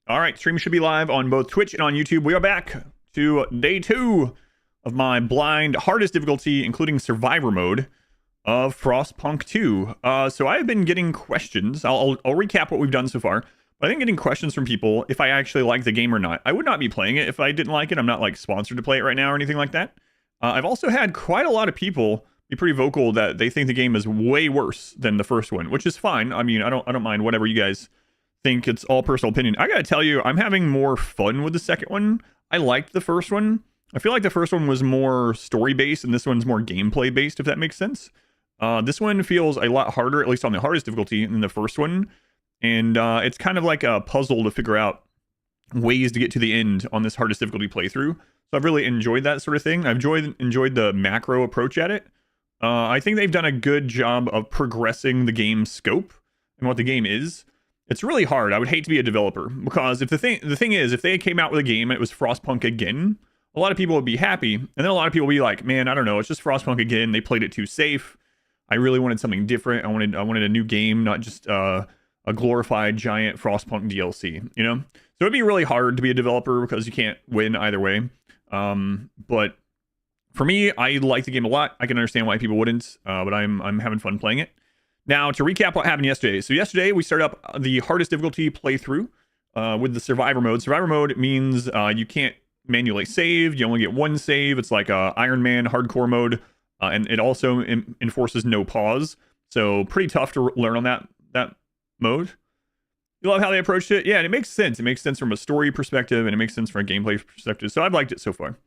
All right, stream should be live on both Twitch and on YouTube. We are back to day 2 of my blind hardest difficulty, including survivor mode of Frostpunk 2. So I have been getting questions. I'll recap what we've done so far. But I've been getting questions from people if I actually like the game or not. I would not be playing it if I didn't like it. I'm not like sponsored to play it right now or anything like that. I've also had quite a lot of people be pretty vocal that they think the game is way worse than the first one, which is fine. I mean, I don't mind whatever you guys think. It's all personal opinion. I gotta tell you, I'm having more fun with the second one. I liked the first one. I feel like the first one was more story based and this one's more gameplay based, if that makes sense. This one feels a lot harder, at least on the hardest difficulty, than the first one. And it's kind of like a puzzle to figure out ways to get to the end on this hardest difficulty playthrough. So I've really enjoyed that sort of thing. I've enjoyed the macro approach at it. I think they've done a good job of progressing the game's scope and what the game is. It's really hard. I would hate to be a developer because if the thing is, if they came out with a game and it was Frostpunk again, a lot of people would be happy, and then a lot of people would be like, "Man, I don't know, it's just Frostpunk again. They played it too safe. I really wanted something different. I wanted a new game, not just a glorified giant Frostpunk DLC." You know, so it'd be really hard to be a developer because you can't win either way. But for me, I like the game a lot. I can understand why people wouldn't, but I'm having fun playing it. Now, to recap what happened yesterday. So yesterday, we started up the hardest difficulty playthrough with the survivor mode. Survivor mode means you can't manually save. You only get one save. It's like a Iron Man hardcore mode. And it also enforces no pause. So pretty tough to learn on that mode. You love how they approached it? Yeah, and it makes sense. It makes sense from a story perspective, and it makes sense from a gameplay perspective. So I've liked it so far.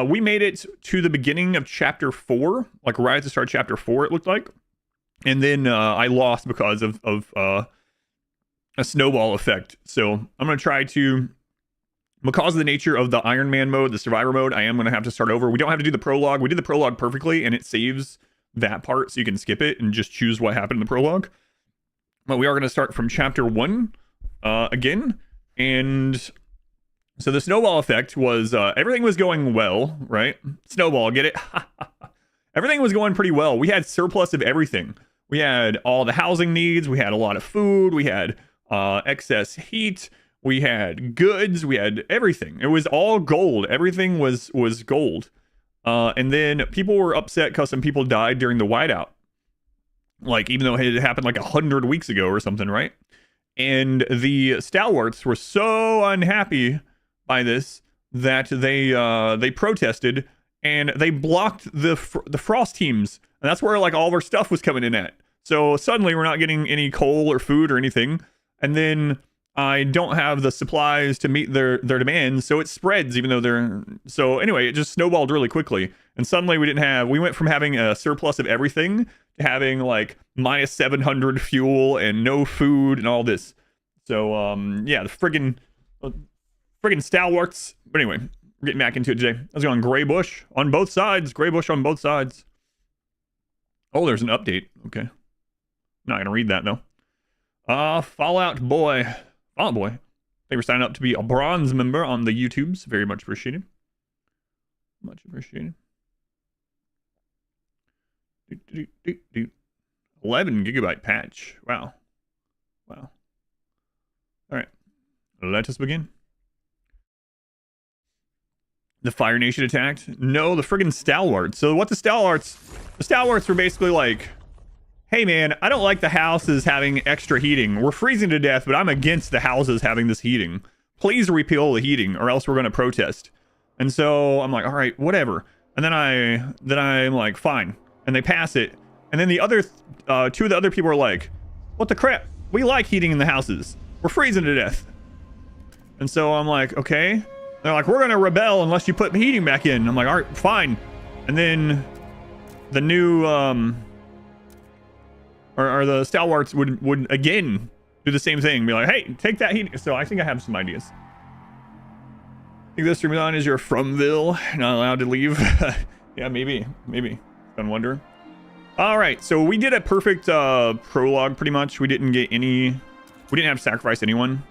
We made it to the beginning of chapter 4, like right at the start of chapter 4, it looked like. And then I lost because of a snowball effect. So I'm going to try to, because of the nature of the Iron Man mode, the survivor mode, I am going to have to start over. We don't have to do the prologue. We did the prologue perfectly, and it saves that part so you can skip it and just choose what happened in the prologue. But we are going to start from chapter 1 again. And so the snowball effect was everything was going well, right? Snowball, get it? Everything was going pretty well. We had surplus of everything. We had all the housing needs. We had a lot of food. We had excess heat. We had goods. We had everything. It was all gold. Everything was gold. And then people were upset because some people died during the whiteout. Like, even though it had happened like 100 weeks ago or something, right? And the stalwarts were so unhappy by this that they protested and they blocked the frost teams. And that's where like all of our stuff was coming in at. So suddenly we're not getting any coal or food or anything. And then I don't have the supplies to meet their demands. So it spreads even though they're... So anyway, it just snowballed really quickly. And suddenly we went from having a surplus of everything to having like minus 700 fuel and no food and all this. So yeah, the friggin' stalwarts. But anyway, we're getting back into it today. I was going gray bush on both sides. Gray bush on both sides. Oh, there's an update. Okay. Not going to read that, though. Fallout Boy. Fallout Boy. Thank you for signing up to be a bronze member on the YouTubes. Very much appreciated. Much appreciated. 11 gigabyte patch. Wow. Wow. All right. Let us begin. The Fire Nation attacked? No, the friggin' stalwarts. So what the stalwarts were basically like, hey man, I don't like the houses having extra heating. We're freezing to death, but I'm against the houses having this heating. Please repeal the heating or else we're going to protest. And so I'm like, all right, whatever. And then I'm like, fine. And they pass it. And then the other, two of the other people are like, what the crap? We like heating in the houses. We're freezing to death. And so I'm like, okay. They're like, we're going to rebel unless you put heating back in. I'm like, all right, fine. And then the new, or the stalwarts would again do the same thing. Be like, hey, take that heat. So I think I have some ideas. I think this stream on is you're fromville, not allowed to leave. Yeah, maybe. I'm wondering. All right, so we did a perfect prologue pretty much. We didn't have to sacrifice anyone.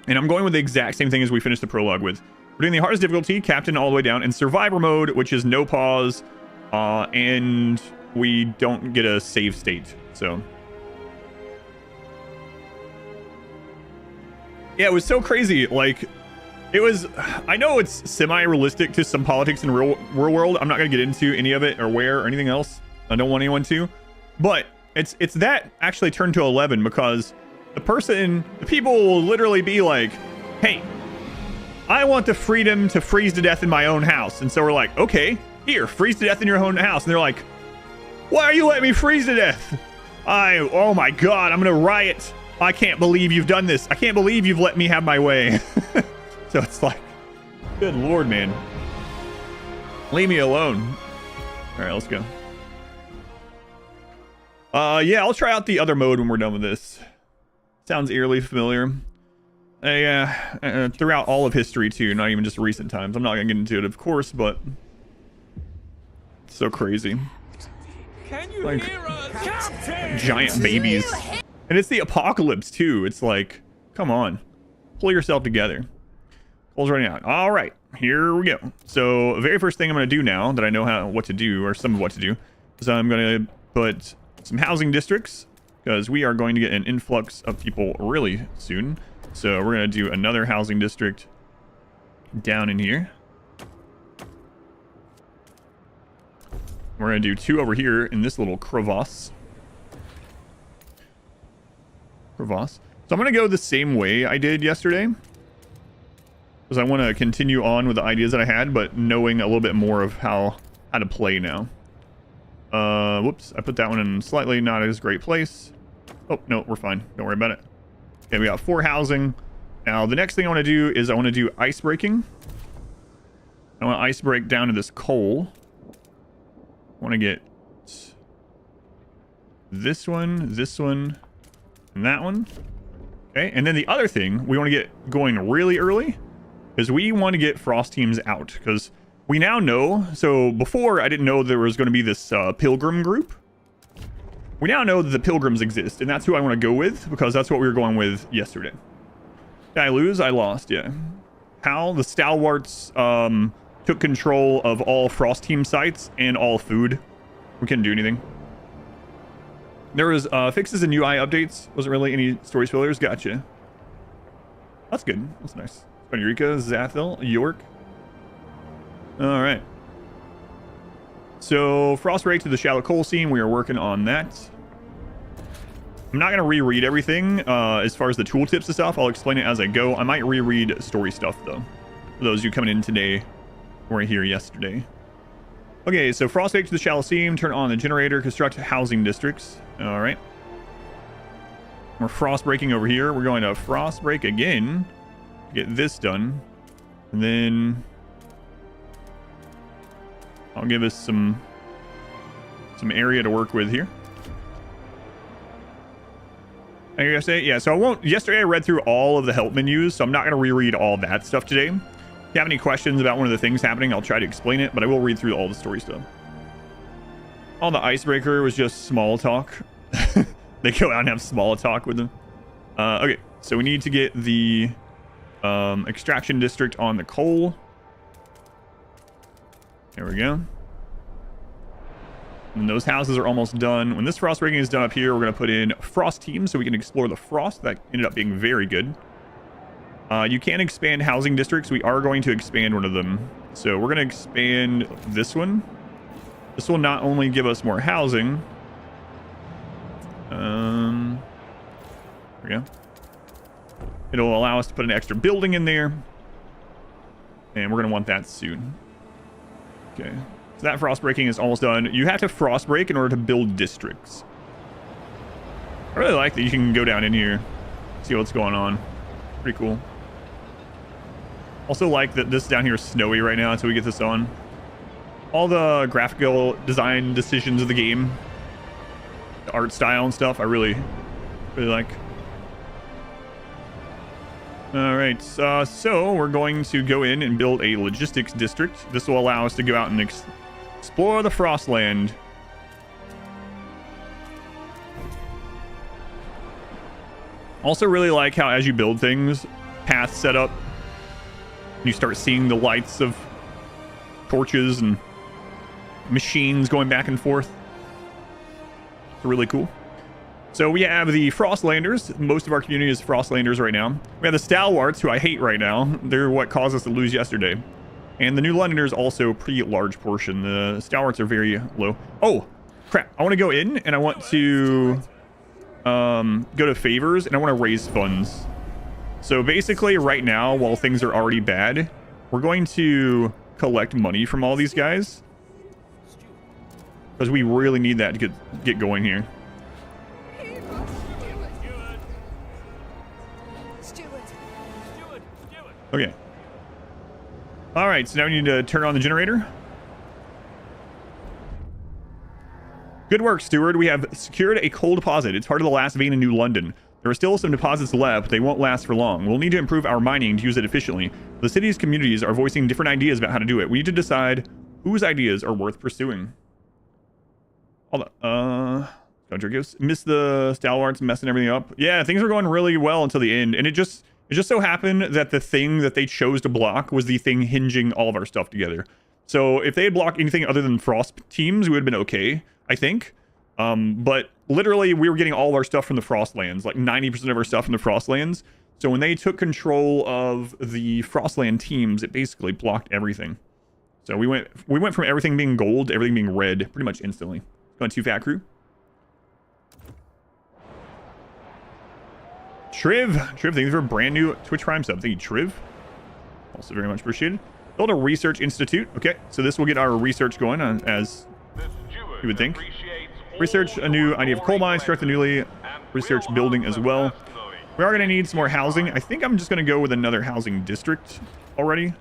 And I'm going with the exact same thing as we finished the prologue with. We're doing the hardest difficulty, captain all the way down, and survivor mode, which is no pause, and we don't get a save state. So Yeah, it was so crazy. Like, it was, I know it's semi-realistic to some politics in real world. I'm not going to get into any of it or where or anything else. I don't want anyone to. But it's that actually turned to 11 because the people will literally be like, hey, I want the freedom to freeze to death in my own house. And so we're like, okay, here, freeze to death in your own house. And they're like, why are you letting me freeze to death? Oh my God, I'm going to riot. I can't believe you've done this. I can't believe you've let me have my way. So it's like, good Lord, man. Leave me alone. All right, let's go. Yeah, I'll try out the other mode when we're done with this. Sounds eerily familiar. Throughout all of history too, not even just recent times. I'm not gonna get into it, of course, but it's so crazy. Can you like hear us? giant babies, and it's the apocalypse too. It's like, come on, pull yourself together. Coal's running out. All right, here we go. So the very first thing I'm gonna do now that I know what to do, or some of what to do, is I'm gonna put some housing districts because we are going to get an influx of people really soon. So we're going to do another housing district down in here. We're going to do 2 over here in this little crevasse. So I'm going to go the same way I did yesterday, because I want to continue on with the ideas that I had, but knowing a little bit more of how to play now. Whoops, I put that one in slightly not as great place. Oh, no, we're fine. Don't worry about it. Okay, we got 4 housing. Now, the next thing I want to do is I want to do ice breaking. I want to ice break down to this coal. I want to get this one, and that one. Okay, and then the other thing we want to get going really early is we want to get frost teams out, because we now know. So before, I didn't know there was going to be this Pilgrim group. We now know that the Pilgrims exist, and that's who I want to go with, because that's what we were going with yesterday. Did I lose? I lost, yeah. How the Stalwarts took control of all Frost Team sites and all food. We couldn't do anything. There was fixes and UI updates. Wasn't really any story spoilers. Gotcha. That's good. That's nice. Eureka, Zathil, York. All right. So, frost break to the shallow coal seam. We are working on that. I'm not going to reread everything as far as the tooltips and stuff. I'll explain it as I go. I might reread story stuff, though. For those of you coming in today, weren't here yesterday. Okay, so frost break to the shallow seam. Turn on the generator. Construct housing districts. All right. We're frost breaking over here. We're going to frost break again to get this done. And then I'll give us some area to work with here. I gotta say, yeah, so I won't. Yesterday I read through all of the help menus, so I'm not going to reread all that stuff today. If you have any questions about one of the things happening, I'll try to explain it, but I will read through all the story stuff. All the icebreaker was just small talk. They go out and have small talk with them. Okay, so we need to get the extraction district on the coal. There we go. And those houses are almost done. When this frost breaking is done up here, we're going to put in frost teams so we can explore the frost. That ended up being very good. You can expand housing districts. We are going to expand one of them. So we're going to expand this one. This will not only give us more housing. There we go. It'll allow us to put an extra building in there. And we're going to want that soon. Okay. So that frost breaking is almost done. You have to frost break in order to build districts. I really like that you can go down in here, see what's going on. Pretty cool. Also like that this down here is snowy right now until we get this on. All the graphical design decisions of the game, the art style and stuff, I really like. All right, so we're going to go in and build a logistics district. This will allow us to go out and explore the Frostland. Also really like how as you build things, paths set up, you start seeing the lights of torches and machines going back and forth. It's really cool. So we have the Frostlanders. Most of our community is Frostlanders right now. We have the Stalwarts, who I hate right now. They're what caused us to lose yesterday. And the New Londoners also a pretty large portion. The Stalwarts are very low. Oh, crap. I want to go in and I want to go to favors and I want to raise funds. So basically right now, while things are already bad, we're going to collect money from all these guys. Because we really need that to get going here. Okay. All right, so now we need to turn on the generator. Good work, Steward. We have secured a coal deposit. It's part of the last vein in New London. There are still some deposits left, but they won't last for long. We'll need to improve our mining to use it efficiently. The city's communities are voicing different ideas about how to do it. We need to decide whose ideas are worth pursuing. Hold on. Miss the Stalwarts messing everything up. Yeah, things were going really well until the end, and it just so happened that the thing that they chose to block was the thing hinging all of our stuff together. So if they had blocked anything other than Frost teams, we would have been okay, I think. But literally, we were getting all of our stuff from the Frostlands, like 90% of our stuff from the Frostlands. So when they took control of the Frostland teams, it basically blocked everything. So we went from everything being gold to everything being red pretty much instantly. Going too fat, crew. Triv, thank you for a brand new Twitch Prime sub. Thank you, Triv. Also very much appreciated. Build a research institute. Okay, so this will get our research going on, as you would think. Research a new idea of coal mine, construct a newly research building as well. We are going to need some more housing. I think I'm just going to go with another housing district already.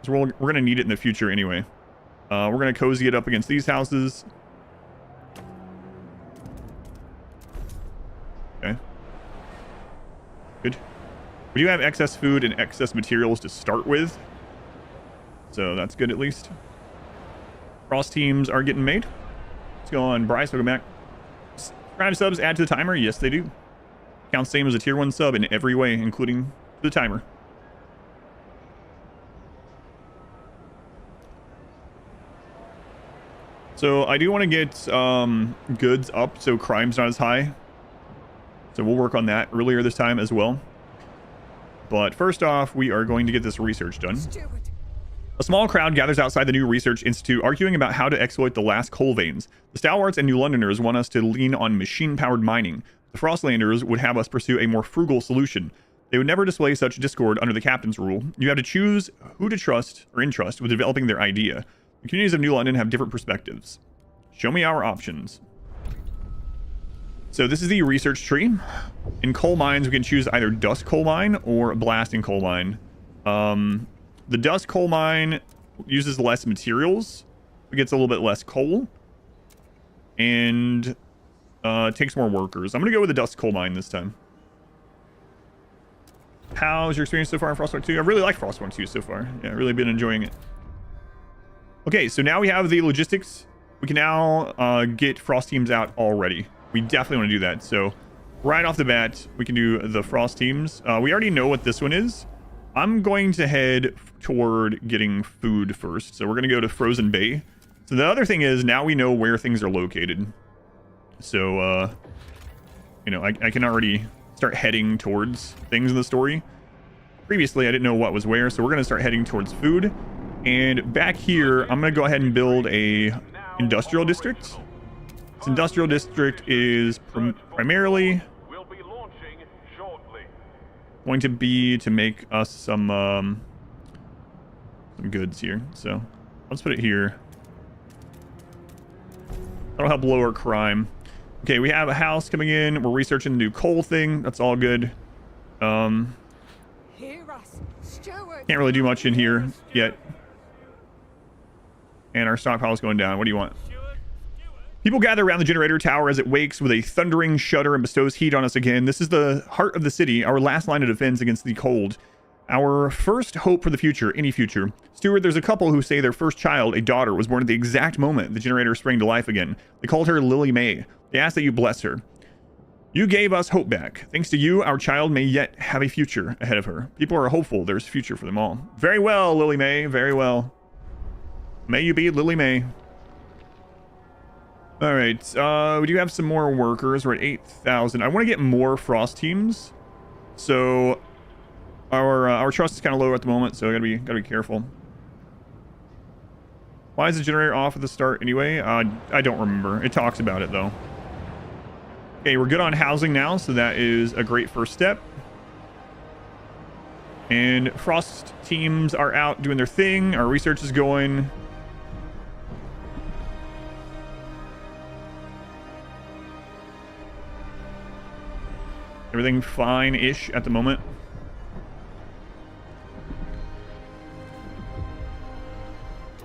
So we're going to need it in the future anyway. We're going to cozy it up against these houses. Okay. Good. We do have excess food and excess materials to start with. So that's good at least. Frost teams are getting made. Let's go on Bryce, welcome back. Prime subs add to the timer? Yes, they do. Counts same as a tier 1 sub in every way, including the timer. So I do want to get goods up so crime's not as high. So we'll work on that earlier this time as well. But first off, we are going to get this research done. A small crowd gathers outside the new research institute, arguing about how to exploit the last coal veins. The Stalwarts and New Londoners want us to lean on machine-powered mining. The Frostlanders would have us pursue a more frugal solution. They would never display such discord under the captain's rule. You have to choose who to trust or entrust with developing their idea. The communities of New London have different perspectives. Show me our options. So this is the research tree. In coal mines, we can choose either dust coal mine or blasting coal mine. The dust coal mine uses less materials. It gets a little bit less coal. And takes more workers. I'm going to go with the dust coal mine this time. How's your experience so far in Frostpunk 2? I really like Frostpunk 2 so far. Yeah, I've really been enjoying it. Okay, so now we have the logistics. We can now get Frost teams out already. We definitely want to do that. So right off the bat, we can do the Frost teams. We already know what this one is. I'm going to head toward getting food first. So we're going to go to Frozen Bay. So the other thing is now we know where things are located. So, you know, I can already start heading towards things in the story. Previously, I didn't know what was where. So we're going to start heading towards food. And back here, I'm going to go ahead and build a industrial district. This industrial district is primarily going to be to make us some goods here. So let's put it here. That'll help lower crime. Okay, we have a house coming in. We're researching the new coal thing. That's all good. Can't really do much in here yet. And our stockpile is going down. What do you want? People gather around the generator tower as it wakes with a thundering shudder and bestows heat on us again. This is the heart of the city, our last line of defense against the cold. Our first hope for the future, any future. Steward, there's a couple who say their first child, a daughter, was born at the exact moment the generator sprang to life again. They called her Lily May. They asked that you bless her. You gave us hope back. Thanks to you, our child may yet have a future ahead of her. People are hopeful there's future for them all. Very well, Lily May, very well. May you be Lily May. All right. We do have some more workers. We're at 8,000. I want to get more frost teams. So our trust is kind of low at the moment, so gotta be careful. Why is the generator off at the start anyway? I don't remember. It talks about it though. Okay, we're good on housing now, so that is a great first step. And frost teams are out doing their thing. Our research is going. Everything fine-ish at the moment.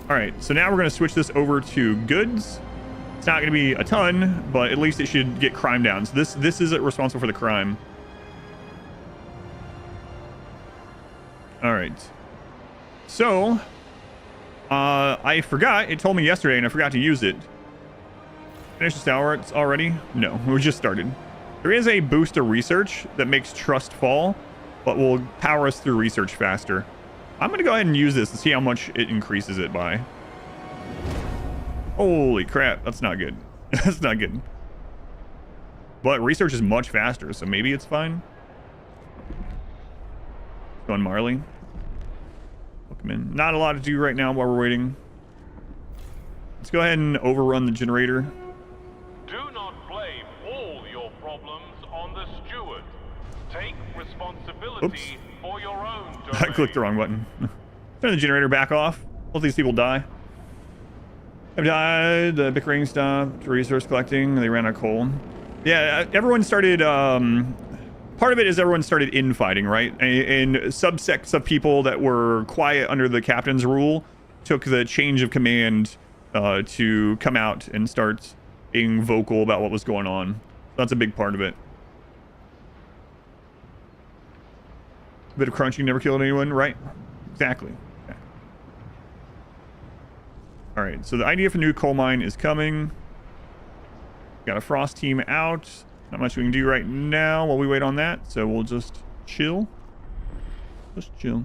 All right, so now we're going to switch this over to goods. It's not going to be a ton, but at least it should get crime down. So this is responsible for the crime. All right. So, I forgot. It told me yesterday, and I forgot to use it. Finish the stalwarts already? No, we just started. There is a boost of research that makes trust fall, but will power us through research faster. I'm going to go ahead and use this and see how much it increases it by. Holy crap, that's not good. That's not good. But research is much faster, so maybe it's fine. Go on Marley. Welcome in. Not a lot to do right now while we're waiting. Let's go ahead and overrun the generator. Do not blame all your problems on the steward. Take responsibility for your own domain. I clicked the wrong button. Turn the generator back off. Both these people die. Have died. The bickering stopped. Resource collecting. They ran out of coal. Yeah, everyone started. Part of it is everyone started infighting, right? And subsects of people that were quiet under the captain's rule took the change of command to come out and start being vocal about what was going on. That's a big part of it. A bit of crunching never killed anyone, right? Exactly. Okay. All right, so the idea for new coal mine is coming. Got a frost team out. Not much we can do right now while we wait on that, so we'll just chill. Just chill.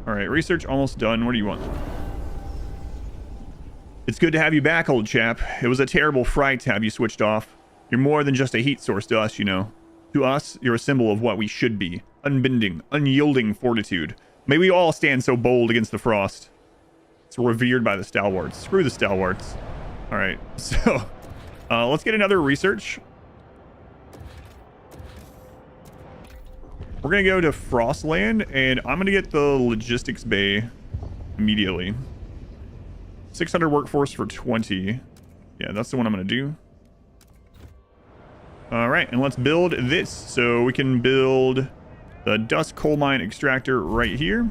All right, research almost done. What do you want? It's good to have you back, old chap. It was a terrible fright to have you switched off. You're more than just a heat source to us, you know. To us, you're a symbol of what we should be. Unbending, unyielding fortitude. May we all stand so bold against the frost. It's revered by the stalwarts. Screw the stalwarts. All right, so let's get another research. We're going to go to Frostland, and I'm going to get the logistics bay immediately. 600 workforce for 20. Yeah, that's the one I'm going to do. All right, and let's build this. So we can build the dust coal mine extractor right here.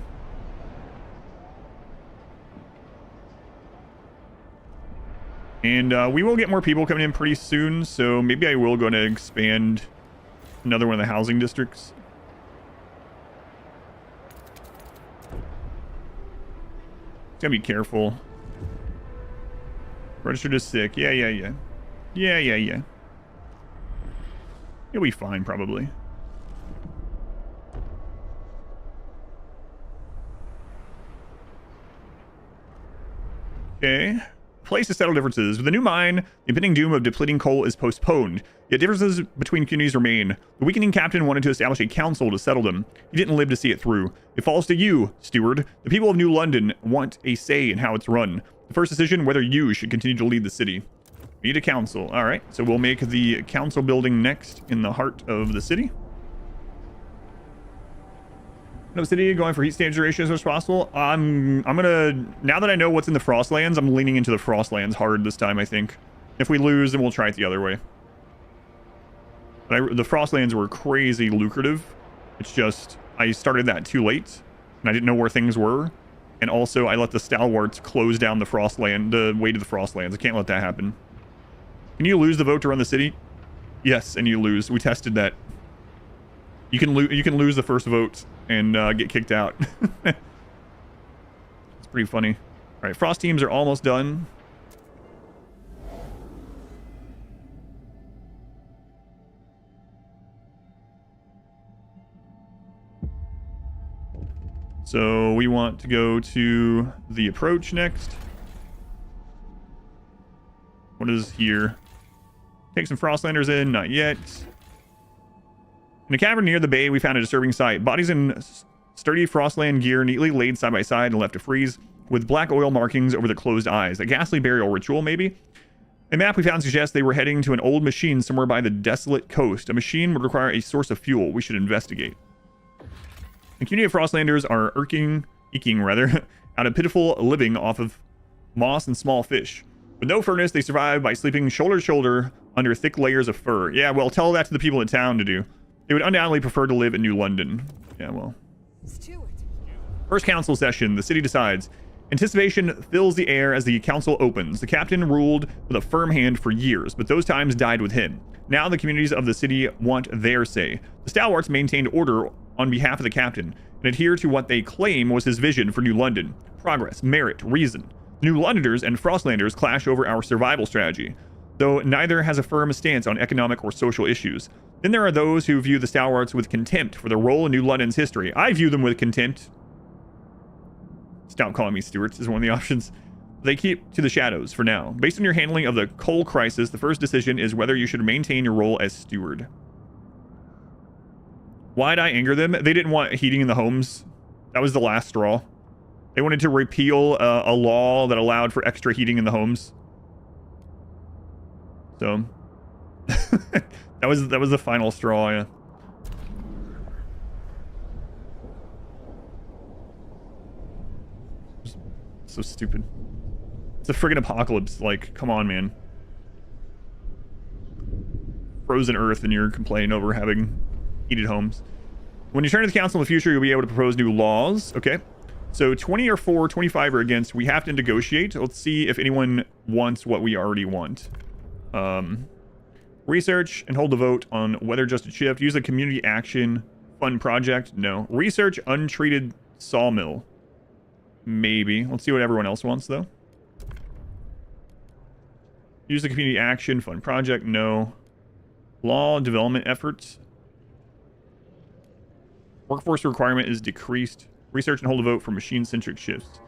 And we will get more people coming in pretty soon, so maybe I will go to expand another one of the housing districts. Gotta be careful. Registered as sick. Yeah. You'll be fine, probably. Okay. Place to settle differences. With the new mine, the impending doom of depleting coal is postponed. Yet differences between communities remain. The weakening captain wanted to establish a council to settle them. He didn't live to see it through. It falls to you, steward. The people of New London want a say in how it's run. The first decision, whether you should continue to lead the city. We need a council. All right, so we'll make the council building next in the heart of the city. No city going for heat stage duration as much as possible. I'm gonna, now that I know what's in the Frostlands, I'm leaning into the Frostlands hard this time, I think. If we lose, then we'll try it the other way. But the Frostlands were crazy lucrative. It's just, I started that too late, and I didn't know where things were. And also, I let the Stalwarts close down the Frostland, the way to the Frostlands. I can't let that happen. Can you lose the vote to run the city? Yes, and you lose. We tested that. You can lose the first vote and get kicked out. It's pretty funny. All right, frost teams are almost done. So we want to go to the approach next. What is here? Take some Frostlanders in, not yet. In a cavern near the bay, we found a disturbing sight. Bodies in sturdy Frostland gear neatly laid side by side and left to freeze, with black oil markings over their closed eyes. A ghastly burial ritual, maybe? A map we found suggests they were heading to an old machine somewhere by the desolate coast. A machine would require a source of fuel. We should investigate. The community of Frostlanders are eking out of pitiful living off of moss and small fish. With no furnace, they survive by sleeping shoulder to shoulder under thick layers of fur. Yeah, well, tell that to the people in town to do. They would undoubtedly prefer to live in New London. Yeah, well. First council session. The city decides. Anticipation fills the air as the council opens. The captain ruled with a firm hand for years, but those times died with him. Now the communities of the city want their say. The stalwarts maintained order on behalf of the captain and adhere to what they claim was his vision for New London. Progress, merit, reason. New Londoners and Frostlanders clash over our survival strategy, though neither has a firm stance on economic or social issues. Then there are those who view the stalwarts with contempt for their role in New London's history. I view them with contempt. Stop calling me Stewarts is one of the options. They keep to the shadows for now. Based on your handling of the coal crisis, the first decision is whether you should maintain your role as steward. Why'd I anger them? They didn't want heating in the homes. That was the last straw. They wanted to repeal a law that allowed for extra heating in the homes. So that was the final straw, yeah. So stupid. It's a friggin' apocalypse. Like, come on, man. Frozen Earth and you're complaining over having heated homes. When you turn to the council in the future, you'll be able to propose new laws. Okay. So 20 are for, 25 are against. We have to negotiate. Let's see if anyone wants what we already want. Research and hold the vote on weather-adjusted shift. Use a community action fund project. No. Research untreated sawmill. Maybe. Let's see what everyone else wants, though. Use the community action fund project. No. Law development efforts. Workforce requirement is decreased. Research and hold a vote for machine-centric shifts.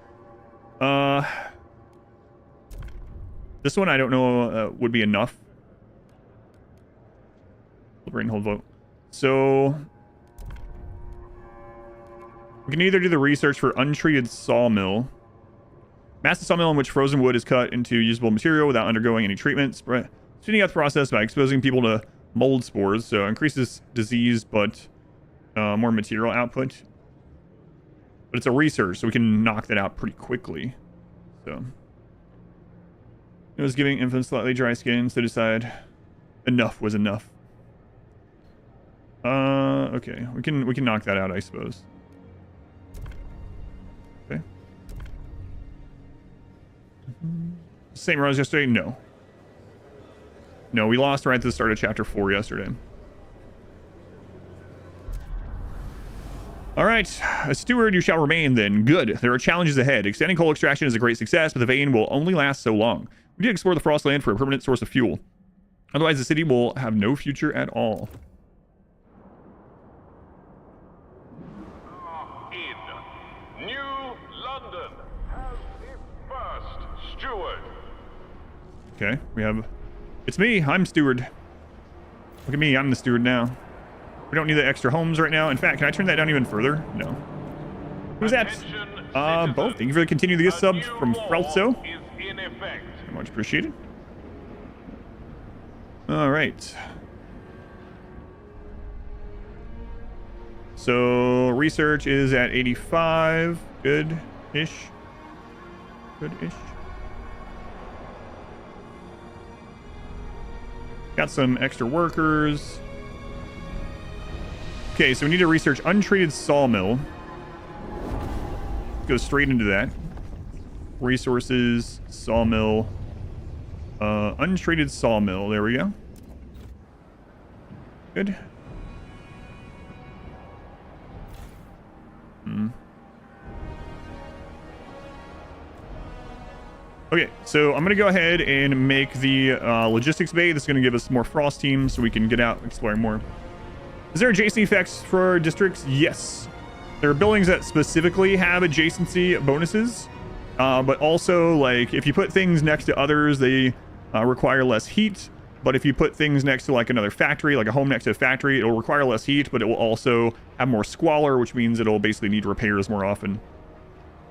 This one I don't know would be enough. Deliberate and hold vote. So we can either do the research for untreated sawmill. Massive sawmill in which frozen wood is cut into usable material without undergoing any treatment. Speeding up the process by exposing people to mold spores. So increases disease, but more material output. But it's a research, so we can knock that out pretty quickly. So it was giving infants slightly dry skin, so decide enough was enough. Okay, we can knock that out, I suppose. Okay. Same row as yesterday? No. No, we lost right at the start of chapter 4 yesterday. All right, a steward you shall remain then. Good. There are challenges ahead. Extending coal extraction is a great success, but the vein will only last so long. We need to explore the Frostland for a permanent source of fuel. Otherwise, the city will have no future at all. In New London has the first steward. Okay, we have... It's me. I'm steward. Look at me. I'm the steward now. We don't need the extra homes right now. In fact, can I turn that down even further? No. Who's that? Both. Thank you for the continued gift sub from Frelso. Very much appreciated. All right. So research is at 85. Good-ish. Good-ish. Got some extra workers. Okay, so we need to research untreated sawmill. Go straight into that. Resources, sawmill. Untreated sawmill. There we go. Good. Okay, so I'm going to go ahead and make the logistics bay. This is going to give us more frost teams so we can get out exploring more. Is there adjacent effects for districts? Yes. there are buildings that specifically have adjacency bonuses, but also like if you put things next to others, they require less heat. But if you put things next to like another factory, like a home next to a factory, it'll require less heat, but it will also have more squalor, which means it'll basically need repairs more often.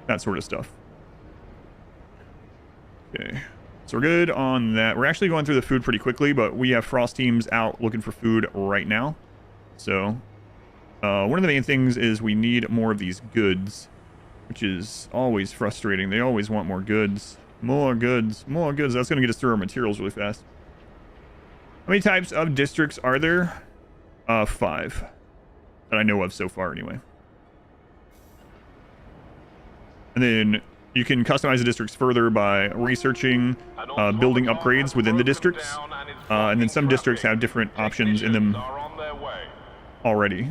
That sort of stuff. Okay, so we're good on that. We're actually going through the food pretty quickly, but we have frost teams out looking for food right now. So one of the main things is we need more of these goods, which is always frustrating. They always want more goods. More goods. More goods. That's going to get us through our materials really fast. How many types of districts are there? 5. That I know of so far, anyway. And then you can customize the districts further by researching building upgrades within the districts. And then some districts have different options in them already.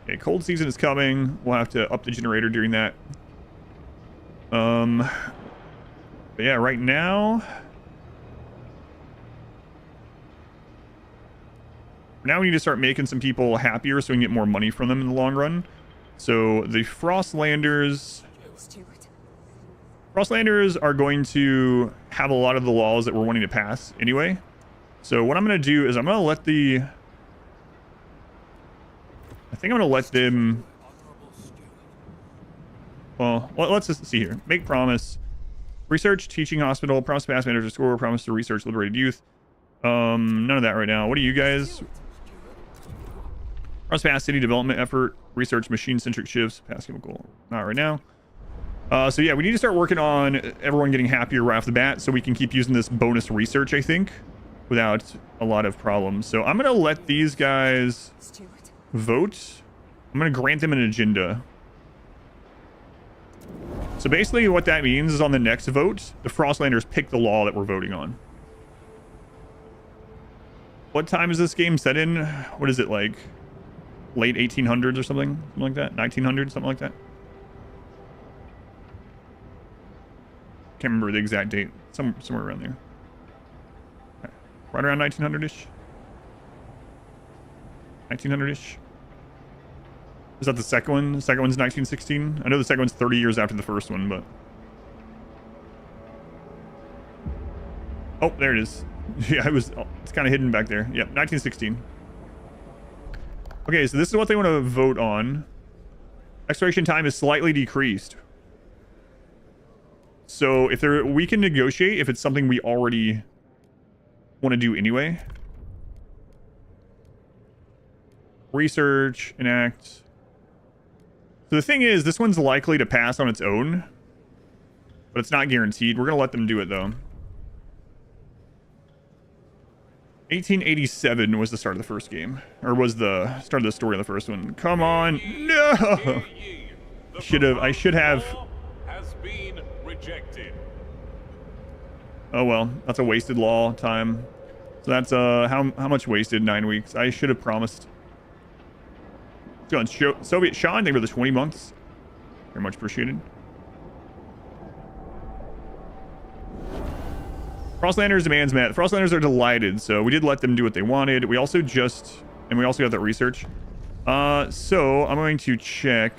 Okay, cold season is coming. We'll have to up the generator during that. But yeah, right now... Now we need to start making some people happier so we can get more money from them in the long run. So the Frostlanders are going to have a lot of the laws that we're wanting to pass anyway. So what I'm going to do is I'm going to let the... I think I'm going to let them... Well, let's just see here. Make promise. Research, teaching hospital, promise to pass manager score, promise to research liberated youth. None of that right now. What are you guys? Promise pass city development effort, research machine-centric shifts, pass chemical. Not right now. So yeah, we need to start working on everyone getting happier right off the bat so we can keep using this bonus research, I think, without a lot of problems. So I'm going to let these guys vote. I'm going to grant them an agenda. So basically what that means is on the next vote, the Frostlanders pick the law that we're voting on. What time is this game set in? What is it, like late 1800s or something? Something like that? 1900s, something like that? Can't remember the exact date. Somewhere around there. Okay. Right around 1900-ish? 1900-ish? Is that the second one? The second one's 1916? I know the second one's 30 years after the first one, but... Oh, there it is. Yeah, it's kind of hidden back there. Yep, 1916. Okay, so this is what they want to vote on. Expiration time is slightly decreased. So if we can negotiate if it's something we already want to do anyway. Research, enact. So the thing is, this one's likely to pass on its own, but it's not guaranteed. We're going to let them do it, though. 1887 was the start of the first game, or was the start of the story of the first one. Come on, no! I should have. Has been rejected. Oh well, that's a wasted law time. So that's how much wasted? 9 weeks. I should have promised. Let's go on Soviet Sean. Thank you for the 20 months. Very much appreciated. Frostlanders demands met. The Frostlanders are delighted, so we did let them do what they wanted. We also got that research. So I'm going to check.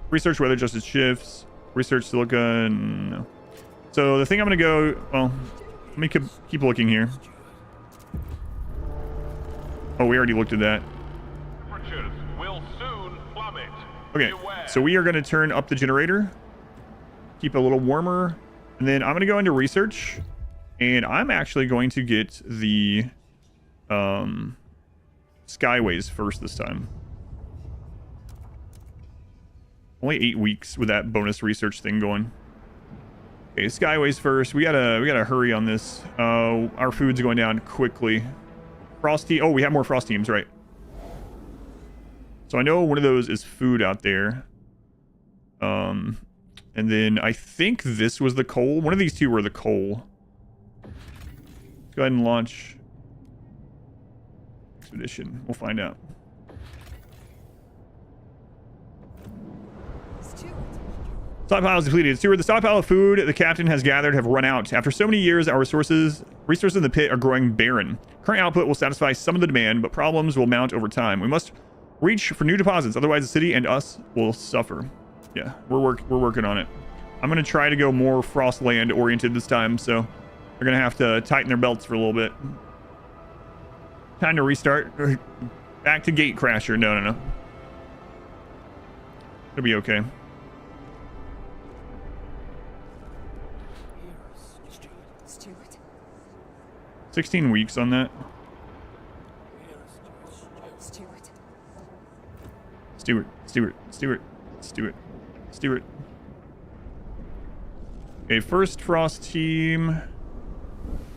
Research weather adjusted shifts. Research silica. No. So the thing I'm going to go. Well, let me keep looking here. Oh, we already looked at that. Temperatures will soon plummet. Okay, Beware. so we are going to turn up the generator. Keep it a little warmer. And then I'm going to go into research. And I'm actually going to get the Skyways first this time. Only 8 weeks with that bonus research thing going. Okay, Skyways first. We gotta hurry on this. Our food's going down quickly. Frosty. Oh, we have more frost teams, right? So I know one of those is food out there. And then I think this was the coal. One of these two were the coal. Let's go ahead and launch expedition. We'll find out. Stockpile is depleted. Steward, the stockpile of food the captain has gathered have run out. After so many years, our resources in the pit are growing barren. Current output will satisfy some of the demand, but problems will mount over time. We must reach for new deposits, otherwise the city and us will suffer. Yeah, we're working on it. I'm gonna try to go more Frostland oriented this time, so they're gonna have to tighten their belts for a little bit. Time to restart. Back to gate crasher. No. It'll be okay. 16 weeks on that. Stewart. Okay, first frost team.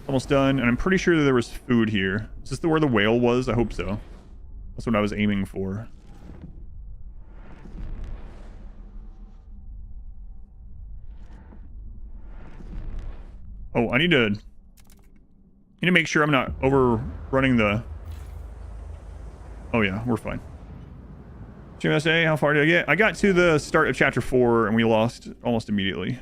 Almost done, and I'm pretty sure that there was food here. Is this where the whale was? I hope so. That's what I was aiming for. Oh, I need to make sure I'm not overrunning the... Oh yeah, we're fine. USA, how far did I get? I got to the start of chapter 4 and we lost almost immediately.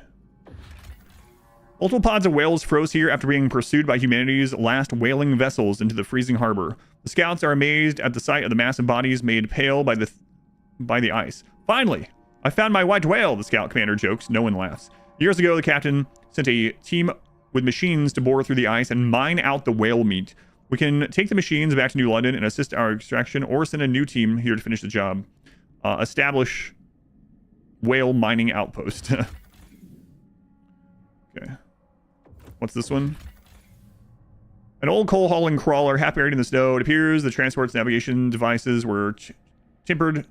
Multiple pods of whales froze here after being pursued by humanity's last whaling vessels into the freezing harbor. The scouts are amazed at the sight of the massive bodies made pale by the ice. Finally, I found my white whale, the scout commander jokes. No one laughs. Years ago, the captain sent a team with machines to bore through the ice and mine out the whale meat. We can take the machines back to New London and assist our extraction, or send a new team here to finish the job. Establish whale mining outpost. Okay. What's this one? An old coal hauling crawler half buried in the snow. It appears the transport's navigation devices were tampered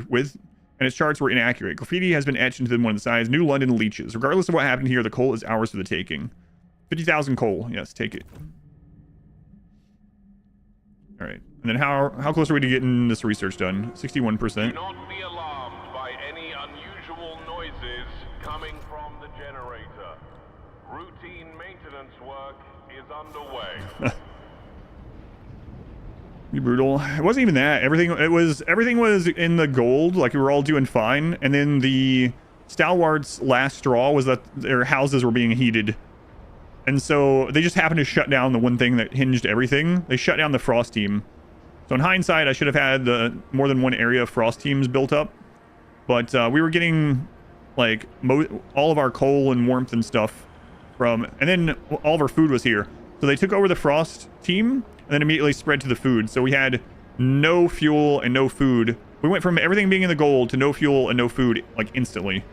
with, and its charts were inaccurate. Graffiti has been etched into one of the sides. New London leeches. Regardless of what happened here, the coal is ours for the taking. 50,000 coal. Yes, take it. All right. And then how close are we to getting this research done? 61%. Do not be alarmed by any unusual noises coming from the generator. Routine maintenance work is underway. Be brutal. It wasn't even that. Everything was in the gold, like we were all doing fine. And then the stalwarts' last straw was that their houses were being heated. And so they just happened to shut down the one thing that hinged everything. They shut down the frost team. So in hindsight, I should have had the more than one area of frost teams built up. But we were getting like all of our coal and warmth and stuff from, and then all of our food was here. So they took over the frost team and then immediately spread to the food. So we had no fuel and no food. We went from everything being in the gold to no fuel and no food like instantly.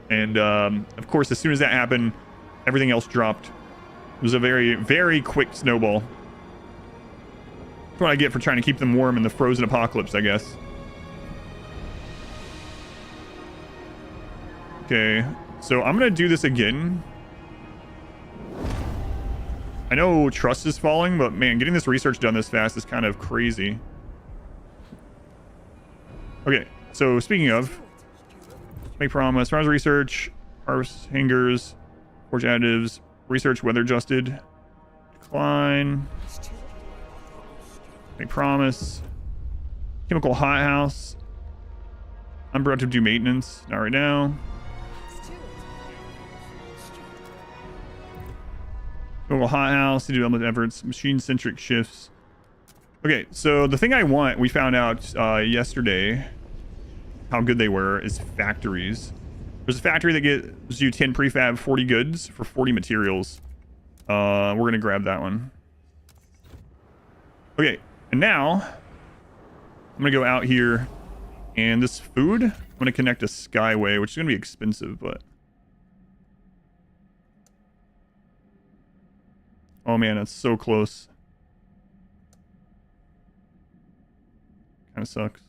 And of course, as soon as that happened, everything else dropped. It was a very, very quick snowball. That's what I get for trying to keep them warm in the frozen apocalypse, I guess. Okay, so I'm gonna do this again. I know trust is falling, but man, getting this research done this fast is kind of crazy. Okay, so speaking of, make promise, farmers research, harvest hangers, forge additives, research weather adjusted, decline, make promise, chemical hothouse. I'm about to do maintenance, not right now. Chemical hothouse, to do development efforts, machine centric shifts. Okay, so the thing I want, we found out yesterday how good they were, is factories. There's a factory that gives you 10 prefab 40 goods for 40 materials. We're gonna grab that one. Okay, and now I'm gonna go out here, and this food, I'm gonna connect a skyway, which is gonna be expensive, but oh man, that's so close. Kind of sucks.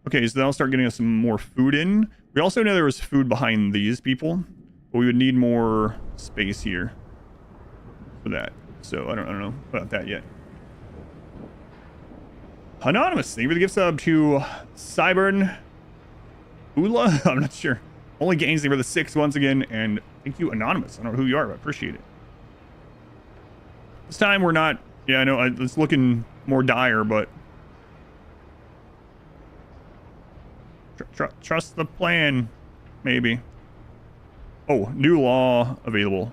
Okay, so that'll start getting us some more food in. We also know there was food behind these people, but we would need more space here for that. So I don't know about that yet. Anonymous, thank you for the gift sub to Cybern Ula. I'm not sure. Only gains, thank you for the 6 once again, and thank you, Anonymous. I don't know who you are, but I appreciate it. This time we're not. Yeah, I know it's looking more dire, but Trust the plan, maybe. Oh, new law available.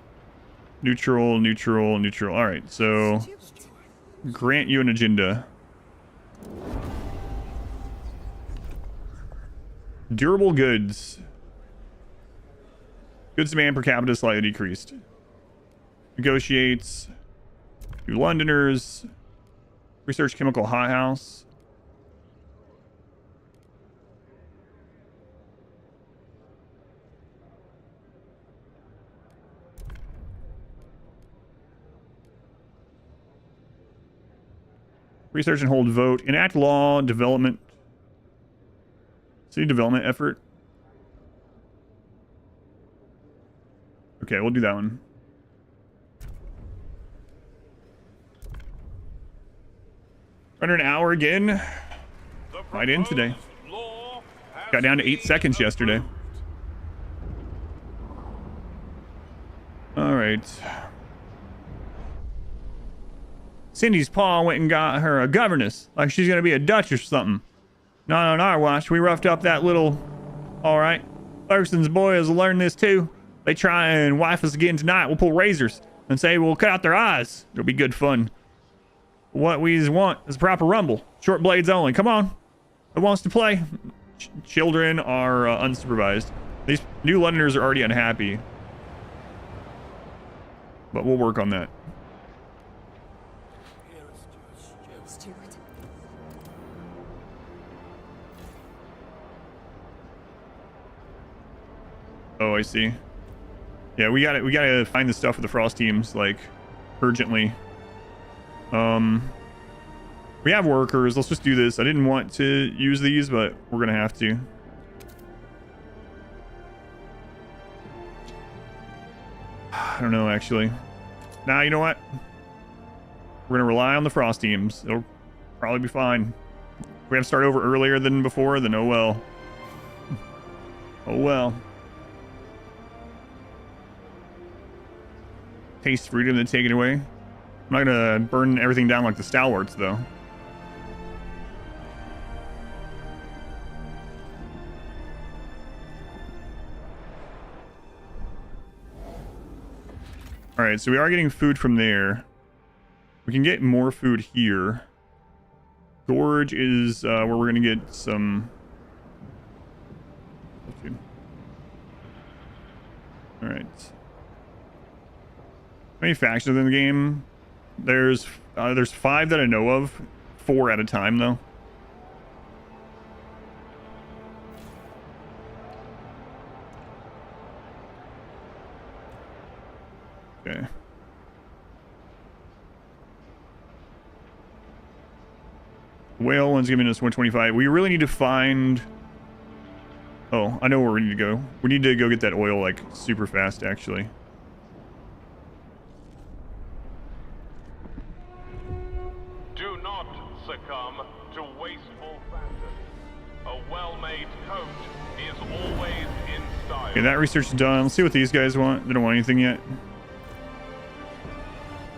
Neutral, neutral, neutral. All right, so grant you an agenda. Durable goods. Goods demand per capita slightly decreased. Negotiates. New Londoners. Research chemical hothouse. Research and hold vote. Enact law development. City development effort. Okay, we'll do that one. Under an hour again. Right in today. Got down to 8 seconds yesterday. All right. Cindy's pa went and got her a governess, like she's gonna be a Dutch or something. Not on our watch. We roughed up that little... All right. Ferguson's boys will learn this too. They try and wife us again tonight. We'll pull razors and say we'll cut out their eyes. It'll be good fun. What we want is a proper rumble. Short blades only. Come on. Who wants to play? Children are unsupervised. These new Londoners are already unhappy. But we'll work on that. Oh, I see. Yeah, we gotta find the stuff with the frost teams, like, urgently. We have workers. Let's just do this. I didn't want to use these, but we're gonna have to. I don't know, actually. Nah, you know what? We're gonna rely on the frost teams. It'll probably be fine. If we have to start over earlier than before, then oh well. Oh well. Taste freedom, then take it away. I'm not gonna burn everything down like the stalwarts, though. All right, so we are getting food from there. We can get more food here. Gorge is where we're gonna get some. All right. How many factions in the game? There's 5 that I know of. 4 at a time, though. Okay. Whale one's giving us 125. We really need to find... Oh, I know where we need to go. We need to go get that oil, like, super fast, actually. Do not succumb to wasteful fashion. A well-made coat is always in style. Okay, that research is done. Let's see what these guys want. They don't want anything yet.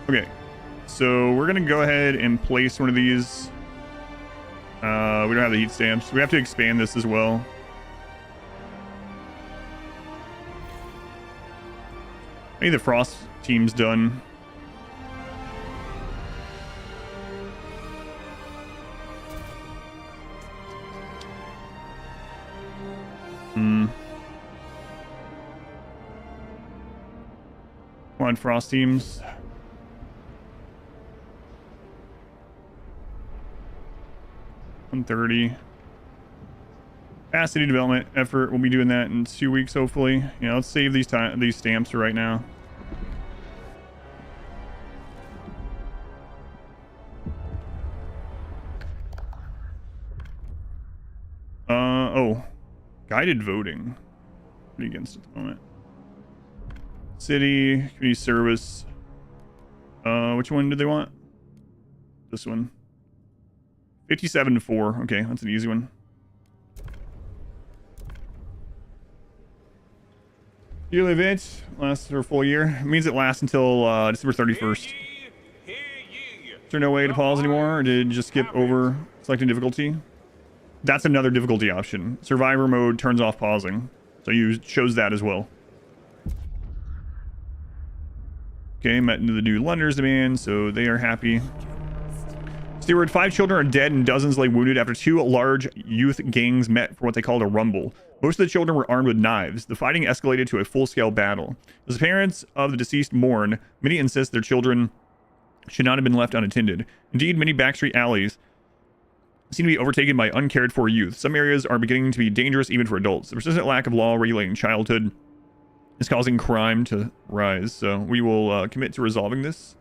Okay, so we're gonna go ahead and place one of these. We don't have the heat stamps. We have to expand this as well. I need the frost teams done. Come on, frost teams. $130. Capacity development effort. We'll be doing that in 2 weeks, hopefully. You know, let's save these stamps right now. Oh, guided voting. Pretty against at the moment. City, community service. Which one did they want? This one. 57-4. Okay, that's an easy one. Yearly event lasts for a full year. It means it lasts until December 31st. Is there no way to pause anymore, or did it just skip over selecting difficulty? That's another difficulty option. Survivor mode turns off pausing. So you chose that as well. Okay, met into the new Londoners demand, so they are happy. Steward, 5 children are dead and dozens lay wounded after 2 large youth gangs met for what they called a rumble. Most of the children were armed with knives. The fighting escalated to a full-scale battle. As the parents of the deceased mourn, many insist their children should not have been left unattended. Indeed, many backstreet alleys seem to be overtaken by uncared-for youth. Some areas are beginning to be dangerous even for adults. The persistent lack of law regulating childhood is causing crime to rise. So we will commit to resolving this,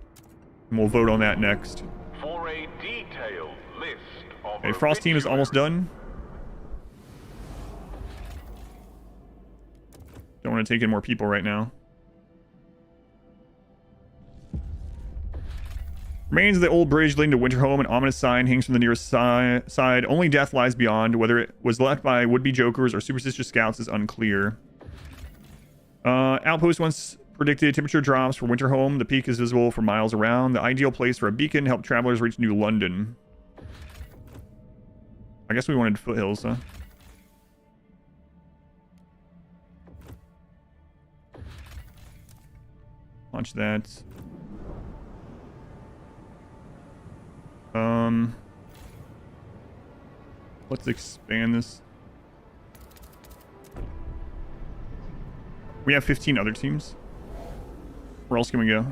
and we'll vote on that next. For a detailed list of Okay, Frost team is almost done. Don't want to take in more people right now. Remains of the old bridge leading to Winterhome. An ominous sign hangs from the nearest side. Only death lies beyond. Whether it was left by would-be jokers or superstitious scouts is unclear. Outpost once predicted temperature drops for Winterhome. The peak is visible for miles around. The ideal place for a beacon to help travelers reach New London. I guess we wanted foothills, huh? Launch that. Let's expand this. We have 15 other teams. Where else can we go?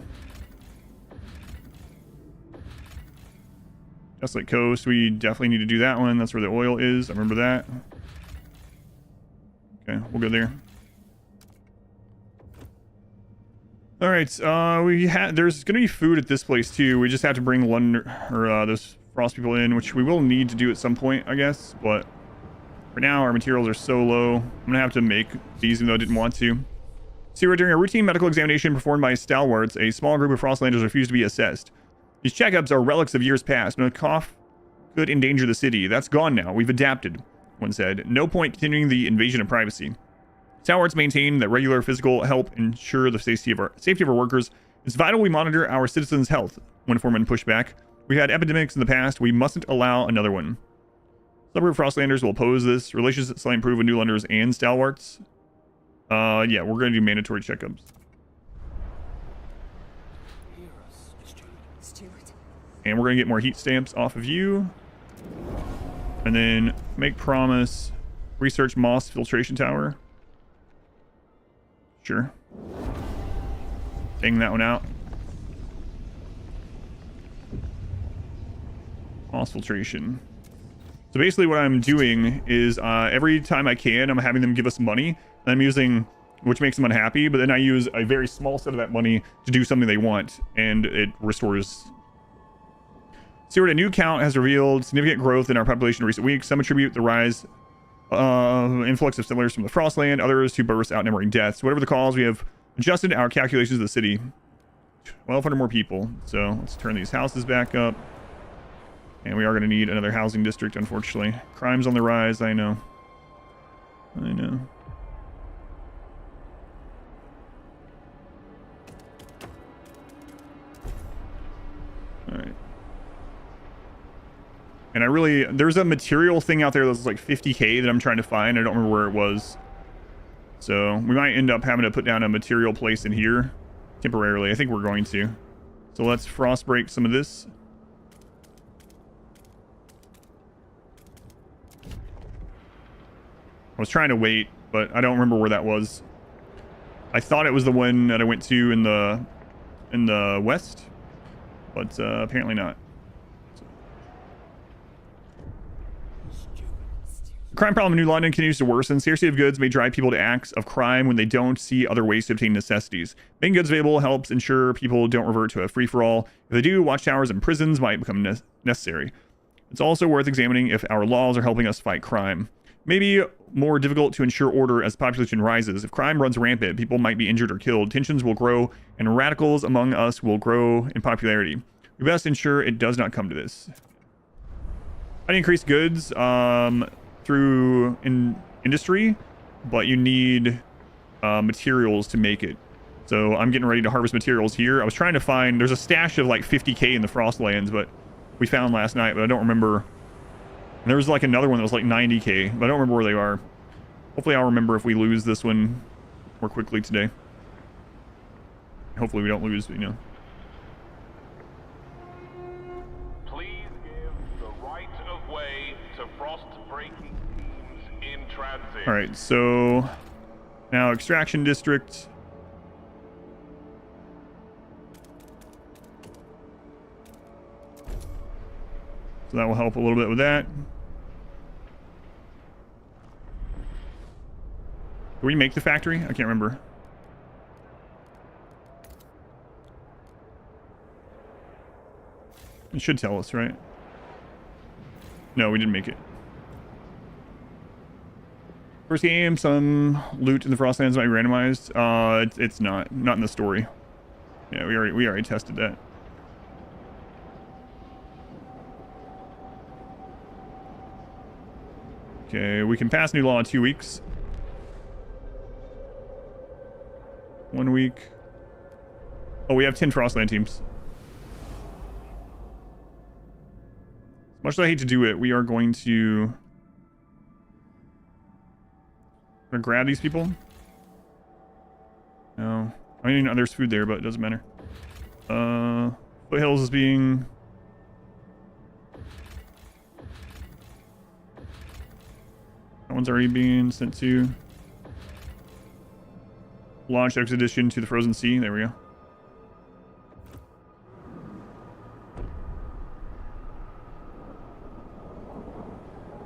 Desolate Coast, we definitely need to do that one. That's where the oil is. I remember that. Okay, we'll go there. All right, there's gonna be food at this place too. We just have to bring London or those Frost people in, which we will need to do at some point, I guess. But for now, our materials are so low. I'm gonna have to make these, even though I didn't want to. So during a routine medical examination performed by stalwarts, a small group of Frostlanders refused to be assessed. These checkups are relics of years past. No cough could endanger the city. That's gone now. We've adapted, one said. No point continuing the invasion of privacy. Stalwarts maintain that regular physical help ensure the safety of our workers. It's vital we monitor our citizens' health, one foreman pushed back. We've had epidemics in the past. We mustn't allow another one. Suburb Frostlanders will oppose this. Relations slightly improve with New Londoners and Stalwarts. Yeah, we're going to do mandatory checkups. And we're going to get more heat stamps off of you. And then make promise. Research Moss Filtration Tower. Sure. Bang that one out. Moss Filtration. So basically what I'm doing is every time I can, I'm having them give us money. And I'm using, which makes them unhappy, but then I use a very small set of that money to do something they want. And it restores. Stewart, a new count has revealed significant growth in our population in recent weeks. Some attribute the rise influx of settlers from the Frostland, others to bursts outnumbering deaths. Whatever the cause, we have adjusted our calculations of the city. 1,200 more people. So let's turn these houses back up. And we are going to need another housing district, unfortunately. Crime's on the rise, I know. I know. Alright. And I really... There's a material thing out there that's like 50k that I'm trying to find. I don't remember where it was. So we might end up having to put down a material place in here. Temporarily. I think we're going to. So let's frost break some of this. I was trying to wait, but I don't remember where that was. I thought it was the one that I went to in the west, but apparently not. The crime problem in New London continues to worsen. Scarcity of goods may drive people to acts of crime when they don't see other ways to obtain necessities. Making goods available helps ensure people don't revert to a free-for-all. If they do, watchtowers and prisons might become necessary. It's also worth examining if our laws are helping us fight crime. Maybe more difficult to ensure order as the population rises. If crime runs rampant, people might be injured or killed. Tensions will grow, and radicals among us will grow in popularity. We best ensure it does not come to this. I increase goods through industry, but you need materials to make it. So I'm getting ready to harvest materials here. I was trying to find... There's a stash of like 50k in the Frostlands, but we found last night, but I don't remember And there was like another one that was like 90k, but I don't remember where they are. Hopefully I'll remember if we lose this one more quickly today. Hopefully we don't lose, you know. Please give the right of way to frost-breaking teams in transit. All right, so now extraction district. So that will help a little bit with that. Did we make the factory? I can't remember. It should tell us, right? No, we didn't make it. First game, some loot in the Frostlands might be randomized. It's not in the story. Yeah, we already tested that. Okay, we can pass new law in 2 weeks. 1 week. Oh, we have 10 Frostland teams. As much as I hate to do it, we are going to grab these people. No. I mean, there's food there, but it doesn't matter. Foothills is being... That one's already being sent to. Launch expedition to the Frozen Sea. There we go.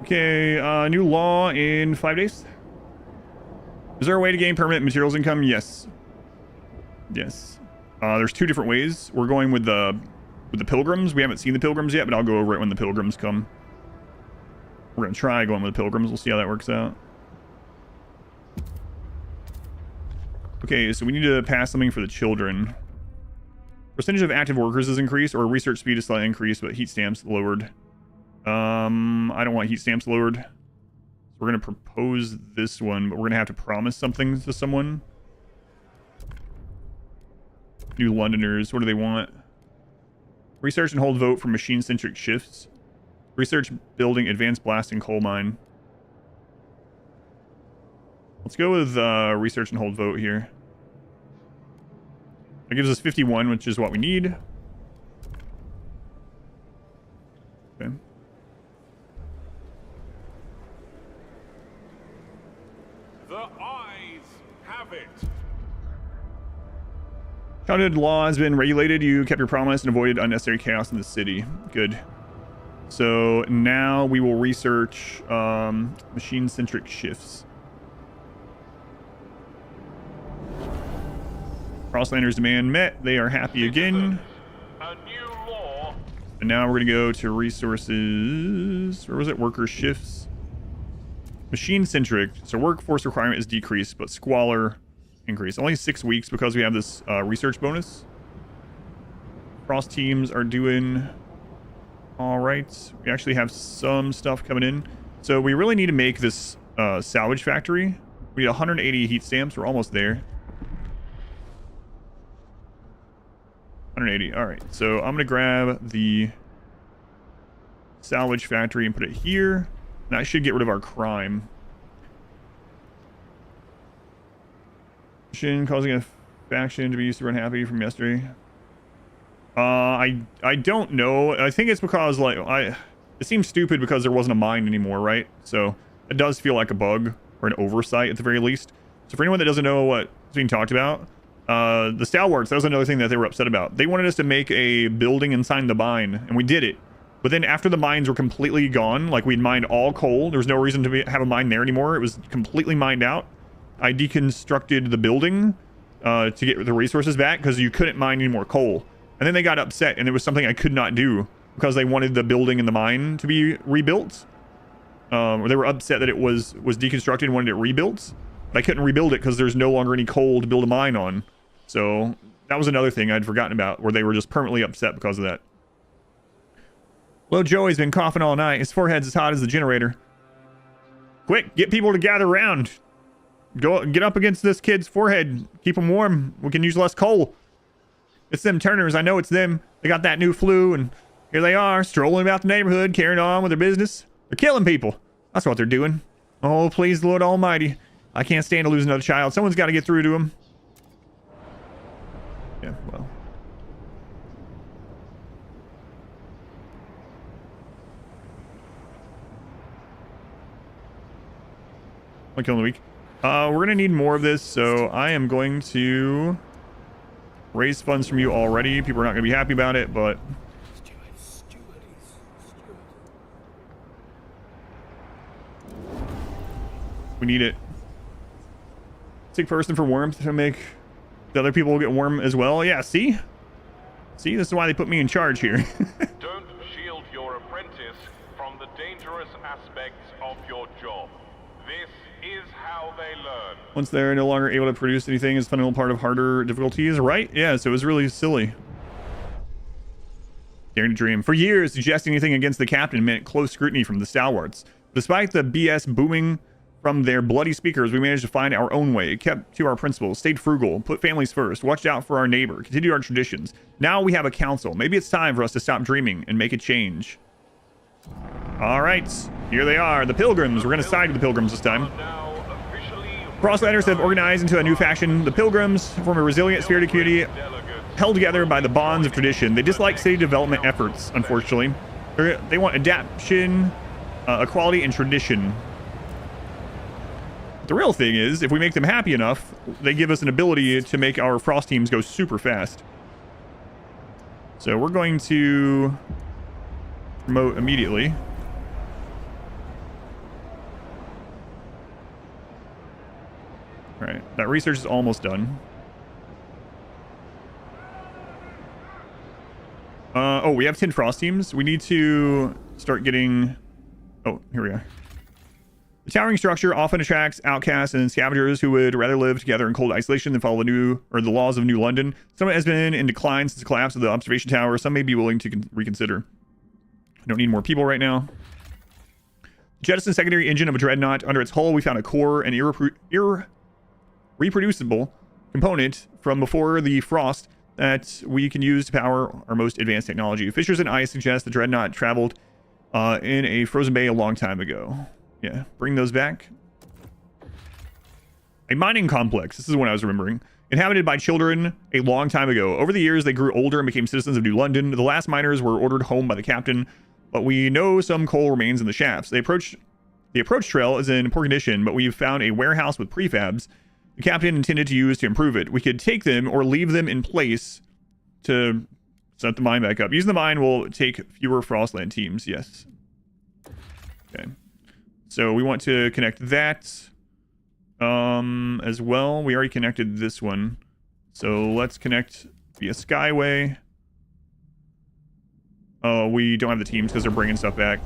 Okay, new law in 5 days. Is there a way to gain permanent materials income? Yes. Yes. There's 2 different ways. We're going with the Pilgrims. We haven't seen the Pilgrims yet, but I'll go over it when the Pilgrims come. We're going to try going with the Pilgrims. We'll see how that works out. Okay, so we need to pass something for the children. Percentage of active workers is increased, or research speed is slightly increased, but heat stamps lowered. I don't want heat stamps lowered. So we're going to propose this one, but we're going to have to promise something to someone. New Londoners, what do they want? Research and hold vote for machine-centric shifts. Research building advanced blasting coal mine. Let's go with research and hold vote here. That gives us 51, which is what we need. Okay. The eyes have it. Counted law has been regulated. You kept your promise and avoided unnecessary chaos in the city. Good. So now we will research machine-centric shifts. Frostlanders' demand met. They are happy again. A new law. And now we're going to go to resources. Where was it? Worker shifts. Machine-centric. So workforce requirement is decreased, but squalor increase. Only 6 weeks because we have this research bonus. Frost teams are doing all right. We actually have some stuff coming in. So we really need to make this salvage factory. We need 180 heat stamps. We're almost there. 180. All right. So I'm going to grab the salvage factory and put it here. That should get rid of our crime. Causing a faction to be super unhappy from yesterday. I don't know. I think it's because like it seems stupid because there wasn't a mine anymore, right? So it does feel like a bug or an oversight at the very least. So for anyone that doesn't know what's being talked about, the Stalwarts, that was another thing that they were upset about. They wanted us to make a building inside the mine, and we did it. But then after the mines were completely gone, like we'd mined all coal, there was no reason to have a mine there anymore. It was completely mined out. I deconstructed the building to get the resources back because you couldn't mine any more coal. And then they got upset, and it was something I could not do because they wanted the building and the mine to be rebuilt. Or they were upset that it was deconstructed and wanted it rebuilt. But I couldn't rebuild it because there's no longer any coal to build a mine on. So that was another thing I'd forgotten about, where they were just permanently upset because of that. Little Joey's been coughing all night. His forehead's as hot as the generator. Quick, get people to gather around. Go get up against this kid's forehead. Keep him warm. We can use less coal. It's them Turners. I know it's them. They got that new flu, and here they are, strolling about the neighborhood, carrying on with their business. They're killing people. That's what they're doing. Oh, please, Lord Almighty. I can't stand to lose another child. Someone's got to get through to him. Yeah, well. One kill in the week. We're going to need more of this, so I am going to raise funds from you already. People are not going to be happy about it, but... we need it. Sick person for warmth to make the other people get warm as well. Yeah, see? See, this is why they put me in charge here. Don't shield your apprentice from the dangerous aspects of your job. This is how they learn. Once they're no longer able to produce anything is a fundamental part of harder difficulties, right? Yeah, so it was really silly. Daring to dream. For years, suggesting anything against the captain meant close scrutiny from the stalwarts. Despite the BS booming from their bloody speakers, we managed to find our own way, kept to our principles, stayed frugal, put families first, watched out for our neighbor, continued our traditions. Now we have a council. Maybe it's time for us to stop dreaming and make a change. All right, here they are, the Pilgrims. We're going to side with the Pilgrims this time. Frostlanders have organized into a new faction. The Pilgrims form a resilient, spirited community held together by the bonds of tradition. They dislike city development efforts, unfortunately. They want adaptation, equality, and tradition. The real thing is, if we make them happy enough, they give us an ability to make our frost teams go super fast. So we're going to promote immediately. All right, that research is almost done. Oh, we have 10 frost teams. We need to start getting... oh, here we are. The towering structure often attracts outcasts and scavengers who would rather live together in cold isolation than follow the laws of New London. Some has been in decline since the collapse of the observation tower. Some may be willing to reconsider. I don't need more people right now. Jettison secondary engine of a dreadnought. Under its hull, we found a core and reproducible component from before the frost that we can use to power our most advanced technology. Fissures and ice suggest the dreadnought traveled in a frozen bay a long time ago. Yeah, bring those back. A mining complex. This is what I was remembering. Inhabited by children a long time ago. Over the years, they grew older and became citizens of New London. The last miners were ordered home by the captain, but we know some coal remains in the shafts. The approach trail is in poor condition, but we've found a warehouse with prefabs the captain intended to use to improve it. We could take them or leave them in place to set the mine back up. Using the mine will take fewer Frostland teams. Yes. Okay. So we want to connect that as well. We already connected this one. So let's connect via Skyway. Oh, we don't have the teams because they're bringing stuff back.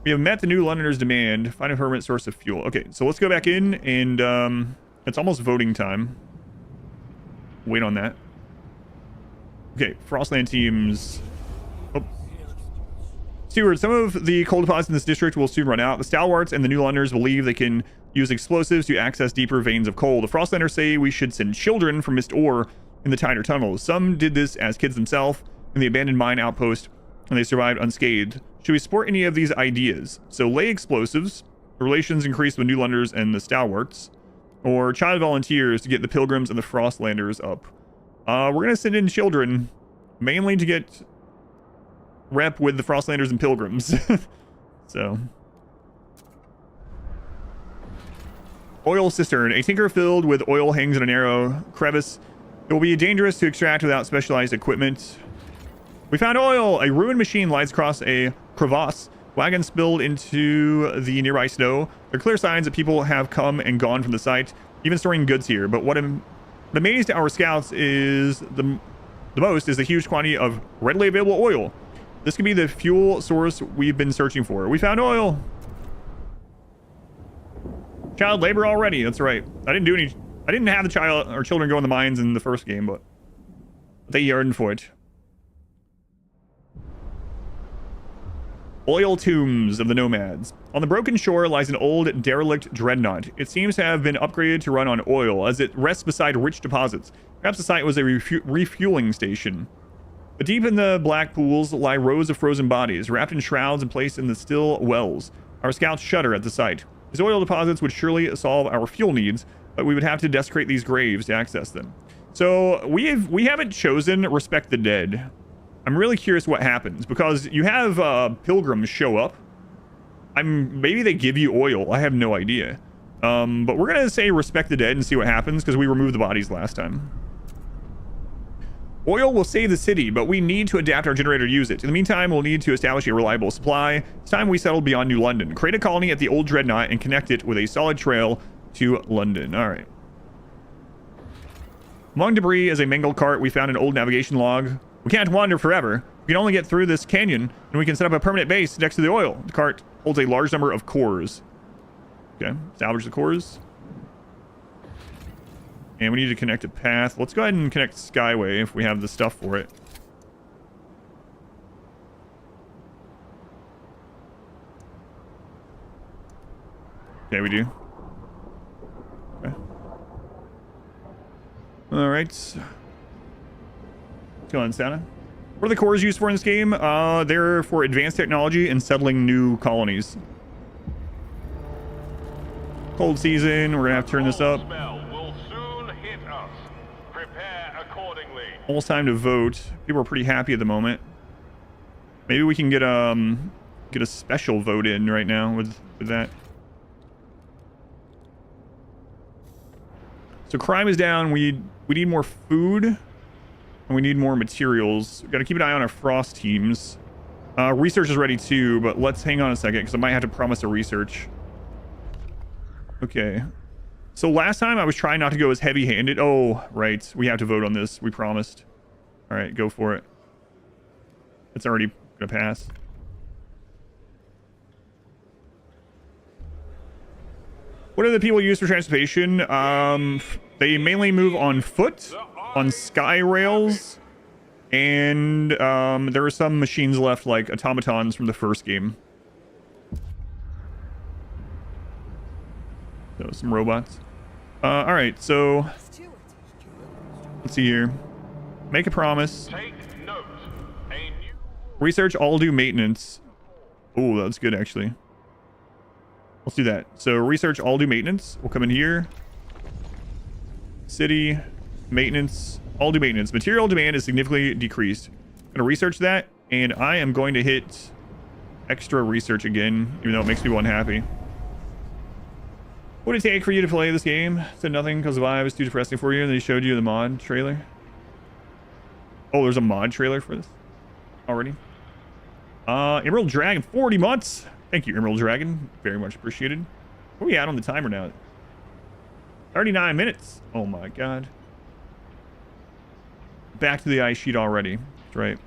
We have met the New Londoners' demand. Find a permanent source of fuel. Okay, so let's go back in and it's almost voting time. Wait on that. Okay, Frostland teams. Oh. Steward, some of the coal deposits in this district will soon run out. The Stalwarts and the New Londoners believe they can use explosives to access deeper veins of coal. The Frostlanders say we should send children from missed ore in the tighter tunnels. Some did this as kids themselves in the abandoned mine outpost, and they survived unscathed. Should we support any of these ideas? So lay explosives, the relations increase with New Londoners and the Stalwarts, or child volunteers to get the Pilgrims and the Frostlanders up. We're going to send in children, mainly to get rep with the Frostlanders and Pilgrims. So. Oil cistern. A tanker filled with oil hangs in a narrow crevice. It will be dangerous to extract without specialized equipment. We found oil! A ruined machine lies across a crevasse. Wagon spilled into the nearby snow. There are clear signs that people have come and gone from the site, even storing goods here. But what amazed our scouts is the most is the huge quantity of readily available oil. This could be the fuel source we've been searching for. We found oil! Child labor already. That's right. I didn't have the child or children go in the mines in the first game, but they yearned for it. Oil tombs of the nomads. On the broken shore lies an old derelict dreadnought. It seems to have been upgraded to run on oil as it rests beside rich deposits. Perhaps the site was a refueling station. But deep in the black pools lie rows of frozen bodies, wrapped in shrouds and placed in the still wells. Our scouts shudder at the sight. These oil deposits would surely solve our fuel needs, but we would have to desecrate these graves to access them. So we haven't chosen Respect the Dead. I'm really curious what happens, because you have pilgrims show up. Maybe they give you oil. I have no idea. But we're gonna say Respect the Dead and see what happens, because we removed the bodies last time. Oil will save the city, but we need to adapt our generator to use it. In the meantime, we'll need to establish a reliable supply. It's time we settled beyond New London. Create a colony at the old Dreadnought and connect it with a solid trail to London. All right. Among debris is a mangled cart. We found an old navigation log. We can't wander forever. We can only get through this canyon, and we can set up a permanent base next to the oil. The cart holds a large number of cores. Okay, salvage the cores. And we need to connect a path. Let's go ahead and connect Skyway if we have the stuff for it. Okay, we do. Okay. All right. Let's go on, Santa. What are the cores used for in this game? They're for advanced technology and settling new colonies. Cold season. We're gonna have to turn this up. Almost time to vote. People are pretty happy at the moment. Maybe we can get a special vote in right now with that. So crime is down. We need more food, and we need more materials. We've got to keep an eye on our frost teams. Research is ready too, but let's hang on a second because I might have to promise a research. Okay. So last time I was trying not to go as heavy-handed. Oh, right. We have to vote on this. We promised. All right, go for it. It's already gonna pass. What do the people use for transportation? They mainly move on foot, on sky rails, and there are some machines left, like automatons from the first game. So some robots. All right, so let's see here. Make a promise. Research all do maintenance. Oh, that's good actually. Let's do that. So research all do maintenance. We'll come in here. City maintenance. All do maintenance. Material demand is significantly decreased. I'm gonna research that, and I am going to hit extra research again, even though it makes me unhappy. What did it take for you to play this game? Said nothing because the vibe was too depressing for you, and they showed you the mod trailer. Oh, there's a mod trailer for this already. Emerald Dragon, 40 months. Thank you, Emerald Dragon. Very much appreciated. What are we at on the timer now? 39 minutes. Oh my god. Back to the ice sheet already. That's right.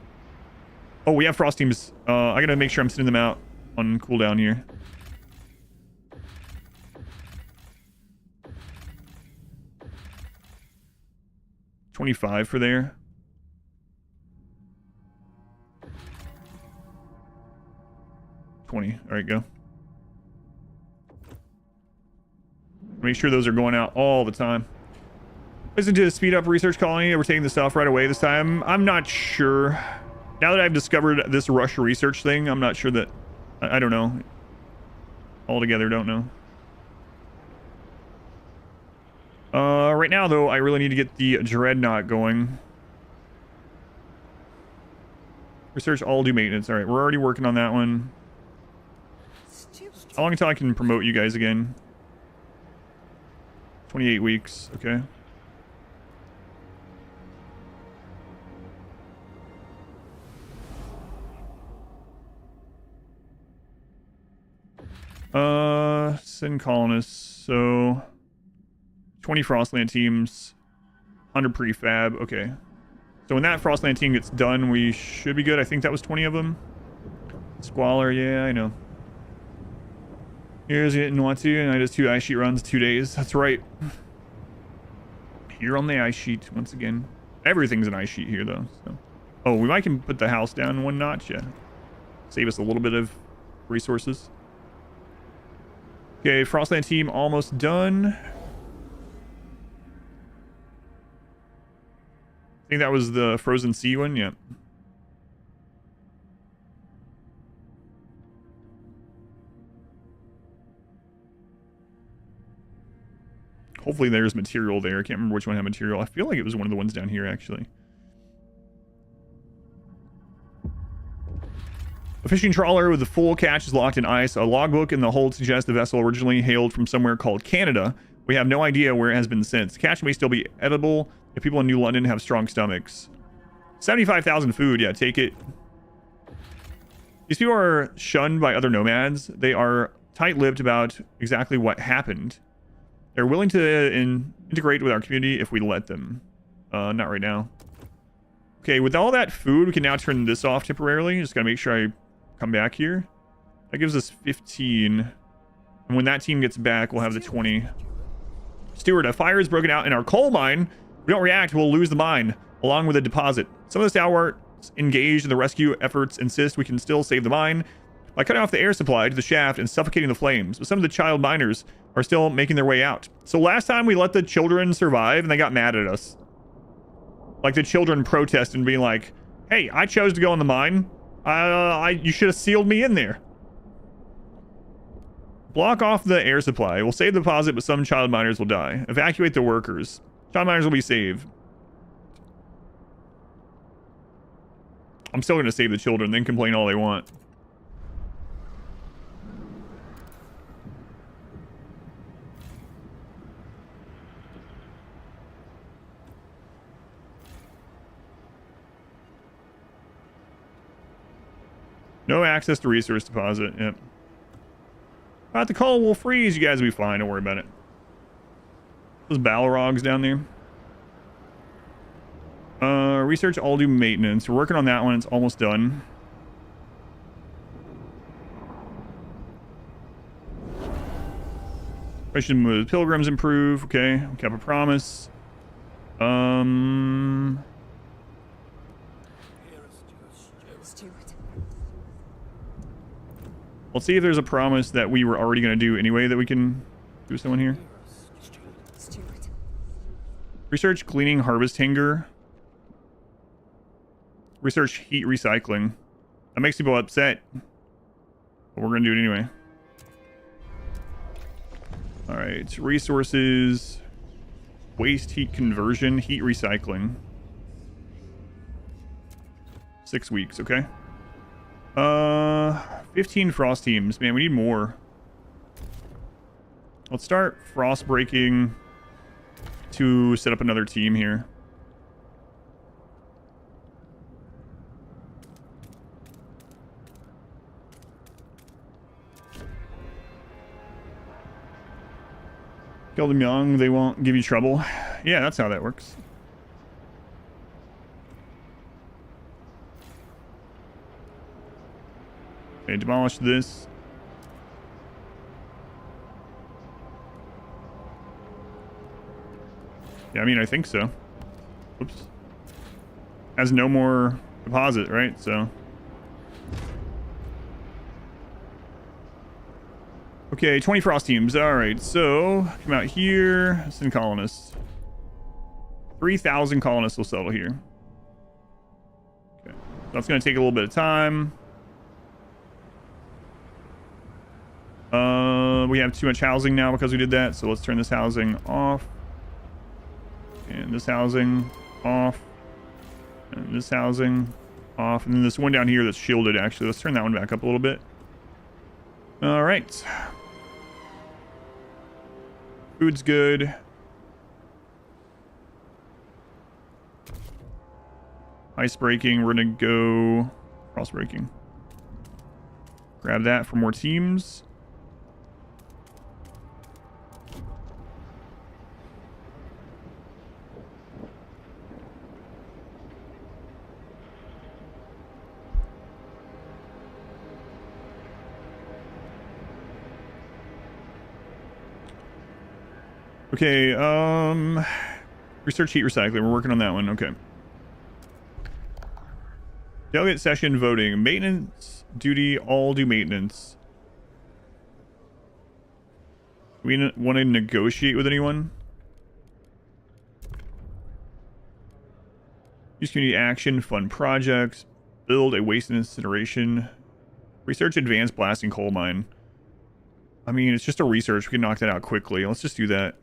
Oh, we have frost teams. I gotta make sure I'm sending them out on cooldown here. $25 for there. $20. All right, go. Make sure those are going out all the time. Listen to speed up research colony. We're taking the stuff right away this time. I'm not sure. Now that I've discovered this rush research thing, I'm not sure that... I don't know. Altogether, don't know. Right now, though, I really need to get the Dreadnought going. Research all do maintenance. All right, we're already working on that one. How long until I can promote you guys again? 28 weeks. Okay. Send colonists. So 20 Frostland teams, 100 prefab. Okay. So when that Frostland team gets done, we should be good. I think that was 20 of them. Squalor, yeah, I know. Here's didn't want to, and I just 2 ice sheet runs, 2 days. That's right. Here on the ice sheet once again. Everything's an ice sheet here though. So. Oh, we might can put the house down 1 notch. Yeah. Save us a little bit of resources. Okay, Frostland team almost done. I think that was the Frozen Sea one. Yeah. Hopefully there's material there. I can't remember which one had material. I feel like it was one of the ones down here, actually. A fishing trawler with a full catch is locked in ice. A logbook in the hold suggests the vessel originally hailed from somewhere called Canada. We have no idea where it has been since. The catch may still be edible if people in New London have strong stomachs. 75,000 food. Yeah, take it. These people are shunned by other nomads. They are tight-lipped about exactly what happened. They're willing to integrate with our community if we let them. Not right now. Okay, with all that food, we can now turn this off temporarily. Just gotta make sure I come back here. That gives us 15. And when that team gets back, we'll have the 20. Steward, a fire is broken out in our coal mine. If we don't react, we'll lose the mine, along with the deposit. Some of the stalwarts engaged in the rescue efforts insist we can still save the mine by cutting off the air supply to the shaft and suffocating the flames. But some of the child miners are still making their way out. So last time we let the children survive and they got mad at us. Like the children protested and being like, hey, I chose to go in the mine. You should have sealed me in there. Block off the air supply. We'll save the deposit, but some child miners will die. Evacuate the workers. Child miners will be saved. I'm still going to save the children, then complain all they want. No access to resource deposit. Yep. The coal will freeze. You guys will be fine. Don't worry about it. Those Balrogs down there. Research all do maintenance. We're working on that one. It's almost done. Question with Pilgrims improve. Okay. We kept a promise. Let's see if there's a promise that we were already going to do anyway that we can do with someone here. Research cleaning harvest hanger. Research heat recycling. That makes people upset. But we're going to do it anyway. Alright. Resources. Waste heat conversion. Heat recycling. 6 weeks. Okay. 15 frost teams. Man, we need more. Let's start frost breaking to set up another team here. Kill them young, they won't give you trouble. Yeah, that's how that works. Okay, demolish this. Yeah, I mean, I think so. Oops. Has no more deposit, right? So. Okay, 20 frost teams. All right, so come out here. Send colonists. 3,000 colonists will settle here. Okay, that's going to take a little bit of time. We have too much housing now because we did that, so let's turn this housing off. And this housing off. And this housing off. And then this one down here that's shielded, actually. Let's turn that one back up a little bit. All right. Food's good. Ice breaking. We're going to go frost breaking. Grab that for more teams. Okay, research heat recycling. We're working on that one. Okay. Delegate session voting. Maintenance duty. All do maintenance. We want to negotiate with anyone? Use community action. Fund projects. Build a waste and incineration. Research advanced blasting coal mine. I mean, it's just a research. We can knock that out quickly. Let's just do that.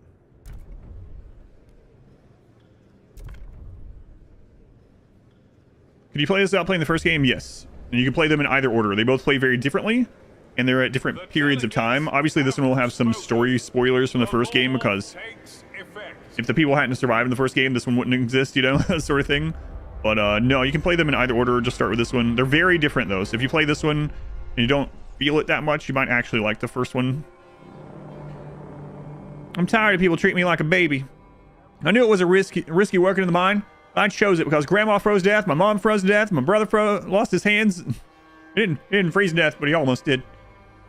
Could you play this without playing the first game? Yes. And you can play them in either order. They both play very differently, and they're at different periods of time. Obviously, this one will have some story spoilers from the first game, because if the people hadn't survived in the first game, this one wouldn't exist, you know, sort of thing. But no, you can play them in either order. Just start with this one. They're very different, though. So if you play this one and you don't feel it that much, you might actually like the first one. I'm tired of people treating me like a baby. I knew it was a risky working in the mine. I chose it because Grandma froze to death, my mom froze to death, my brother lost his hands. He didn't freeze to death, but he almost did.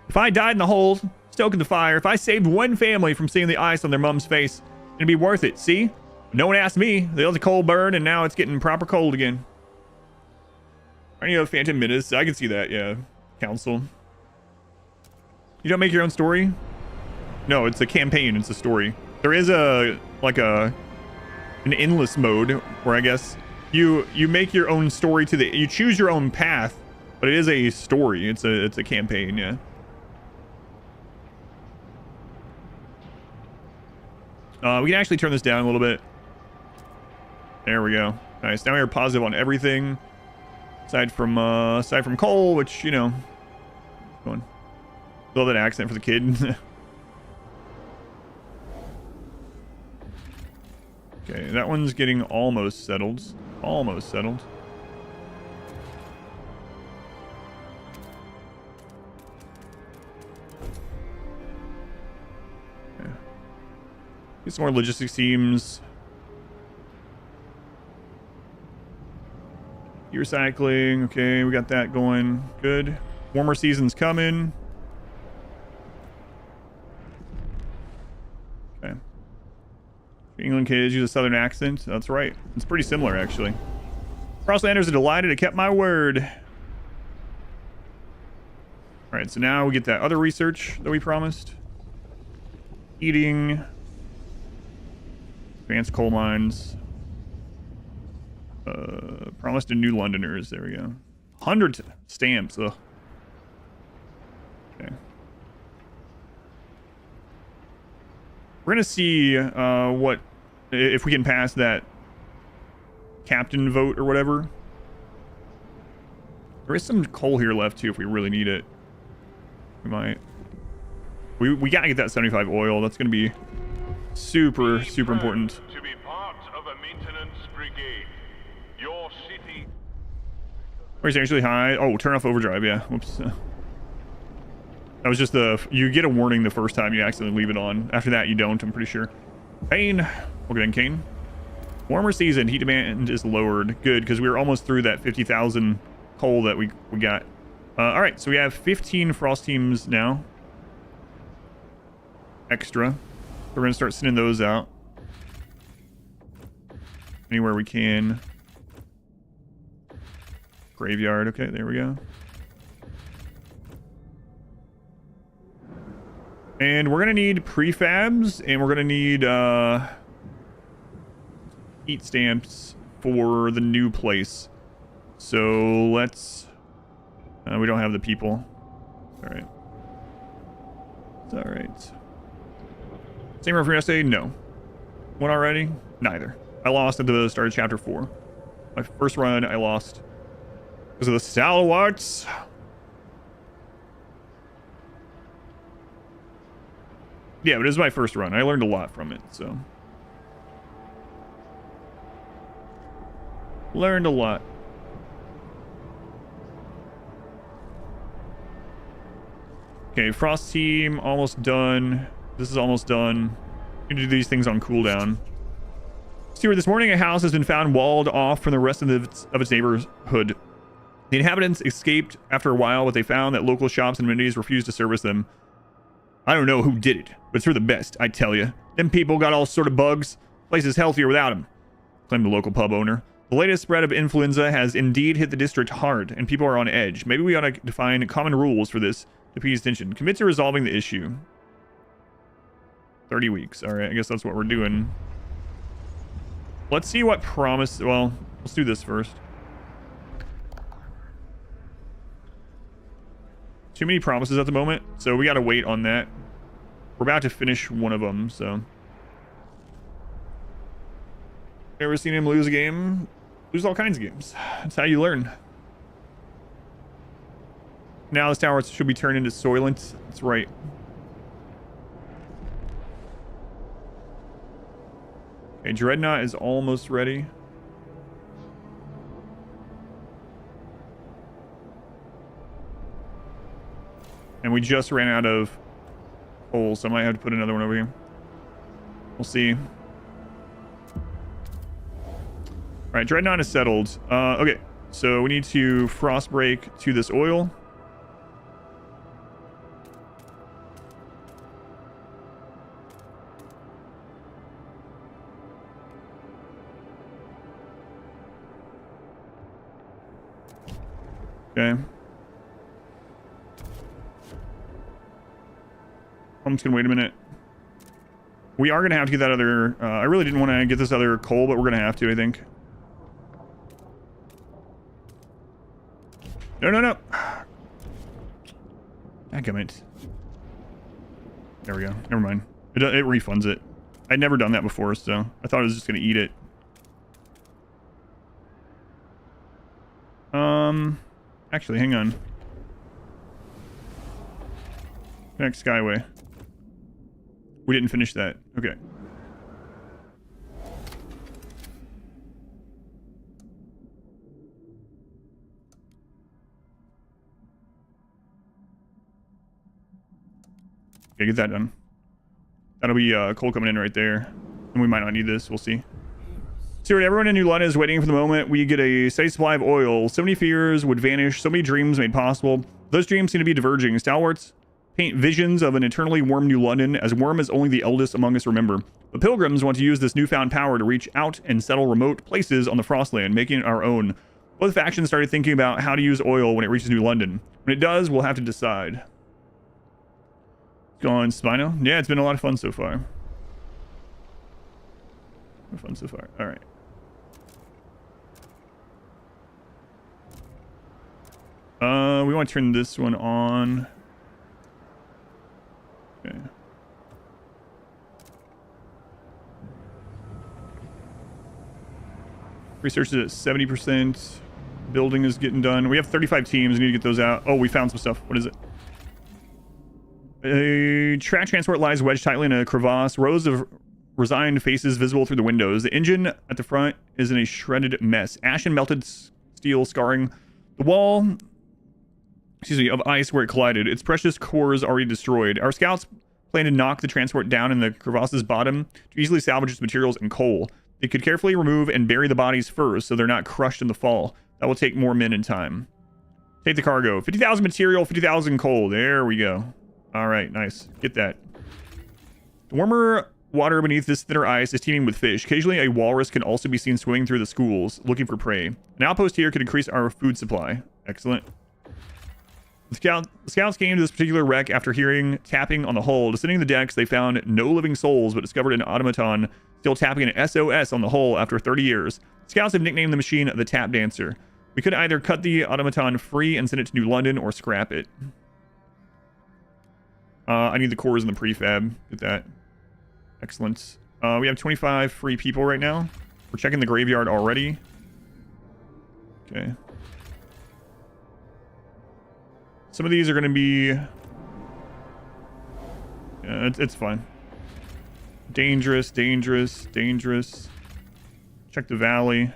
If I died in the hold, stoking the fire, if I saved one family from seeing the ice on their mom's face, it'd be worth it. See? No one asked me. They let the coal burn, and now it's getting proper cold again. I need a Phantom Menace. I can see that, yeah. Council. You don't make your own story? No, it's a campaign. It's a story. There is an endless mode where I guess you make your own story you choose your own path, but it is a story. It's a campaign, yeah. We can actually turn this down a little bit. There we go. Nice. Now we're positive on everything, aside from coal, which, you know, going. Love that accent for the kid. Okay, that one's getting almost settled. Almost settled. Okay. Get some more logistics teams. Recycling. Okay, we got that going. Good. Warmer season's coming. Okay. England kids use a southern accent. That's right. It's pretty similar, actually. Frostlanders are delighted. I kept my word. All right, so now we get that other research that we promised. Eating. Advanced coal mines. Promised to New Londoners. There we go. 100 stamps. Ugh. Okay. We're gonna see what if we can pass that captain vote or whatever. There is some coal here left too if we really need it. We might. We gotta get that 75 oil. That's gonna be super important. To be part of a maintenance brigade. Your city. Where's actually high? Oh, turn off overdrive. Yeah. Whoops. That was just you get a warning the first time you accidentally leave it on. After that, you don't, I'm pretty sure. Kane. We'll get in Kane. Warmer season. Heat demand is lowered. Good, because we were almost through that 50,000 coal that we got. All right, so we have 15 frost teams now. Extra. We're going to start sending those out. Anywhere we can. Graveyard. Okay, there we go. And we're going to need prefabs, and we're going to need heat stamps for the new place. So let's... we don't have the people. All right. It's all right. Same run from yesterday? No. One already? Neither. I lost at the start of chapter 4. My first run, I lost because of the stalwarts. Yeah, but it was my first run. I learned a lot from it, so. Learned a lot. Okay, Frost team, almost done. This is almost done. You can do these things on cooldown. Steward, this morning a house has been found walled off from the rest of its neighborhood. The inhabitants escaped after a while, but they found that local shops and amenities refused to service them. I don't know who did it, but it's for the best, I tell you. Them people got all sort of bugs. Place is healthier without them, claimed the local pub owner. The latest spread of influenza has indeed hit the district hard, and people are on edge. Maybe we ought to define common rules for this to appease tension. Commit to resolving the issue. 30 weeks. All right, I guess that's what we're doing. Let's see what promise... Well, let's do this first. Too many promises at the moment, so we got to wait on that. We're about to finish one of them, so... Ever seen him lose a game? lose all kinds of games. That's how you learn. Now this tower should be turned into Soylent. That's right. Okay, Dreadnought is almost ready. And we just ran out of coal, so I might have to put another one over here. We'll see. All right, Dreadnought is settled. Okay, so we need to frost break to this oil. Okay. I'm just gonna wait a minute. We are gonna have to get that other. I really didn't want to get this other coal, but we're gonna have to, I think. No. Dadgummit. There we go. Never mind. It refunds it. I'd never done that before, so I thought I was just gonna eat it. Actually, hang on. Connect Skyway. We didn't finish that. Okay. Okay, get that done. That'll be coal coming in right there. And we might not need this. We'll see. So everyone in New London is waiting for the moment we get a steady supply of oil. So many fears would vanish. So many dreams made possible. Those dreams seem to be diverging. Stalwarts paint visions of an eternally warm New London, as warm as only the eldest among us remember. But pilgrims want to use this newfound power to reach out and settle remote places on the Frostland, making it our own. Both factions started thinking about how to use oil when it reaches New London. When it does, we'll have to decide. Go on, Spino. Yeah, it's been a lot of fun so far. All right. We want to turn this one on. Okay. Research is at 70%. Building is getting done. We have 35 teams. We need to get those out. Oh, we found some stuff. What is it? A track transport lies wedged tightly in a crevasse. Rows of resigned faces visible through the windows. The engine at the front is in a shredded mess. Ash and melted steel scarring the wall, of ice where it collided. Its precious cores already destroyed. Our scouts plan to knock the transport down in the crevasse's bottom to easily salvage its materials and coal. They could carefully remove and bury the bodies first so they're not crushed in the fall. That will take more men and time. Take the cargo. 50,000 material, 50,000 coal. There we go. All right, nice. Get that. The warmer water beneath this thinner ice is teeming with fish. Occasionally, a walrus can also be seen swimming through the schools, looking for prey. An outpost here could increase our food supply. Excellent. The scouts came to this particular wreck after hearing tapping on the hull. Descending the decks, they found no living souls, but discovered an automaton still tapping an SOS on the hull after 30 years. Scouts have nicknamed the machine the Tap Dancer. We could either cut the automaton free and send it to New London, or scrap it. I need the cores and the prefab. Get that. Excellent. We have 25 free people right now. We're checking the graveyard already. Okay. Some of these are going to be... Yeah, it's fine. Dangerous. Check the valley.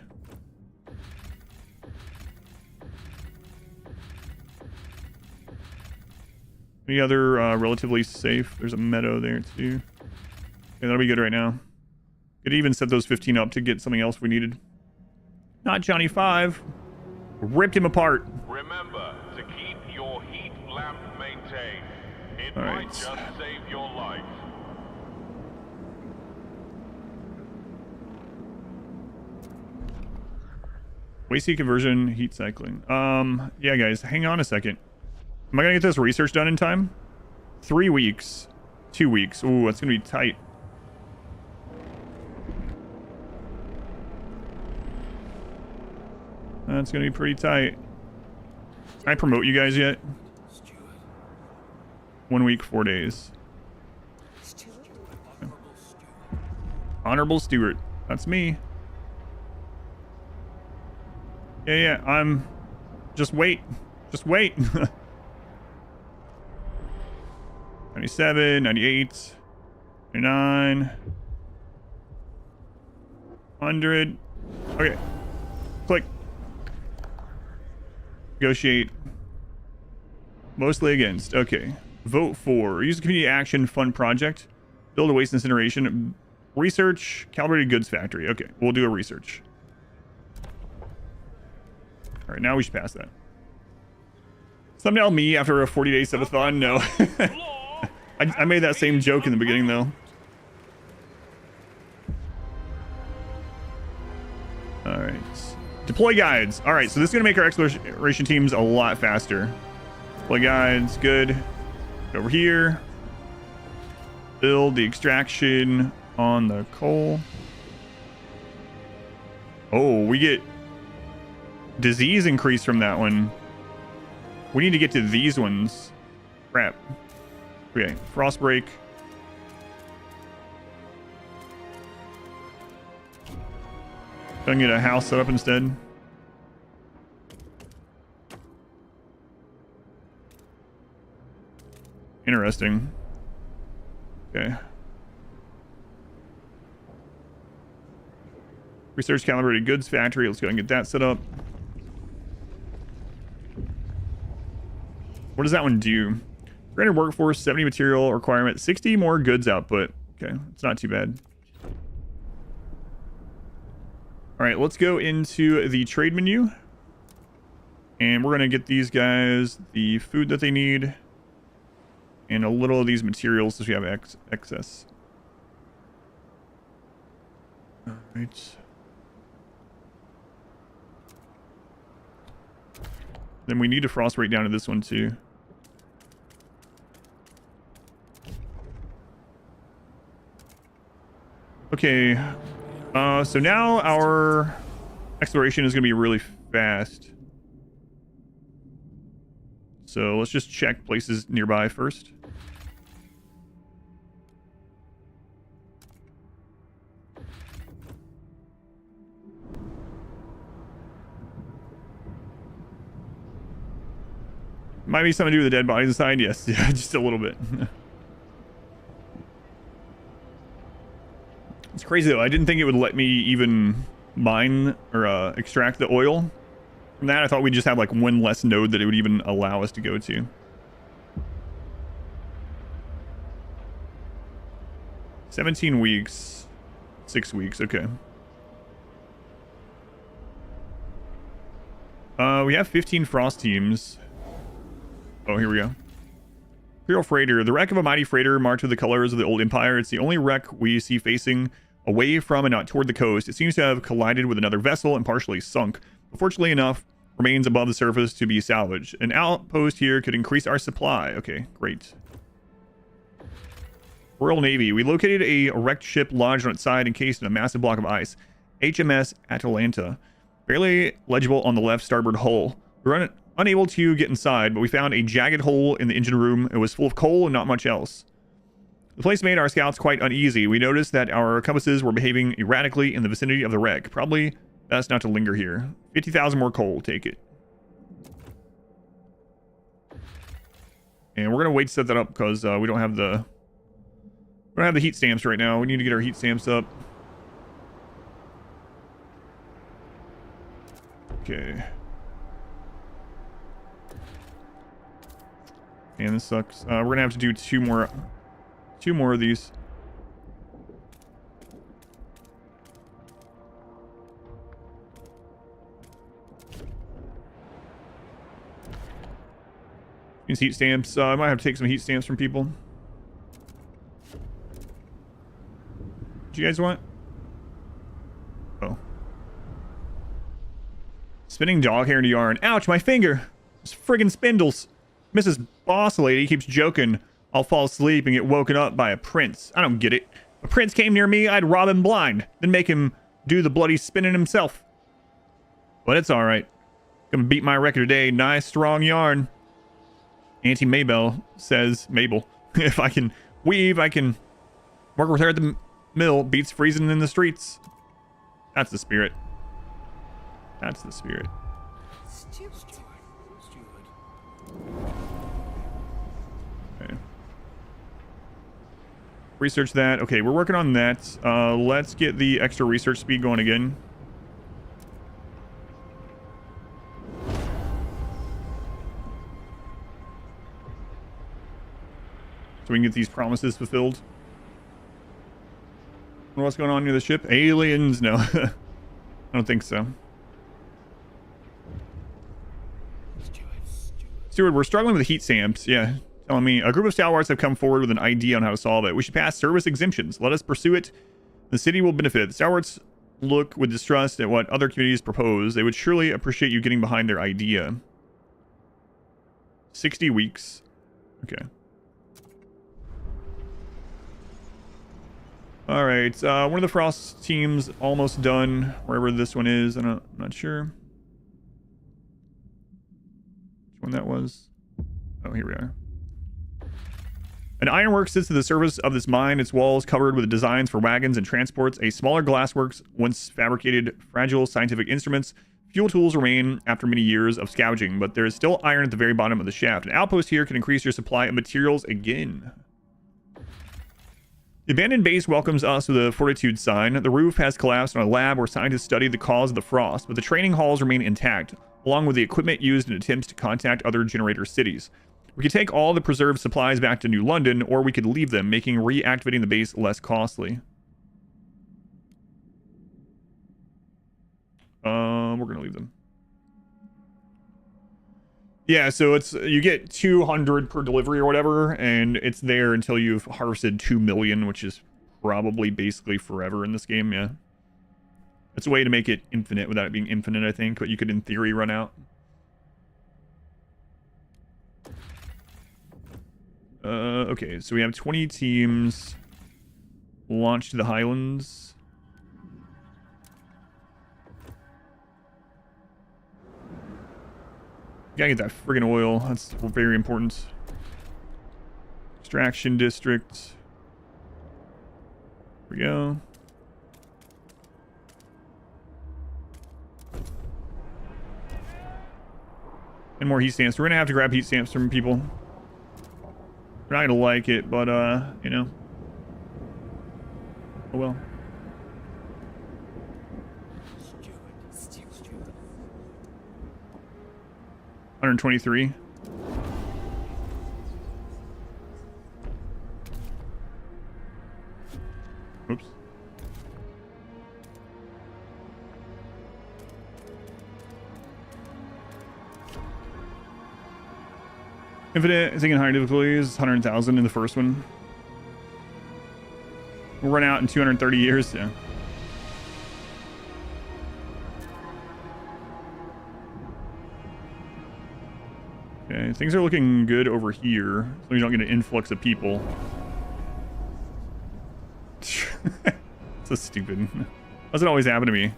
Any other relatively safe? There's a meadow there too. Okay, that'll be good right now. Could even set those 15 up to get something else we needed. Not Johnny 5. Ripped him apart. Remember to keep your heat lamp maintained. It All might right. just save your life. Waste heat conversion, heat cycling. Yeah, guys, hang on a second. Am I gonna get this research done in time? 3 weeks. 2 weeks. Ooh, that's gonna be tight. That's gonna be pretty tight. Can I promote you guys yet? 1 week, 4 days. Okay. Honorable Stewart. That's me. Yeah, I'm... Just wait. Just wait. 97, 98, 99, 100. Okay. Click. Negotiate. Mostly against. Okay. Vote for. Use a community action fund project. Build a waste incineration. Research. Calibrated goods factory. Okay. We'll do a research. All right. Now we should pass that. Thumbnail me after a 40-day subathon? No. I made that same joke in the beginning, though. All right. Deploy guides. All right. So this is going to make our exploration teams a lot faster. Deploy guides. Good. Over here. Build the extraction on the coal. Oh, we get disease increase from that one. We need to get to these ones. Crap. Okay, frost break. Gonna get a house set up instead. Interesting. Okay. Research calibrated goods factory. Let's go and get that set up. What does that one do? Granted workforce, 70 material requirement, 60 more goods output. Okay, it's not too bad. All right, let's go into the trade menu. And we're going to get these guys the food that they need. And a little of these materials since we have excess. All right. Then we need to frost rate down to this one too. Okay, so now our exploration is going to be really fast. So let's just check places nearby first. Might be something to do with the dead bodies inside. Yes, yeah, just a little bit. It's crazy though. I didn't think it would let me even mine or extract the oil from that. I thought we just had like one less node that it would even allow us to go to. $17 weeks, 6 weeks. Okay. We have 15 frost teams. Oh, here we go. Imperial freighter. The wreck of a mighty freighter marked with the colors of the old empire. It's the only wreck we see facing away from and not toward the coast. It seems to have collided with another vessel and partially sunk, but fortunately enough, remains above the surface to be salvaged. An outpost here could increase our supply. Okay, great. Royal Navy. We located a wrecked ship lodged on its side encased in a massive block of ice. HMS Atalanta. Barely legible on the left starboard hull. We were unable to get inside, but we found a jagged hole in the engine room. It was full of coal and not much else. The place made our scouts quite uneasy. We noticed that our compasses were behaving erratically in the vicinity of the wreck. Probably best not to linger here. 50,000 more coal. Take it. And we're gonna wait to set that up because we don't have the heat stamps right now. We need to get our heat stamps up. Okay. And this sucks. We're gonna have to do two more of these. These heat stamps. I might have to take some heat stamps from people. What do you guys want? Oh. Spinning dog hair into yarn. Ouch, my finger. Those friggin' spindles. Mrs. Boss Lady keeps joking I'll fall asleep and get woken up by a prince. I don't get it. If a prince came near me, I'd rob him blind, then make him do the bloody spinning himself. But it's alright. Gonna beat my record today. Nice, strong yarn. Auntie Maybell says, Mabel, if I can weave, I can work with her at the mill. Beats freezing in the streets. That's the spirit. That's the spirit. Okay. Research that. Okay, we're working on that. Let's get the extra research speed going again. So we can get these promises fulfilled. What's going on near the ship? Aliens? No. I don't think so. Steward, we're struggling with the heat stamps. Yeah. Telling me a group of stalwarts have come forward with an idea on how to solve it. We should pass service exemptions. Let us pursue it. The city will benefit. The stalwarts look with distrust at what other communities propose. They would surely appreciate you getting behind their idea. 60 weeks. Okay. All right. One of the Frost teams almost done. Wherever this one is. I'm not sure which one that was. Oh, here we are. An ironwork sits to the surface of this mine, its walls covered with designs for wagons and transports. A smaller glassworks once fabricated fragile scientific instruments. Fuel tools remain after many years of scavenging, but there is still iron at the very bottom of the shaft. An outpost here can increase your supply of materials again. The abandoned base welcomes us with a fortitude sign. The roof has collapsed on a lab where scientists study the cause of the frost, but the training halls remain intact, along with the equipment used in attempts to contact other generator cities. We could take all the preserved supplies back to New London, or we could leave them, making reactivating the base less costly. We're gonna leave them. Yeah, so it's you get 200 per delivery or whatever, and it's there until you've harvested 2 million, which is probably basically forever in this game. Yeah, it's a way to make it infinite without it being infinite, I think, but you could in theory run out. Okay, so we have 20 teams launched to the Highlands. Gotta get that friggin' oil. That's very important. Extraction district. Here we go. And more heat stamps. We're gonna have to grab heat stamps from people. We're not gonna like it, but you know. Oh well. 123. Oops. Infinite, thinking higher difficulties, 100,000 in the first one. We'll run out in 230 years, yeah. Okay, things are looking good over here, so you don't get an influx of people. So stupid. Doesn't always happen to me.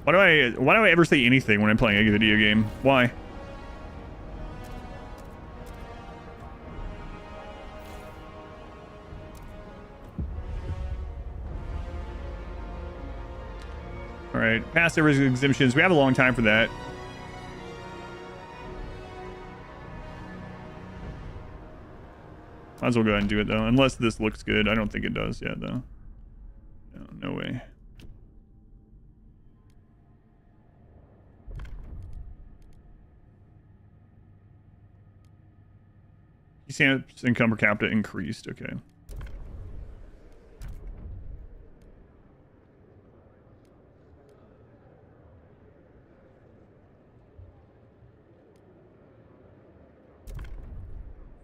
Why do I ever say anything when I'm playing a video game? Why? All right, past service exemptions. We have a long time for that. Might as well go ahead and do it though, unless this looks good. I don't think it does yet though. No way. Stamps income per capita increased. Okay.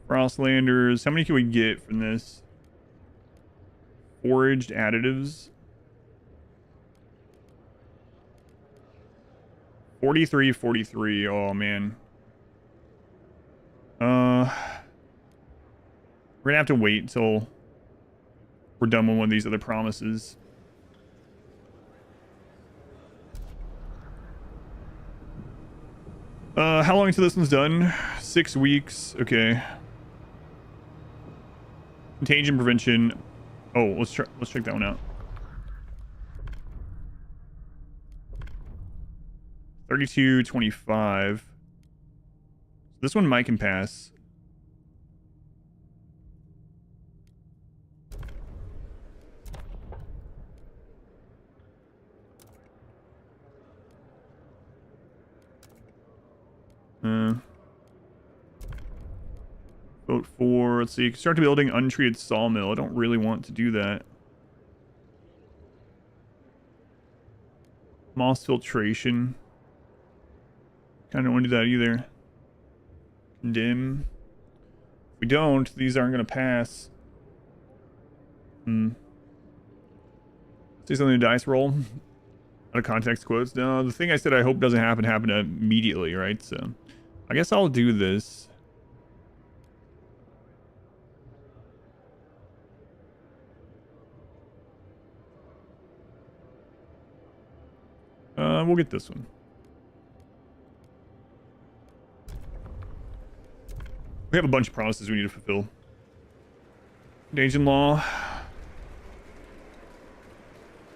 Frostlanders. How many can we get from this? Foraged additives. 43, 43. Oh, man. We're gonna have to wait until we're done with one of these other promises. How long until this one's done? 6 weeks. Okay. Contagion prevention. Oh, let's check that one out. 32.25. This one Mike can pass. Vote for, let's see, construct a building, untreated sawmill. I don't really want to do that. Moss filtration. Kind of don't want to do that either. Condemn. If we don't, these aren't going to pass. Say something to dice roll. Out of context quotes. No, the thing I said I hope doesn't happen immediately, right? So I guess I'll do this. We'll get this one. We have a bunch of promises we need to fulfill. Contagion law.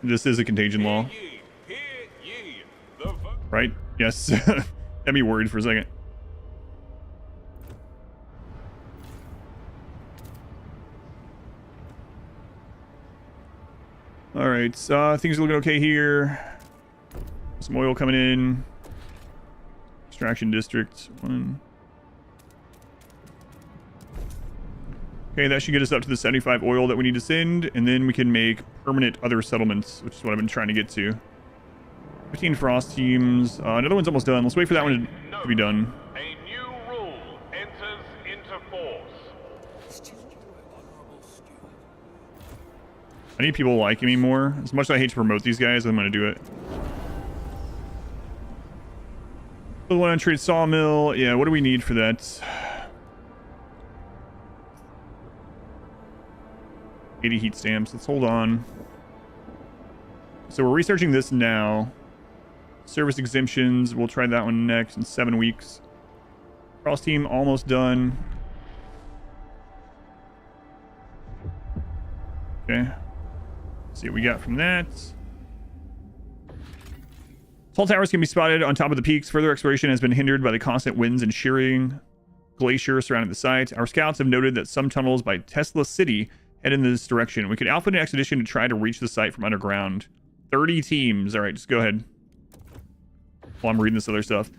This is a contagion law. Right? Yes. Had me worried for a second. Alright, things are looking okay here. Some oil coming in. Extraction district. 1. Okay, that should get us up to the 75 oil that we need to send, and then we can make permanent other settlements, which is what I've been trying to get to. 15 frost teams. Another one's almost done. Let's wait for that one to be done. A new rule enters into force. I need people liking me more. As much as I hate to promote these guys, I'm going to do it. The one untreated sawmill. Yeah, what do we need for that? 80 heat stamps. Let's hold on. So we're researching this now. Service exemptions. We'll try that one next in 7 weeks. Cross team almost done. Okay. Let's see what we got from that. Tall towers can be spotted on top of the peaks. Further exploration has been hindered by the constant winds and shearing glacier surrounding the site. Our scouts have noted that some tunnels by Tesla City head in this direction. We could outfit an expedition to try to reach the site from underground. 30 teams. All right, just go ahead. While I'm reading this other stuff.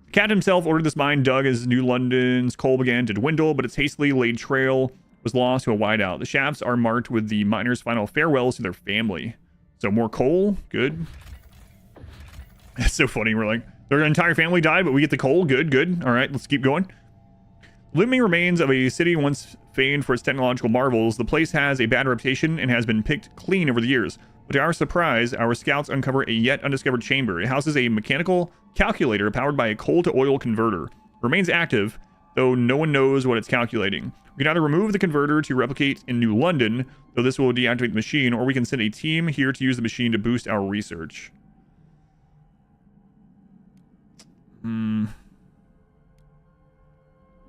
The captain himself ordered this mine dug as New London's coal began to dwindle, but its hastily laid trail was lost to a whiteout. The shafts are marked with the miners' final farewells to their family. So more coal. Good. It's so funny. We're like, their entire family died, but we get the coal. Good, good. All right, let's keep going. Looming remains of a city once famed for its technological marvels. The place has a bad reputation and has been picked clean over the years. But to our surprise, our scouts uncover a yet undiscovered chamber. It houses a mechanical calculator powered by a coal-to-oil converter. It remains active, though no one knows what it's calculating. We can either remove the converter to replicate in New London, though this will deactivate the machine, or we can send a team here to use the machine to boost our research.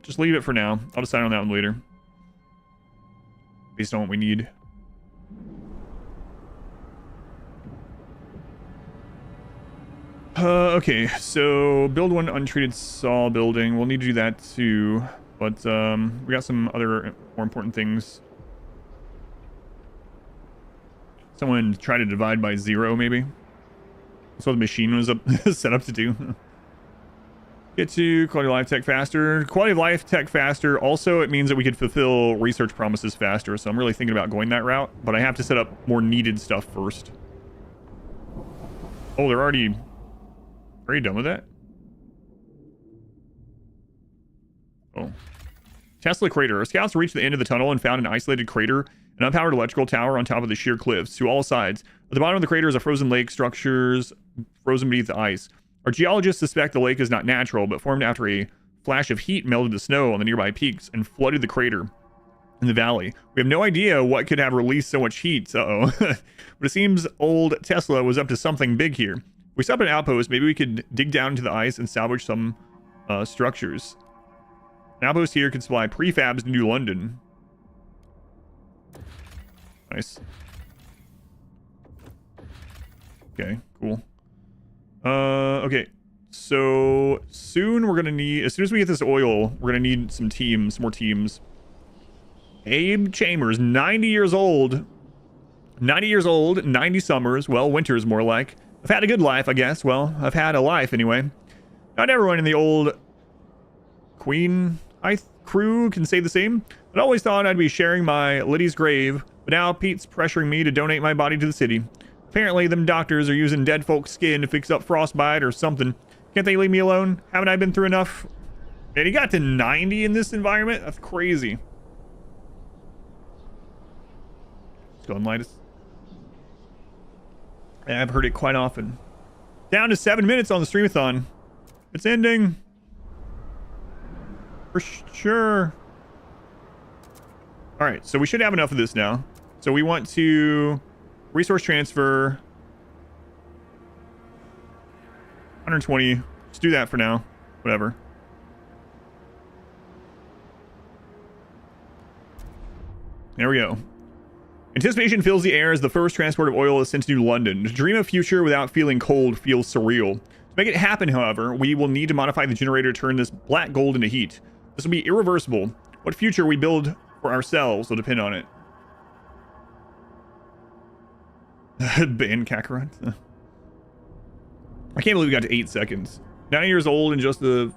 Just leave it for now. I'll decide on that one later. Based on what we need. Okay, so build one untreated saw building. We'll need to do that too. But we got some other more important things. Someone try to divide by 0, maybe. That's what the machine was set up to do. Get to quality of life tech faster. Quality of life tech faster. Also, it means that we could fulfill research promises faster. So I'm really thinking about going that route. But I have to set up more needed stuff first. Oh, they're already done with that? Oh. Tesla crater. Our scouts reached the end of the tunnel and found an isolated crater, an unpowered electrical tower on top of the sheer cliffs to all sides. At the bottom of the crater is a frozen lake, structures frozen beneath the ice. Our geologists suspect the lake is not natural, but formed after a flash of heat melted the snow on the nearby peaks and flooded the crater in the valley. We have no idea what could have released so much heat. Uh-oh. But it seems old Tesla was up to something big here. If we stop at an outpost, maybe we could dig down into the ice and salvage some structures. An outpost here could supply prefabs to New London. Nice. Okay, cool. Okay. So soon we're gonna need, as soon as we get this oil, we're gonna need some teams, more teams. Abe Chambers, 90 years old. 90 years old, 90 summers. Well, winters more like. I've had a good life, I guess. Well, I've had a life anyway. Not everyone in the old Queen crew can say the same. I'd always thought I'd be sharing my Liddy's grave, but now Pete's pressuring me to donate my body to the city. Apparently, them doctors are using dead folks' skin to fix up frostbite or something. Can't they leave me alone? Haven't I been through enough? Man, he got to 90 in this environment? That's crazy. Let's go and light us. Yeah, I've heard it quite often. Down to 7 minutes on the streamathon. It's ending. For sure. All right, so we should have enough of this now. So we want to resource transfer 120. Let's do that for now. Whatever. There we go. Anticipation fills the air as the first transport of oil is sent to New London. To dream of future without feeling cold feels surreal. To make it happen, however, we will need to modify the generator to turn this black gold into heat. This will be irreversible. What future we build for ourselves will depend on it. Ban Kakarot. I can't believe we got to 8 seconds. 9 years old and just the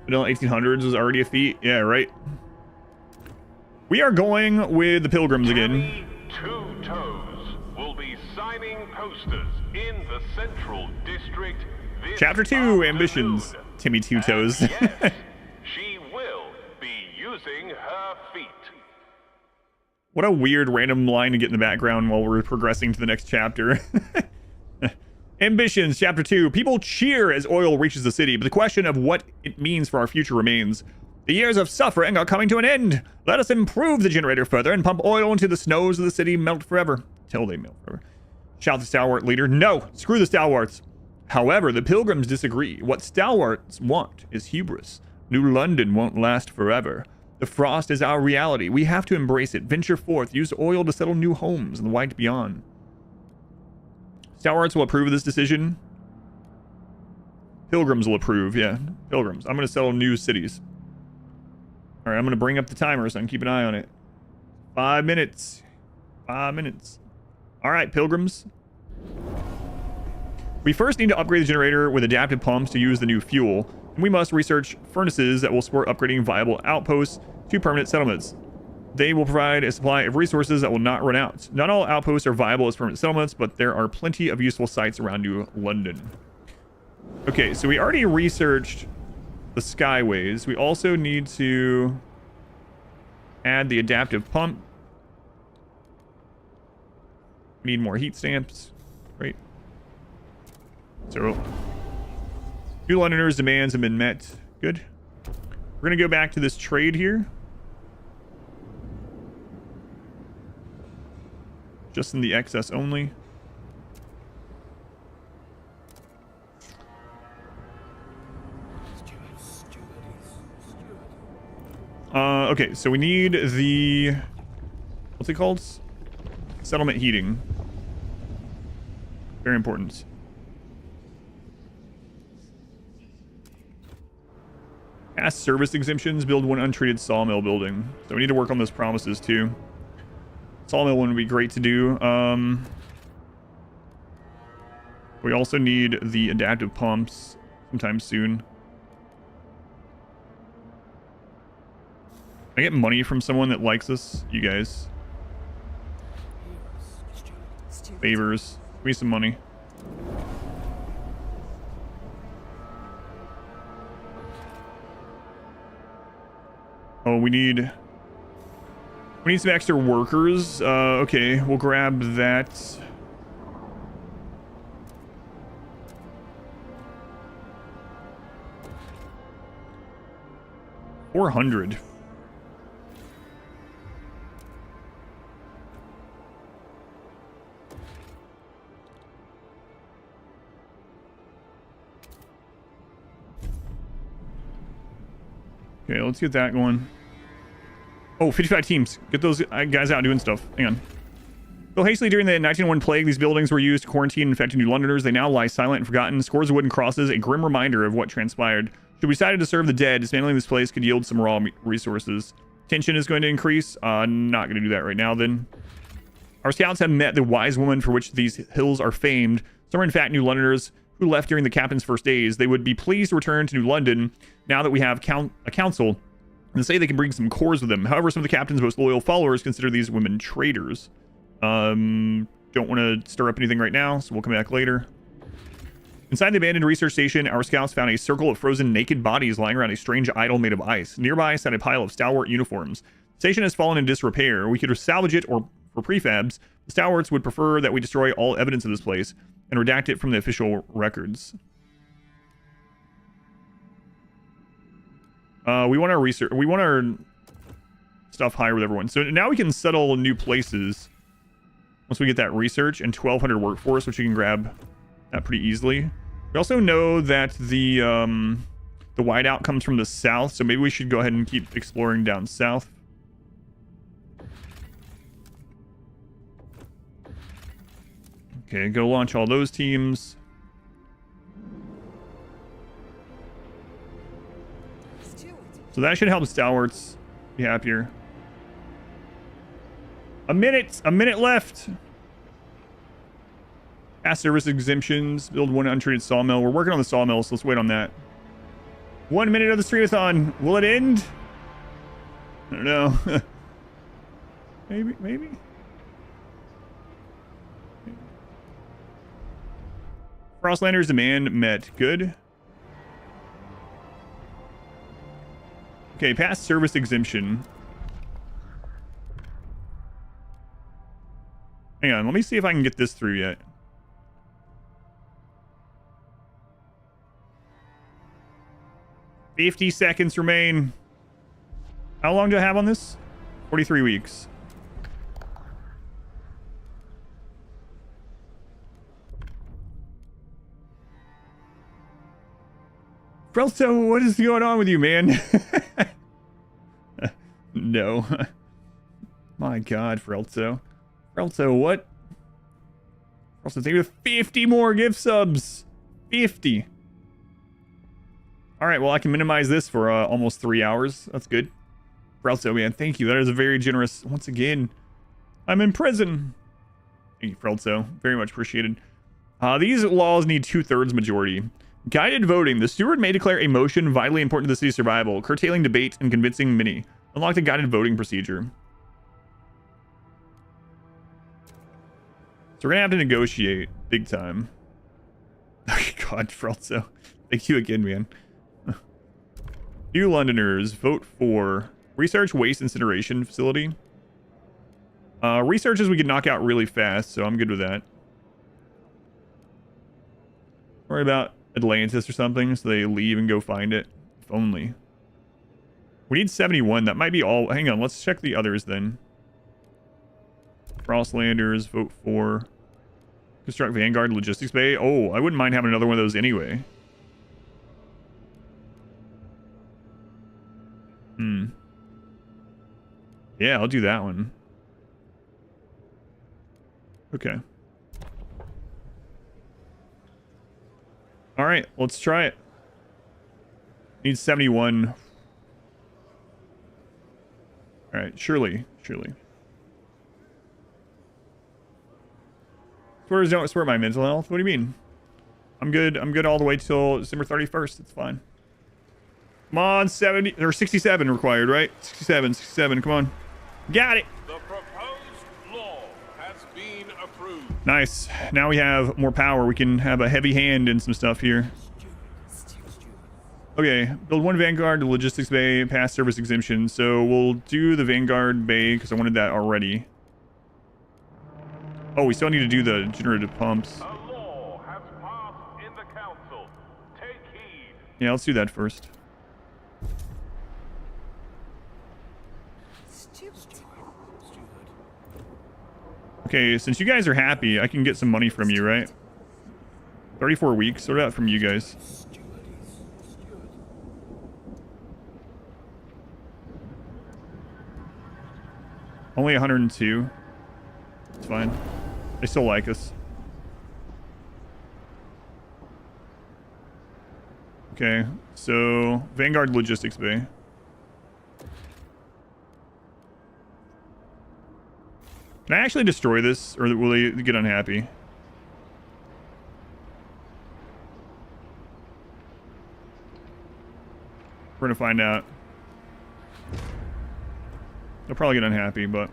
1800s was already a feat. Yeah, right. We are going with the Pilgrims again. Two Toes will be signing posters in the Central District this Chapter 2, afternoon. Ambitions. Timmy Two Toes. Yes, she will be using her feet. What a weird random line to get in the background while we're progressing to the next chapter. Ambitions, Chapter 2. People cheer as oil reaches the city, but the question of what it means for our future remains. The years of suffering are coming to an end. Let us improve the generator further and pump oil into the snows of the city melt forever. Till they melt forever. Shout the stalwart leader. No, screw the stalwarts. However, the Pilgrims disagree. What stalwarts want is hubris. New London won't last forever. The frost is our reality. We have to embrace it. Venture forth. Use oil to settle new homes in the white beyond. Stalwarts will approve of this decision. Pilgrims will approve. Yeah, Pilgrims. I'm going to settle new cities. All right, I'm going to bring up the timer so I can keep an eye on it. 5 minutes. 5 minutes. All right, Pilgrims. We first need to upgrade the generator with adaptive pumps to use the new fuel. And we must research furnaces that will support upgrading viable outposts to permanent settlements. They will provide a supply of resources that will not run out. Not all outposts are viable as permanent settlements, but there are plenty of useful sites around New London. Okay, so we already researched the skyways. We also need to add the adaptive pump. We need more heat stamps. Great. So New Londoners' demands have been met. Good. We're gonna go back to this trade here. Just in the excess only. Okay, so we need the... What's it called? Settlement heating. Very important. Past service exemptions, build one untreated sawmill building. So we need to work on those promises too. Sawmill one would be great to do. We also need the adaptive pumps sometime soon. Can I get money from someone that likes us? You guys. Favors. Give me some money. Oh, we need some extra workers. Okay, we'll grab that. $400. Okay, let's get that going. Oh, 55 teams. Get those guys out doing stuff. Hang on. Built hastily during the 1901 plague, these buildings were used to quarantine infected New Londoners. They now lie silent and forgotten. Scores of wooden crosses, a grim reminder of what transpired. Should we decide to serve the dead, dismantling this place could yield some raw resources. Tension is going to increase. Not going to do that right now, then. Our scouts have met the wise woman for which these hills are famed. Some are, in fact, New Londoners who left during the captain's first days. They would be pleased to return to New London now that we have a council, and say they can bring some cores with them. However, some of the captain's most loyal followers consider these women traitors. Don't want to stir up anything right now, so we'll come back later. Inside the abandoned research station, our scouts found a circle of frozen naked bodies lying around a strange idol made of ice. Nearby sat a pile of stalwart uniforms. The station has fallen in disrepair. We could salvage it, or for prefabs, the stalwarts would prefer that we destroy all evidence of this place and redact it from the official records. We want our research. We want our stuff higher with everyone. So now we can settle new places once we get that research and 1,200 workforce, which you can grab that pretty easily. We also know that the whiteout comes from the south, so maybe we should go ahead and keep exploring down south. Okay, go launch all those teams. So that should help stalwarts be happier. A minute left. Past service exemptions. Build one untreated sawmill. We're working on the sawmill, so let's wait on that. 1 minute of the streamathon. Will it end? I don't know. Maybe. Frostlanders demand met. Good. Okay, past service exemption. Hang on, let me see if I can get this through yet. $50 seconds remain. How long do I have on this? 43 weeks. Frelso, what is going on with you, man? No. My God, Frelso. Frelso, what? Frelso, thank you for 50 more gift subs. 50. All right, well, I can minimize this for almost 3 hours. That's good. Frelso, man, thank you. That is a very generous. Once again, I'm in prison. Thank you, Frelso. Very much appreciated. These laws need 2/3 majority. Guided voting. The steward may declare a motion vitally important to the city's survival, curtailing debate and convincing many. Unlock the guided voting procedure. So we're gonna have to negotiate big time. Oh, God, Frelso. Thank you again, man. New Londoners, vote for research waste incineration facility. Researches we can knock out really fast, so I'm good with that. Worry about Atlantis or something, so they leave and go find it. If only. We need 71. That might be all. Hang on, let's check the others then. Frostlanders, vote for. Construct Vanguard Logistics Bay. Oh, I wouldn't mind having another one of those anyway. Yeah, I'll do that one. Okay. All right, let's try it. Need 71. All right, surely. Swears don't swear my mental health. What do you mean? I'm good all the way till December 31st. It's fine. Come on, 70 or 67 required, right? 67, come on. Got it. The proposed law has been approved. Nice. Now we have more power. We can have a heavy hand in some stuff here. Okay, build one Vanguard to Logistics Bay, past service exemption. So we'll do the Vanguard Bay because I wanted that already. Oh, we still need to do the generative pumps. A law has passed in the council. Take heed. Yeah, let's do that first. Okay, since you guys are happy, I can get some money from you, right? 34 weeks. What about from you guys? Only 102. It's fine. They still like us. Okay, so Vanguard Logistics Bay. Can I actually destroy this, or will they get unhappy? We're gonna find out. They'll probably get unhappy, but...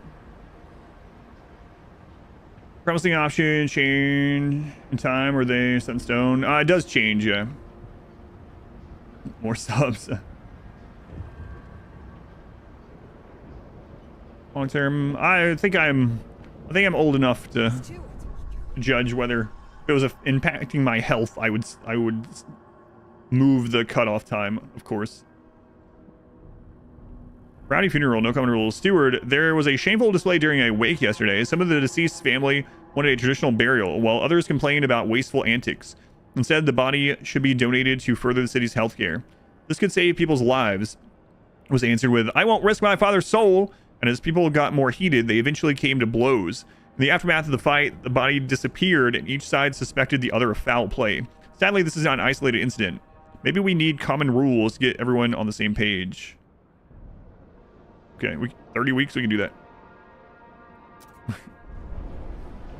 Promising option, change in time, or they set in stone? It does change, yeah. More subs. Long term, I think I'm old enough to judge whether if it was impacting my health. I would move the cutoff time, of course. Rowdy funeral, no common rules. Steward, there was a shameful display during a wake yesterday. Some of the deceased's family wanted a traditional burial, while others complained about wasteful antics. Instead, the body should be donated to further the city's healthcare. This could save people's lives, was answered with, I won't risk my father's soul. And as people got more heated, they eventually came to blows. In the aftermath of the fight, the body disappeared, and each side suspected the other of foul play. Sadly, this is not an isolated incident. Maybe we need common rules to get everyone on the same page. Okay, 30 weeks, we can do that.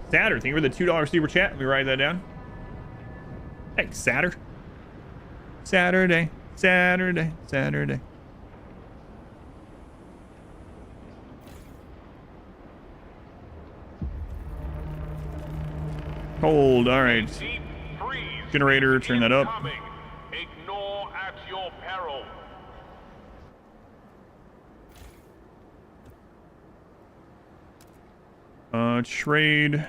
Satter, thank you for the $2 super chat. Let me write that down. Thanks, Satter. Saturday, Saturday, Saturday. Cold, all right. Generator, turn that up. Ignore at your peril. Trade.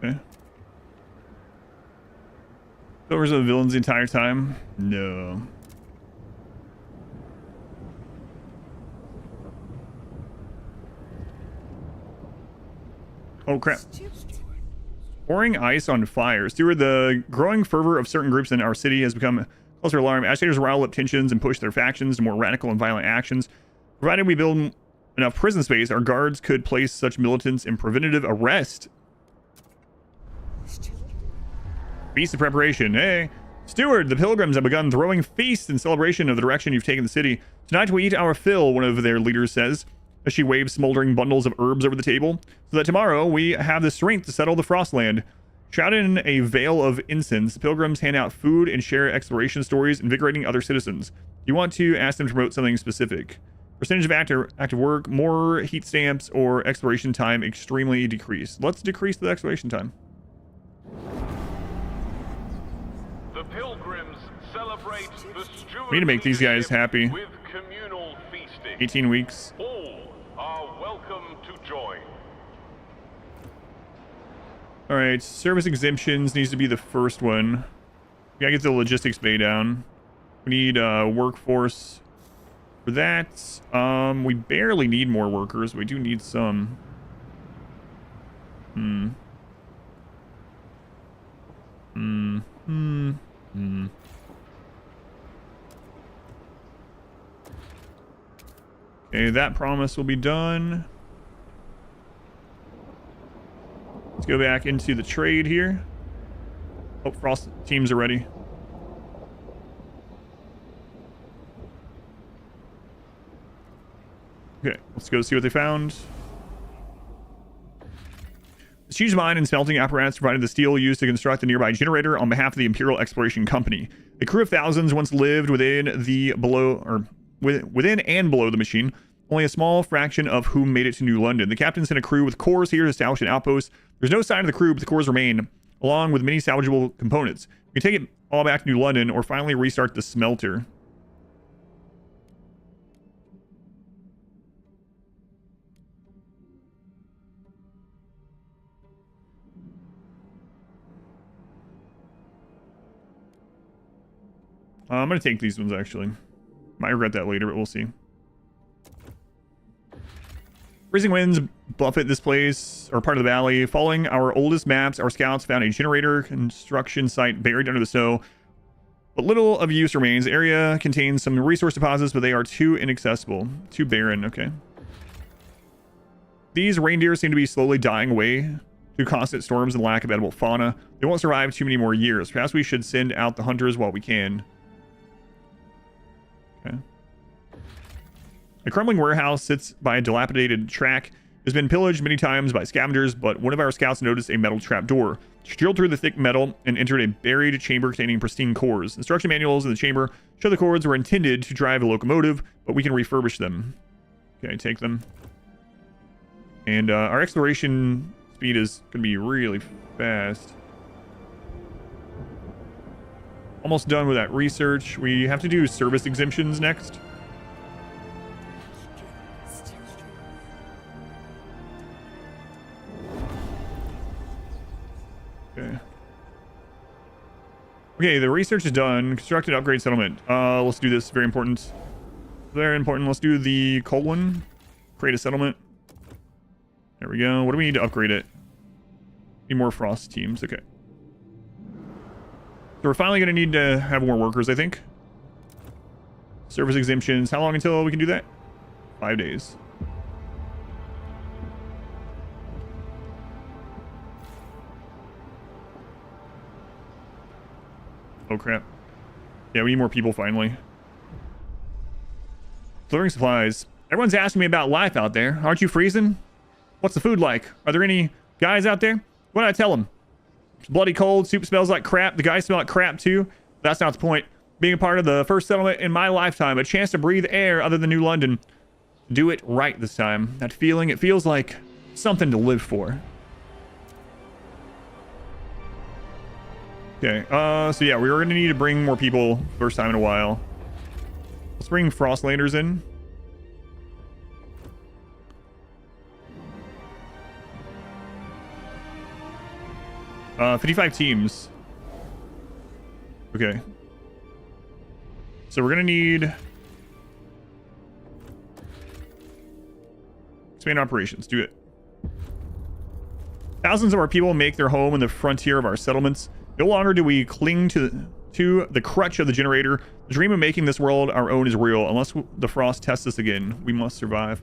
Okay. Those are the villains the entire time? No. Oh crap. Pouring ice on fire. Steward, the growing fervor of certain groups in our city has become cause for alarm. Agitators rile up tensions and push their factions to more radical and violent actions. Provided we build enough prison space, our guards could place such militants in preventative arrest. Feast of preparation. Hey, Steward, the Pilgrims have begun throwing feasts in celebration of the direction you've taken the city. Tonight we eat our fill, one of their leaders says, as she waves smoldering bundles of herbs over the table, so that tomorrow we have the strength to settle the Frostland. Shrouded in a veil of incense, the Pilgrims hand out food and share exploration stories, invigorating other citizens. You want to ask them to promote something specific. Percentage of active work, more heat stamps, or exploration time extremely decreased. Let's decrease the exploration time. The Pilgrims celebrate the We need to make these guys happy. with communal feasting. 18 weeks. All are welcome to join. All right, service exemptions needs to be the first one. We gotta get the logistics bay down. We need workforce for that. We barely need more workers. We do need some. Okay, that promise will be done. Let's go back into the trade here. Oh, Frost teams are ready. Okay, let's go see what they found. This huge mine and smelting apparatus provided the steel used to construct the nearby generator on behalf of the Imperial Exploration Company. A crew of thousands once lived within and below the machine, only a small fraction of whom made it to New London. The captain sent a crew with cores here to establish an outpost. There's no sign of the crew, but the cores remain, along with many salvageable components. We can take it all back to New London or finally restart the smelter. I'm going to take these ones, actually. Might regret that later, but we'll see. Freezing winds buffet this place, or part of the valley. Following our oldest maps, our scouts found a generator construction site buried under the snow. But little of use remains. The area contains some resource deposits, but they are too inaccessible. Too barren, okay. These reindeer seem to be slowly dying away through constant storms and lack of edible fauna. They won't survive too many more years. Perhaps we should send out the hunters while we can. Okay. A crumbling warehouse sits by a dilapidated track. It has been pillaged many times by scavengers, but one of our scouts noticed a metal trap door. She drilled through the thick metal and entered a buried chamber containing pristine cores. Instruction manuals in the chamber show the cores were intended to drive a locomotive, but we can refurbish them. Okay, take them. And our exploration speed is going to be really fast. Almost done with that research. We have to do service exemptions next. Okay, the research is done. Construct and upgrade settlement. Let's do this. Very important. Very important. Let's do the coal one. Create a settlement. There we go. What do we need to upgrade it? Need more frost teams. Okay. So we're finally going to need to have more workers, I think. Service exemptions. How long until we can do that? 5 days. Oh, crap. Yeah, we need more people, finally. Delivering supplies. Everyone's asking me about life out there. Aren't you freezing? What's the food like? Are there any guys out there? What did I tell them? It's bloody cold. Soup smells like crap. The guys smell like crap, too. That's not the point. Being a part of the first settlement in my lifetime. A chance to breathe air other than New London. Do it right this time. That feeling, it feels like something to live for. Okay, so yeah, we're gonna need to bring more people first time in a while. Let's bring Frostlanders in. Uh, 55 teams. Okay. So we're gonna need... expand operations, do it. Thousands of our people make their home in the frontier of our settlements. No longer do we cling to the crutch of the generator. The dream of making this world our own is real. Unless the frost tests us again, we must survive.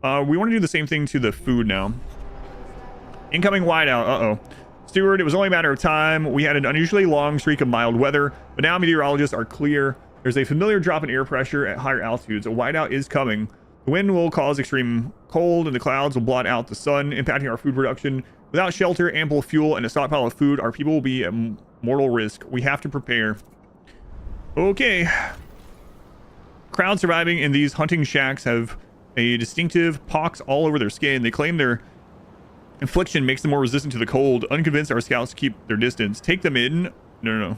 We want to do the same thing to the food now. Incoming whiteout. Uh-oh. Steward, it was only a matter of time. We had an unusually long streak of mild weather, but now meteorologists are clear. There's a familiar drop in air pressure at higher altitudes. A whiteout is coming. The wind will cause extreme cold, and the clouds will blot out the sun, impacting our food production. Without shelter, ample fuel, and a stockpile of food, our people will be at mortal risk. We have to prepare. Okay. Crowds surviving in these hunting shacks have a distinctive pox all over their skin. They claim their infliction makes them more resistant to the cold. Unconvinced, our scouts keep their distance. Take them in. No.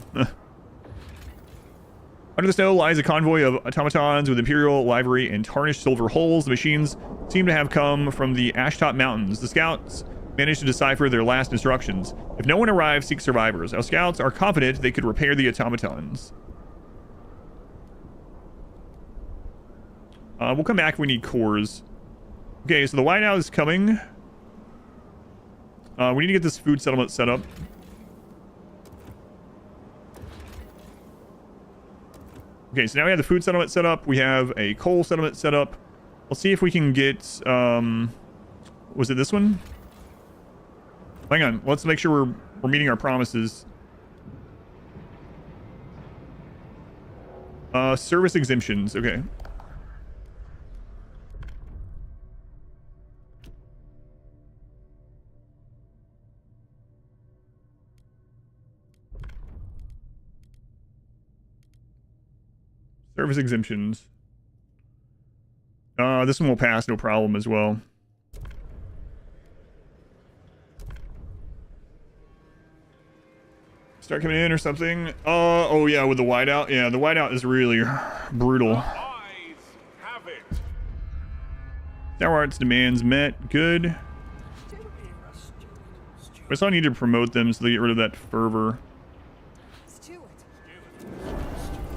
Under the snow lies a convoy of automatons with imperial livery and tarnished silver hulls. The machines seem to have come from the Ashtop Mountains. The scouts managed to decipher their last instructions. If no one arrives, seek survivors. Our scouts are confident they could repair the automatons. We'll come back if we need cores. Okay, so the whiteout is coming. We need to get this food settlement set up. Okay, so now we have the food settlement set up. We have a coal settlement set up. Let's see if we can get... was it this one? Hang on. Let's make sure we're meeting our promises. Service exemptions. Okay. Service exemptions. This one will pass, no problem as well. Start coming in or something. Oh yeah, with the whiteout. Yeah, the whiteout is really brutal. Eyes have it. Tower Arts demands met. Good. I still need to promote them so they get rid of that fervor.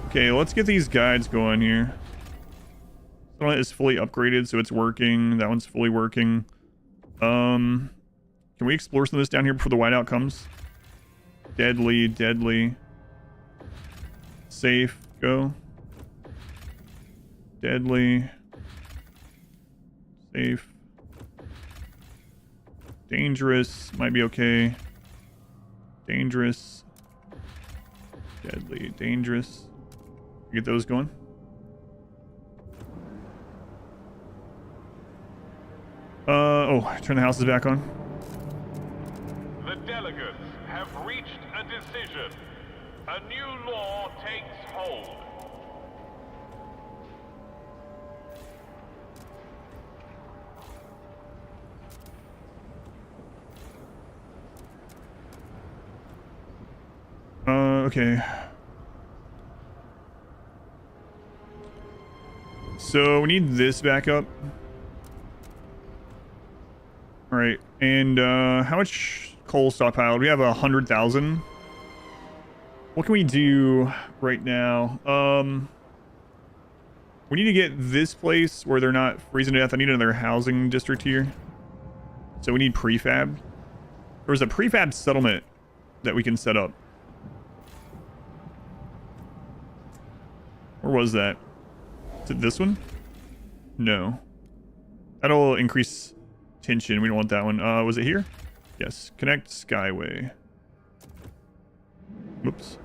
Okay, let's get these guides going here. One is fully upgraded, so it's working. That one's fully working. Can we explore some of this down here before the whiteout comes? Deadly, deadly. Safe, go. Deadly. Safe. Dangerous, might be okay. Dangerous. Deadly, dangerous. Get those going. Oh, turn the houses back on. The delegates have reached a decision. A new law takes hold. Okay. So we need this back up. All right, and how much coal stockpile? We have 100,000. What can we do right now? We need to get this place where they're not freezing to death. I need another housing district here. So we need prefab. There was a prefab settlement that we can set up. Where was that? Is it this one? No. That'll increase tension. We don't want that one. Was it here? Yes. Connect Skyway. Whoops.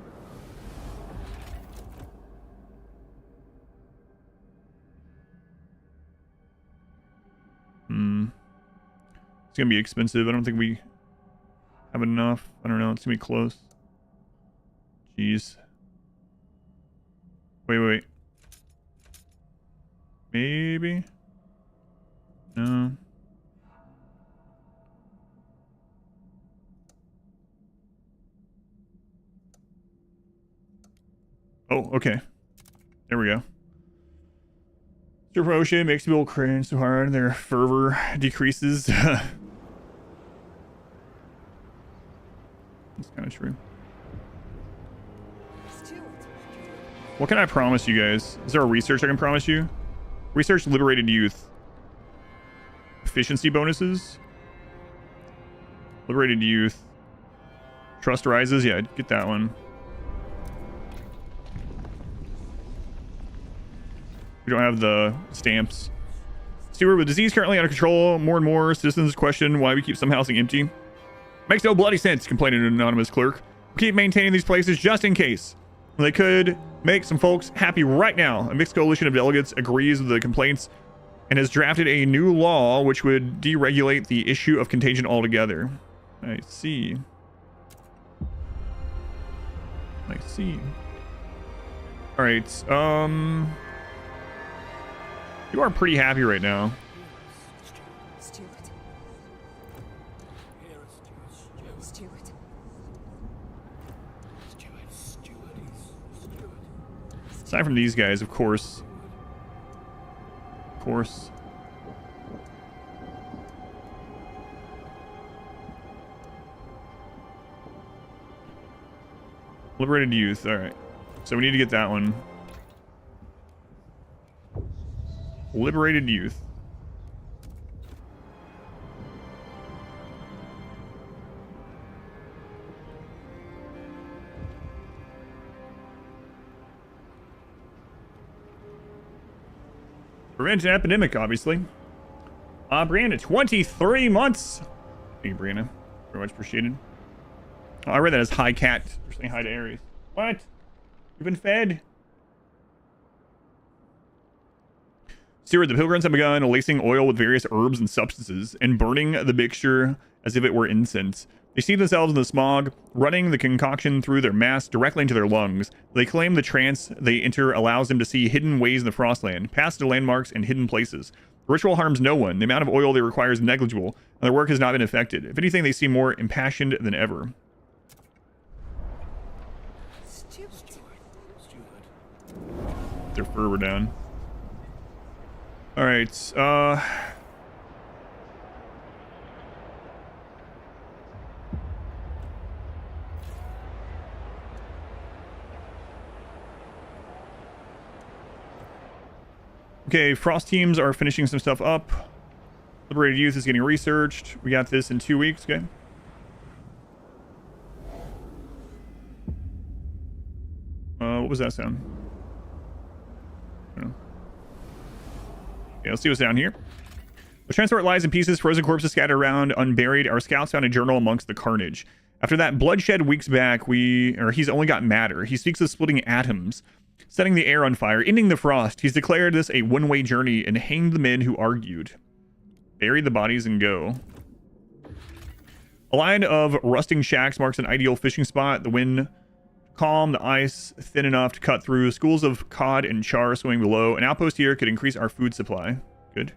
It's gonna be expensive. I don't think we have enough. I don't know. It's gonna be close. Jeez. Wait. Maybe? No. Oh, okay. There we go. Super Ocean makes people cringe so hard, their fervor decreases. That's kind of true. What can I promise you guys? Is there a research I can promise you? Research liberated youth. Efficiency bonuses. Liberated youth. Trust rises. Yeah, get that one. We don't have the stamps. Stewart, with disease currently under control, more and more citizens question why we keep some housing empty. Makes no bloody sense, complained an anonymous clerk. We keep maintaining these places just in case. They could make some folks happy right now. A mixed coalition of delegates agrees with the complaints and has drafted a new law which would deregulate the issue of contagion altogether. I see. All right. You are pretty happy right now. Aside from these guys, of course. Liberated youth. All right. So we need to get that one. Liberated youth. Prevent an epidemic, obviously. Brianna, 23 months. Thank you, Brianna. Very much appreciated. Oh, I read that as hi cat. You're saying hi to Aries. What? You've been fed? Stewart, the Pilgrims have begun lacing oil with various herbs and substances and burning the mixture as if it were incense. They steep themselves in the smog, running the concoction through their masks directly into their lungs. They claim the trance they enter allows them to see hidden ways in the Frostland, past their landmarks and hidden places. The ritual harms no one. The amount of oil they require is negligible, and their work has not been affected. If anything, they seem more impassioned than ever. Their fervor down. All right. Okay, Frost teams are finishing some stuff up. Liberated Youth is getting researched. We got this in 2 weeks, okay? What was that sound? Oh. Yeah, let's see what's down here. The transport lies in pieces, frozen corpses scattered around, unburied. Our scouts found a journal amongst the carnage. After that bloodshed weeks back, he's only got matter. He speaks of splitting atoms, setting the air on fire, ending the frost. He's declared this a one-way journey and hanged the men who argued. Bury the bodies and go. A line of rusting shacks marks an ideal fishing spot. The wind calm, the ice thin enough to cut through. Schools of cod and char swimming below. An outpost here could increase our food supply. Good.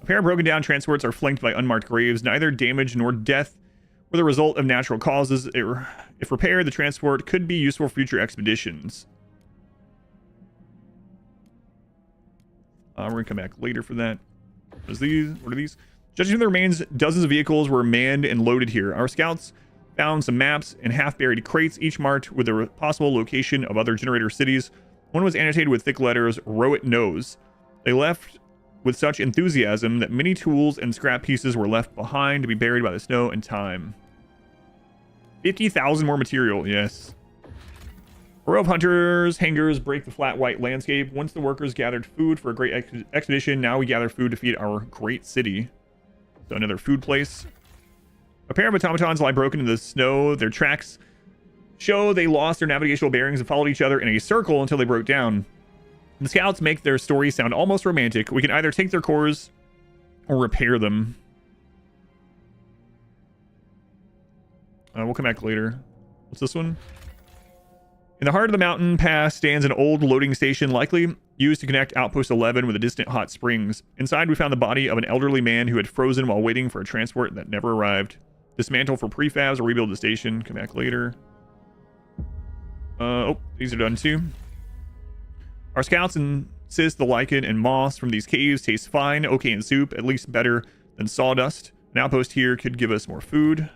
A pair of broken down transports are flanked by unmarked graves. Neither damage nor death were the result of natural causes. If repaired, the transport could be useful for future expeditions. We're gonna come back later for that. What are these? Judging from the remains, dozens of vehicles were manned and loaded here. Our scouts found some maps and half-buried crates, each marked with a possible location of other generator cities. One was annotated with thick letters, "Row it knows." They left with such enthusiasm that many tools and scrap pieces were left behind to be buried by the snow and time. 50,000 more material, yes. A row of hunters, hangars break the flat white landscape. Once the workers gathered food for a great expedition, now we gather food to feed our great city. So another food place. A pair of automatons lie broken in the snow. Their tracks show they lost their navigational bearings and followed each other in a circle until they broke down. The scouts make their story sound almost romantic. We can either take their cores or repair them. We'll come back later. What's this one? In the heart of the mountain pass stands an old loading station, likely used to connect Outpost 11 with the distant hot springs. Inside, we found the body of an elderly man who had frozen while waiting for a transport that never arrived. Dismantle for prefabs or rebuild the station. Come back later. Oh, these are done too. Our scouts insist the lichen and moss from these caves taste fine, okay in soup, at least better than sawdust. An outpost here could give us more food.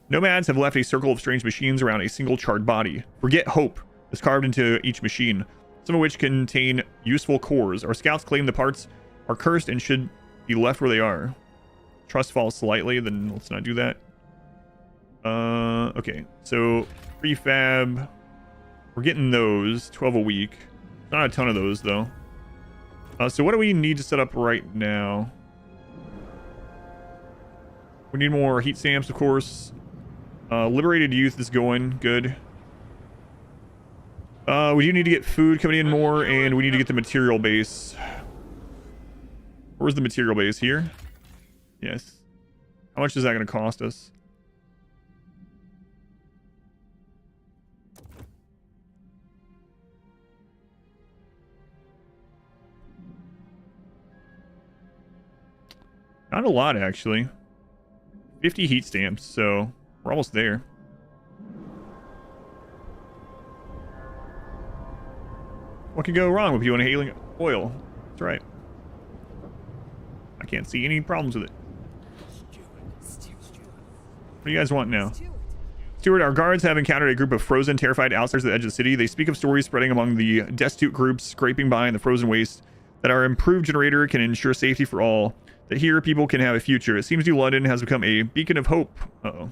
Nomads have left a circle of strange machines around a single charred body. Forget hope is carved into each machine, some of which contain useful cores. Our scouts claim the parts are cursed and should be left where they are. Trust falls slightly, then let's not do that. Okay, so prefab, we're getting those 12 a week. Not a ton of those though. So what do we need to set up right now? We need more heat stamps, of course. Liberated Youth is going good. We do need to get food coming in more, and we need to get the material base. Where's the material base? Here? Yes. How much is that going to cost us? Not a lot, actually. 50 heat stamps, so we're almost there. What could go wrong with you inhaling oil? That's right. I can't see any problems with it. What do you guys want now? Stewart, our guards have encountered a group of frozen, terrified outsiders at the edge of the city. They speak of stories spreading among the destitute groups scraping by in the frozen waste, that our improved generator can ensure safety for all, that here people can have a future. It seems New London has become a beacon of hope. Uh-oh.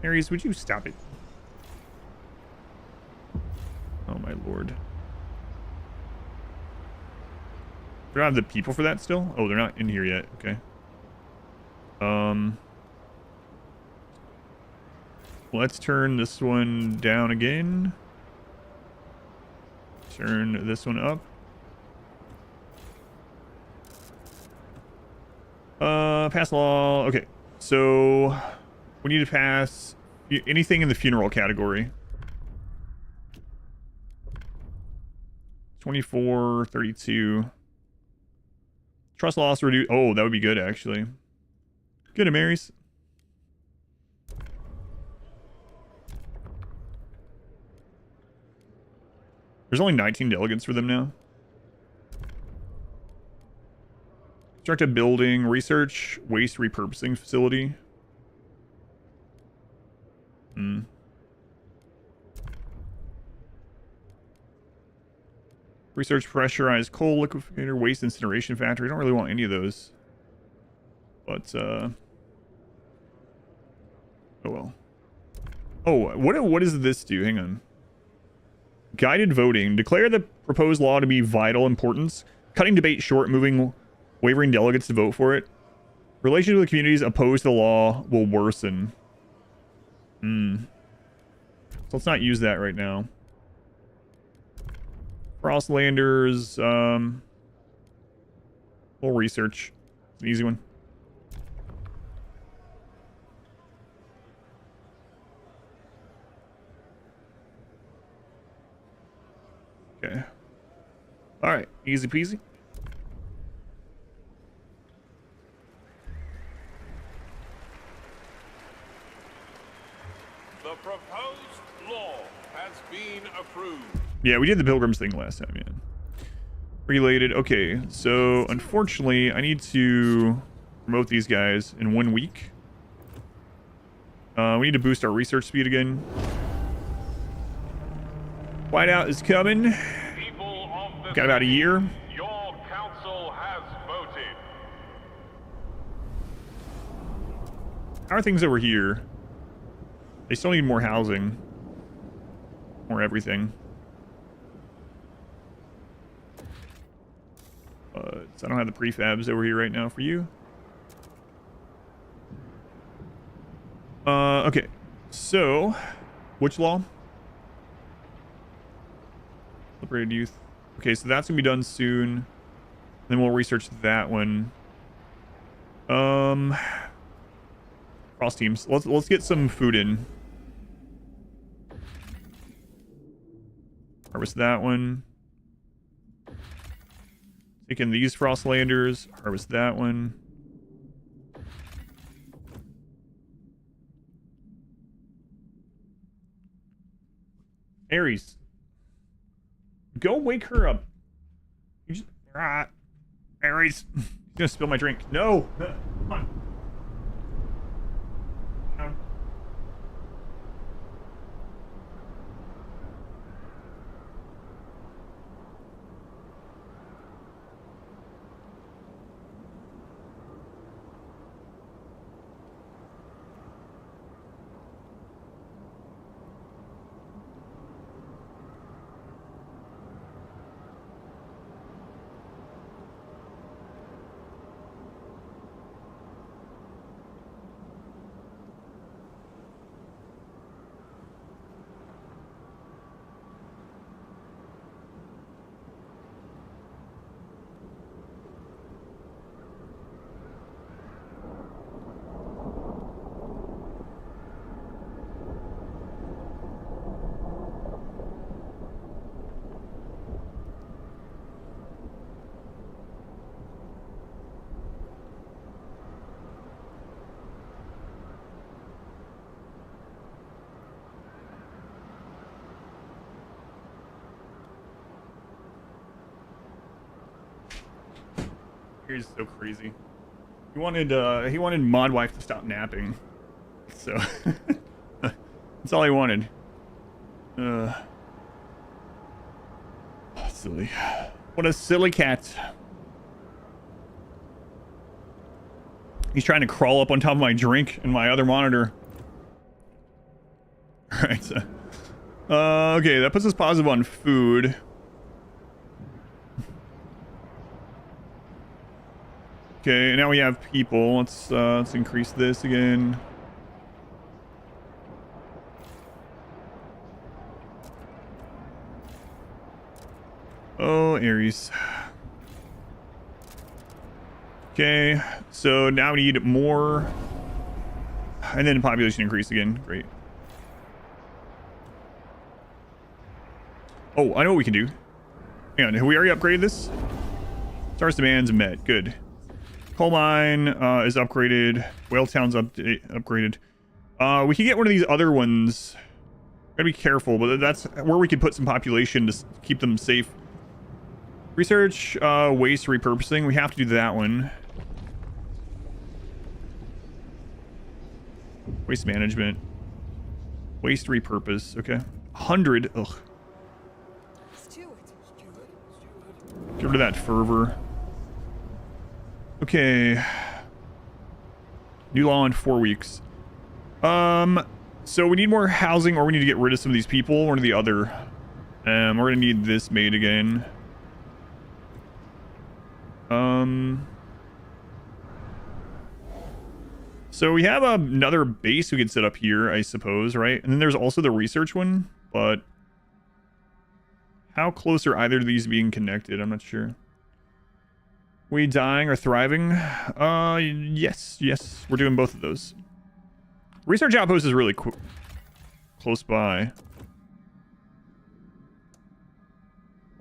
Aries, would you stop it? Oh my lord. Do I have the people for that still? Oh, they're not in here yet. Okay. Let's turn this one down again. Turn this one up. Pass law. Okay. So we need to pass anything in the funeral category. 24, 32. Trust loss reduce. Oh, that would be good, actually. Good, Marys. There's only 19 delegates for them now. Construct a building, research, waste repurposing facility. Research pressurized coal liquefier, waste incineration factory. I don't really want any of those. But, oh well. Oh, what does this do? Hang on. Guided voting. Declare the proposed law to be vital importance. Cutting debate short, moving wavering delegates to vote for it. Relations with communities opposed to the law will worsen. So let's not use that right now. Frostlanders, we'll research. It's an easy one. Okay. All right, easy peasy. The proposed law has been approved. Yeah, we did the Pilgrims thing last time, yeah. Related. Okay, so unfortunately, I need to promote these guys in 1 week. We need to boost our research speed again. Whiteout is coming. People of the Got about a year. Your council has voted. How are things over here? They still need more housing. More everything. So I don't have the prefabs over here right now for you. Okay. So, which law? Liberated youth. Okay, so that's gonna be done soon. Then we'll research that one. Cross teams. Let's get some food in. Harvest that one. Take in these Frostlanders. Harvest that one. Ares. Go wake her up. You just... Ares. He's gonna spill my drink. No! Come on. Down. He's so crazy. He wanted Mod Wife to stop napping. So that's all he wanted. Silly. What a silly cat. He's trying to crawl up on top of my drink and my other monitor. Alright, so okay, that puts us positive on food. Okay, now we have people. Let's increase this again. Oh, Ares. Okay, so now we need more. And then population increase again. Great. Oh, I know what we can do. Hang on, have we already upgraded this? Stars demands met. Good. Coal mine is upgraded. Whale town's upgraded. We can get one of these other ones. Gotta be careful, but that's where we could put some population to keep them safe. Research waste repurposing. We have to do that one. Waste management. Waste repurpose. Okay. 100. Ugh. Get rid of that fervor. Okay. New law in 4 weeks. So we need more housing, or we need to get rid of some of these people, one or the other. We're gonna need this made again. So we have another base we could set up here, I suppose, right? And then there's also the research one, but how close are either of these being connected? I'm not sure. We dying or thriving? Yes, we're doing both of those. Research outpost is really close by.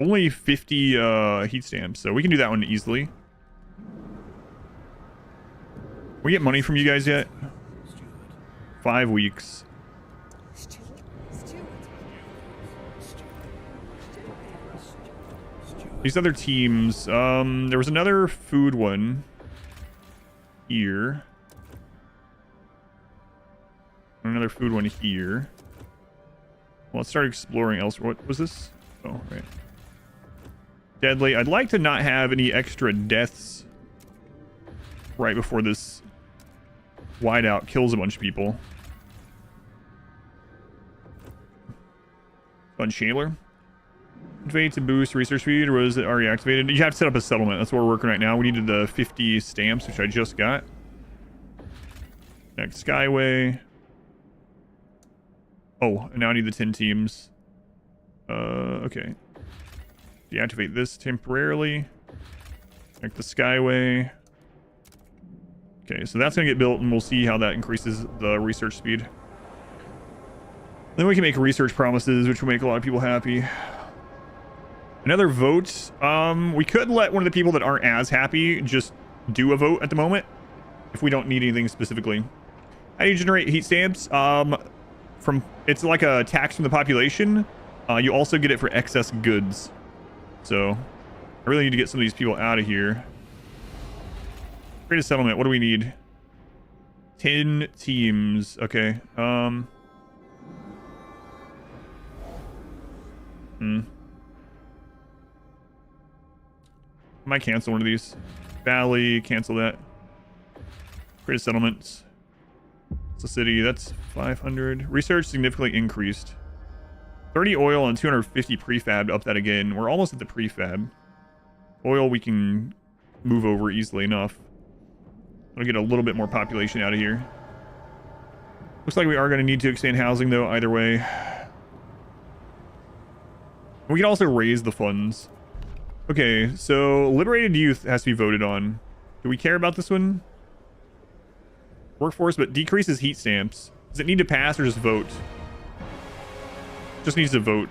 Only 50 heat stamps, so we can do that one easily. We get money from you guys yet? 5 weeks. These other teams, there was another food one here. Another food one here. Well, let's start exploring elsewhere. What was this? Oh, right. Deadly. I'd like to not have any extra deaths right before this whiteout kills a bunch of people. Unshaler. Activate to boost research speed, or was it already activated? You have to set up a settlement. That's what we're working right now. We needed the 50 stamps, which I just got. Next Skyway. Oh, and now I need the 10 teams. Okay. Deactivate this temporarily. Like the Skyway. Okay, so that's gonna get built, and we'll see how that increases the research speed. Then we can make research promises, which will make a lot of people happy. Another vote. We could let one of the people that aren't as happy just do a vote at the moment, if we don't need anything specifically. How do you generate heat stamps? It's like a tax from the population. You also get it for excess goods. So I really need to get some of these people out of here. Create a settlement. What do we need? 10 teams. Okay. I might cancel one of these. Valley, cancel that. Create a settlement. It's a city. That's 500. Research significantly increased. 30 oil and 250 prefab. Up that again. We're almost at the prefab. Oil we can move over easily enough. I'll get a little bit more population out of here. Looks like we are going to need to expand housing, though, either way. We can also raise the funds. Okay, so liberated youth has to be voted on. Do we care about this one? Workforce, but decreases heat stamps. Does it need to pass or just vote? Just needs to vote.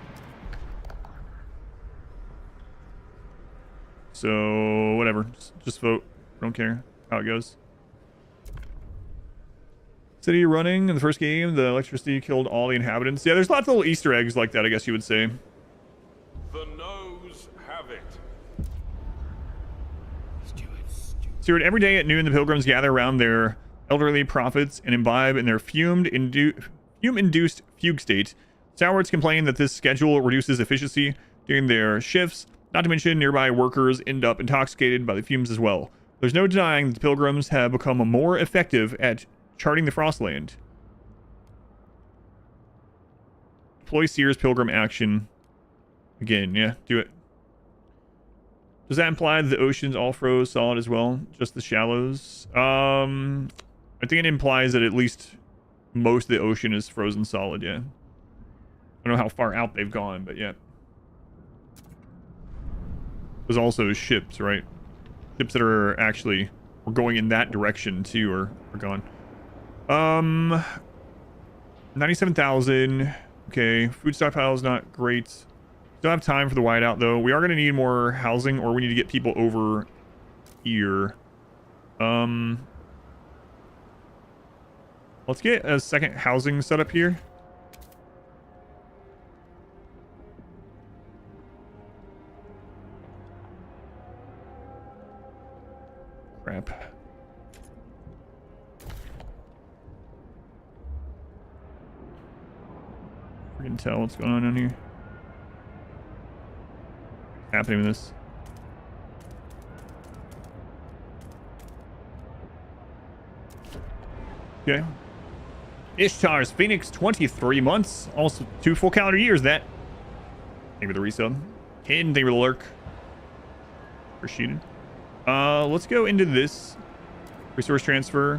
So, whatever. Just vote. Don't care how it goes. City running in the first game, the electricity killed all the inhabitants. Yeah, there's lots of little Easter eggs like that, I guess you would say. The noes have it. Steward, every day at noon, the pilgrims gather around their elderly prophets and imbibe in their fume-induced fugue state. Stewards complain that this schedule reduces efficiency during their shifts. Not to mention, nearby workers end up intoxicated by the fumes as well. There's no denying that the pilgrims have become more effective at charting the Frostland. Deploy Sears Pilgrim action. Again, yeah, do it. Does that imply that the oceans all froze solid as well? Just the shallows? I think it implies that at least most of the ocean is frozen solid, yeah. I don't know how far out they've gone, but yeah. There's also ships, right? Ships that are actually we're going in that direction too are gone. 97,000. Okay, food stockpile is not great. Don't have time for the whiteout though. We are going to need more housing, or we need to get people over here. Let's get a second housing set up here. Crap. We can tell what's going on down here. Happening with this. Okay. Ishtar's Phoenix, 23 months. Also 2 full calendar years, that. Thank you for the resub. Ken, thank you for the lurk. Appreciate it. Let's go into this. Resource transfer.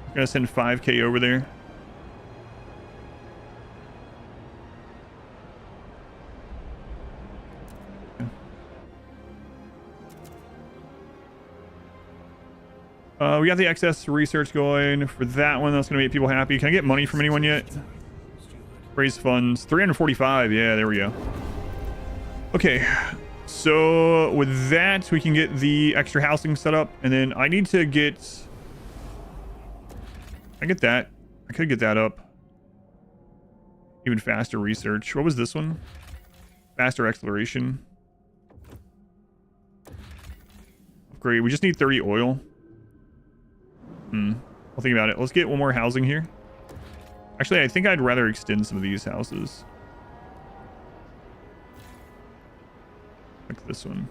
I'm gonna send 5k over there. We got the excess research going for that one. That's going to make people happy. Can I get money from anyone yet? Raise funds. 345. Yeah, there we go. Okay. So with that, we can get the extra housing set up. And then I need to get... I get that. I could get that up. Even faster research. What was this one? Faster exploration. Great. We just need 30 oil. I'll think about it. Let's get one more housing here. Actually, I think I'd rather extend some of these houses. Like this one.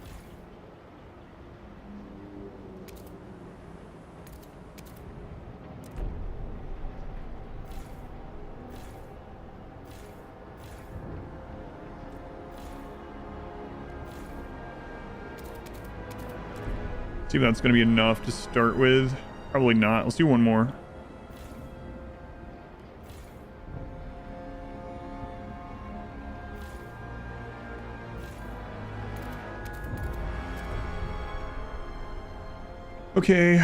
See if that's going to be enough to start with. Probably not. Let's do one more. Okay,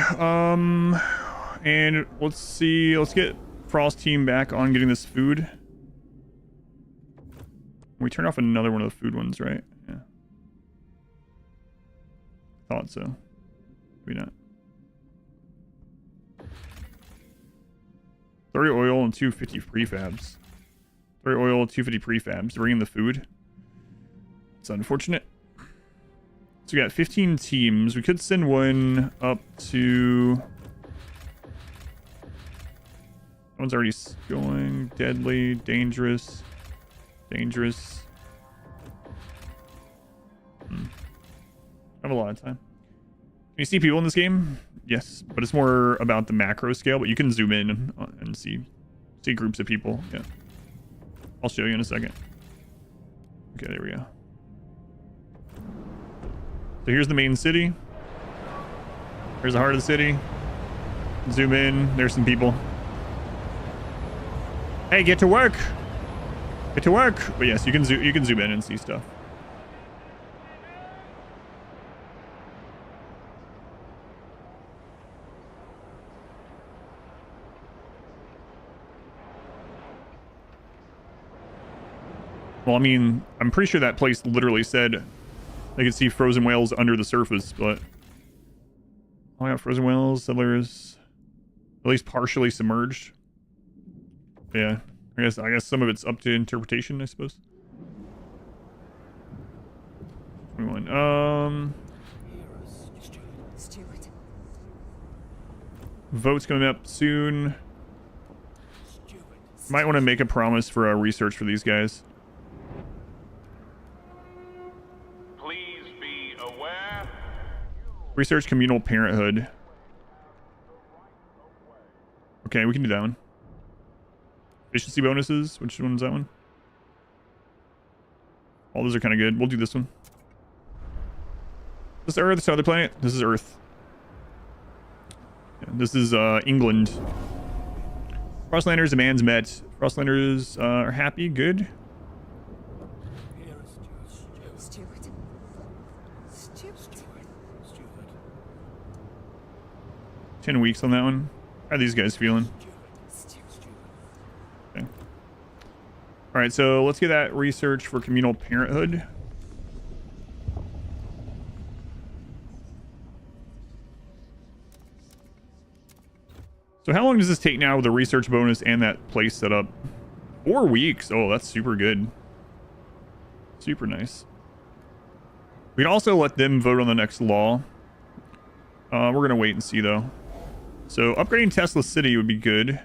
and let's see. Let's get Frost team back on getting this food. We turn off another one of the food ones, right? Yeah. Thought so. Maybe not. 30 oil and 250 prefabs. 30 oil, 250 prefabs. Bringing the food. It's unfortunate. So we got 15 teams. We could send one up to... That one's already going. Deadly, dangerous, dangerous. I have a lot of time. Can you see people in this game? Yes, but it's more about the macro scale, but you can zoom in and see groups of people. Yeah. I'll show you in a second. Okay, there we go. So here's the main city. Here's the heart of the city. Zoom in. There's some people. Hey, get to work. Get to work. But yes, you can zoom in and see stuff. Well, I mean, I'm pretty sure that place literally said they could see frozen whales under the surface, but... Oh, yeah, frozen whales, settlers... At least partially submerged. Yeah, I guess some of it's up to interpretation, I suppose. 21. Votes coming up soon. Might want to make a promise for research for these guys. Research communal parenthood. Okay, we can do that one. Efficiency bonuses. Which one's that one? All those are kind of good. We'll do this one. This is Earth. This other planet. This is Earth. Yeah, this is England. Frostlanders demands met. Frostlanders are happy. Good. 10 weeks on that one. How are these guys feeling? Okay. All right, so let's get that research for communal parenthood. So how long does this take now with the research bonus and that place set up? 4 weeks. Oh, that's super good. Super nice. We can also let them vote on the next law. We're going to wait and see, though. So upgrading Tesla City would be good.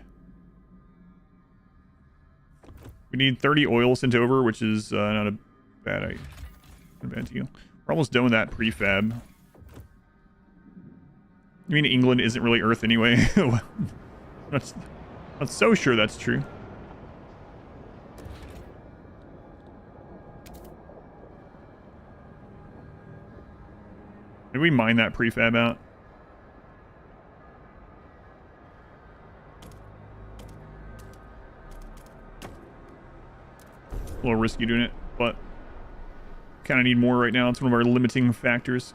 We need 30 oil sent over, which is not a bad deal. We're almost done with that prefab. I mean, England isn't really Earth anyway. That's not so sure that's true. Did we mine that prefab out? A little risky doing it, but kind of need more right now. It's one of our limiting factors.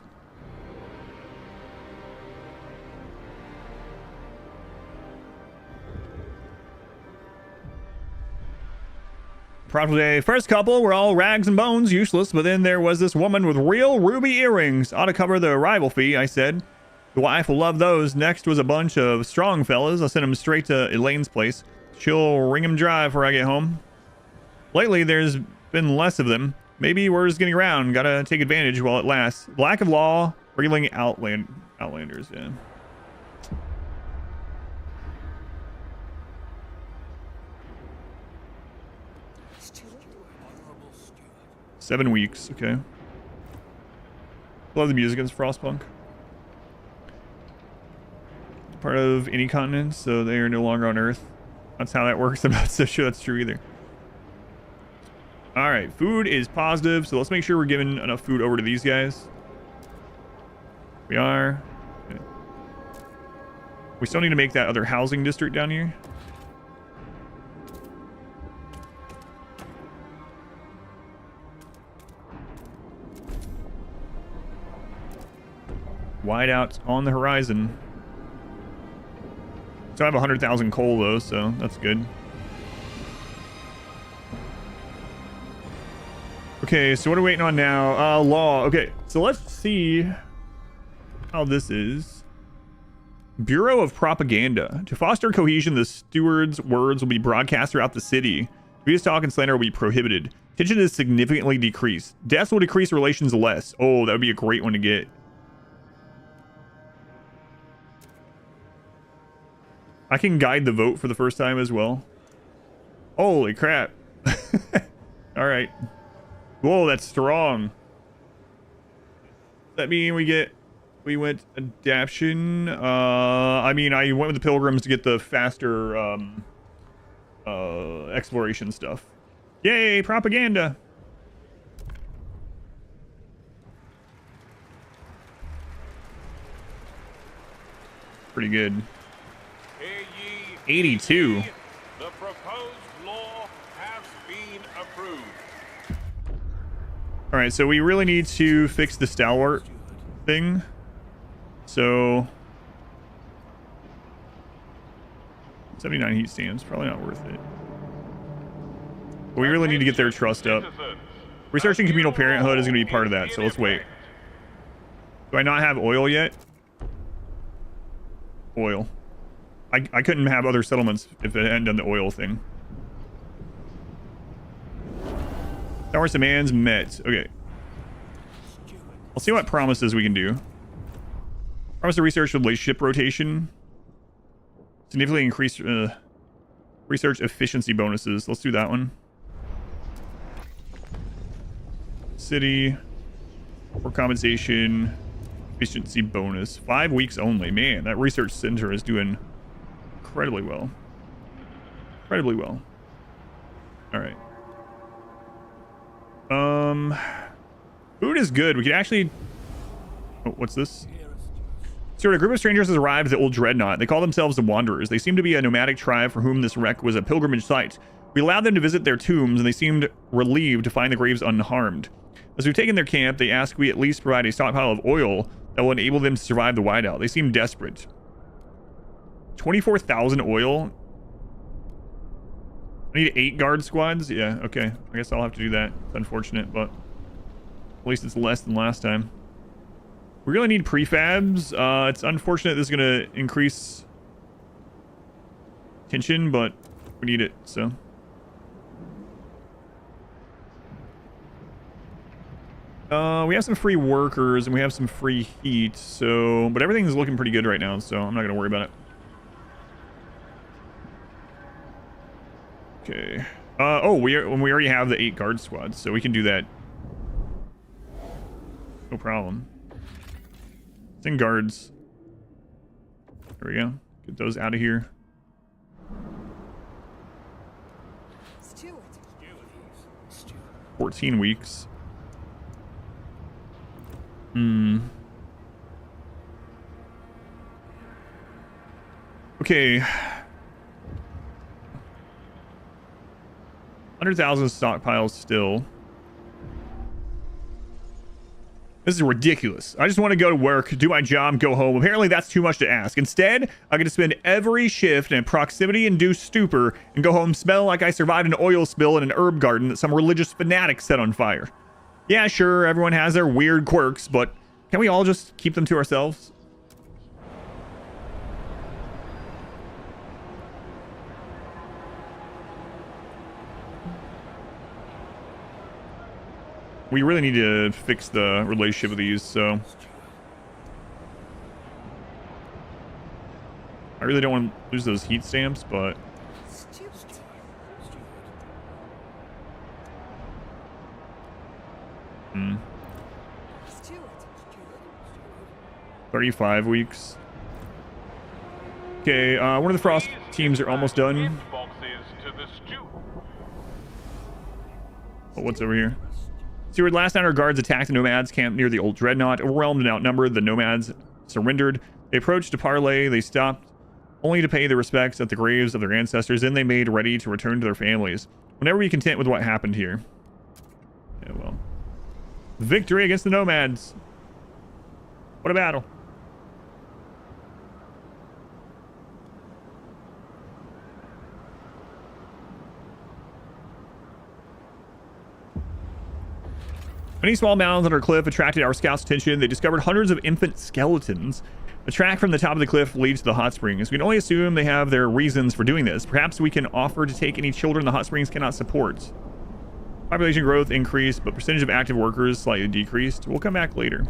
Profitable day. First couple were all rags and bones, useless, but then there was this woman with real ruby earrings. Ought to cover the arrival fee, I said. The wife will love those. Next was a bunch of strong fellas. I sent them straight to Elaine's place. She'll wring them dry before I get home. Lately, there's been less of them. Maybe we're just getting around. Gotta take advantage while it lasts. Lack of law, regulating outlanders, yeah. Seven weeks, okay. Love the music in Frostpunk. Part of any continent, so they are no longer on Earth. That's how that works. I'm not so sure that's true either. Alright, food is positive, so let's make sure we're giving enough food over to these guys. We are. Okay. We still need to make that other housing district down here. Whiteout on the horizon. So I have 100,000 coal though, so that's good. Okay, so what are we waiting on now? Law. Okay, so let's see how this is. Bureau of Propaganda. To foster cohesion, the steward's words will be broadcast throughout the city. Previous talk and slander will be prohibited. Tension is significantly decreased. Deaths will decrease relations less. Oh, that would be a great one to get. I can guide the vote for the first time as well. Holy crap. All right. Whoa, that's strong. Does that mean we went adaption? I mean, I went with the Pilgrims to get the faster exploration stuff. Yay, propaganda. Pretty good. 82. The proposed law has been approved. All right, so we really need to fix the stalwart thing. So 79 heat stamps, probably not worth it. But we really need to get their trust up. Researching communal parenthood is going to be part of that, so let's wait. Do I not have oil yet? Oil. I couldn't have other settlements if it hadn't done the oil thing. Tower's demands met. Okay. I'll see what promises we can do. Promise to research relationship rotation. Significantly increase research efficiency bonuses. Let's do that one. City. For compensation. Efficiency bonus. 5 weeks only. Man, that research center is doing incredibly well. Incredibly well. Alright. Food is good. We could actually... Oh, what's this? So a group of strangers has arrived at the old dreadnought. They call themselves the Wanderers. They seem to be a nomadic tribe for whom this wreck was a pilgrimage site. We allowed them to visit their tombs, and they seemed relieved to find the graves unharmed. As we've taken their camp, they ask we at least provide a stockpile of oil that will enable them to survive the whiteout. They seem desperate. 24,000 oil. I need 8 guard squads. Yeah, okay. I guess I'll have to do that. It's unfortunate, but at least it's less than last time. We really need prefabs. It's unfortunate this is going to increase tension, but we need it, so. We have some free workers and we have some free heat, so, but everything's looking pretty good right now, so I'm not going to worry about it. Okay. Oh, we already have the 8 guard squads, so we can do that. No problem. Send guards. There we go. Get those out of here. Steward. 14 weeks. Okay. 100,000 stockpiles still. This is ridiculous. I just want to go to work, do my job, go home. Apparently that's too much to ask. Instead, I get to spend every shift in a proximity-induced stupor and go home smelling like I survived an oil spill in an herb garden that some religious fanatic set on fire. Yeah, sure, everyone has their weird quirks, but can we all just keep them to ourselves? We really need to fix the relationship with these, so I really don't want to lose those heat stamps, but Steward. 35 weeks. Okay, one of the Frost teams are almost done. Gift boxes to the stew. Oh, what's over here? Steward, last night our guards attacked the nomads camp near the old dreadnought. Overwhelmed and outnumbered, the nomads surrendered. They approached to parley. They stopped only to pay their respects at the graves of their ancestors. Then they made ready to return to their families. We'll never be content with what happened here. Yeah, well. Victory against the nomads. What a battle. Many small mounds on our cliff attracted our scouts' attention. They discovered hundreds of infant skeletons. A track from the top of the cliff leads to the hot springs. We can only assume they have their reasons for doing this. Perhaps we can offer to take any children the hot springs cannot support. Population growth increased, but percentage of active workers slightly decreased. We'll come back later.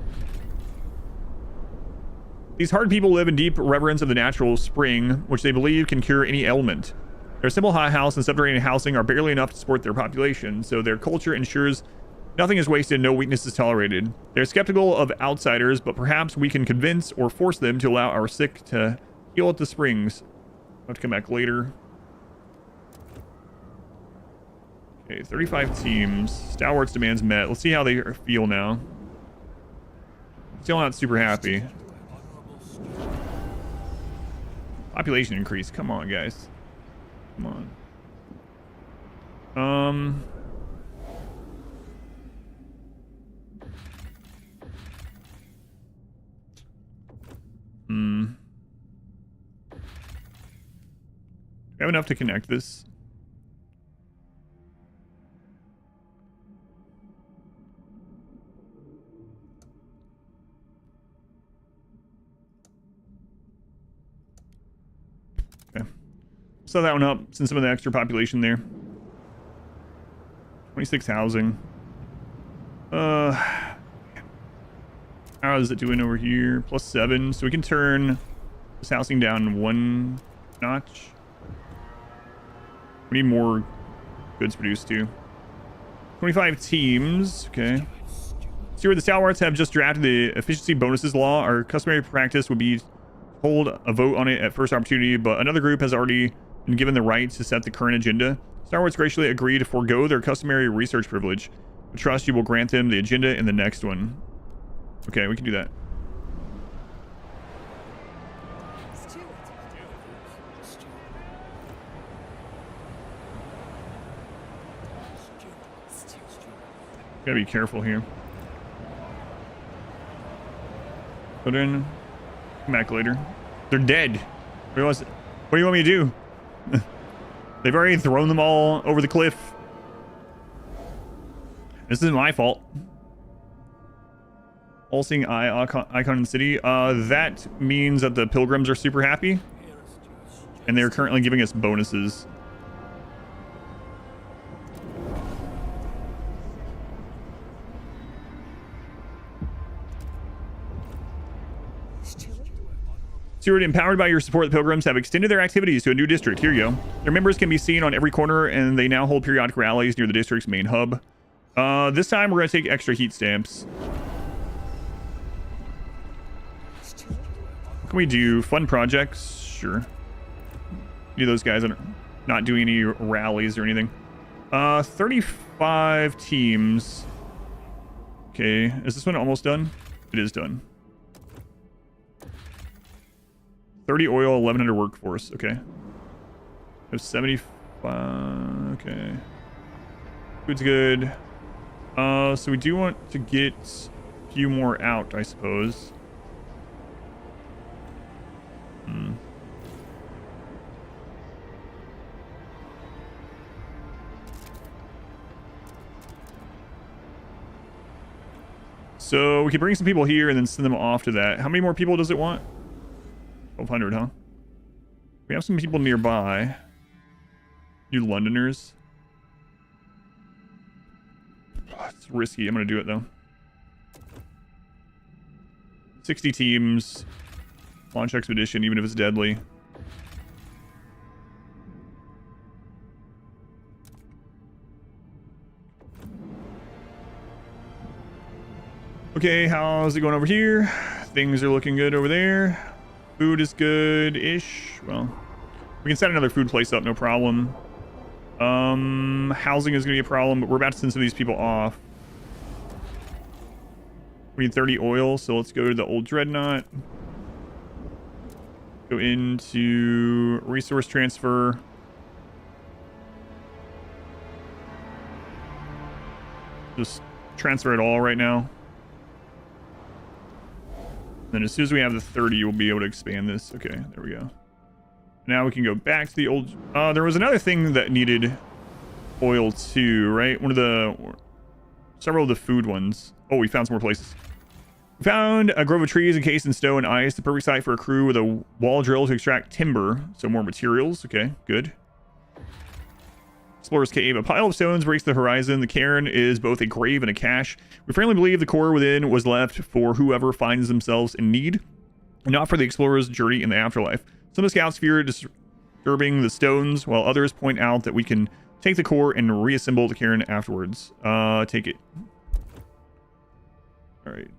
These hard people live in deep reverence of the natural spring, which they believe can cure any ailment. Their simple hothouse and subterranean housing are barely enough to support their population, so their culture ensures nothing is wasted, no weakness is tolerated. They're skeptical of outsiders, but perhaps we can convince or force them to allow our sick to heal at the springs. I'll have to come back later. Okay, 35 teams. Stalwarts demands met. Let's see how they feel now. Still not super happy. Population increase. Come on, guys. Come on. I have enough to connect this. Okay. Set that one up, send some of the extra population there. 26 housing. How is it doing over here? +7. So we can turn this housing down 1 notch. We need more goods produced too. 25 teams. Okay. See where the Stalwarts have just drafted the efficiency bonuses law. Our customary practice would be to hold a vote on it at first opportunity, but another group has already been given the right to set the current agenda. Stalwarts graciously agree to forego their customary research privilege. I trust you will grant them the agenda in the next one. Okay, we can do that. Gotta be careful here. Put in. Come back later. They're dead. What do you want me to do? They've already thrown them all over the cliff. This isn't my fault. All-seeing eye icon in the city. That means that the Pilgrims are super happy. And they're currently giving us bonuses. Steward, empowered by your support, the Pilgrims have extended their activities to a new district. Here you go. Their members can be seen on every corner, and they now hold periodic rallies near the district's main hub. This time we're going to take extra heat stamps. What can we do? Fun projects? Sure. Do those guys that are not doing any rallies or anything. 35 teams. Okay, is this one almost done? It is done. 30 oil, 1100 workforce. Okay. I have 75. Okay. Food's good. So we do want to get a few more out, I suppose. So we can bring some people here and then send them off to that. How many more people does it want? 1,200, huh? We have some people nearby. You Londoners. Oh, it's risky. I'm going to do it, though. 60 teams. Launch expedition, even if it's deadly. Okay, how's it going over here? Things are looking good over there. Food is good-ish. Well, we can set another food place up, no problem. Housing is going to be a problem, but we're about to send some of these people off. We need 30 oil, so let's go to the old dreadnought. Go into resource transfer. Just transfer it all right now. Then as soon as we have the 30, we'll be able to expand this. Okay, there we go. Now we can go back to the old... there was another thing that needed oil too, right? Several of the food ones. Oh, we found some more places. We found a grove of trees encased in snow and ice. The perfect site for a crew with a wall drill to extract timber. So more materials. Okay, good. Explorer's Cave. A pile of stones breaks the horizon. The cairn is both a grave and a cache. We firmly believe the core within was left for whoever finds themselves in need, not for the explorer's journey in the afterlife. Some of the scouts fear disturbing the stones, while others point out that we can take the core and reassemble the cairn afterwards. Take it. All right.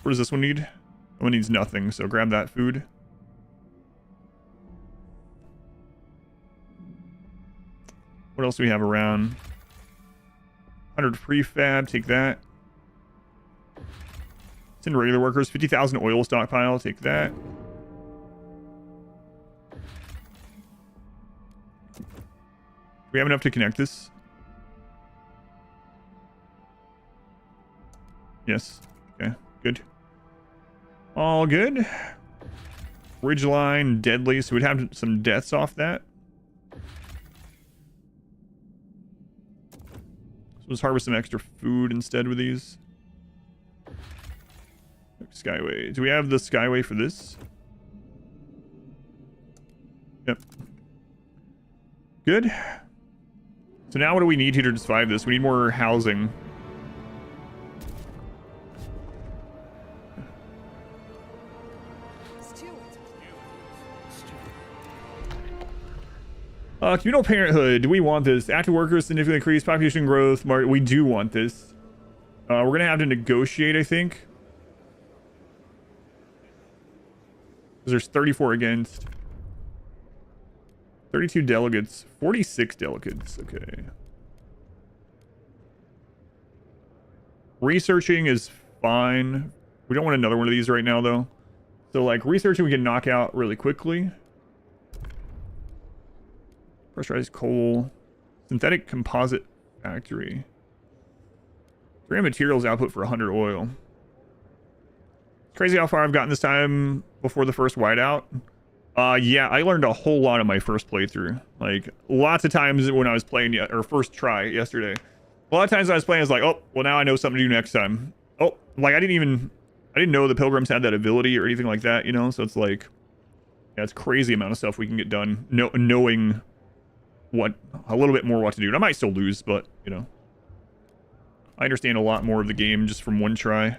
What does this one need? That one needs nothing, so grab that food. What else do we have around? 100 prefab, take that. Send regular workers, 50,000 oil stockpile, take that. Do we have enough to connect this? Yes. Okay, good. All good. Ridgeline, deadly, so we'd have some deaths off that. Let's harvest some extra food instead with these. Skyway. Do we have the Skyway for this? Yep. Good. So now what do we need here to survive this? We need more housing. Communal parenthood. Do we want this? Active workers significantly increase population growth. We do want this. We're going to have to negotiate, I think. Because there's 34 against. 32 delegates. 46 delegates. Okay. Researching is fine. We don't want another one of these right now, though. So, like, researching we can knock out really quickly. Pressurized coal. Synthetic composite factory. 300 materials output for 100 oil. Crazy how far I've gotten this time before the first whiteout. Yeah, I learned a whole lot on my first playthrough. Like, lots of times when I was playing, or first try yesterday. A lot of times when I was playing, I was like, oh, well, now I know something to do next time. Oh, like, I didn't know the Pilgrims had that ability or anything like that, you know? So it's like, yeah, it's crazy amount of stuff we can get done knowing a little bit more what to do. And I might still lose, but, you know. I understand a lot more of the game just from one try.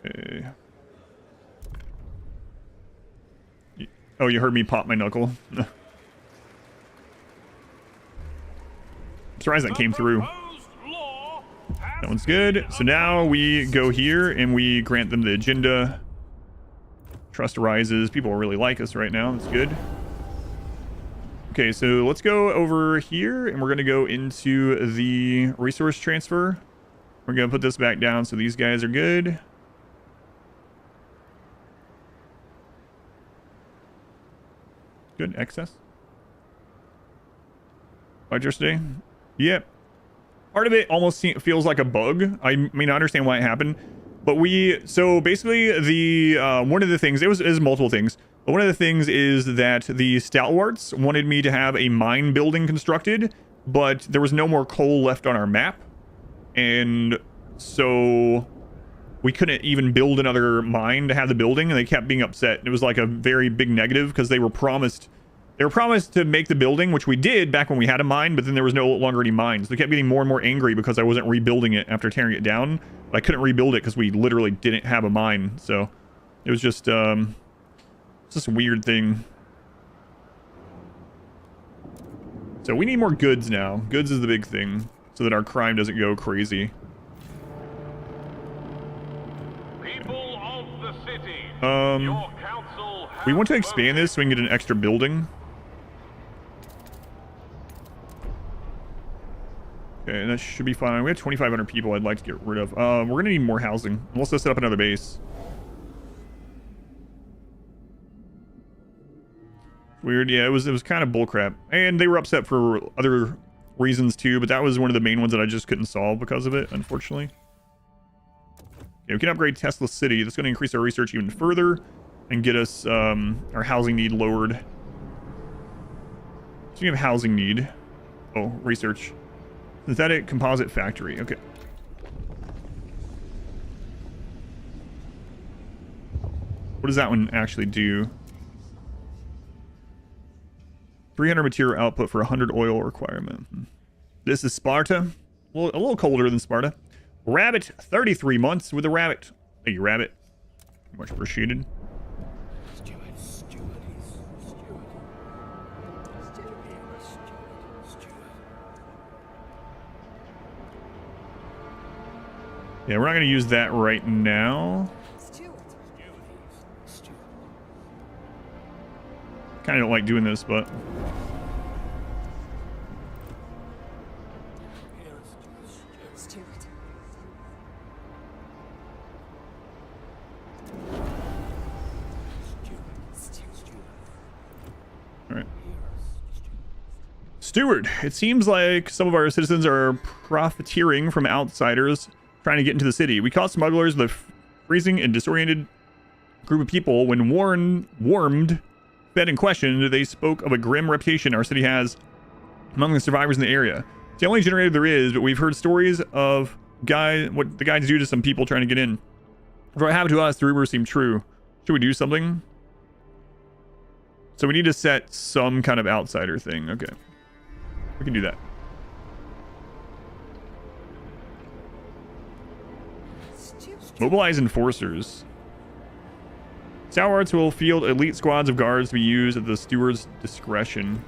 Okay. Oh, you heard me pop my knuckle. I'm surprised that came through. That one's good. So now we go here and we grant them the agenda. Trust rises. People really like us right now. That's good. Okay, so let's go over here and we're going to go into the resource transfer. We're going to put this back down so these guys are good. Good, excess. Electricity. Yep. Part of it almost feels like a bug. I mean, I understand why it happened. But so basically the, one of the things, it was multiple things. But one of the things is that the Stalwarts wanted me to have a mine building constructed, but there was no more coal left on our map. And so we couldn't even build another mine to have the building, and they kept being upset. It was like a very big negative because they were promised to make the building, which we did back when we had a mine, but then there was no longer any mines. They kept getting more and more angry because I wasn't rebuilding it after tearing it down. But I couldn't rebuild it because we literally didn't have a mine. So it was just it's just a weird thing. So we need more goods now. Goods is the big thing so that our crime doesn't go crazy. People of the city, your council we want to expand this so we can get an extra building. Okay, that should be fine. We have 2,500 people I'd like to get rid of. We're going to need more housing. Let's set up another base. Weird. Yeah, it was kind of bullcrap. And they were upset for other reasons too, but that was one of the main ones that I just couldn't solve because of it, unfortunately. Okay, we can upgrade Tesla City. That's going to increase our research even further and get us our housing need lowered. Speaking of housing need. Oh, research. Synthetic composite factory. Okay. What does that one actually do? 300 material output for 100 oil requirement. This is Sparta. A little colder than Sparta. Rabbit, 33 months with a rabbit. Thank you, rabbit. Much appreciated. Yeah, we're not going to use that right now. Kind of don't like doing this, but... Alright. Steward, it seems like some of our citizens are profiteering from outsiders trying to get into the city. We caught smugglers with a freezing and disoriented group of people. When warmed, fed, and questioned, they spoke of a grim reputation our city has among the survivors in the area. It's the only generator there is, but we've heard stories of what the guys do to some people trying to get in. For what happened to us, the rumors seem true. Should we do something? So we need to set some kind of outsider thing. Okay. We can do that. Mobilize enforcers. Stalwarts will field elite squads of guards to be used at the steward's discretion.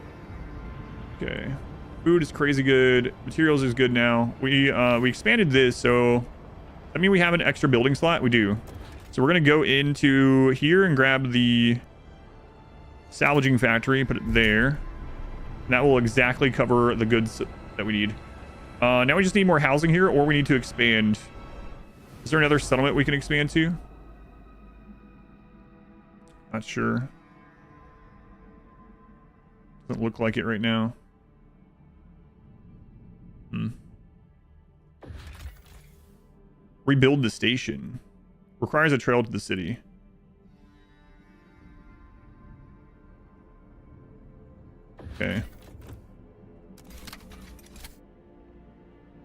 Okay. Food is crazy good. Materials is good now. We expanded this, so I mean we have an extra building slot. We do. So we're gonna go into here and grab the salvaging factory, put it there. And that will exactly cover the goods that we need. Now we just need more housing here, or we need to expand. Is there another settlement we can expand to? Not sure. Doesn't look like it right now. Rebuild the station. Requires a trail to the city. Okay.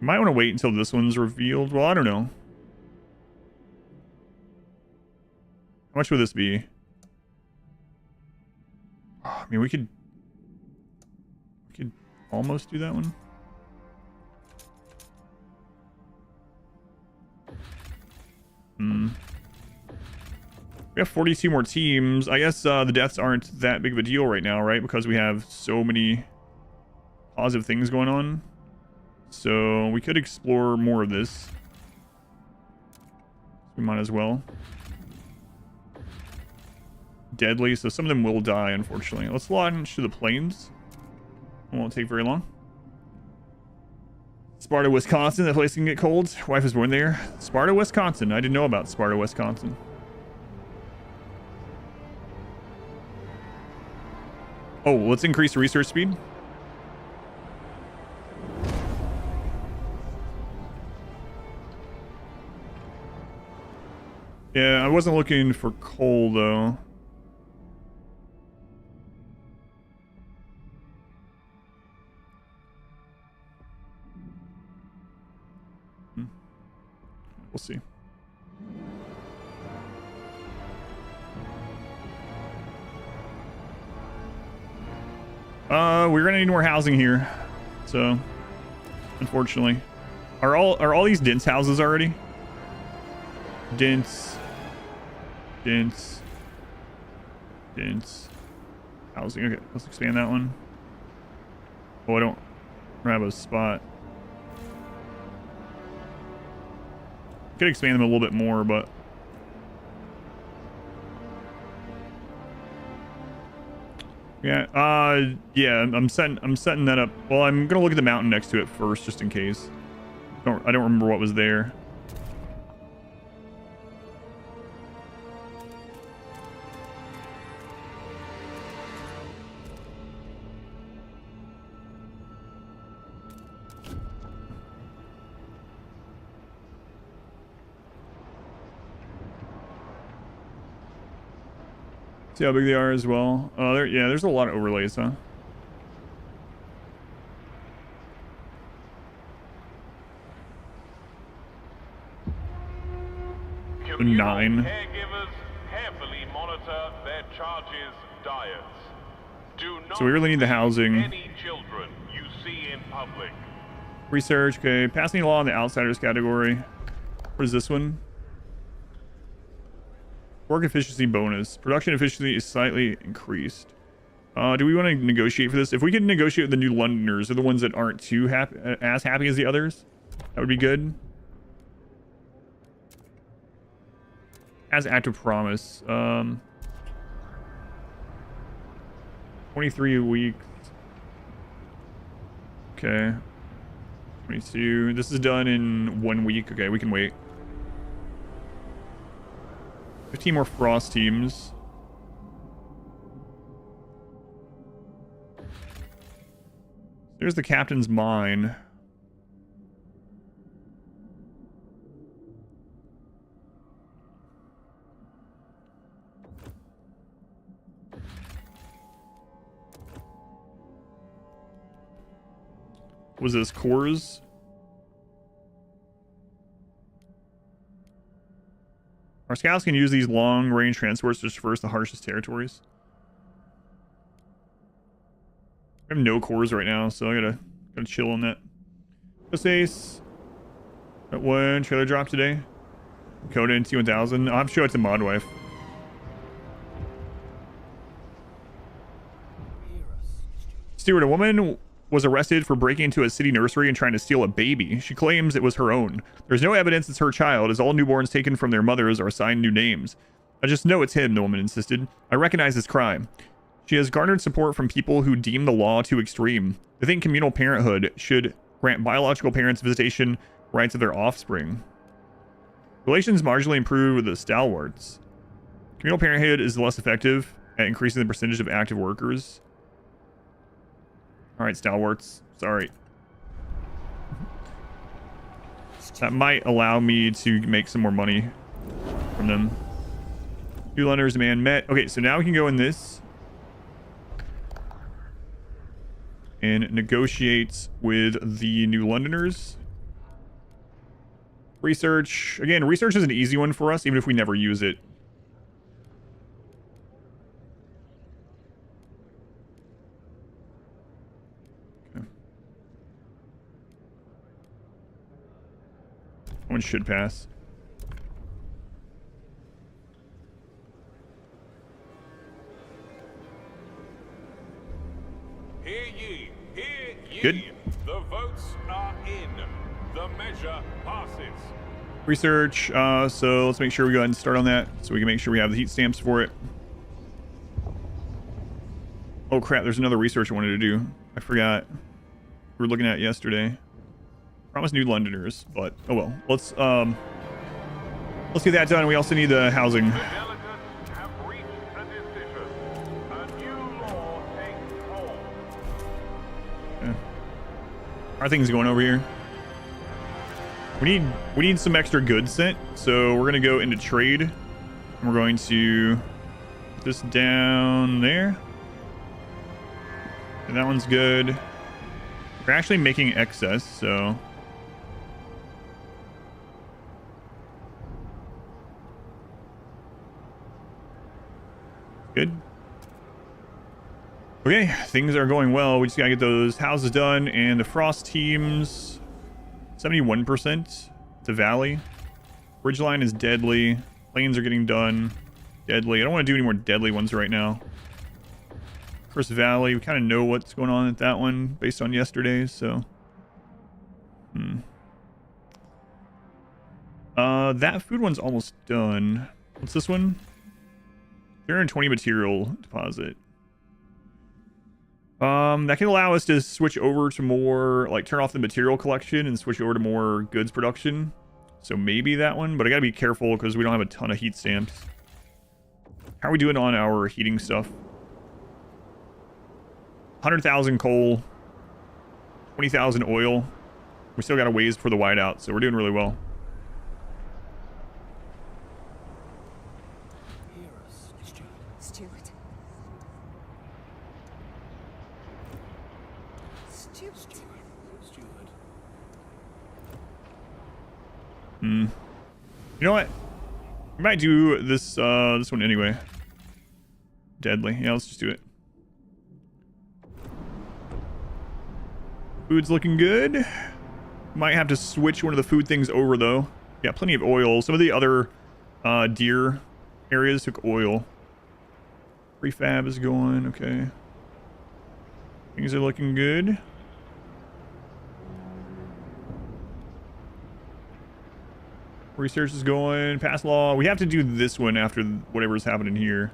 Might want to wait until this one's revealed. Well, I don't know. How much would this be? I mean, we could almost do that one. We have 42 more teams. I guess the deaths aren't that big of a deal right now, right? Because we have so many positive things going on. So we could explore more of this. We might as well. Deadly, so some of them will die, unfortunately. Let's launch to the plains. It won't take very long. Sparta, Wisconsin. That place can get cold. Wife was born there. Sparta, Wisconsin. I didn't know about Sparta, Wisconsin. Oh, let's increase the research speed. Yeah, I wasn't looking for coal, though. We'll see. We're gonna need more housing here. So, unfortunately. Are all these dense houses already? Dense housing. Okay, let's expand that one. Oh, I don't grab a spot. Could expand them a little bit more, but yeah, yeah, I'm setting that up. Well, I'm gonna look at the mountain next to it first, just in case. I don't remember what was there. See how big they are as well. Yeah, there's a lot of overlays, huh? Communal 9. Caregivers carefully monitor their charges' diets. Do not So we really need the housing. any children you see in public. Research, okay. Passing a law in the outsiders category. What is this one? Work efficiency bonus. Production efficiency is slightly increased. Do we want to negotiate for this? If we could negotiate with the new Londoners, they're the ones that aren't too happy, as happy as the others. That would be good. As act of promise. 23 weeks. Okay. 22. This is done in 1 week. Okay, we can wait. 15 more frost teams. There's the captain's mine. Was this cores? Our scouts can use these long-range transports to traverse the harshest territories. I have no cores right now, so I gotta chill on that. Ace. That one trailer drop today. Coda in T1000. I'll have to show it to Modwife. Stewart, a woman was arrested for breaking into a city nursery and trying to steal a baby. She claims it was her own. There's no evidence it's her child, as all newborns taken from their mothers are assigned new names. I just know it's him, the woman insisted. I recognize this crime. She has garnered support from people who deem the law too extreme. They think communal parenthood should grant biological parents visitation rights of their offspring. Relations marginally improved with the stalwarts. Communal parenthood is less effective at increasing the percentage of active workers. All right, stalwarts. Sorry. That might allow me to make some more money from them. Two Londoners demand met. Okay, so now we can go in this and negotiate with the new Londoners. Research. Again, research is an easy one for us, even if we never use it. One should pass. Hear ye, hear ye. Good. The votes are in. The measure passes. Research. So let's make sure we go ahead and start on that, so we can make sure we have the heat stamps for it. Oh crap! There's another research I wanted to do. I forgot. We were looking at yesterday. Promised new Londoners, but oh well. Let's get that done. We also need the housing. The delegates have reached a decision. A new law takes hold. Yeah. How are things going over here? We need some extra goods sent, so we're gonna go into trade. And we're going to put this down there. And that one's good. We're actually making excess, so good. Okay, things are going well. We just gotta get those houses done, and the frost teams 71%. The valley. Ridgeline is deadly. Plains are getting done. Deadly. I don't want to do any more deadly ones right now. First valley, we kind of know what's going on at that one based on yesterday's, so. That food one's almost done. What's this one? 320 material deposit. That can allow us to switch over to more, like, turn off the material collection and switch over to more goods production. So maybe that one, but I gotta be careful because we don't have a ton of heat stamps. How are we doing on our heating stuff? 100,000 coal, 20,000 oil. We still got a ways for the whiteout, so we're doing really well. Stewart. You know what? We might do this this one anyway. Deadly. Yeah, let's just do it. Food's looking good. Might have to switch one of the food things over though. Yeah, plenty of oil. Some of the other deer areas took oil. Prefab is going, okay. Things are looking good. Research is going. Pass law. We have to do this one after whatever's happening here.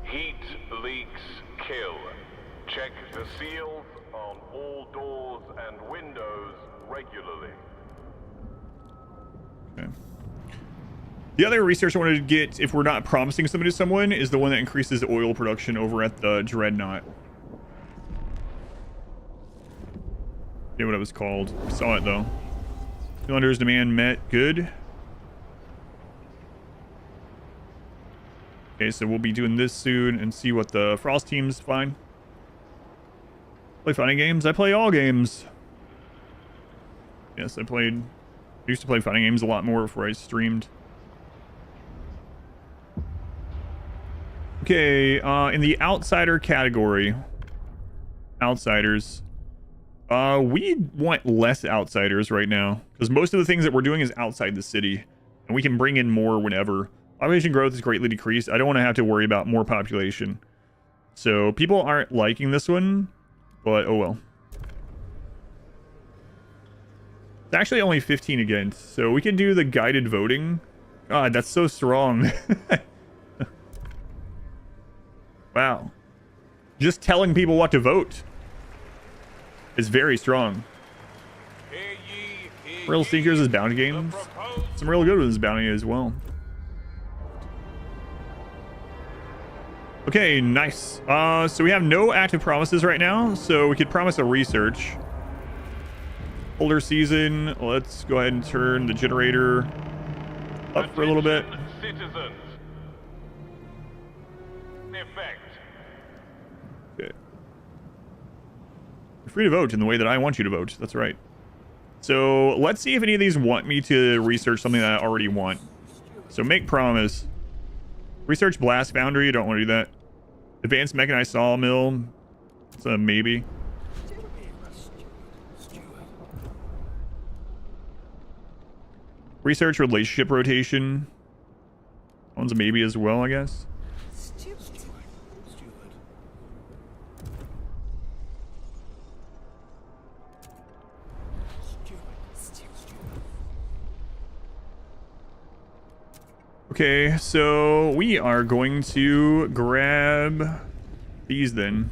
Heat leaks kill. Check the seals on all doors and windows regularly. Okay. The other research I wanted to get, if we're not promising something to someone, is the one that increases oil production over at the Dreadnought. Yeah, what it was called. I saw it though. Cylinders demand met. Good. Okay, so we'll be doing this soon and see what the Frost team's find. Play fighting games? I play all games. Yes, I used to play fighting games a lot more before I streamed. Okay, in the outsider category. Outsiders. We want less outsiders right now, because most of the things that we're doing is outside the city, and we can bring in more whenever. Population growth is greatly decreased. I don't want to have to worry about more population. So people aren't liking this one, but oh well. It's actually only 15 against, so we can do the guided voting. God, that's so strong. Wow. Just telling people what to vote is very strong. Real Seekers is bounty games. Some real good ones bounty as well. Okay, nice. So we have no active promises right now, so we could promise a research. Older season. Let's go ahead and turn the generator up for a little bit. Citizens. Effect. Okay. You're free to vote in the way that I want you to vote. That's right. So let's see if any of these want me to research something that I already want. So make promise. Research blast foundry. Don't want to do that. Advanced mechanized sawmill. It's a maybe. Research relationship rotation. That one's a maybe as well, I guess. Okay, so we are going to grab these then.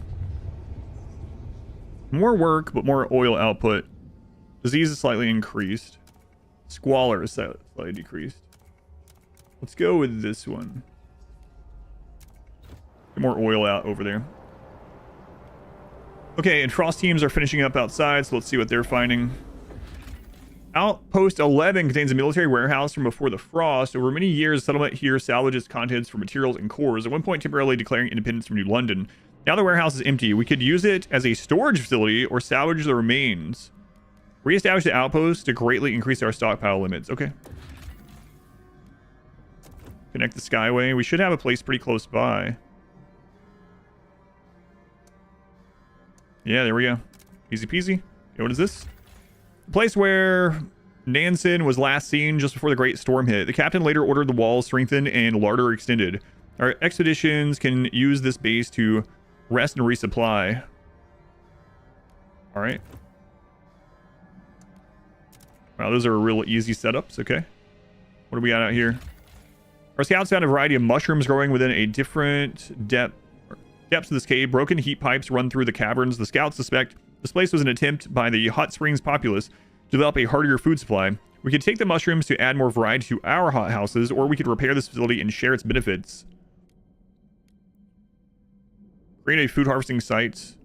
More work, but more oil output. Disease is slightly increased. Squalor is slightly decreased. Let's go with this one. Get more oil out over there. Okay, and Frost teams are finishing up outside, so let's see what they're finding. Outpost 11 contains a military warehouse from before the frost. Over many years, the settlement here salvages contents for materials and cores, at one point temporarily declaring independence from New London. Now the warehouse is empty. We could use it as a storage facility or salvage the remains. Reestablish the outpost to greatly increase our stockpile limits. Okay. Connect the Skyway. We should have a place pretty close by. Yeah, there we go. Easy peasy. Okay, what is this? The place where Nansen was last seen just before the Great Storm hit. The captain later ordered the walls strengthened and larder extended. Our expeditions can use this base to rest and resupply. All right. Wow, those are real easy setups. Okay. What do we got out here? Our scouts found a variety of mushrooms growing within a different depths of this cave. Broken heat pipes run through the caverns. The scouts suspect this place was an attempt by the hot springs populace to develop a hardier food supply. We could take the mushrooms to add more variety to our hot houses, or we could repair this facility and share its benefits. Create a food harvesting site.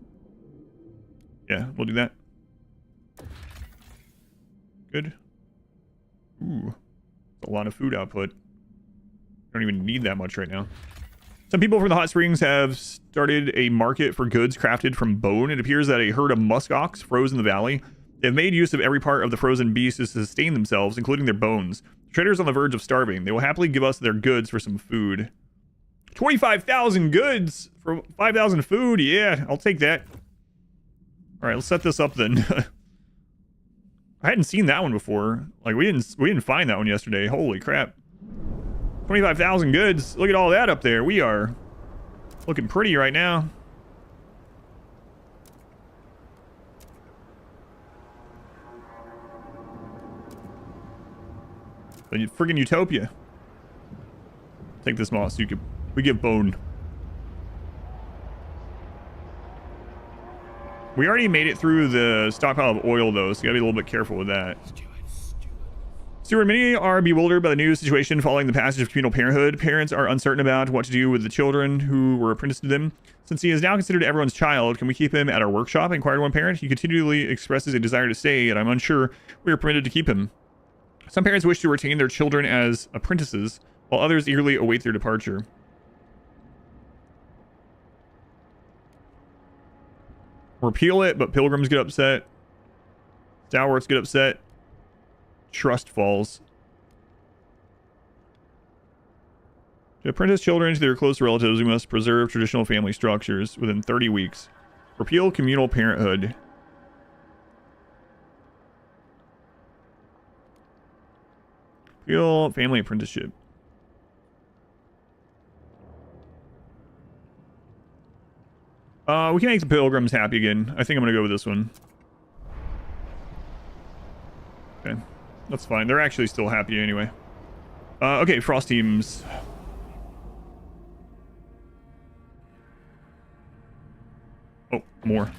Yeah, we'll do that. Good. Ooh, a lot of food output. Don't even need that much right now. Some people from the hot springs have started a market for goods crafted from bone. It appears that a herd of muskox froze in the valley. They have made use of every part of the frozen beast to sustain themselves, including their bones. The trader's on the verge of starving. They will happily give us their goods for some food. 25,000 goods for 5,000 food. Yeah, I'll take that. All right, let's set this up then. I hadn't seen that one before. Like we didn't find that one yesterday. Holy crap. 25,000 goods. Look at all that up there. We are looking pretty right now. The friggin' utopia. Take this moss. We give bone. We already made it through the stockpile of oil though, so you gotta be a little bit careful with that. Stewart, many are bewildered by the new situation following the passage of communal parenthood. Parents are uncertain about what to do with the children who were apprenticed to them. Since he is now considered everyone's child, can we keep him at our workshop? Inquired one parent. He continually expresses a desire to stay, and I'm unsure we are permitted to keep him. Some parents wish to retain their children as apprentices, while others eagerly await their departure. Repeal it, but pilgrims get upset. Stalwarts get upset. Trust falls. To apprentice children to their close relatives, we must preserve traditional family structures within 30 weeks. Repeal communal parenthood. Repeal family apprenticeship. We can make the pilgrims happy again. I think I'm gonna go with this one. Okay. That's fine. They're actually still happy anyway. Okay, Frost teams. Oh, more.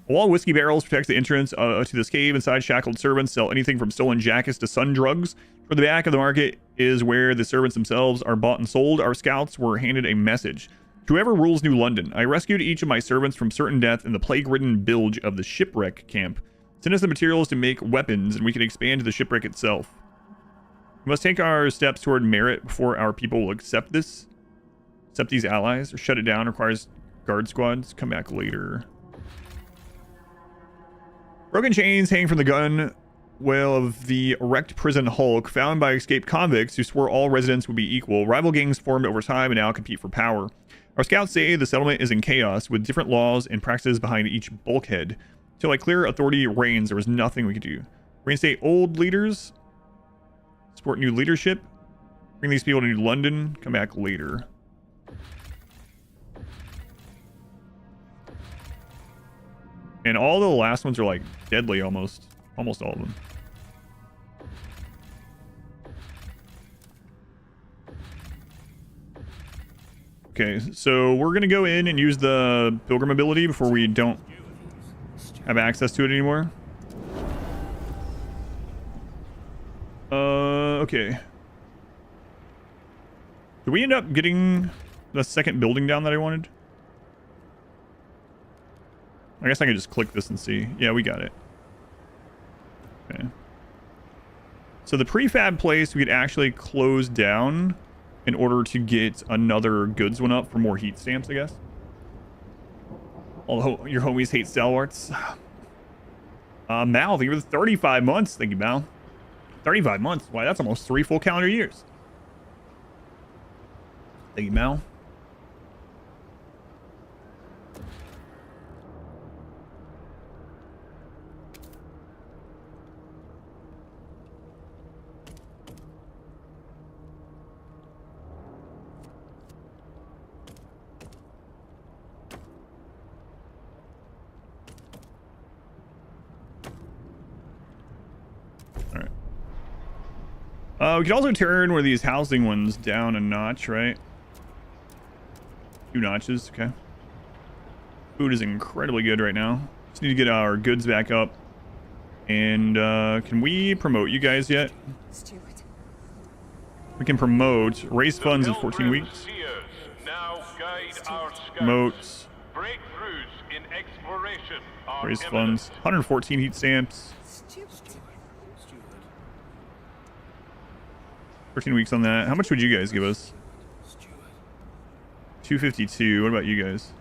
A wall of whiskey barrels protects the entrance to this cave. Inside, shackled servants sell anything from stolen jackets to sun drugs. For the back of the market is where the servants themselves are bought and sold. Our scouts were handed a message. To whoever rules New London, I rescued each of my servants from certain death in the plague-ridden bilge of the shipwreck camp. Send us the materials to make weapons, and we can expand to the shipwreck itself. We must take our steps toward merit before our people will accept this. Accept these allies, or shut it down. Requires guard squads. Come back later. Broken chains hang from the gun well of the wrecked prison hulk, found by escaped convicts who swore all residents would be equal. Rival gangs formed over time and now compete for power. Our scouts say the settlement is in chaos, with different laws and practices behind each bulkhead. Till a clear authority reigns, there was nothing we could do. Reinstate old leaders. Support new leadership. Bring these people to New London. Come back later. And all the last ones are like deadly almost. Almost all of them. Okay, so we're gonna go in and use the Pilgrim ability before we don't have access to it anymore. Okay. Did we end up getting the second building down that I wanted? I guess I can just click this and see. Yeah, we got it. Okay. So the prefab place we could actually close down in order to get another goods one up for more heat stamps, I guess. Although your homies hate stalwarts. Mal, thank you for the 35 months. Thank you, Mal. 35 months. Why, that's almost 3 full calendar years. Thank you, Mal. We could also turn one of these housing ones down a notch, right? 2 notches, okay. Food is incredibly good right now. Just need to get our goods back up. And can we promote you guys yet? We can promote. Raise funds in 14 weeks. Promote. Raise funds. 114 heat stamps. 13 weeks on that. How much would you guys give us? 252. What about you guys?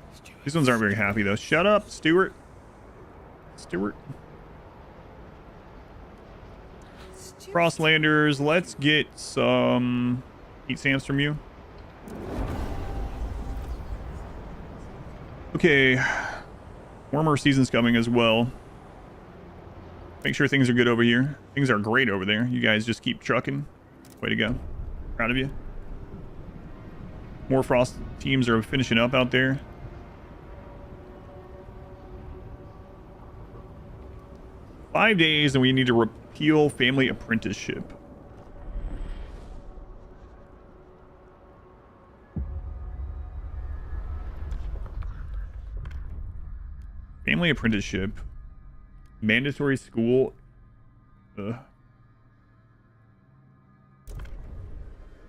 These ones aren't very happy though. Shut up, Stuart. Stuart. Frostlanders, let's get some heat stamps from you. Okay. Warmer season's coming as well. Make sure things are good over here. Things are great over there. You guys just keep trucking. Way to go. Proud of you. More Frost teams are finishing up out there. Five days and we need to repeal family apprenticeship. Family apprenticeship. Mandatory school.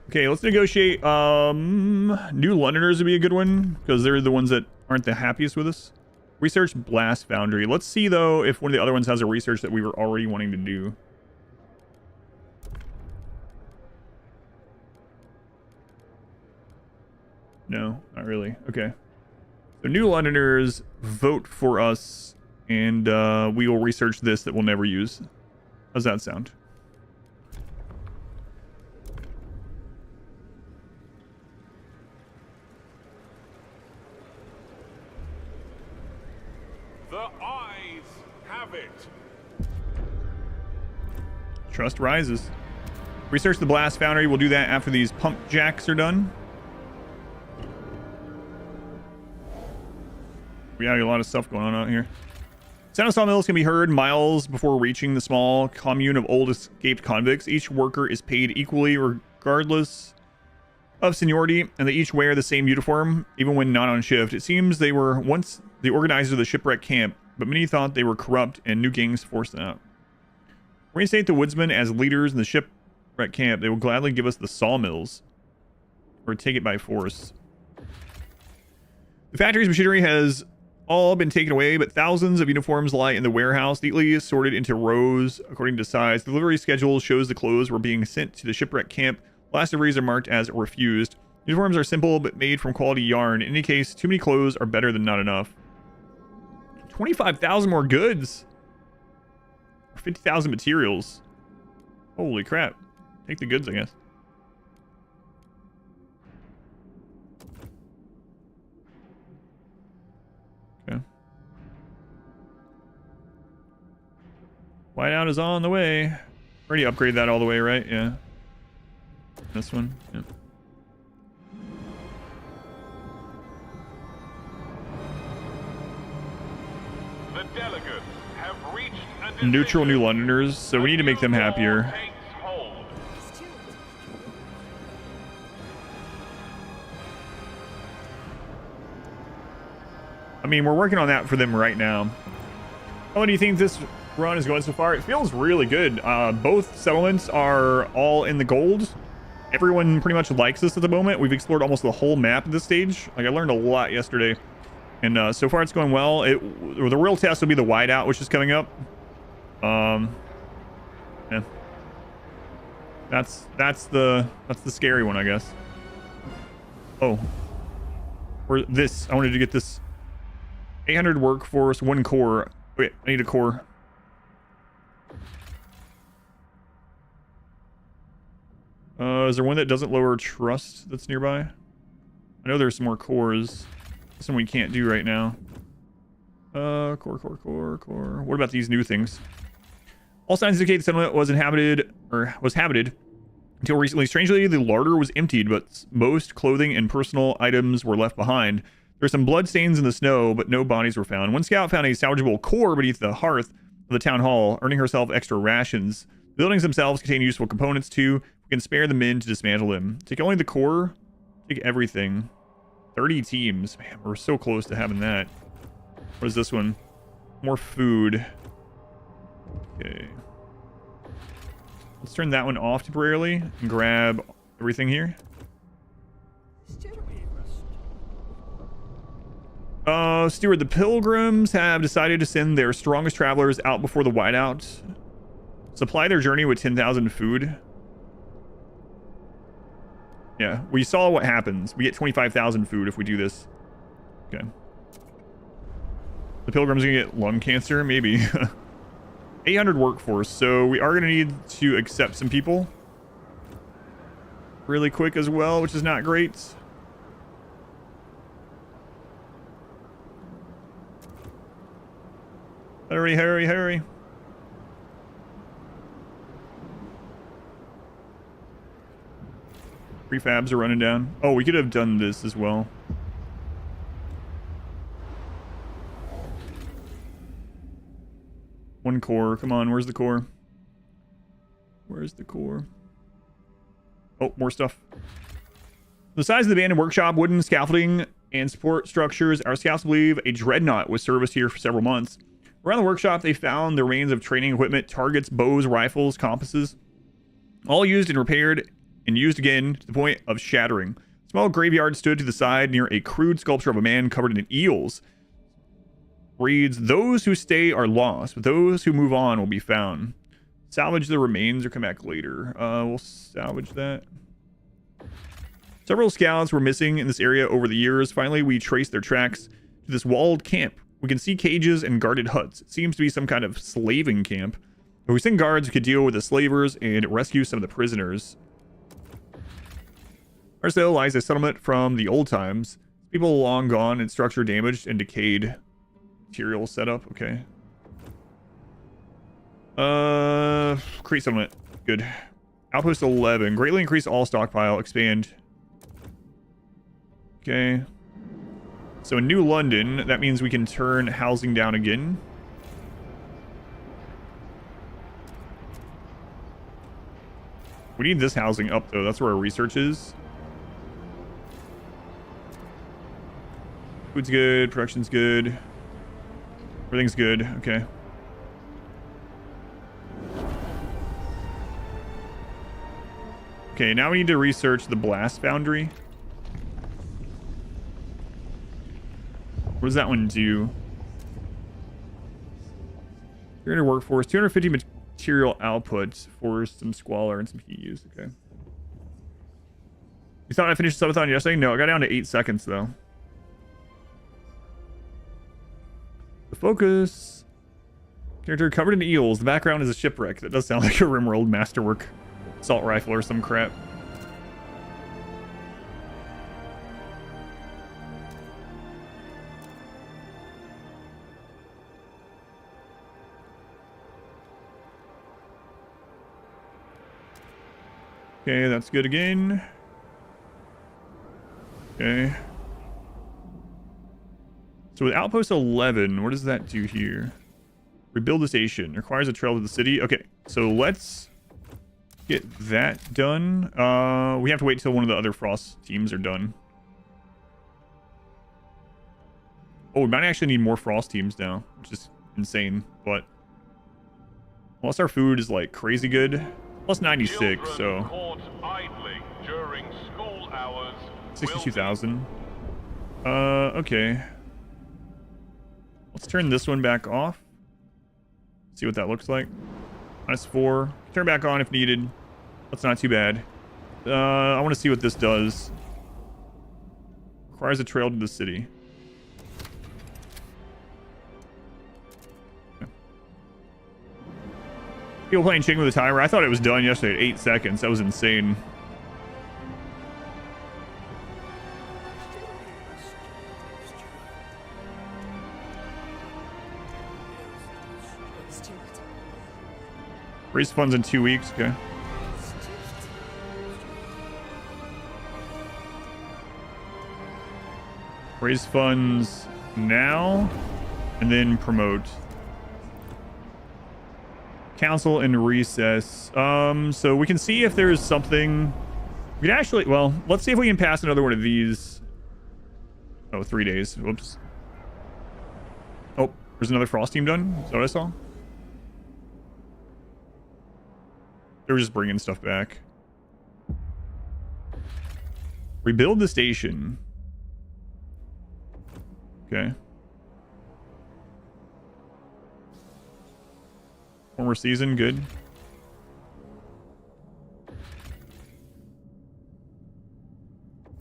Okay, let's negotiate. New Londoners would be a good one because they're the ones that aren't the happiest with us. Research Blast Foundry. Let's see though if one of the other ones has a research that we were already wanting to do. No, not really. Okay. So New Londoners, vote for us, and we will research this that we'll never use. How's that sound? The eyes have it. Trust rises. Research the Blast Foundry. We'll do that after these pump jacks are done. We have a lot of stuff going on out here. Sound of sawmills can be heard miles before reaching the small commune of old escaped convicts. Each worker is paid equally regardless of seniority, and they each wear the same uniform, even when not on shift. It seems they were once the organizers of the shipwreck camp, but many thought they were corrupt and new gangs forced them out. Reinstate the woodsmen as leaders in the shipwreck camp. They will gladly give us the sawmills or take it by force. The factory's machinery has all been taken away, but thousands of uniforms lie in the warehouse, neatly sorted into rows according to size. The delivery schedule shows the clothes were being sent to the shipwreck camp. Last deliveries are marked as refused. Uniforms are simple but made from quality yarn. In any case, too many clothes are better than not enough. 25,000 more goods. 50,000 materials. Holy crap. Take the goods, I guess. Okay. Whiteout is on the way. Already upgrade that all the way, right? Yeah. This one? Yeah. The delegates have reached a Neutral New Londoners, so we need to make them happier. I mean, we're working on that for them right now. How do you think this run is going so far? It feels really good. Both settlements are all in the gold. Everyone pretty much likes us at the moment. We've explored almost the whole map at this stage. Like, I learned a lot yesterday. And so far it's going well. The real test will be the whiteout, which is coming up. Yeah. That's the scary one, I guess. Oh. Or this. I wanted to get this 800 workforce, 1 core. Wait, I need a core. Is there one that doesn't lower trust that's nearby? I know there's some more cores. This one we can't do right now. Core. What about these new things? All signs indicate the settlement was habited until recently. Strangely, the larder was emptied, but most clothing and personal items were left behind. There are some blood stains in the snow, but no bodies were found. One scout found a salvageable core beneath the hearth of the town hall, earning herself extra rations. The buildings themselves contain useful components too. We can spare the men to dismantle them. Take only the core. Take everything. 30 teams. Man, we're so close to having that. What is this one? More food. Okay. Let's turn that one off temporarily and grab everything here. Steward, the Pilgrims have decided to send their strongest travelers out before the whiteout. Supply their journey with 10,000 food. Yeah, we saw what happens. We get 25,000 food if we do this. Okay. The Pilgrim's gonna get lung cancer? Maybe. 800 workforce, so we are gonna need to accept some people really quick as well, which is not great. Hurry. Prefabs are running down. Oh, we could have done this as well. One core. Come on, where's the core? Where's the core? Oh, more stuff. The size of the abandoned workshop, wooden scaffolding, and support structures. Our scouts believe a dreadnought was serviced here for several months. Around the workshop, they found the remains of training equipment, targets, bows, rifles, compasses, all used and repaired and used again to the point of shattering. A small graveyard stood to the side near a crude sculpture of a man covered in eels. Reads, those who stay are lost, but those who move on will be found. Salvage the remains or come back later. We'll salvage that. Several scouts were missing in this area over the years. Finally, we traced their tracks to this walled camp. We can see cages and guarded huts. It seems to be some kind of slaving camp. If we send guards, we could deal with the slavers and rescue some of the prisoners. Arcel lies a settlement from the old times. People long gone and structure damaged and decayed. Material setup, okay. Create settlement. Good. Outpost 11. Greatly increase all stockpile. Expand. Okay. So in New London, that means we can turn housing down again. We need this housing up, though. That's where our research is. Food's good. Production's good. Everything's good. Okay. Okay, now we need to research the blast foundry. What does that one do? 300 workforce, 250 material output for some squalor and some heat use. Okay. You thought I finished the subathon yesterday? No, I got down to 8 seconds though. The focus. Character covered in eels. The background is a shipwreck. That does sound like a Rimworld masterwork assault rifle or some crap. Okay, that's good again. Okay. So with Outpost 11, what does that do here? Rebuild the station. Requires a trail to the city. Okay, so let's get that done. We have to wait till one of the other Frost teams are done. Oh, we might actually need more frost teams now, which is insane. But unless our food is like crazy good, plus 96, so Caught idling during school hours 62,000. Okay. Let's turn this one back off. See what that looks like. -4. Turn back on if needed. That's not too bad. I want to see what this does. Requires a trail to the city. Okay. People playing chicken with a timer. I thought it was done yesterday at 8 seconds. That was insane. Raise funds in 2 weeks. Okay. Raise funds now and then promote. Council in recess. So we can see if there's something. We can actually, well, let's see if we can pass another one of these. Oh, 3 days. Whoops. Oh, there's another frost team done. Is that what I saw? They were just bringing stuff back. Rebuild the station. Okay. One more season, good.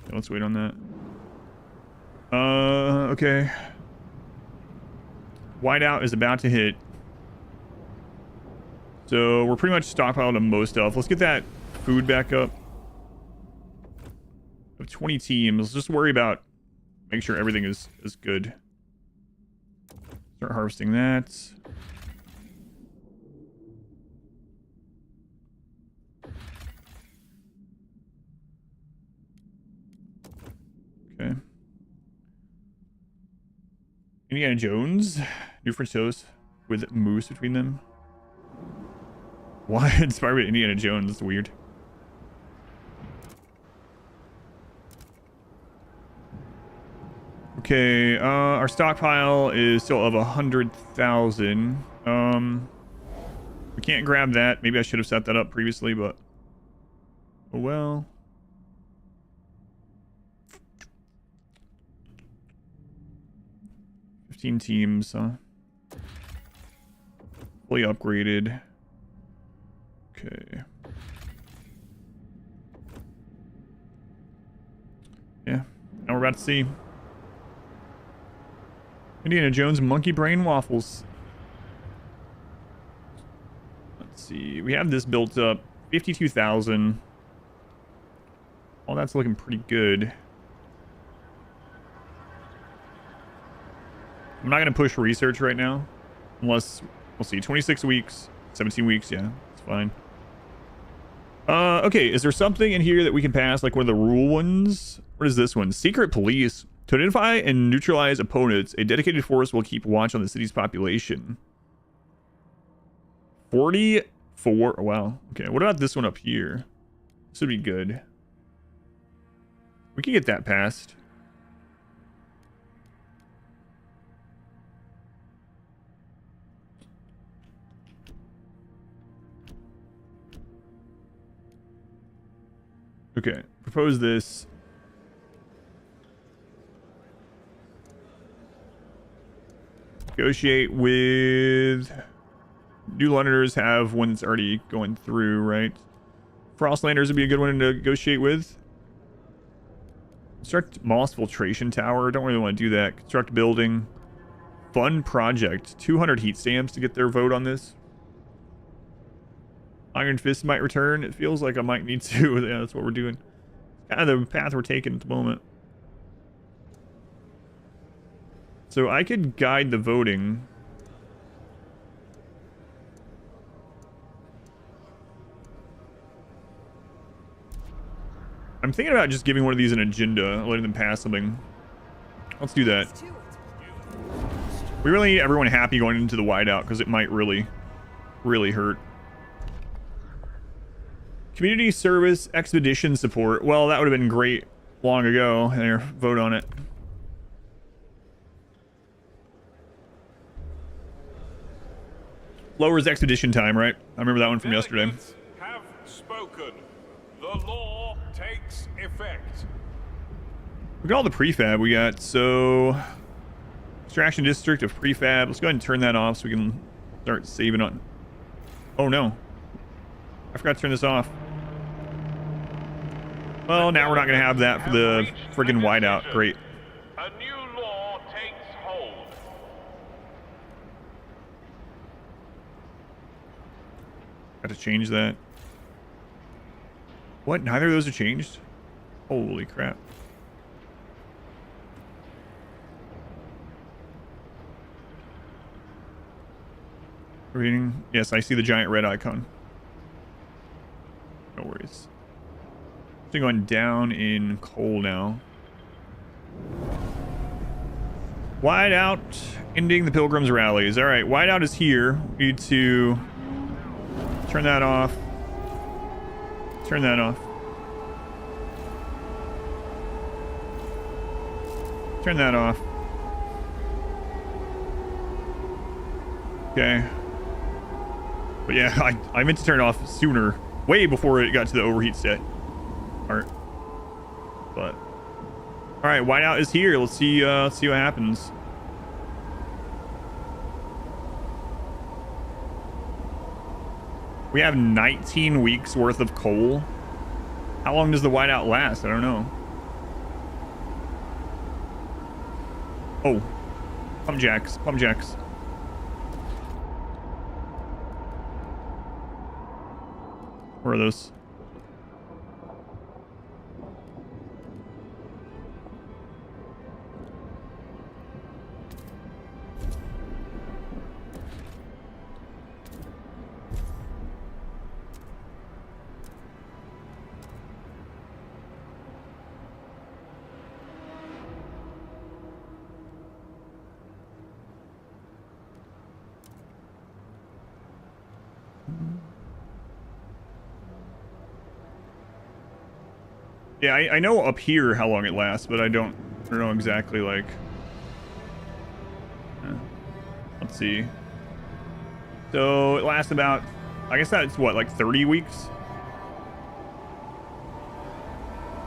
Okay, let's wait on that. Okay. Whiteout is about to hit. So we're pretty much stockpiled on most stuff. Let's get that food back up. We have 20 teams. Let's just worry about making sure everything is good. Start harvesting that. Okay. Indiana Jones. New French toast with moose between them. Why inspired by Indiana Jones? That's weird. Okay, our stockpile is still of 100,000. We can't grab that. Maybe I should have set that up previously, but oh well. Teams, fully upgraded. Okay. Yeah, now we're about to see Indiana Jones monkey brain waffles. Let's see, we have this built up 52,000. All that's looking pretty good. I'm not going to push research right now. Unless, we'll see, 26 weeks, 17 weeks, yeah, it's fine. Okay, is there something in here that we can pass, like one of the rule ones? What is this one? Secret police. To identify and neutralize opponents, a dedicated force will keep watch on the city's population. 44, wow. Okay, what about this one up here? This would be good. We can get that passed. Okay, propose this. Negotiate with... New Londoners have one that's already going through, right? Frostlanders would be a good one to negotiate with. Construct Moss Filtration Tower. Don't really want to do that. Construct building. Fun project. 200 heat stamps to get their vote on this. Iron Fist might return. It feels like I might need to. Yeah, that's what we're doing. Kind of the path we're taking at the moment. So I could guide the voting. I'm thinking about just giving one of these an agenda, letting them pass something. Let's do that. We really need everyone happy going into the whiteout because it might really, really hurt. Community service expedition support. Well, that would have been great long ago. There, vote on it. Lowers expedition time, right? I remember that one from yesterday. Delegates have spoken. The law takes effect. Look at all the prefab we got. So, extraction district of prefab. Let's go ahead and turn that off so we can start saving on. Oh no, I forgot to turn this off. Well, now we're not going to have that for the friggin' whiteout. Great. A new law takes hold. Got to change that. What? Neither of those are changed? Holy crap. Reading. Yes, I see the giant red icon. No worries. So going down in coal now. Whiteout ending the Pilgrim's rallies. All right, whiteout is here. We need to turn that off. Turn that off. Turn that off. Okay. But yeah, I meant to turn it off sooner, way before it got to the overheat state. Alright. But alright, whiteout is here. Let's see what happens. We have 19 weeks worth of coal. How long does the whiteout last? I don't know. Oh. Pump jacks. Pump jacks. Where are those? Yeah, I know up here how long it lasts, but I don't know exactly, like... Let's see. So, it lasts about... I guess that's, what, like 30 weeks?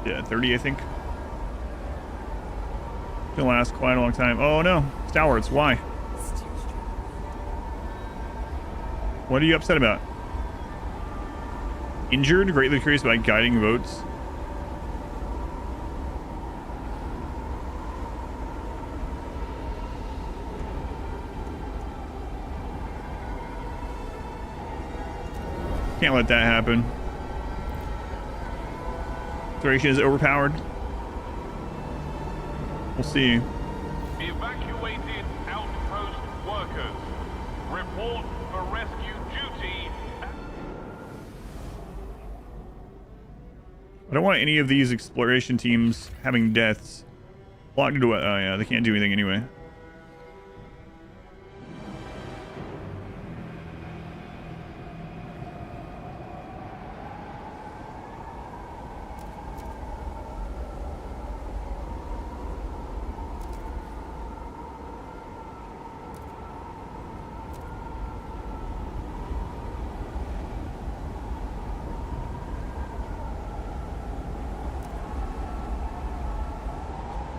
Yeah, 30, I think. It'll last quite a long time. Oh, no. Stalwarts, why? What are you upset about? Injured? Greatly curious about guiding votes. Can't let that happen. Duration is overpowered. We'll see. Evacuated outpost workers. Report for rescue duty. I don't want any of these exploration teams having deaths. Locked into what? Oh yeah, they can't do anything anyway.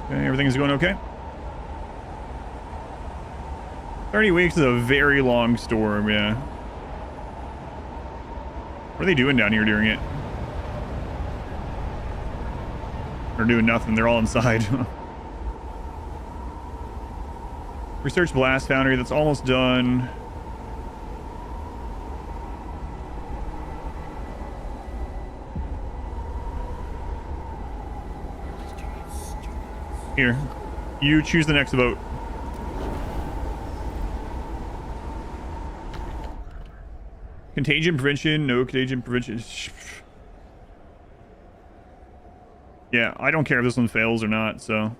Okay, everything's going okay. 30 weeks is a very long storm, yeah. What are they doing down here during it? They're doing nothing. They're all inside. Research blast foundry. That's almost done. Here, you choose the next vote. Contagion prevention, no contagion prevention. Yeah, I don't care if this one fails or not, so.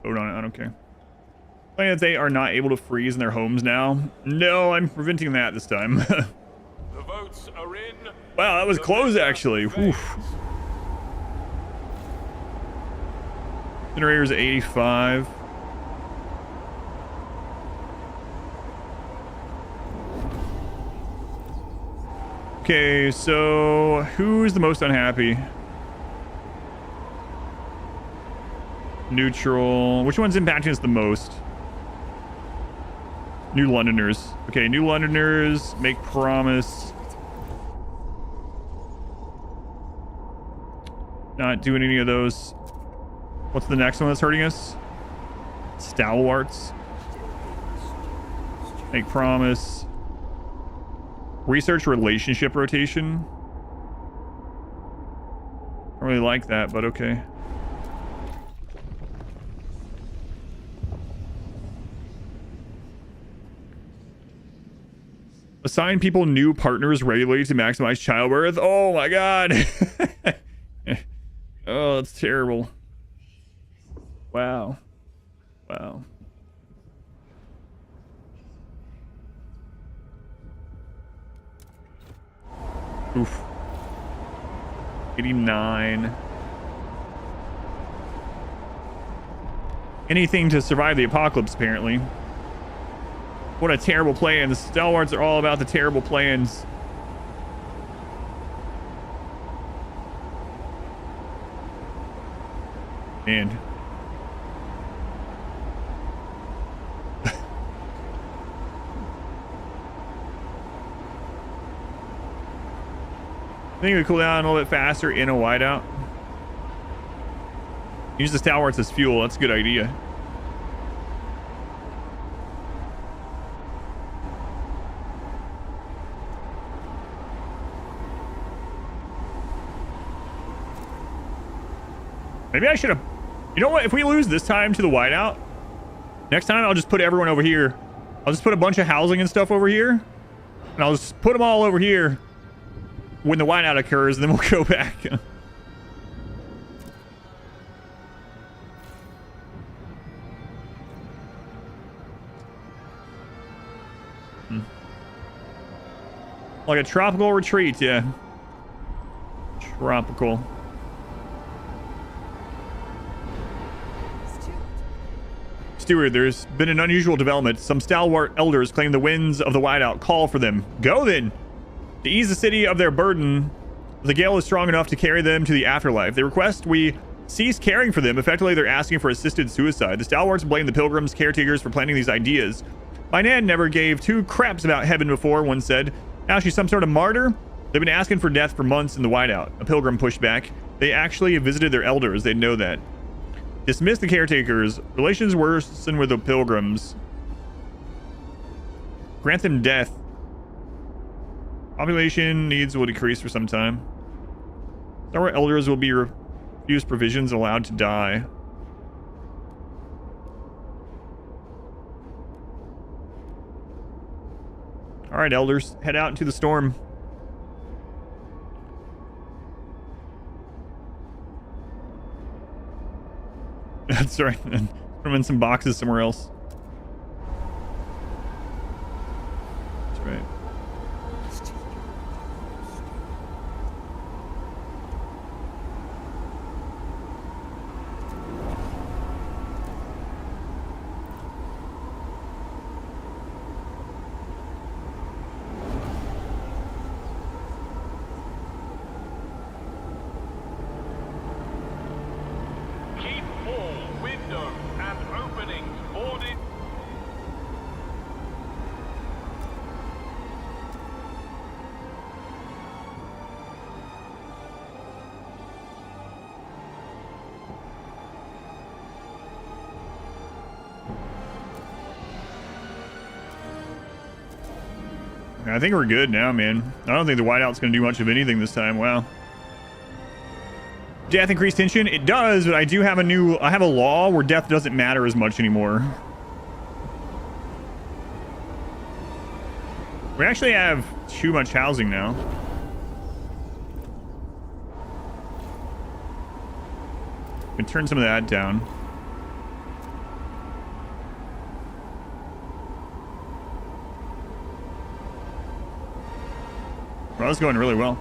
Vote on it, I don't care. Saying that they are not able to freeze in their homes now. No, I'm preventing that this time. The votes are in. Wow, that was close actually. Whew. Generator's at 85. Okay, so who's the most unhappy? Neutral. Which one's impacting us the most? New Londoners. Okay, New Londoners, make promise. Not doing any of those. What's the next one that's hurting us? Stalwarts. Make promise. Research relationship rotation. I don't really like that, but okay. Assign people new partners regularly to maximize childbirth. Oh my god. Oh, that's terrible. Wow. Wow. Oof. 89. Anything to survive the apocalypse, apparently. What a terrible plan. The stalwarts are all about the terrible plans. Man. I think we cool down a little bit faster in a whiteout. Use the stalwarts as fuel. That's a good idea. Maybe I should have... You know what? If we lose this time to the whiteout, next time I'll just put everyone over here. I'll just put a bunch of housing and stuff over here. And I'll just put them all over here when the whiteout occurs, and then we'll go back. Like a tropical retreat, yeah. Tropical. Steward, there's been an unusual development. Some stalwart elders claim the winds of the whiteout call for them. Go then! To ease the city of their burden, the gale is strong enough to carry them to the afterlife. They request we cease caring for them. Effectively, they're asking for assisted suicide. The stalwarts blame the Pilgrims' caretakers for planting these ideas. My Nan never gave two craps about heaven before, one said. Now she's some sort of martyr? They've been asking for death for months in the whiteout. A Pilgrim pushed back. They actually visited their elders. They'd know that. Dismiss the caretakers. Relations worsen with the Pilgrims. Grant them death. Population needs will decrease for some time. Our elders will be refused provisions, allowed to die. All right, elders, head out into the storm. That's right. Put them in some boxes somewhere else. That's right. I think we're good now, man. I don't think the whiteout's going to do much of anything this time. Wow. Death increase tension? It does, but I do have I have a law where death doesn't matter as much anymore. We actually have too much housing now. We can turn some of that down. Well, that's going really well.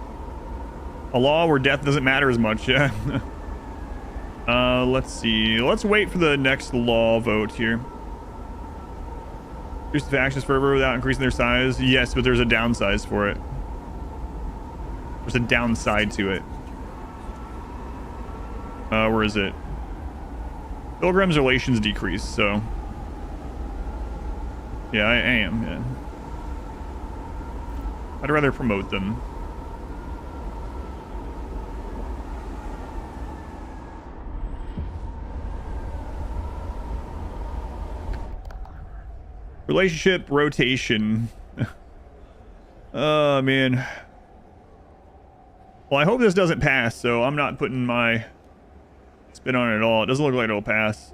A law where death doesn't matter as much, yeah. Let's see. Let's wait for the next law vote here. Reduce the factions forever without increasing their size. Yes, but there's a downsize for it. There's a downside to it. Where is it? Pilgrim's relations decrease, so... Yeah, I am, yeah. I'd rather promote them. Relationship rotation. Oh, man. Well, I hope this doesn't pass, so I'm not putting my spin on it at all. It doesn't look like it'll pass.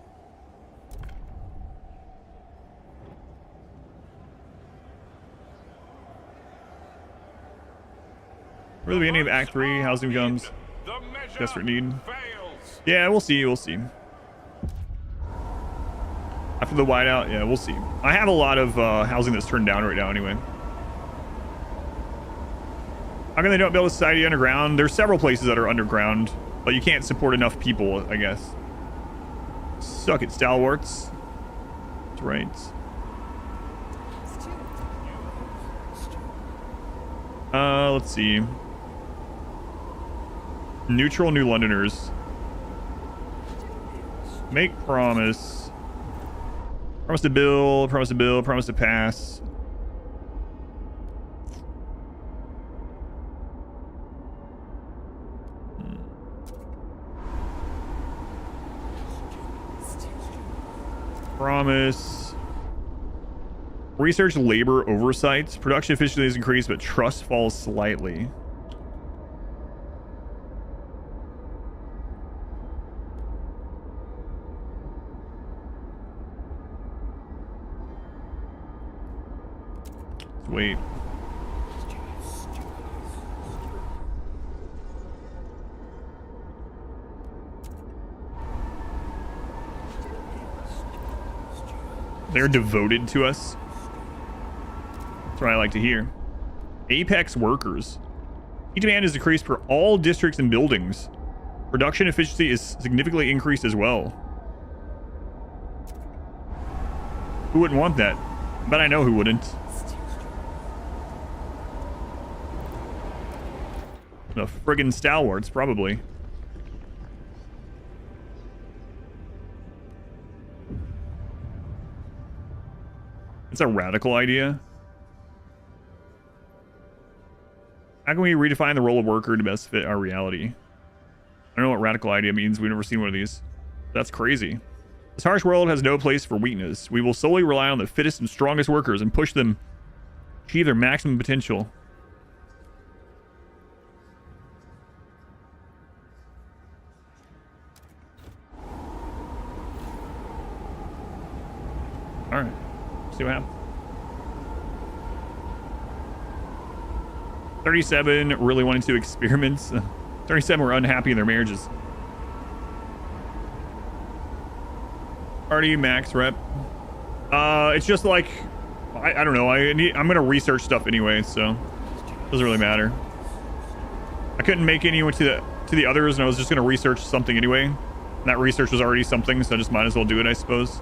For the beginning of Act 3, housing comes. Desperate need. Yeah, we'll see, we'll see. After the whiteout, yeah, we'll see. I have a lot of housing that's turned down right now anyway. How come they don't build a society underground? There's several places that are underground, but you can't support enough people, I guess. Suck it, stalwarts. That's right. Let's see. Neutral New Londoners. Make promise. Promise to build, promise to build, promise to pass. Promise. Research labor oversight. Production efficiency is increased, but trust falls slightly. Let's wait. They're devoted to us. That's what I like to hear. Apex workers. Heat demand is decreased for all districts and buildings. Production efficiency is significantly increased as well. Who wouldn't want that? But I know who wouldn't. The friggin' stalwarts, probably. It's a radical idea. How can we redefine the role of worker to best fit our reality? I don't know what radical idea means. We've never seen one of these. That's crazy. This harsh world has no place for weakness. We will solely rely on the fittest and strongest workers and push them to achieve their maximum potential. All right. See what happens. 37 really wanted to experiments. 37 were unhappy in their marriages. Already max rep. It's just like I don't know. I'm gonna research stuff anyway, so it doesn't really matter. I couldn't make anyone to the others, and I was just gonna research something anyway. And that research was already something, so I just might as well do it, I suppose.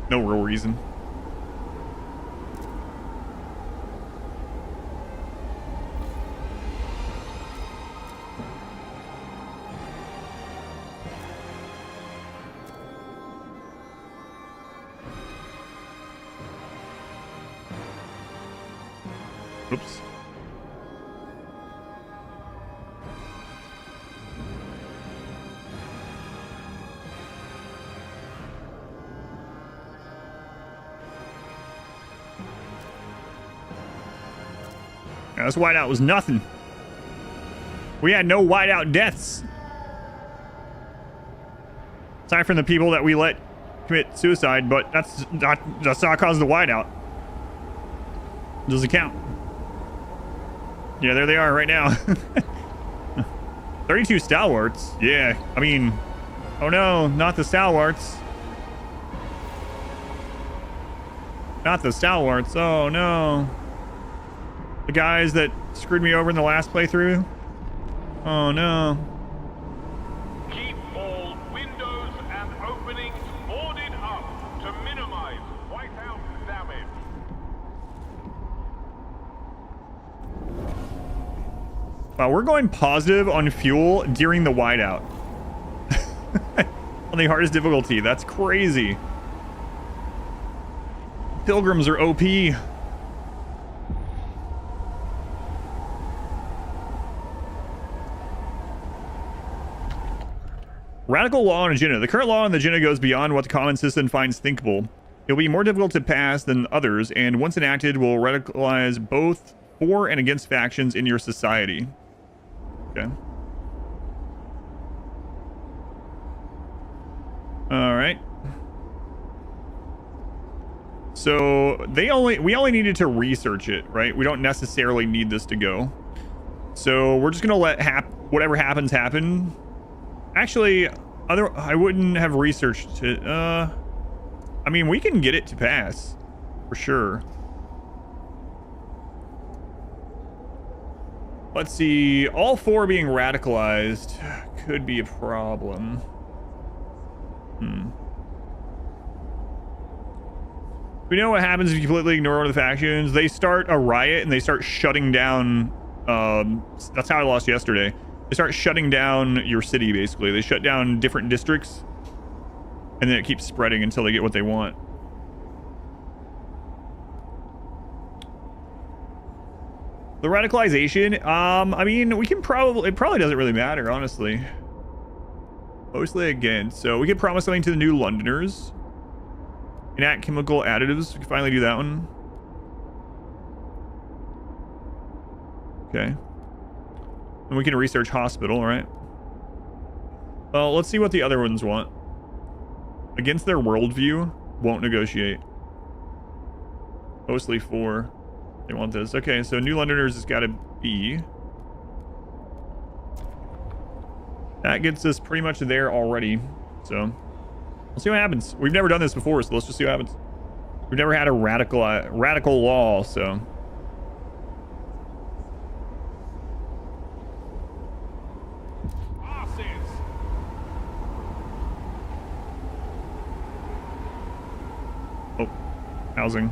No real reason. Oops. Yeah, this whiteout was nothing. We had no whiteout deaths. Aside from the people that we let commit suicide, but that's not causing the whiteout. Doesn't count. Yeah, there they are right now. 32 stalwarts. Yeah, I mean, oh no, not the stalwarts. Not the stalwarts. Oh no. The guys that screwed me over in the last playthrough. Oh no. Keep all windows and openings boarded up to minimize whiteout. Wow, we're going positive on fuel during the whiteout. On the hardest difficulty. That's crazy. Pilgrims are OP. Radical law on agenda. The current law on the agenda goes beyond what the common citizen finds thinkable. It'll be more difficult to pass than others, and once enacted, will radicalize both for and against factions in your society. Okay. All right. So we only needed to research it, right? We don't necessarily need this to go. So we're just gonna let whatever happens happen. Actually, I wouldn't have researched it. I mean, we can get it to pass for sure. Let's see. All 4 being radicalized could be a problem. We know what happens if you completely ignore one of the factions. They start a riot and they start shutting down. That's how I lost yesterday. They start shutting down your city, basically. They shut down different districts, and then it keeps spreading until they get what they want. The radicalization, I mean, we can probably, it probably doesn't really matter, honestly. Mostly against. So we could promise something to the new Londoners. Enact chemical additives. We can finally do that one. Okay. And we can research hospital, right? Well, let's see what the other ones want. Against their worldview, won't negotiate. Mostly 4. They want this. Okay, so New Londoners has got to be. That gets us pretty much there already. So, we'll see what happens. We've never done this before, so let's just see what happens. We've never had a radical law, so. Oh, housing.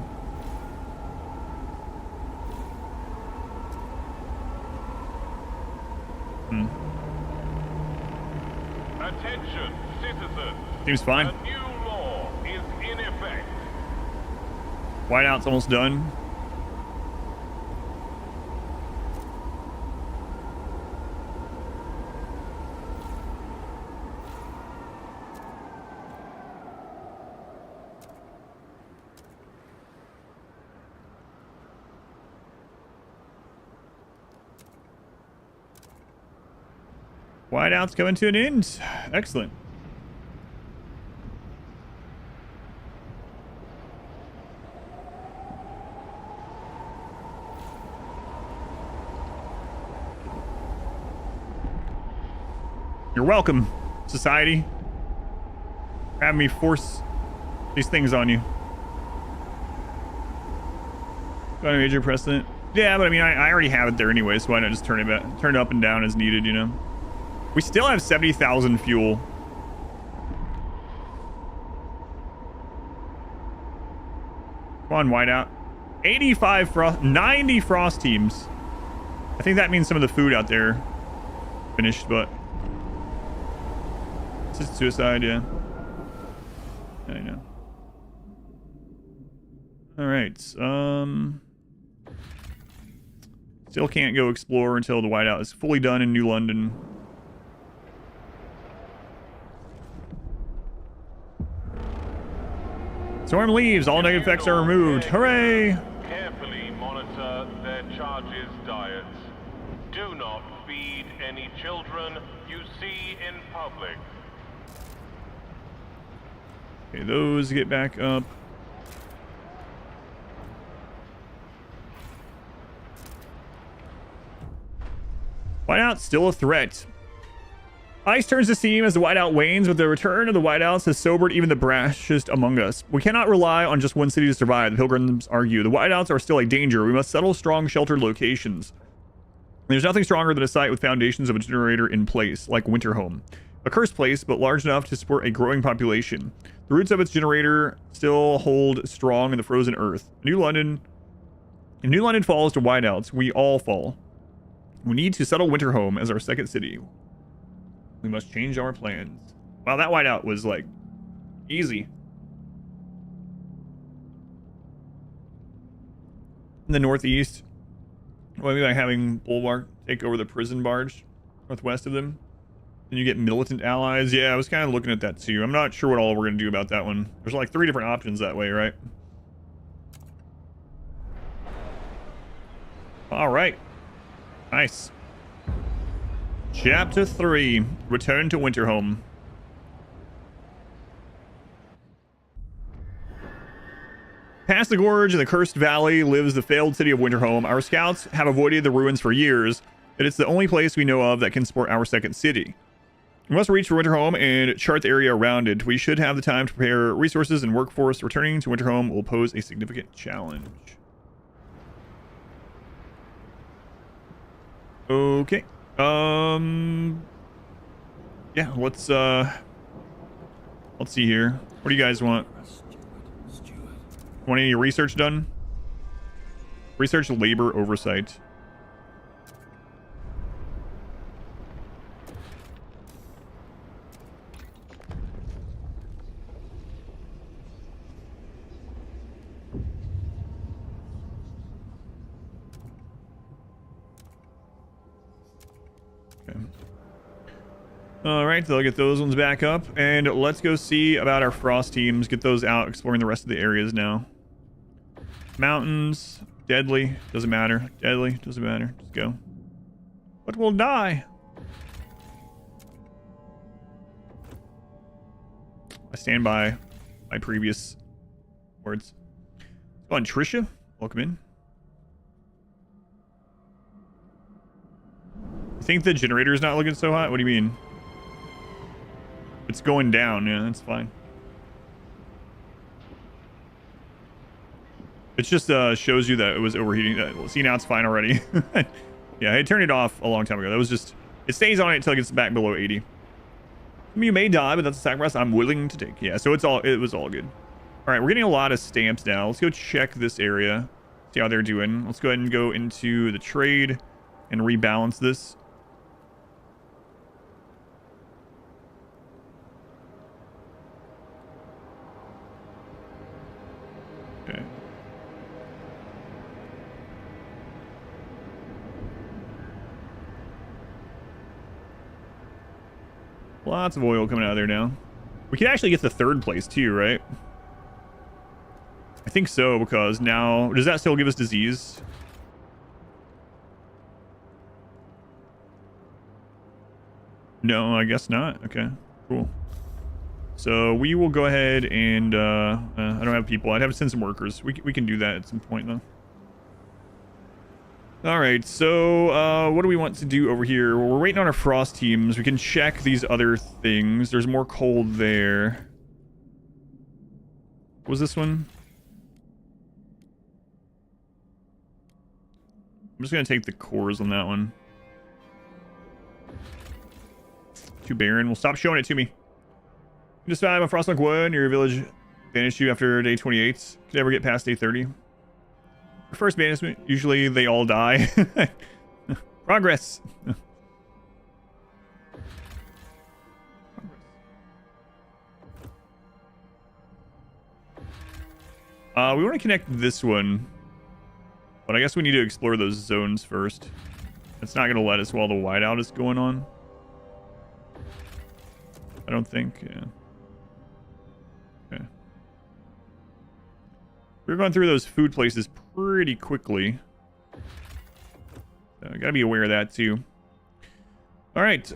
Attention, citizens. Seems fine. A new law is in effect. Whiteout's almost done. Whiteout's coming to an end. Excellent. You're welcome, society. Have me force these things on you. Got a major precedent. Yeah, but I mean, I already have it there anyway, so why not just turn it up and down as needed, you know? We still have 70,000 fuel. Come on, whiteout. 85 frost, 90 frost teams. I think that means some of the food out there finished, but assisted suicide, yeah. I know. All right. Still can't go explore until the whiteout is fully done in New London. Storm leaves. All negative effects are removed. Hooray! Carefully monitor their charges' diets. Do not feed any children you see in public. Okay, those get back up. Whiteout's still a threat. Ice turns to steam as the whiteout wanes, but the return of the whiteouts has sobered even the brashest among us. We cannot rely on just one city to survive, the Pilgrims argue. The whiteouts are still a danger. We must settle strong, sheltered locations. There's nothing stronger than a site with foundations of a generator in place, like Winterhome. A cursed place, but large enough to support a growing population. The roots of its generator still hold strong in the frozen earth. If New London falls to whiteouts, we all fall. We need to settle Winterhome as our second city. We must change our plans. Wow, that whiteout was like easy. In the northeast, maybe by having Bulwark take over the prison barge northwest of them. Then you get militant allies. Yeah, I was kind of looking at that too. I'm not sure what all we're going to do about that one. There's like 3 different options that way, right? All right. Nice. Chapter 3. Return to Winterhome. Past the gorge and the cursed valley lives the failed city of Winterhome. Our scouts have avoided the ruins for years, but it's the only place we know of that can support our second city. We must reach for Winterhome and chart the area around it. We should have the time to prepare resources and workforce. Returning to Winterhome will pose a significant challenge. Okay. Yeah, let's see here. What do you guys want? Want any research done? Research labor oversight. Okay. All right, so I'll get those ones back up, and let's go see about our frost teams. Get those out, exploring the rest of the areas now. Mountains, deadly, doesn't matter. Deadly, doesn't matter. Just go. But we'll die. I stand by my previous words. Go on, Trisha. Welcome in. You think the generator's not looking so hot? What do you mean? It's going down. Yeah, that's fine. It just shows you that it was overheating. See, now it's fine already. Yeah, I turned it off a long time ago. That was just... It stays on it until it gets back below 80. You may die, but that's a sacrifice I'm willing to take. Yeah, so it was all good. All right, we're getting a lot of stamps now. Let's go check this area. See how they're doing. Let's go ahead and go into the trade and rebalance this. Okay. Lots of oil coming out of there now. We can actually get the 3rd place too, right? I think so, because now... Does that still give us disease? No, I guess not. Okay, cool. So we will go ahead and... I don't have people. I'd have to send some workers. We can do that at some point, though. All right, so what do we want to do over here? Well, we're waiting on our frost teams. We can check these other things. There's more coal there. What was this one? I'm just going to take the cores on that one. Too barren. Well, stop showing it to me. You just found a Frostpunk 1. Your village banished you after day 28. Could ever get past day 30. First banishment, usually they all die. Progress. We want to connect this one, but I guess we need to explore those zones first. It's not going to let us while the whiteout is going on. I don't think. Yeah. Okay. We're going through those food places pretty quickly. So I gotta be aware of that too. All right.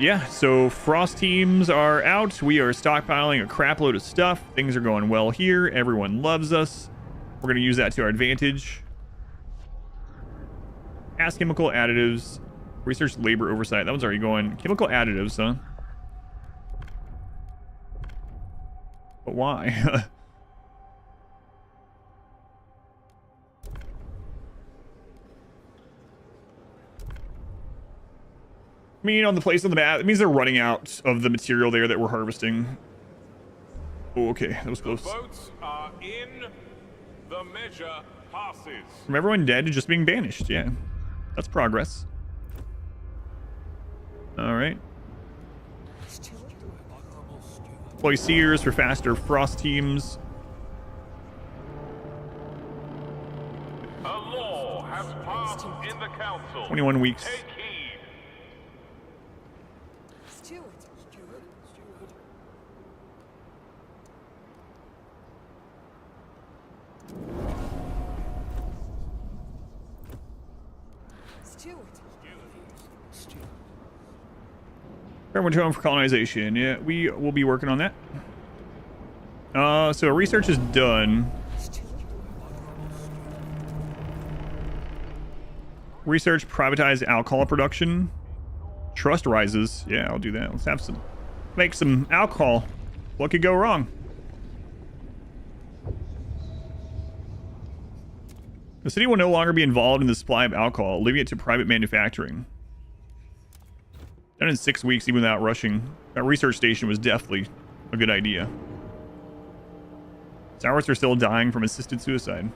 Yeah, so frost teams are out. We are stockpiling a crap load of stuff. Things are going well here. Everyone loves us. We're gonna use that to our advantage. Ask chemical additives. Research labor oversight. That one's already going. Chemical additives, huh? But why? I mean, on the place on the map, it means they're running out of the material there that we're harvesting. Oh, okay, that was close. The boats are in. The measure passes. From everyone dead to just being banished, yeah. That's progress. All right. Deploy seers for faster frost teams. A law has passed in the council. 21 weeks. Take heed. Steward. Winterhome for colonization. Yeah, we will be working on that. So research is done. Research privatize alcohol production. Trust rises. Yeah, I'll do that. Let's have some, make some alcohol. What could go wrong? The city will no longer be involved in the supply of alcohol, leaving it to private manufacturing. Done in 6 weeks, even without rushing. That research station was definitely a good idea. Sours are still dying from assisted suicide.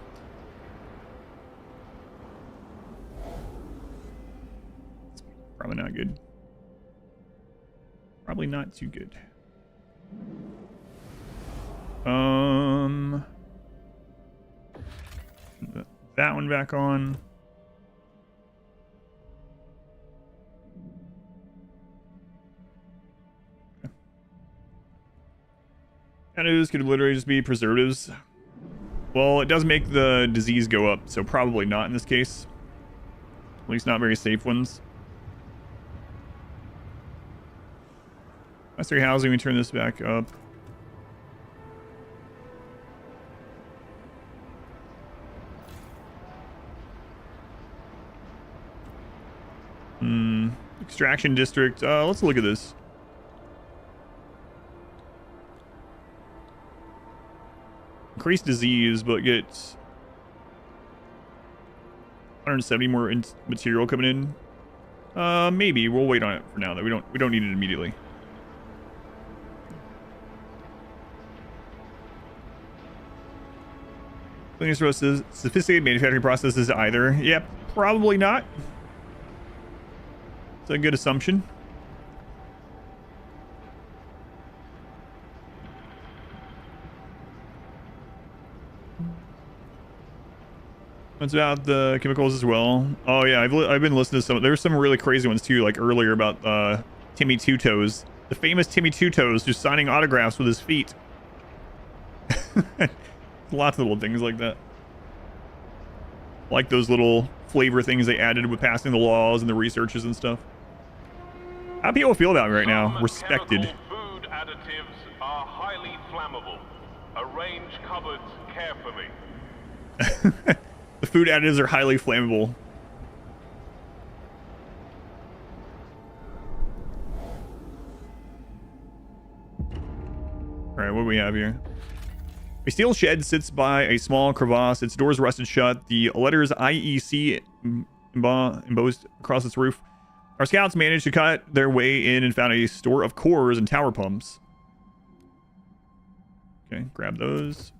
Probably not good. Probably not too good. That one back on. Canoes could literally just be preservatives. Well, it does make the disease go up, so probably not in this case. At least not very safe ones. Mastery housing, we turn this back up. Extraction district. Let's look at this. Increase disease, but get 170 more material coming in. Maybe we'll wait on it for now. That we don't need it immediately. Sophisticated manufacturing processes either. Yep, probably not. It's a good assumption. What's about the chemicals as well? Oh yeah, I've been listening to some. There's some really crazy ones too, like earlier about Timmy Two Toes, the famous Timmy Two Toes, just signing autographs with his feet. Lots of little things like that. Like those little flavor things they added with passing the laws and the researches and stuff. How do people feel about me right now? Respected. Food additives are highly flammable. Arrange cupboards carefully. The food additives are highly flammable. Alright, what do we have here? A steel shed sits by a small crevasse. Its doors rusted shut. The letters IEC embossed across its roof. Our scouts managed to cut their way in and found a store of cores and tower pumps. Okay, grab those.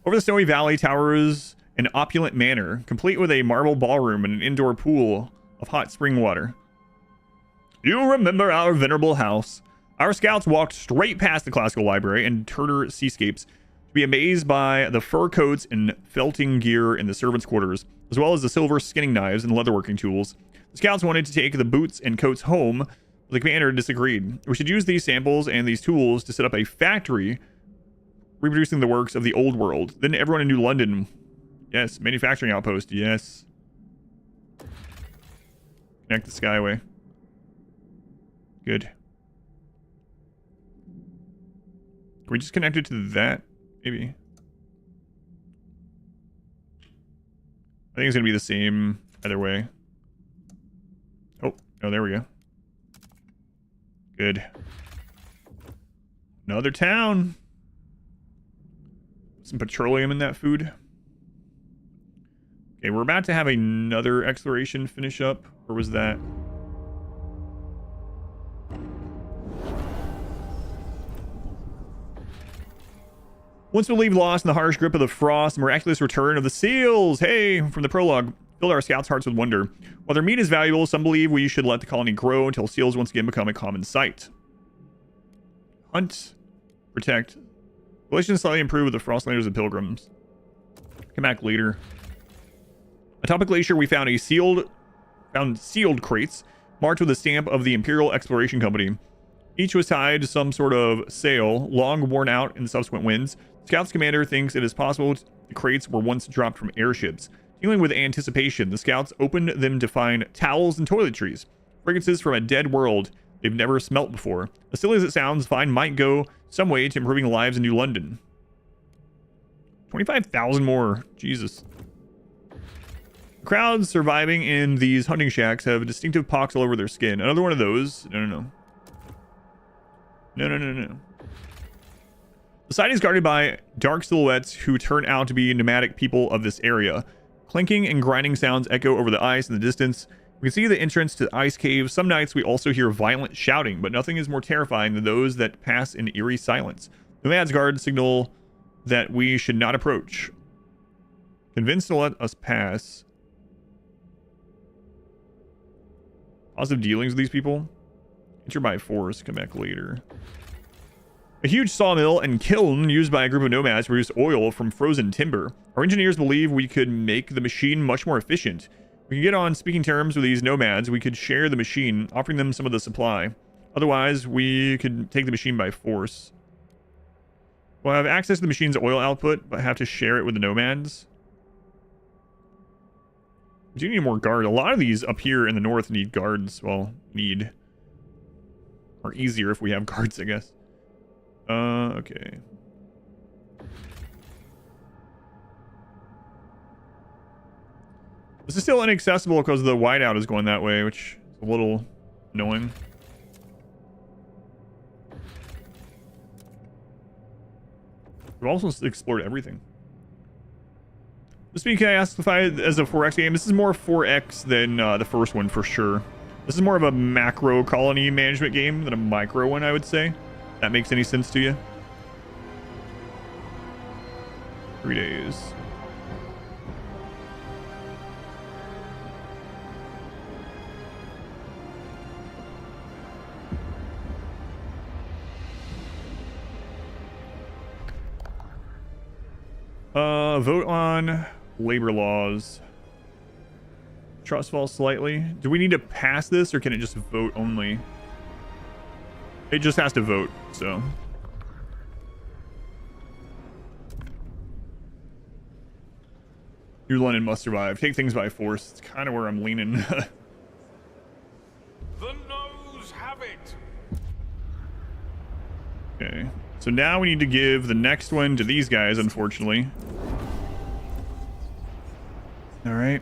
Over the snowy valley towers an opulent manor, complete with a marble ballroom and an indoor pool of hot spring water. You remember our venerable house. Our scouts walked straight past the classical library and Turner seascapes to be amazed by the fur coats and felting gear in the servants' quarters, as well as the silver skinning knives and leatherworking tools. The scouts wanted to take the boots and coats home, but the commander disagreed. We should use these samples and these tools to set up a factory reproducing the works of the old world. Then everyone in New London. Yes, manufacturing outpost. Yes. Connect the skyway. Good. Can we just connect it to that? Maybe. I think it's going to be the same either way. Oh, no, there we go. Good. Another town. Some petroleum in that food. Okay, we're about to have another exploration finish up. Or was that? Once we leave lost in the harsh grip of the frost, miraculous return of the seals. Hey, from the prologue. filled our scouts' hearts with wonder. While their meat is valuable, some believe we should let the colony grow until seals once again become a common sight. Hunt. Protect. Relations slightly improved with the Frostlanders and Pilgrims. Come back later. Atop a glacier, we found sealed crates marked with a stamp of the Imperial Exploration Company. Each was tied to some sort of sail, long worn out in subsequent winds. Scout's commander thinks it is possible the crates were once dropped from airships. Dealing with anticipation, the scouts opened them to find towels and toiletries, fragrances from a dead world they've never smelt before. As silly as it sounds, find might go some way to improving lives in New London. 25,000 more. Jesus. The crowds surviving in these hunting shacks have distinctive pocks all over their skin. Another one of those. No. The site is guarded by dark silhouettes who turn out to be nomadic people of this area. Clinking and grinding sounds echo over the ice in the distance. We can see the entrance to the ice cave. Some nights we also hear violent shouting, but nothing is more terrifying than those that pass in eerie silence. The Nomad's guard signal that we should not approach. Convinced to let us pass. Positive dealings with these people. Enter by force. Come back later. A huge sawmill and kiln used by a group of nomads to produce oil from frozen timber. Our engineers believe we could make the machine much more efficient. We can get on speaking terms with these nomads. We could share the machine, offering them some of the supply. Otherwise, we could take the machine by force. We'll have access to the machine's oil output, but have to share it with the nomads. We do need more guards. A lot of these up here in the north need guards. Well, are easier if we have guards, I guess. Okay. This is still inaccessible because the whiteout is going that way, which is a little annoying. We've also explored everything. This being classified as a 4X game, this is more 4X than the first one for sure. This is more of a macro colony management game than a micro one, I would say. If that makes any sense to you. 3 days. Vote on labor laws. Trust falls slightly. Do we need to pass this or can it just vote only? It just has to vote, so. New London must survive. Take things by force. It's kind of where I'm leaning. The noes have it. Okay. So now we need to give the next one to these guys, unfortunately. All right.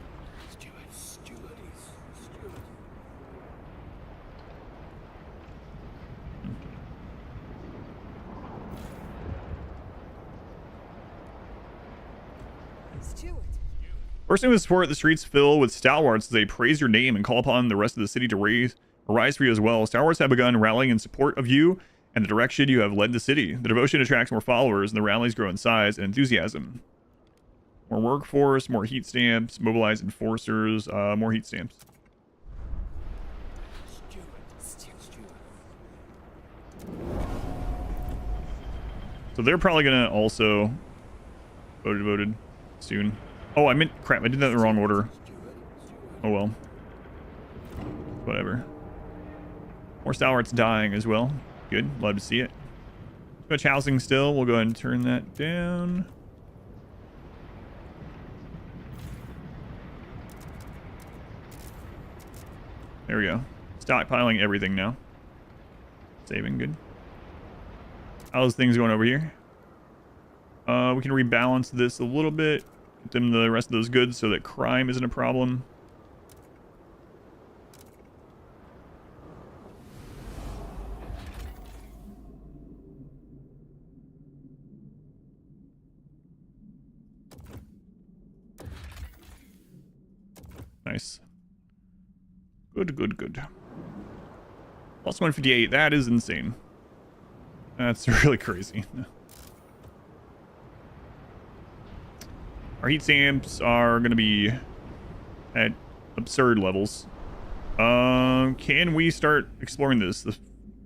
Bursting with support, the streets fill with stalwarts as they praise your name and call upon the rest of the city to rise for you as well. Stalwarts have begun rallying in support of you and the direction you have led the city. The devotion attracts more followers and the rallies grow in size and enthusiasm. More workforce, more heat stamps, mobilize enforcers, more heat stamps. So they're probably gonna also voted soon. Oh, I meant crap. I did that in the wrong order. Oh well. Whatever. More stalwarts dying as well. Good. Love to see it. Too much housing still. We'll go ahead and turn that down. There we go. Stockpiling everything now. Saving. Good. How's things going over here? We can rebalance this a little bit. Get them the rest of those goods so that crime isn't a problem. Nice. Good. Plus 158. That is insane. That's really crazy. Our heat stamps are going to be at absurd levels. Can we start exploring this?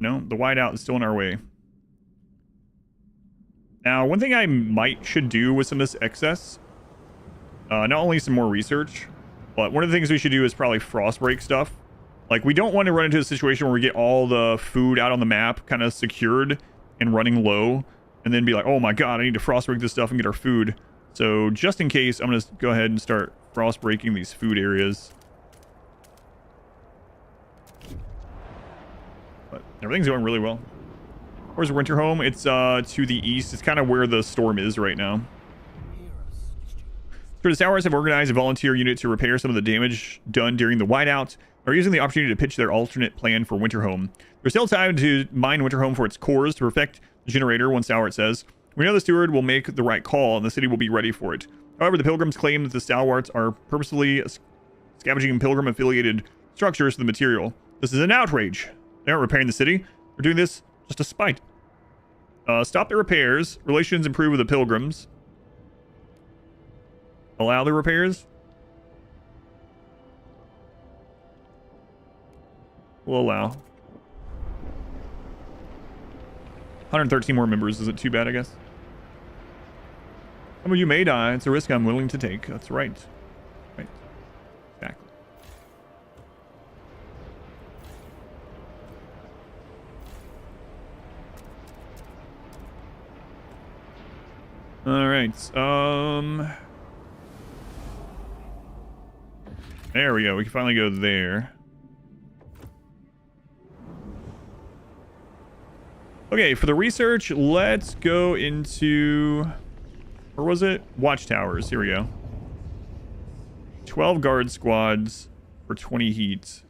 No, the whiteout is still in our way. Now, one thing I should do with some of this excess, not only some more research, but one of the things we should do is probably frost break stuff. Like, we don't want to run into a situation where we get all the food out on the map kind of secured and running low, and then be like, oh my god, I need to frost break this stuff and get our food. So just in case, I'm going to go ahead and start frost breaking these food areas. But everything's going really well. Where's winterhome? It's to the east. It's kind of where the storm is right now. So the Towers have organized a volunteer unit to repair some of the damage done during the whiteout. Are using the opportunity to pitch their alternate plan for winterhome. There's still time to mine winterhome for its cores to perfect the generator, one stalwart says. We know the steward will make the right call and the city will be ready for it. However, the pilgrims claim that the stalwarts are purposefully scavenging pilgrim affiliated structures for the material. This is an outrage. They aren't repairing the city. They're doing this just to spite. Stop the repairs. Relations improve with the pilgrims. Allow the repairs. We'll allow. 113 more members isn't too bad, I guess. Some of you may die. It's a risk I'm willing to take. That's right. Right. Exactly. All right. There we go. We can finally go there. Okay, for the research, let's go into... Where was it? Watchtowers. Here we go. 12 guard squads for 20 heat.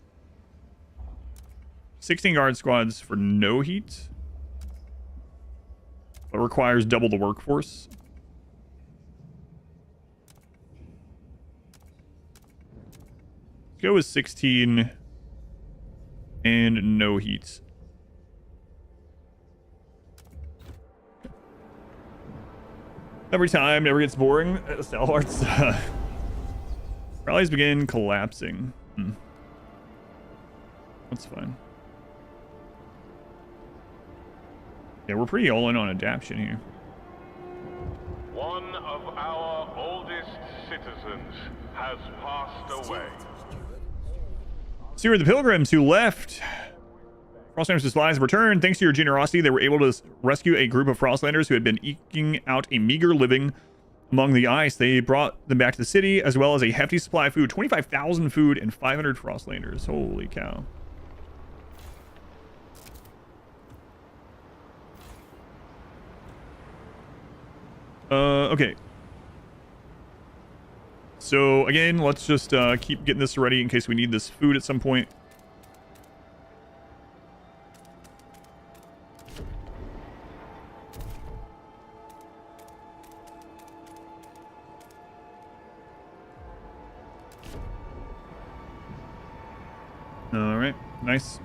16 guard squads for no heat. But requires double the workforce. Let's go with 16 and no heat. Every time, never gets boring. Stalwarts. Rallies begin collapsing. That's fine. Yeah, we're pretty all in on adaption here. One of our oldest citizens has passed away. Steward, the pilgrims who left Frostlanders' supplies have returned. Thanks to your generosity, they were able to rescue a group of Frostlanders who had been eking out a meager living among the ice. They brought them back to the city, as well as a hefty supply of food. 25,000 food and 500 Frostlanders. Holy cow. Okay. So, again, let's just keep getting this ready in case we need this food at some point. Alright, nice.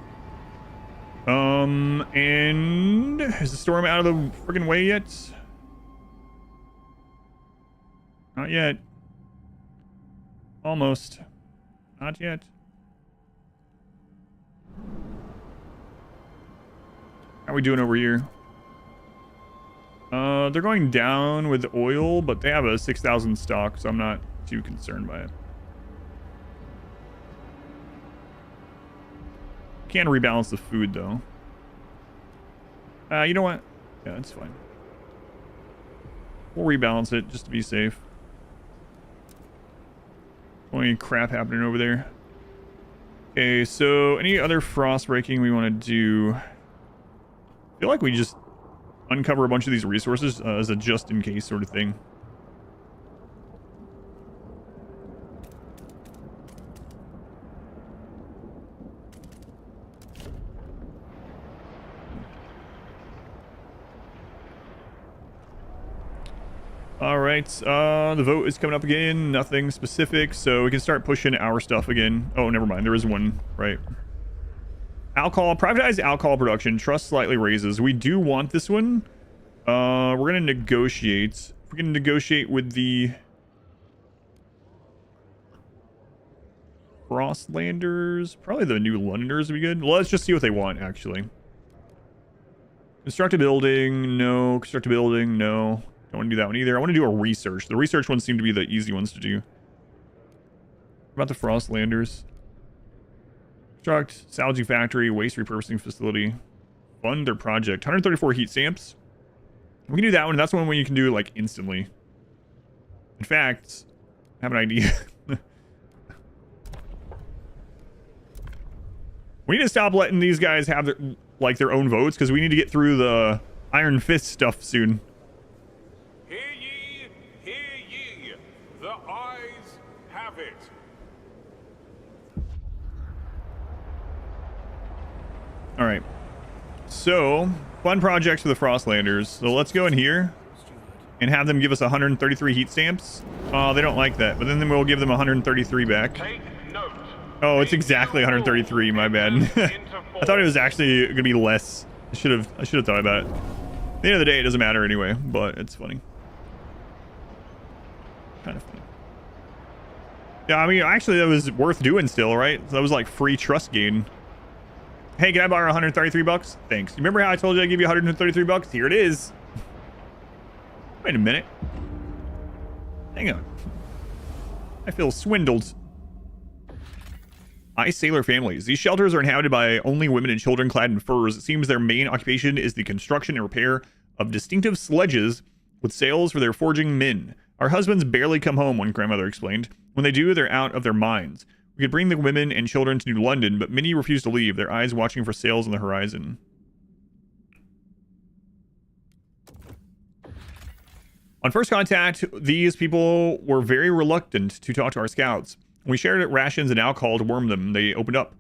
And is the storm out of the friggin' way yet? Not yet. Almost. Not yet. How are we doing over here? They're going down with oil, but they have a 6,000 stock, so I'm not too concerned by it. Can rebalance the food though. You know what? Yeah, it's fine. We'll rebalance it just to be safe. Any crap happening over there. Okay, so any other frost breaking we want to do? I feel like we just uncover a bunch of these resources as a just in case sort of thing. All right, the vote is coming up again. Nothing specific, so we can start pushing our stuff again. Oh, never mind. There is one, right? Alcohol, privatized alcohol production. Trust slightly raises. We do want this one. We're going to negotiate. We're going to negotiate with the... Frostlanders. Probably the New Londoners would be good. Well, let's just see what they want, actually. Construct a building. No. Construct a building. No. Don't want to do that one either. I want to do a research. The research ones seem to be the easy ones to do. What about the Frostlanders? Construct, salvaging factory, waste repurposing facility. Fund their project. 134 heat stamps. We can do that one. That's one where you can do like instantly. In fact, I have an idea. We need to stop letting these guys have their own votes because we need to get through the Iron Fist stuff soon. Hear ye, hear ye. The eyes have it. All right. So, fun projects for the Frostlanders. So let's go in here and have them give us 133 heat stamps. Oh, they don't like that. But then we'll give them 133 back. Take note. Oh, it's exactly 133. My bad. I thought it was actually going to be less. I should have thought about it. At the end of the day, it doesn't matter anyway, but it's funny. Kind of funny. Yeah, I mean, actually, that was worth doing still, right? That was like free trust gain. Hey, can I borrow 133 bucks? Thanks. You remember how I told you I'd give you 133 bucks? Here it is. Wait a minute. Hang on. I feel swindled. Ice sailor families. These shelters are inhabited by only women and children clad in furs. It seems their main occupation is the construction and repair of distinctive sledges with sails for their forging men. Our husbands barely come home, one grandmother explained. When they do, they're out of their minds. We could bring the women and children to New London, but many refuse to leave, their eyes watching for sails on the horizon. On first contact, these people were very reluctant to talk to our scouts. We shared rations and alcohol to warm them. They opened up.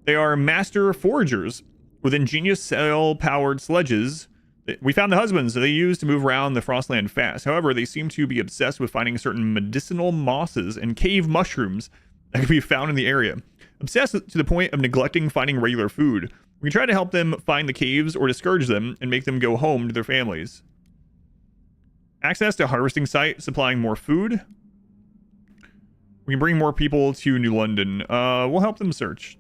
They are master foragers with ingenious sail-powered sledges. We found the husbands that they use to move around the Frostland fast. However, they seem to be obsessed with finding certain medicinal mosses and cave mushrooms that can be found in the area. Obsessed to the point of neglecting finding regular food. We can try to help them find the caves or discourage them and make them go home to their families. Access to harvesting site, supplying more food. We can bring more people to New London. We'll help them search.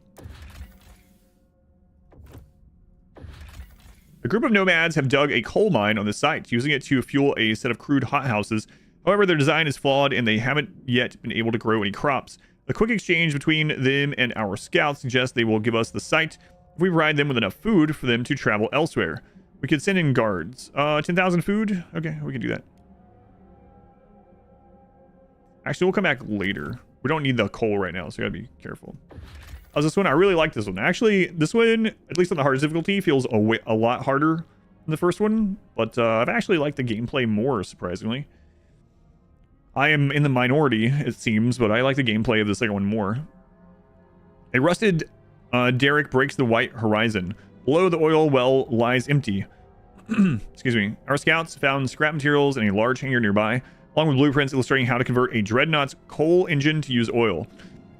A group of nomads have dug a coal mine on the site, using it to fuel a set of crude hothouses. However, their design is flawed and they haven't yet been able to grow any crops. A quick exchange between them and our scouts suggests they will give us the site if we provide them with enough food for them to travel elsewhere. We could send in guards. 10,000 food? Okay, we can do that. Actually, we'll come back later. We don't need the coal right now, so you gotta be careful. How's this one? I really like this one. Actually, this one, at least on the hardest difficulty, feels a lot harder than the first one. But I've actually liked the gameplay more, surprisingly. I am in the minority, it seems, but I like the gameplay of the second one more. A rusted derrick breaks the white horizon. Below, the oil well lies empty. Excuse me. Our scouts found scrap materials in a large hangar nearby, along with blueprints illustrating how to convert a dreadnought's coal engine to use oil.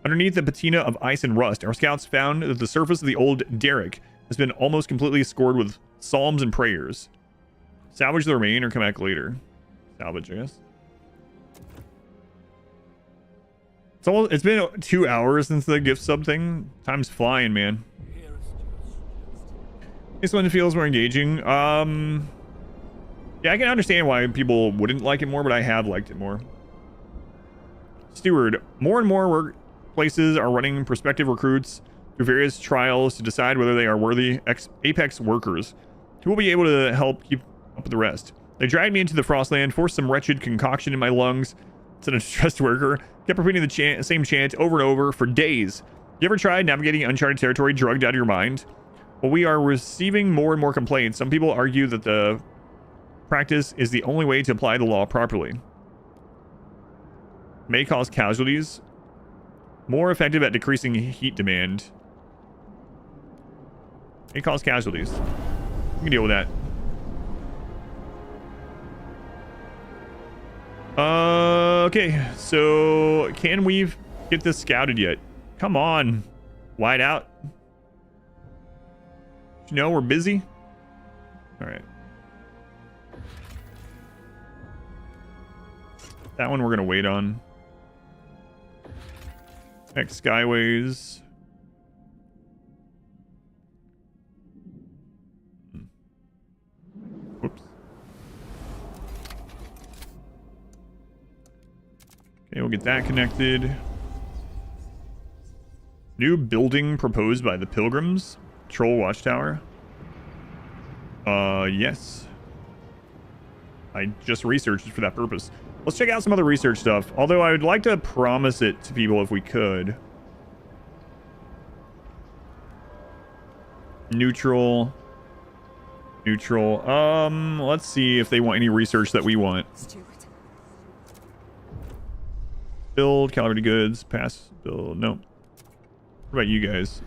Underneath the patina of ice and rust, our scouts found that the surface of the old derrick has been almost completely scored with psalms and prayers. Salvage the remain or come back later. Salvage, I guess. It's been 2 hours since the gift sub thing. Time's flying, man. This one feels more engaging. Yeah, I can understand why people wouldn't like it more, but I have liked it more. Steward. More and more workplaces are running prospective recruits through various trials to decide whether they are worthy Apex workers who will be able to help keep up with the rest. They dragged me into the Frostland, forced some wretched concoction in my lungs, said a distressed worker, kept repeating the same chant over and over for days. You ever tried navigating uncharted territory drugged out of your mind? Well, we are receiving more and more complaints. Some people argue that the practice is the only way to apply the law properly. May cause casualties. More effective at decreasing heat demand. May cause casualties. We can deal with that. Okay, so can we get this scouted yet? Come on, whiteout. You know we're busy. All right. That one we're gonna wait on. X Skyways. Whoops. Okay, we'll get that connected. New building proposed by the Pilgrims. Troll Watchtower. Yes. I just researched it for that purpose. Let's check out some other research stuff. Although I would like to promise it to people if we could. Neutral. Neutral. Let's see if they want any research that we want. Build, calibrated goods, pass, build. No. What about you guys?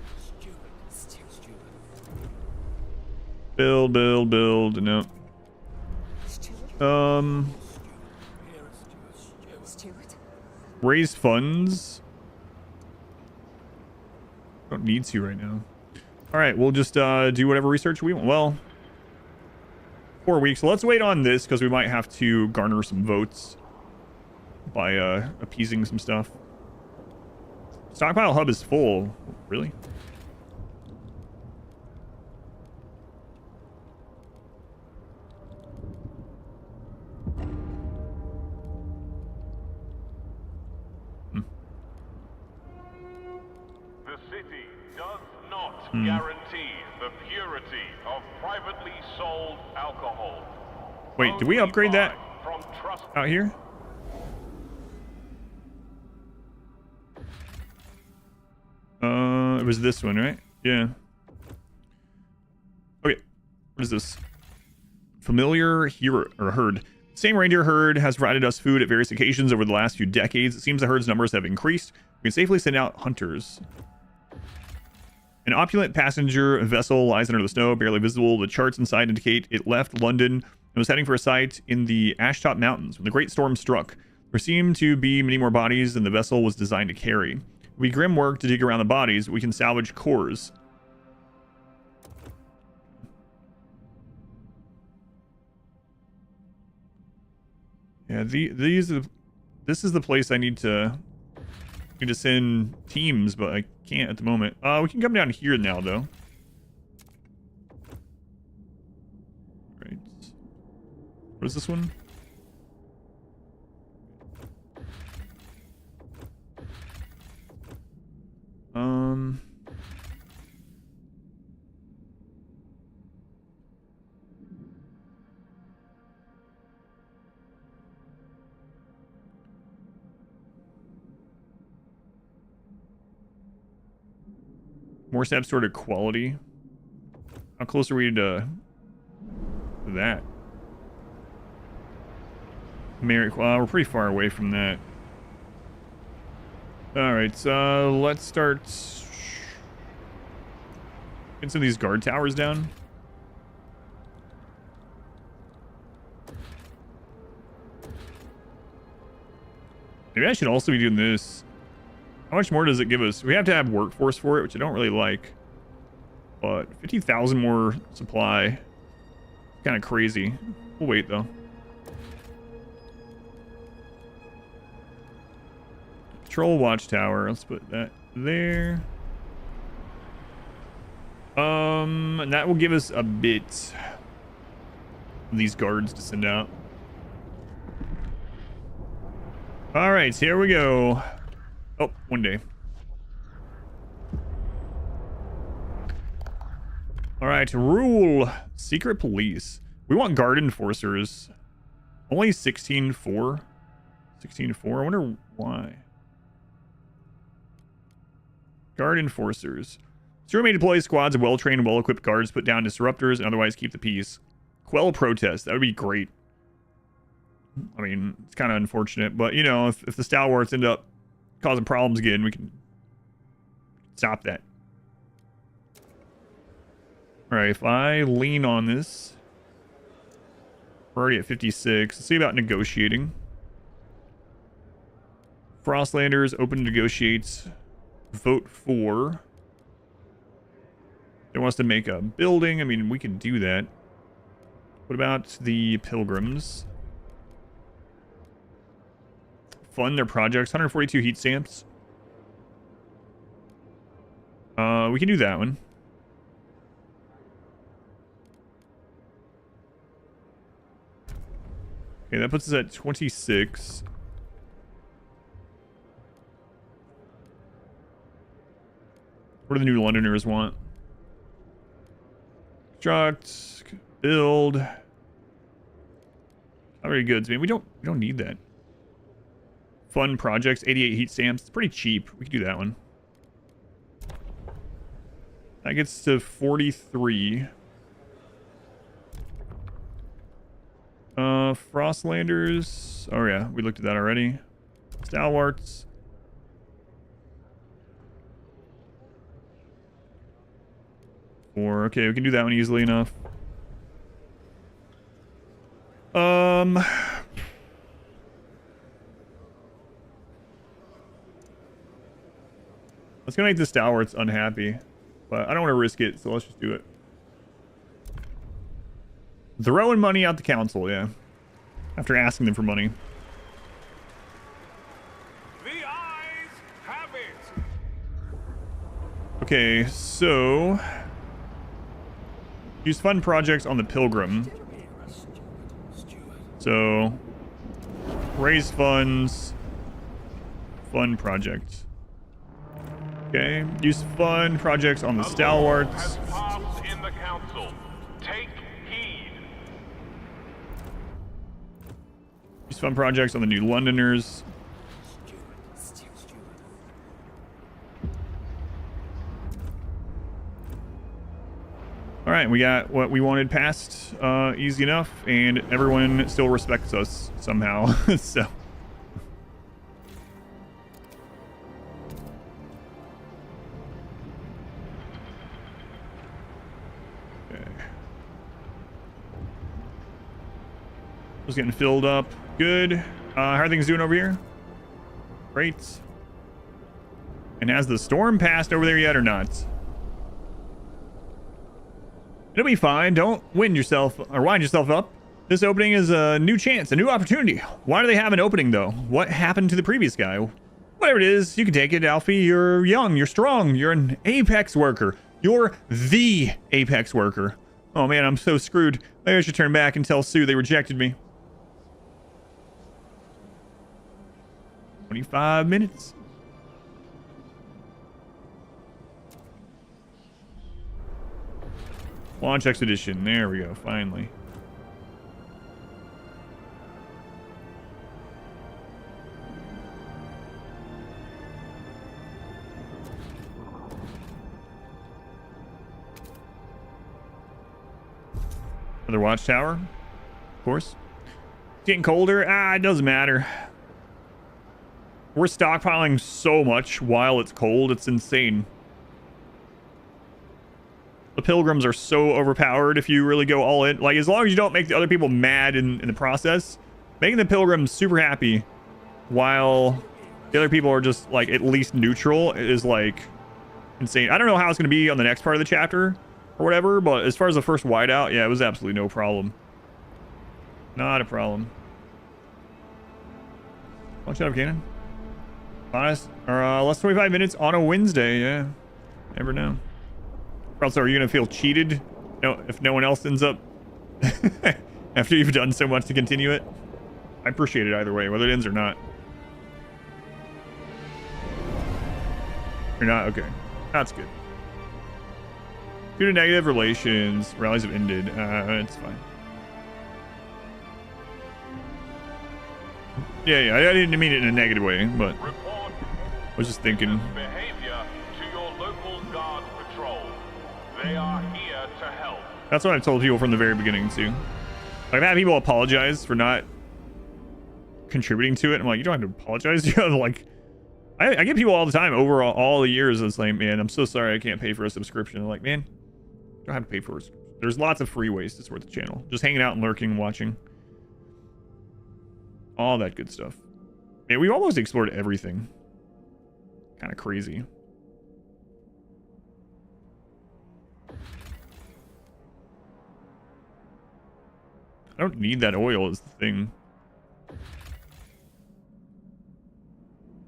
Build, no. Raise funds. Don't need to right now. All right, we'll just do whatever research we want. Well, 4 weeks. Let's wait on this because we might have to garner some votes by appeasing some stuff. Stockpile hub is full. Really? The city does not guarantee the purity of privately sold alcohol. Wait, did we upgrade that From trust out here? It was this one, right? Yeah. Okay. What is this? Familiar hero or herd. Same reindeer herd has provided us food at various occasions over the last few decades. It seems the herd's numbers have increased. We can safely send out hunters. An opulent passenger vessel lies under the snow, barely visible. The charts inside indicate it left London and was heading for a site in the Ashtop Mountains when the great storm struck. There seemed to be many more bodies than the vessel was designed to carry. We grim work to dig around the bodies. We can salvage cores. Yeah, this is the place I need to send teams, but I can't at the moment. We can come down here now, though. Right. What is this one? More steps toward equality. How close are we to that? We're pretty far away from that. Alright, so let's start getting some of these guard towers down. Maybe I should also be doing this. How much more does it give us? We have to have workforce for it, which I don't really like. But 50,000 more supply. Kind of crazy. We'll wait, though. Troll Watchtower. Let's put that there. And that will give us a bit of these guards to send out. All right, here we go. Oh, one day. All right, rule. Secret police. We want guard enforcers. Only 16-4. 16-4. I wonder why. Guard enforcers. Zero may deploy squads of well-trained and well-equipped guards to put down disruptors and otherwise keep the peace. Quell protests. That would be great. I mean, it's kind of unfortunate, but, you know, if the stalwarts end up causing problems again, we can stop that. All right, if I lean on this, we're already at 56. Let's see about negotiating. Frostlanders, open to negotiate. Vote for. They want us to make a building. I mean, we can do that. What about the Pilgrims? Fund their projects. 142 heat stamps. We can do that one. Okay, that puts us at 26. What do the new Londoners want? Construct, build. Not very good. I mean, we don't need that. Fun projects, 88 heat stamps. It's pretty cheap. We can do that one. That gets to 43. Frostlanders. Oh yeah, we looked at that already. Stalwarts. Okay, we can do that one easily enough. Let's go make the Stalwarts unhappy, but I don't want to risk it, so let's just do it. Throwing money out the council, yeah. After asking them for money. The eyes have it. Okay, so use fun projects on the Pilgrim. So raise funds, fun projects. Okay, use fun projects on the Stalwarts. Has passed in the council. Take heed. Use fun projects on the new Londoners. All right, we got what we wanted passed easy enough, and everyone still respects us somehow. So. Okay. Just getting filled up. Good. How are things doing over here? Great. And has the storm passed over there yet or not? It'll be fine. Don't wind yourself or wind yourself up. This opening is a new chance, a new opportunity. Why do they have an opening though? What happened to the previous guy? Whatever it is, you can take it, Alfie. You're young, you're strong, you're an apex worker. You're the apex worker. Oh man, I'm so screwed. Maybe I should turn back and tell Sue they rejected me. 25 minutes. Launch expedition. There we go. Finally. Another watchtower. Of course. It's getting colder. It doesn't matter. We're stockpiling so much while it's cold. It's insane. The Pilgrims are so overpowered if you really go all in. Like, as long as you don't make the other people mad in the process, making the Pilgrims super happy while the other people are just, like, at least neutral is, like, insane. I don't know how it's going to be on the next part of the chapter or whatever, but as far as the first whiteout, yeah, it was absolutely no problem. Not a problem. Watch out, Cannon. Honest, or less 25 minutes on a Wednesday, yeah. Never know. Also, are you gonna feel cheated? No, if no one else ends up after you've done so much to continue it. I appreciate it either way, whether it ends or not. You're not okay. That's good. Due to negative relations, rallies have ended. It's fine. Yeah, I didn't mean it in a negative way, but Report I was just thinking. behavior to your local guard patrol. They are here to help. That's what I told people from the very beginning too. Like, I've had people apologize for not contributing to it. I'm like, you don't have to apologize. You know, like, I get people all the time over all the years. It's like, man, I'm so sorry I can't pay for a subscription. I'm like, man, you don't have to pay for it. There's lots of free ways to support the channel. Just hanging out and lurking and watching. All that good stuff. Man, we've almost explored everything. Kind of crazy. I don't need that oil is the thing.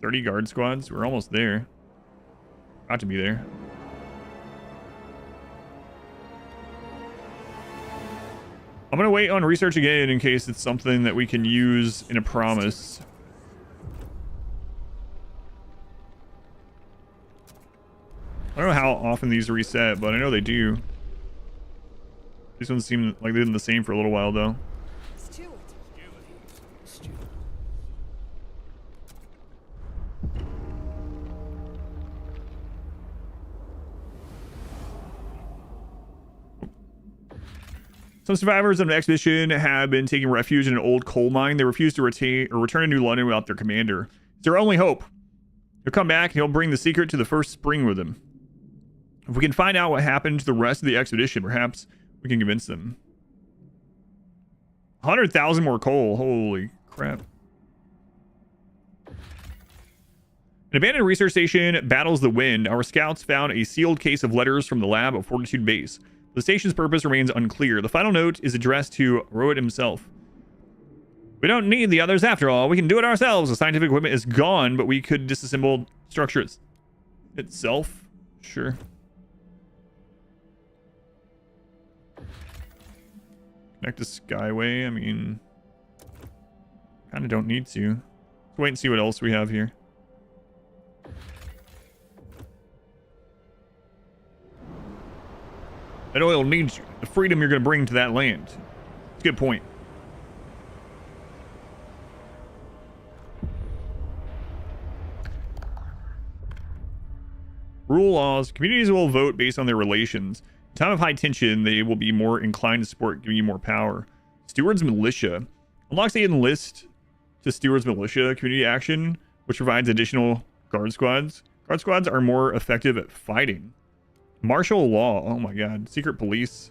30 guard squads. We're almost there. About to be there. I'm gonna wait on research again in case it's something that we can use in a promise. I don't know how often these reset, but I know they do. These ones seem like they've been the same for a little while, though. Some survivors of an expedition have been taking refuge in an old coal mine. They refuse to return to New London without their commander. It's their only hope. He'll come back and he'll bring the secret to the first spring with him. If we can find out what happened to the rest of the expedition, perhaps we can convince them. 100,000 more coal. Holy crap. An abandoned research station battles the wind. Our scouts found a sealed case of letters from the lab at Fortitude Base. The station's purpose remains unclear. The final note is addressed to Rowan himself. We don't need the others after all. We can do it ourselves. The scientific equipment is gone, but we could disassemble structures itself. Sure. Connect to Skyway. I mean, kind of don't need to. Let's wait and see what else we have here. That oil needs you. The freedom you're going to bring to that land. It's a good point. Rule laws. Communities will vote based on their relations. In time of high tension, they will be more inclined to support giving you more power. Stewards Militia. Unlocks the enlist to Stewards Militia community action, which provides additional guard squads. Guard squads are more effective at fighting. Martial law. Oh my god. Secret police.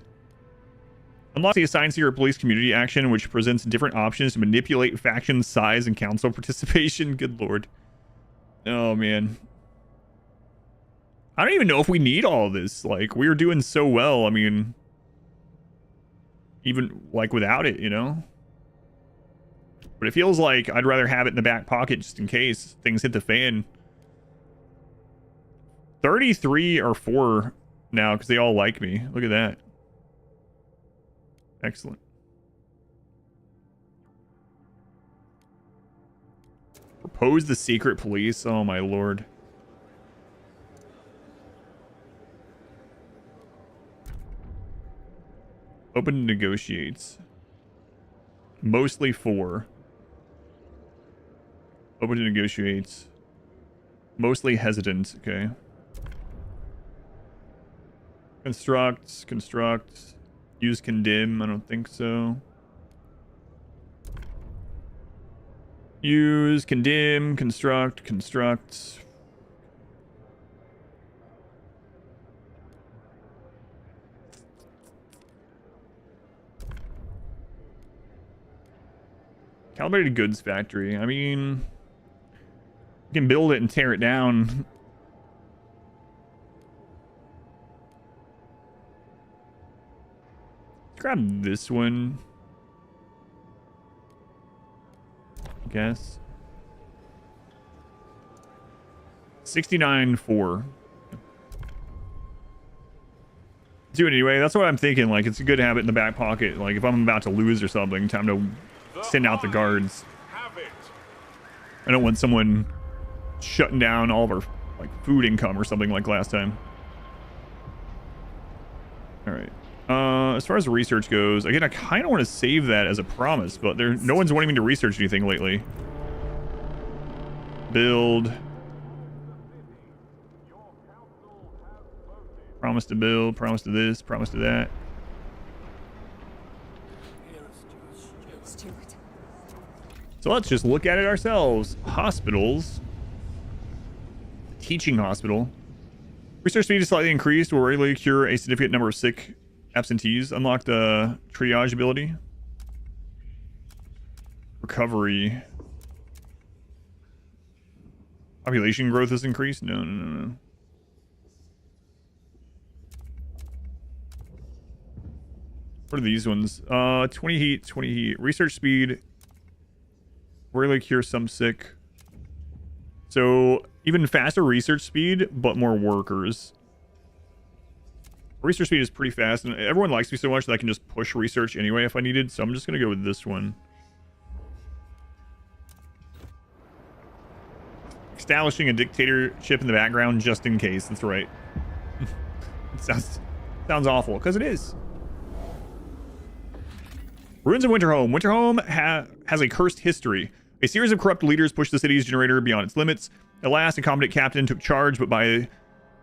Unlocks the assigned secret police community action, which presents different options to manipulate faction size and council participation. Good lord. Oh man. I don't even know if we need all of this. Like, we're doing so well. I mean, even like without it, you know? But it feels like I'd rather have it in the back pocket just in case things hit the fan. 33 or 4 now because they all like me. Look at that. Excellent. Propose the secret police. Oh my lord. Open negotiates. Mostly 4. Open to negotiates. Mostly hesitant. Okay. Construct. Use condemn. I don't think so. Use condemn. Construct. Calibrated goods factory. I mean, you can build it and tear it down. Let's grab this one, I guess. 69.4. Do it anyway. That's what I'm thinking. Like, it's a good habit in the back pocket. Like, if I'm about to lose or something, time to send out the guards. I don't want someone shutting down all of our like food income or something like last time. All right. As far as research goes, again, I kind of want to save that as a promise, but no one's wanting me to research anything lately. Build. Promise to build. Promise to this. Promise to that. So let's just look at it ourselves. Hospitals. Teaching hospital. Research speed is slightly increased. Will regularly cure a significant number of sick absentees. Unlock the triage ability. Recovery. Population growth is increased? No. What are these ones? 20 heat. Research speed. Really cure some sick. So even faster research speed, but more workers. Research speed is pretty fast, and everyone likes me so much that I can just push research anyway if I needed, so I'm just going to go with this one. Establishing a dictatorship in the background just in case. That's right. It sounds awful, because it is. Ruins of Winterhome. Winterhome has a cursed history. A series of corrupt leaders pushed the city's generator beyond its limits. At last, a competent captain took charge, but by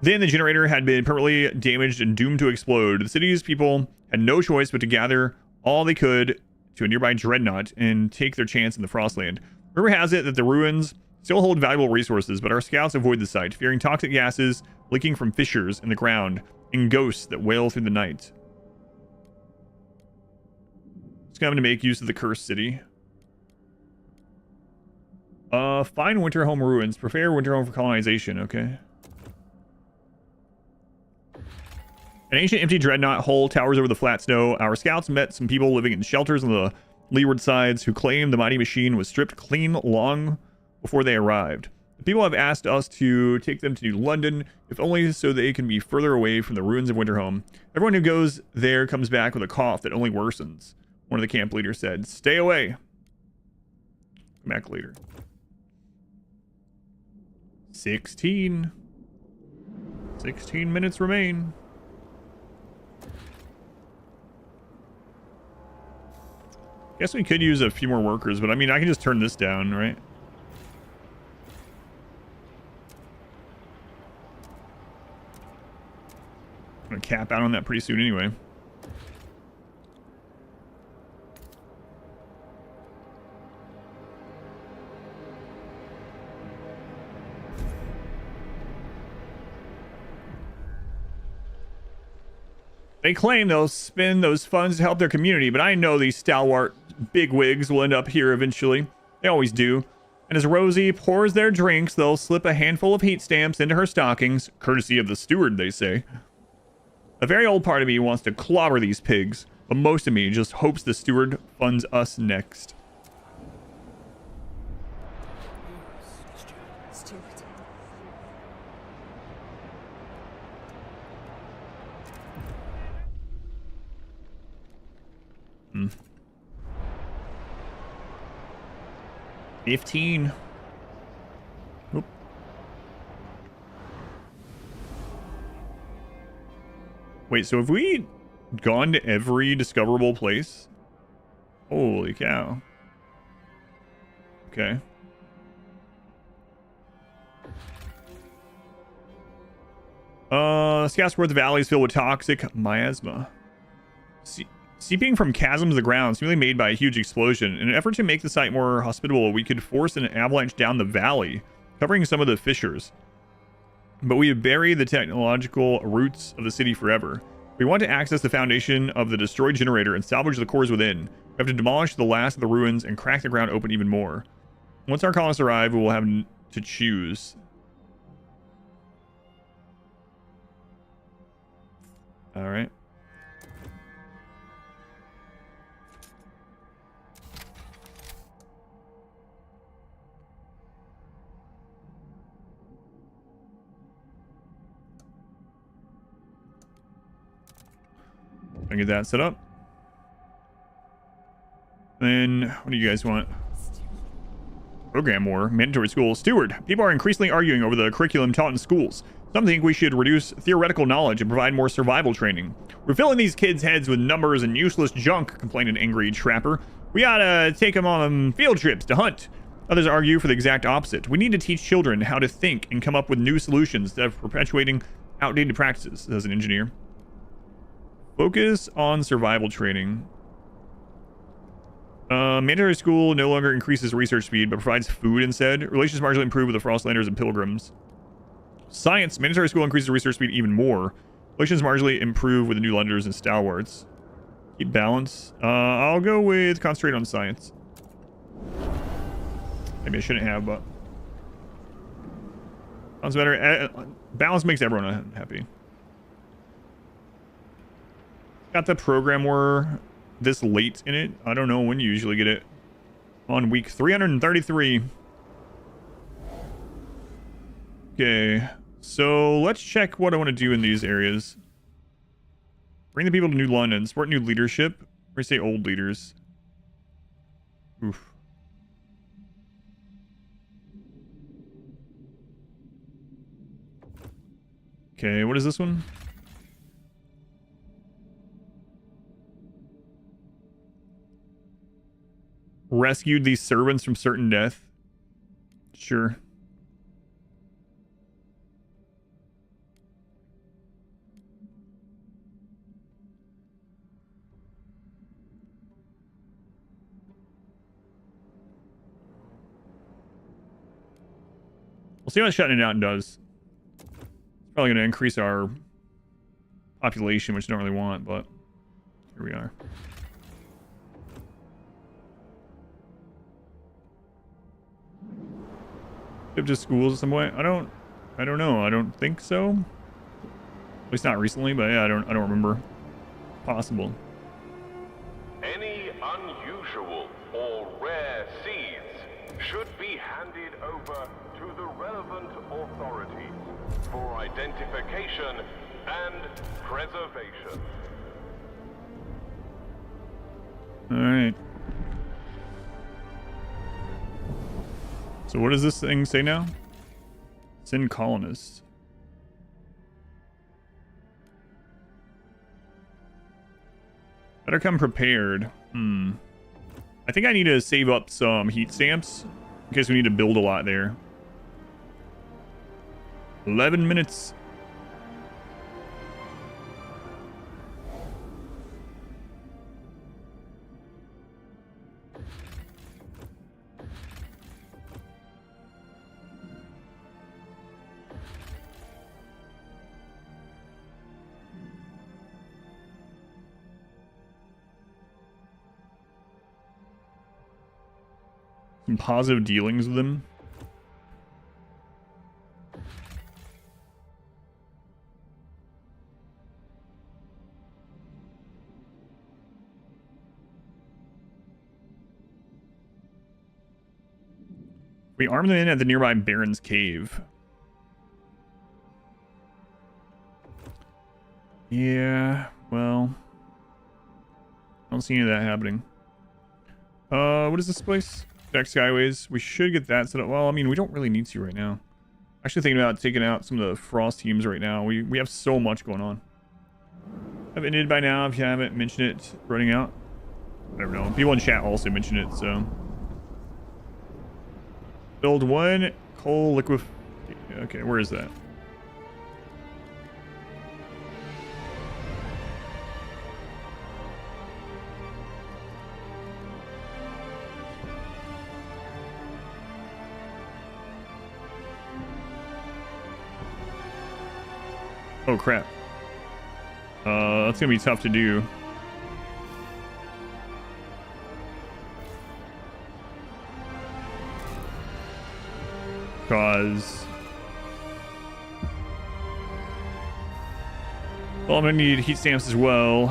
then the generator had been permanently damaged and doomed to explode. The city's people had no choice but to gather all they could to a nearby dreadnought and take their chance in the Frostland. Rumor has it that the ruins still hold valuable resources, but our scouts avoid the site, fearing toxic gases leaking from fissures in the ground and ghosts that wail through the night. It's coming to make use of the cursed city. Find Winterhome ruins. Prepare Winterhome for colonization. Okay. An ancient empty dreadnought hull towers over the flat snow. Our scouts met some people living in shelters on the leeward sides who claimed the mighty machine was stripped clean long before they arrived. The people have asked us to take them to New London, if only so they can be further away from the ruins of Winterhome. Everyone who goes there comes back with a cough that only worsens. One of the camp leaders said, "Stay away." Come back later. 16 minutes remain. Guess we could use a few more workers, but I mean, I can just turn this down, right? I'm gonna cap out on that pretty soon anyway. They claim they'll spend those funds to help their community, but I know these stalwart bigwigs will end up here eventually. They always do. And as Rosie pours their drinks, they'll slip a handful of heat stamps into her stockings, courtesy of the steward, they say. A very old part of me wants to clobber these pigs, but most of me just hopes the steward funds us next. Hmm. 15. Oop. Wait, so have we gone to every discoverable place? Holy cow. Okay. Scouts where the valley is filled with toxic miasma. Seeping from chasms of the ground, seemingly made by a huge explosion. In an effort to make the site more hospitable, we could force an avalanche down the valley, covering some of the fissures. But we have buried the technological roots of the city forever. We want to access the foundation of the destroyed generator and salvage the cores within. We have to demolish the last of the ruins and crack the ground open even more. Once our colonists arrive, we will have to choose. All right. I get that set up. Then, what do you guys want? Program war, mandatory school. Steward, people are increasingly arguing over the curriculum taught in schools. Some think we should reduce theoretical knowledge and provide more survival training. We're filling these kids' heads with numbers and useless junk, complained an angry trapper. We ought to take them on field trips to hunt. Others argue for the exact opposite. We need to teach children how to think and come up with new solutions instead of perpetuating outdated practices, says an engineer. Focus on survival training. Mandatory school no longer increases research speed, but provides food instead. Relations marginally improve with the Frostlanders and Pilgrims. Science. Mandatory school increases research speed even more. Relations marginally improve with the New Londoners and Stalwarts. Keep balance. I'll go with concentrate on science. Maybe I shouldn't have, but... sounds better. Balance makes everyone happy. Got the program war this late in it. I don't know when you usually get it. On week 333. Okay. So let's check what I want to do in these areas. Bring the people to New London. Support new leadership. Or say old leaders. Oof. Okay, what is this one? Rescued these servants from certain death. Sure. We'll see what shutting it out does. It's probably going to increase our population, which I don't really want, but here we are. Up to schools in some way? I don't know. I don't think so. At least not recently, but yeah, I don't remember. Possible. Any unusual or rare seeds should be handed over to the relevant authorities for identification and preservation. All right. So what does this thing say now? Send colonists. Better come prepared. I think I need to save up some heat stamps in case we need to build a lot there. 11 minutes. Some positive dealings with them. We arm them in at the nearby Baron's Cave. Yeah, well, I don't see any of that happening. What is this place? Back Skyways. We should get that set up. Well, I mean, we don't really need to right now. Actually thinking about taking out some of the Frost teams right now. We have so much going on. I've ended by now if you haven't mentioned it. Running out. I don't know. People in chat also mentioned it, so. Build one coal liquid. Okay, where is that? Oh crap. That's gonna be tough to do. Cause well, I'm gonna need heat stamps as well.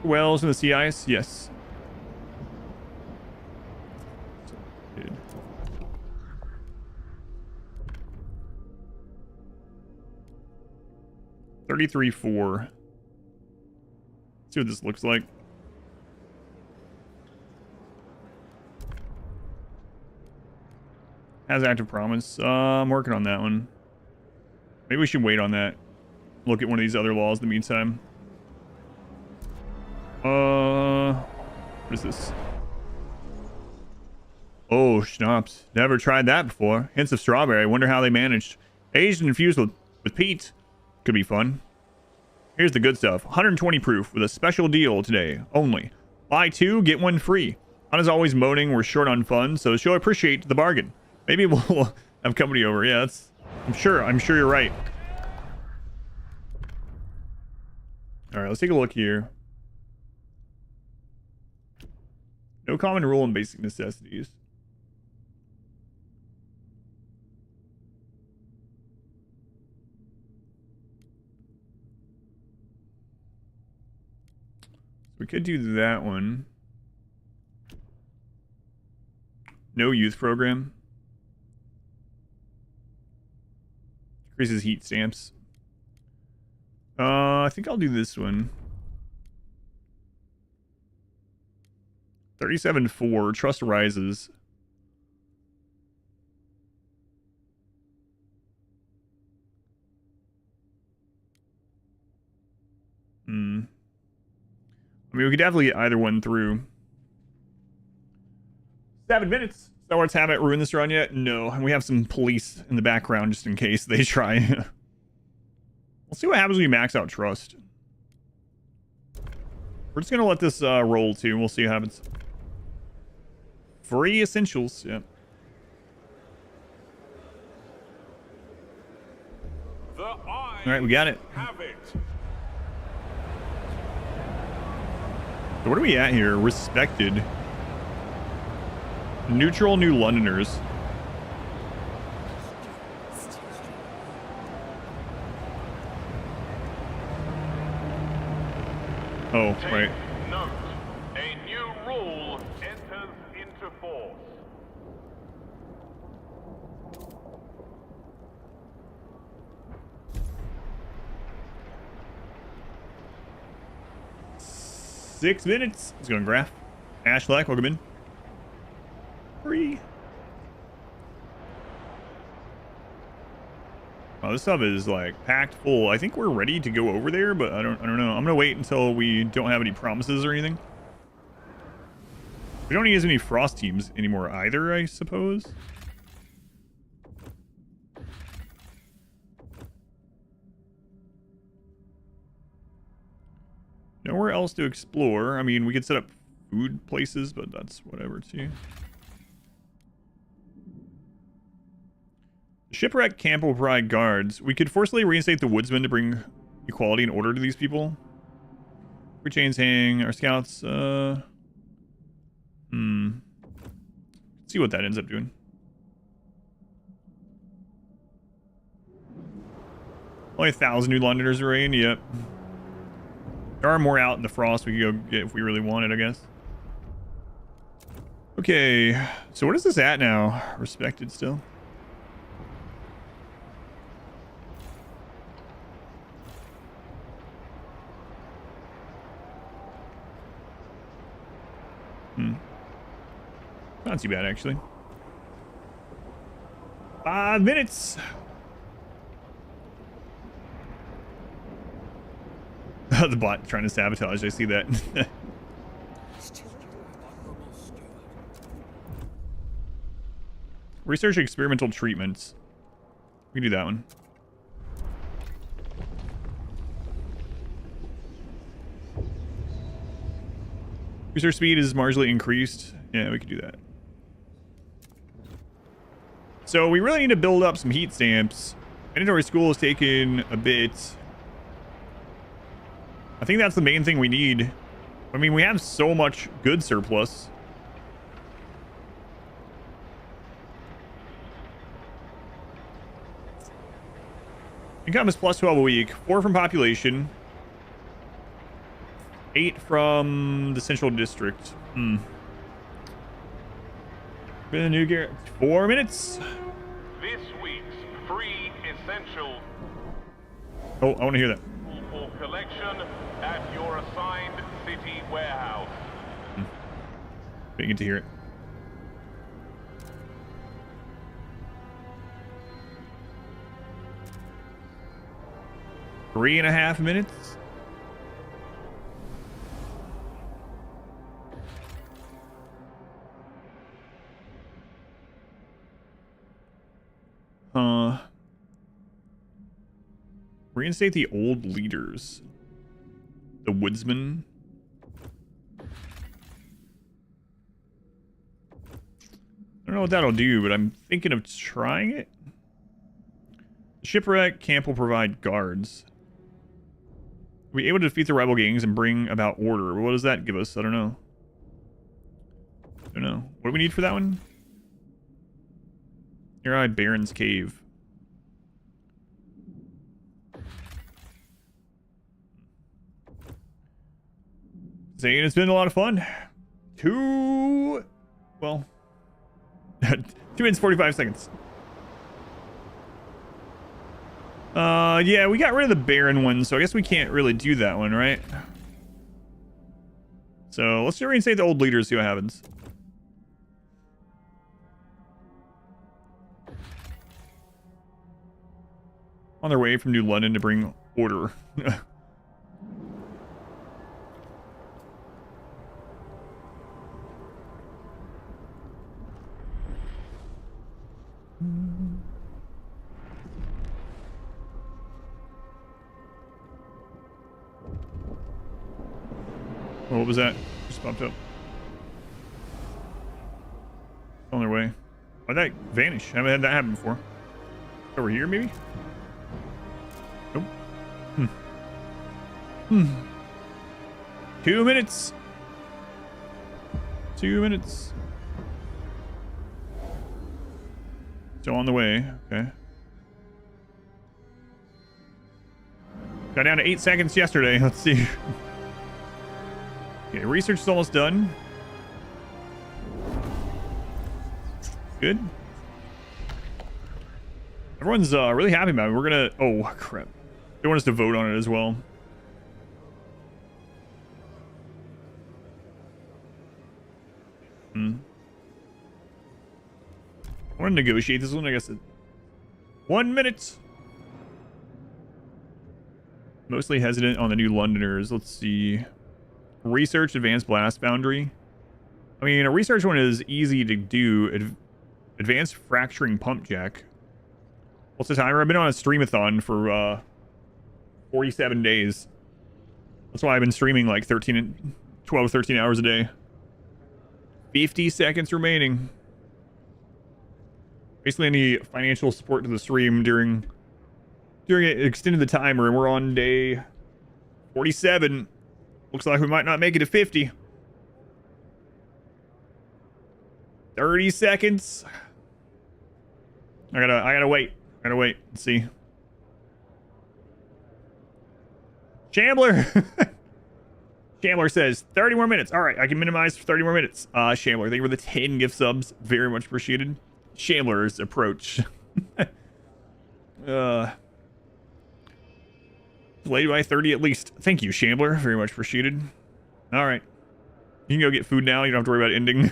Wells in the sea ice, yes. Good. $33.4. See what this looks like. Has active promise. I'm working on that one. Maybe we should wait on that. Look at one of these other laws in the meantime. What is this? Oh, schnapps. Never tried that before. Hints of strawberry. I wonder how they managed. Aged and infused with peat. Could be fun. Here's the good stuff. 120 proof with a special deal today only. Buy two, get one free. Anna's always moaning we're short on funds, so she'll appreciate the bargain. Maybe we'll have company over. Yeah, that's. I'm sure you're right. All right, let's take a look here. No common rule in basic necessities. We could do that one. No youth program. Increases heat stamps. I think I'll do this one. 37-4. Trust rises. I mean, we could definitely get either one through. 7 minutes. Star Wars haven't ruined this run yet? No. And we have some police in the background just in case they try. We'll see what happens when you max out trust. We're just going to let this roll too. We'll see what happens. Free essentials. Yeah. All right, we got it. Have it. So what are we at here? Respected. Neutral New Londoners. Oh, right. Note, a new rule enters into force. Six minutes. Let's go on graph. Ash Black, welcome in. Free. Oh, this sub is like packed full. I think we're ready to go over there, but I don't know. I'm gonna wait until we don't have any promises or anything. We don't need as many frost teams anymore either, I suppose. Nowhere else to explore. I mean, we could set up food places, but that's whatever too. Shipwreck camp will provide guards. We could forcibly reinstate the woodsmen to bring equality and order to these people. Free chains hang. Our scouts, see what that ends up doing. Only 1,000 New Londoners rain. Yep. There are more out in the frost we could go get if we really wanted, I guess. Okay. So what is this at now? Respected still. Not too bad, actually. 5 minutes. The bot trying to sabotage. I see that. Research experimental treatments. We can do that one. Research speed is marginally increased. Yeah, we could do that. So we really need to build up some heat stamps. Mandatory school is taking a bit. I think that's the main thing we need. I mean, we have so much good surplus. Income is plus 12 a week. 4 from population. 8 from the central district. Been a new gear. 4 minutes. This week's free essential. Oh, I want to hear that. For collection at your assigned city warehouse. Didn't get to hear it. Three and a half minutes. Reinstate the old leaders. The woodsman. I don't know what that'll do, but I'm thinking of trying it. Shipwreck camp will provide guards. We'll be able to defeat the rival gangs and bring about order. What does that give us? I don't know. What do we need for that one? Near-eyed Baron's Cave. Zane, it's been a lot of fun. 2 minutes, 45 seconds. Yeah, we got rid of the barren one, so I guess we can't really do that one, right? So let's reinstate the old leaders, see what happens. On their way from New London to bring order. Oh, what was that? Just popped up. On their way. Why'd that vanish? I haven't had that happen before. Over here, maybe? Nope. 2 minutes. 2 minutes. So on the way. Okay. Got down to 8 seconds yesterday. Let's see. Okay, research is almost done. Good. Everyone's really happy about it. We're gonna... Oh, crap. They want us to vote on it as well. I want to negotiate this one, I guess. 1 minute. Mostly hesitant on the New Londoners. Let's see. Research advanced blast boundary. I mean, a research one is easy to do. Advanced fracturing pump jack. What's the timer? I've been on a streamathon for 47 days. That's why I've been streaming like 12, 13 hours a day. 50 seconds remaining. Basically any financial support to the stream during it extended the timer, and we're on day 47. Looks like we might not make it to 50. 30 seconds. I gotta wait. Let's see. Shambler. Shambler says 30 more minutes. All right, I can minimize for 30 more minutes. Shambler, thank you for the 10 gift subs. Very much appreciated. Shambler's approach. Delayed by 30 at least. Thank you, Shambler. Very much appreciated. All right. You can go get food now. You don't have to worry about ending.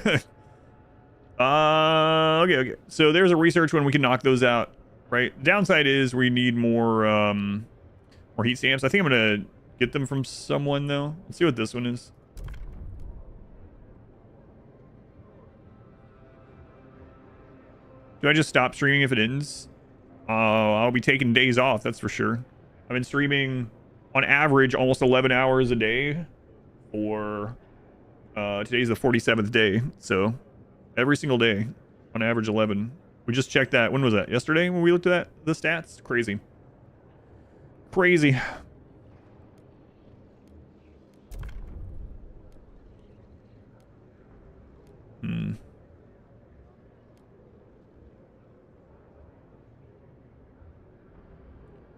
Okay. So there's a research one. We can knock those out, right? Downside is we need more heat stamps. I think I'm going to get them from someone, though. Let's see what this one is. Do I just stop streaming if it ends? I'll be taking days off, that's for sure. I've been streaming on average almost 11 hours a day for today's the 47th day, so every single day on average 11. We just checked that. When was that? Yesterday when we looked at the stats? Crazy.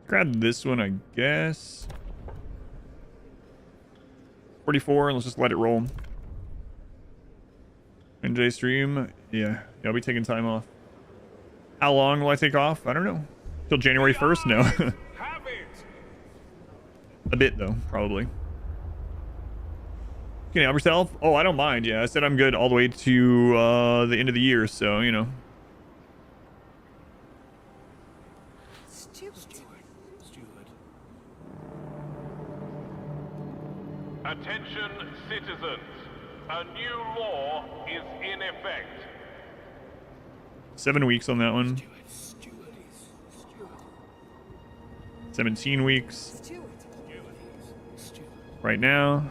Grab this one, I guess. 44, let's just let it roll. And today's stream, yeah, I'll be taking time off. How long will I take off? I don't know. Till January 1st? No. A bit, though, probably. Can you help yourself? Oh, I don't mind, yeah. I said I'm good all the way to the end of the year, so, you know. Attention, citizens. A new law is in effect. 7 weeks on that one. 17 weeks. Right now.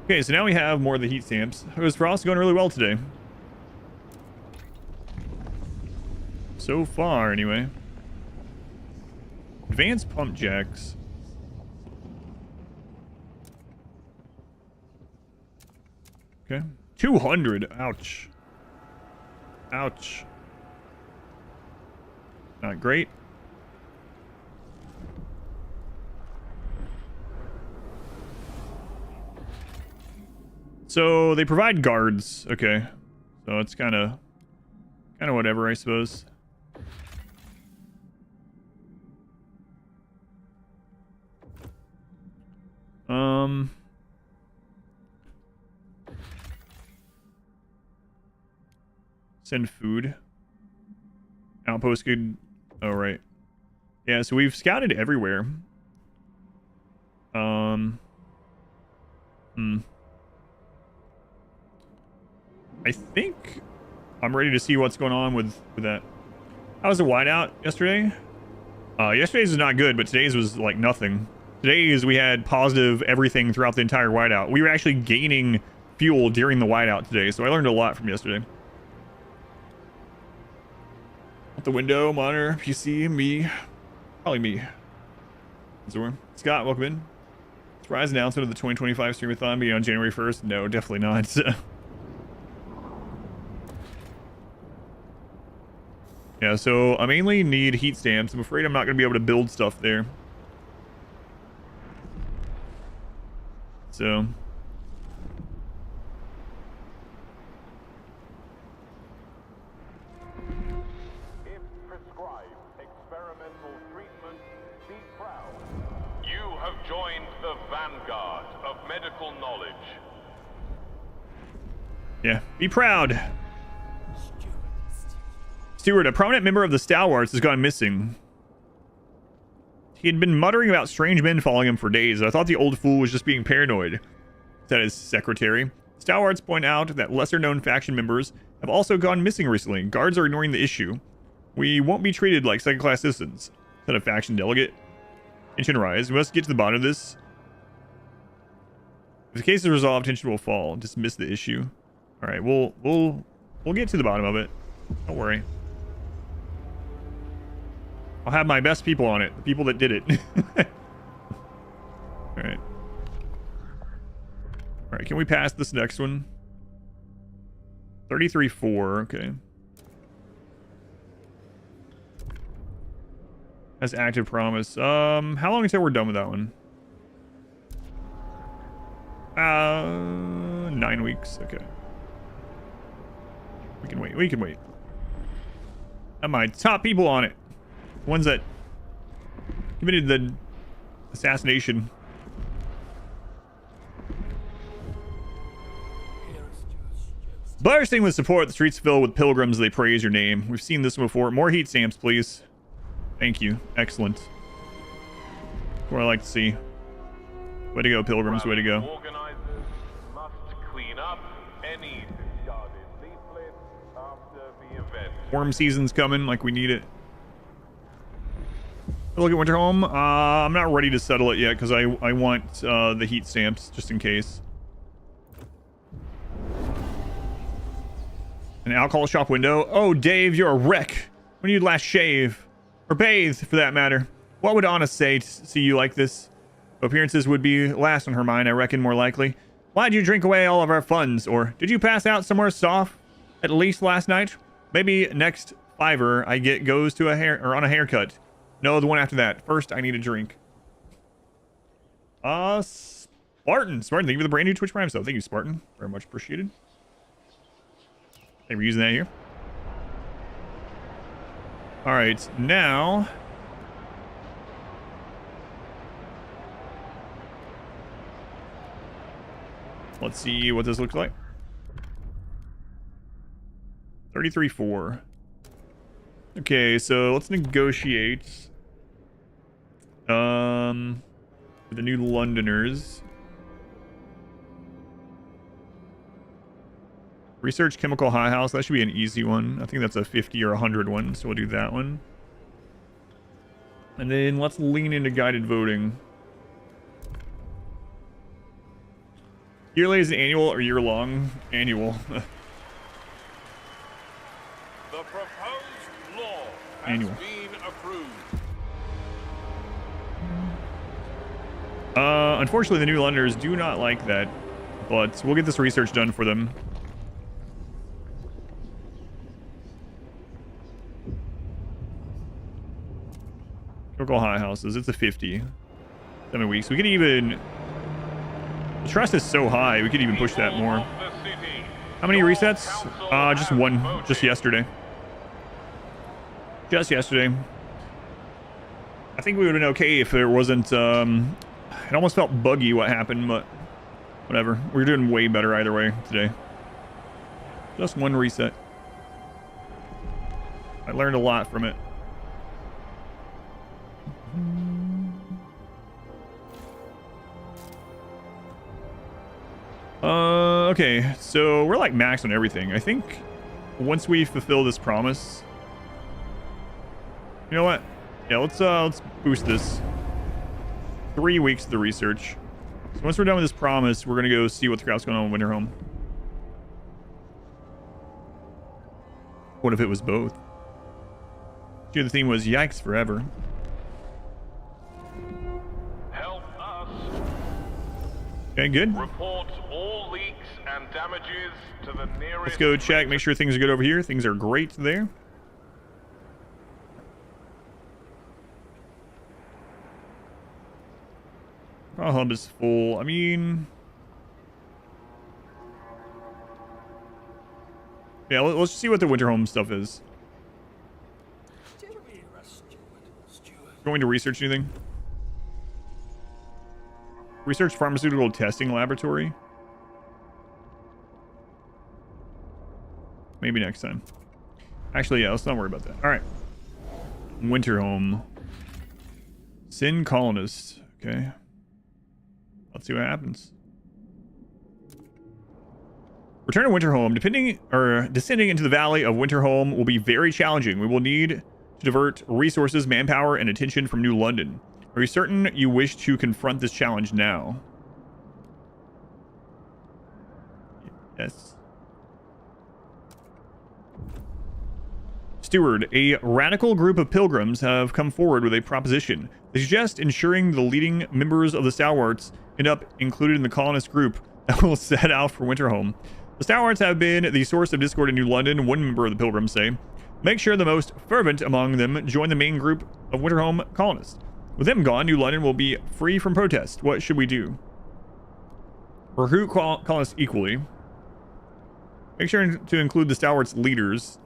Okay, so now we have more of the heat stamps. It was Frost going really well today. So far, anyway. Advanced pump jacks. Okay. 200. Ouch. Ouch. Not great. So they provide guards. Okay. So it's kind of whatever, I suppose. Send food. Outpost could... Oh, right. Yeah, so we've scouted everywhere. I think I'm ready to see what's going on with that. How was the whiteout yesterday? Yesterday's was not good, but today's was like nothing. Today's we had positive everything throughout the entire whiteout. We were actually gaining fuel during the whiteout today, so I learned a lot from yesterday. Out the window, monitor, PC, me. Probably me. Scott, welcome in. Surprise announcement of the 2025 streamathon being on January 1st? No, definitely not. Yeah, so I mainly need heat stamps. I'm afraid I'm not going to be able to build stuff there. So... If prescribed experimental treatment, be proud. You have joined the vanguard of medical knowledge. Yeah, be proud. Stewart, a prominent member of the Stalwarts, has gone missing. He had been muttering about strange men following him for days. I thought the old fool was just being paranoid, said his secretary. Stalwarts point out that lesser-known faction members have also gone missing recently. Guards are ignoring the issue. We won't be treated like second-class citizens, said a faction delegate. Tension rise. We must get to the bottom of this. If the case is resolved, tension will fall. Dismiss the issue. All right, we'll get to the bottom of it. Don't worry. I'll have my best people on it. The people that did it. Alright. Alright, can we pass this next one? 33-4, okay. Has active promise. How long until we're done with that one? 9 weeks, okay. We can wait. Have my top people on it. Ones that committed the assassination. Bursting with support, the streets fill with pilgrims. They praise your name. We've seen this one before. More heat stamps, please. Thank you. Excellent. What I like to see. Way to go, pilgrims. Way to go. Organizers must clean up any discarded leaflets after the event. Worm season's coming like we need it. Look at winterhome. I'm not ready to settle it yet because I want the heat stamps just in case. An alcohol shop window. Oh, Dave, you're a wreck. When did you last shave? Or bathe, for that matter. What would Anna say to see you like this? Appearances would be last on her mind, I reckon, more likely. Why'd you drink away all of our funds? Or did you pass out somewhere soft? At least last night? Maybe next $5 I get goes to a hair or on a haircut. No, the one after that. First, I need a drink. Spartan, thank you for the brand new Twitch Prime sub. Thank you, Spartan. Very much appreciated. Hey, we're using that here. All right, now... let's see what this looks like. 33-4. Okay, so let's negotiate. With the new Londoners. Research chemical high house. That should be an easy one. I think that's a 50 or 100 one, so we'll do that one. And then let's lean into guided voting. Yearly is annual or year long? Annual. The proposed law has Annual. been approved. Unfortunately, the new Londoners do not like that, but we'll get this research done for them. Local high houses. It's a 50. 7 weeks. We could even Trust is so high, we could even push that more. Of the city, How many your resets? council Just has one, voted. just yesterday. Just yesterday. I think we would have been okay if there wasn't, it almost felt buggy what happened, but whatever. We're doing way better either way today. Just one reset. I learned a lot from it. Okay, so we're like max on everything. I think once we fulfill this promise, you know what? Yeah, let's boost this. 3 weeks of the research. So once we're done with this promise, we're gonna go see what the crap's going on with Winterhome. What if it was both? The other theme was yikes forever. Help us. Okay, good. Report all leaks and damages to the nearest. Let's go check, make sure things are good over here. Things are great there. Our hub is full. I mean, yeah, let's see what the Winterhome stuff is. Going to research anything? Research pharmaceutical testing laboratory? Maybe next time. Actually, yeah, let's not worry about that. All right. Winterhome. Sin colonists. Okay. Let's see what happens. Return to Winterhome. Descending into the valley of Winterhome will be very challenging. We will need to divert resources, manpower, and attention from New London. Are you certain you wish to confront this challenge now? Yes. Steward, a radical group of pilgrims have come forward with a proposition. They suggest ensuring the leading members of the Stalwarts end up included in the colonist group that will set out for Winterhome. The Stalwarts have been the source of discord in New London, one member of the pilgrims say. Make sure the most fervent among them join the main group of Winterhome colonists. With them gone, New London will be free from protest. What should we do? Recruit colonists equally. Make sure to include the Stalwarts leaders.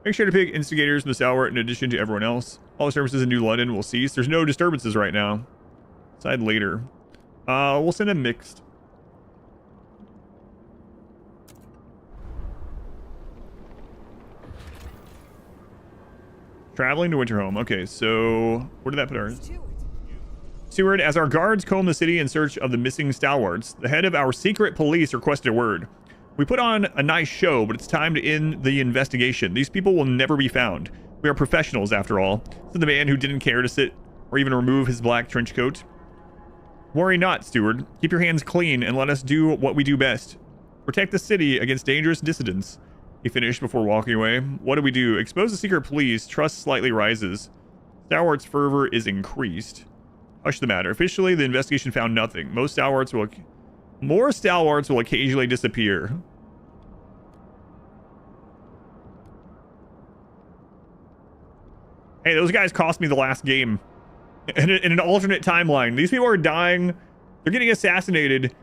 Make sure to pick instigators from the Stalwart in addition to everyone else. All services in New London will cease. There's no disturbances right now. Decide later. We'll send them mixed. Traveling to Winterhome. Okay, so where did that put ours? Steward, as our guards comb the city in search of the missing Stalwarts, the head of our secret police requested a word. We put on a nice show, but it's time to end the investigation. These people will never be found. We are professionals, after all, said the man who didn't care to sit or even remove his black trench coat. Worry not, Steward. Keep your hands clean and let us do what we do best. Protect the city against dangerous dissidents. He finished before walking away. What do we do? Expose the secret police. Trust slightly rises. Stalwart's fervor is increased. Hush the matter. Officially, the investigation found nothing. More Stalwarts will occasionally disappear. Hey, those guys cost me the last game. In an alternate timeline. These people are dying. They're getting assassinated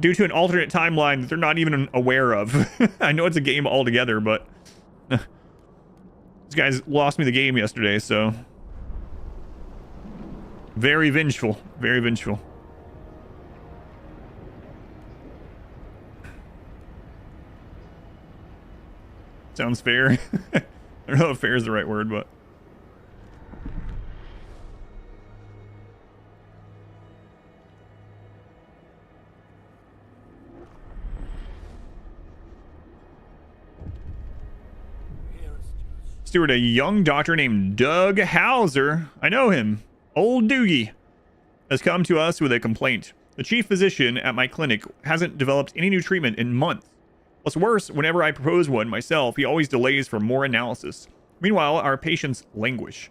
due to an alternate timeline that they're not even aware of. I know it's a game altogether, but these guys lost me the game yesterday, so very vengeful. Very vengeful. Sounds fair. I don't know if fair is the right word, but Steward, a young doctor named Doug Hauser, I know him, old Doogie, has come to us with a complaint. The chief physician at my clinic hasn't developed any new treatment in months. What's worse, whenever I propose one myself, he always delays for more analysis. Meanwhile, our patients languish.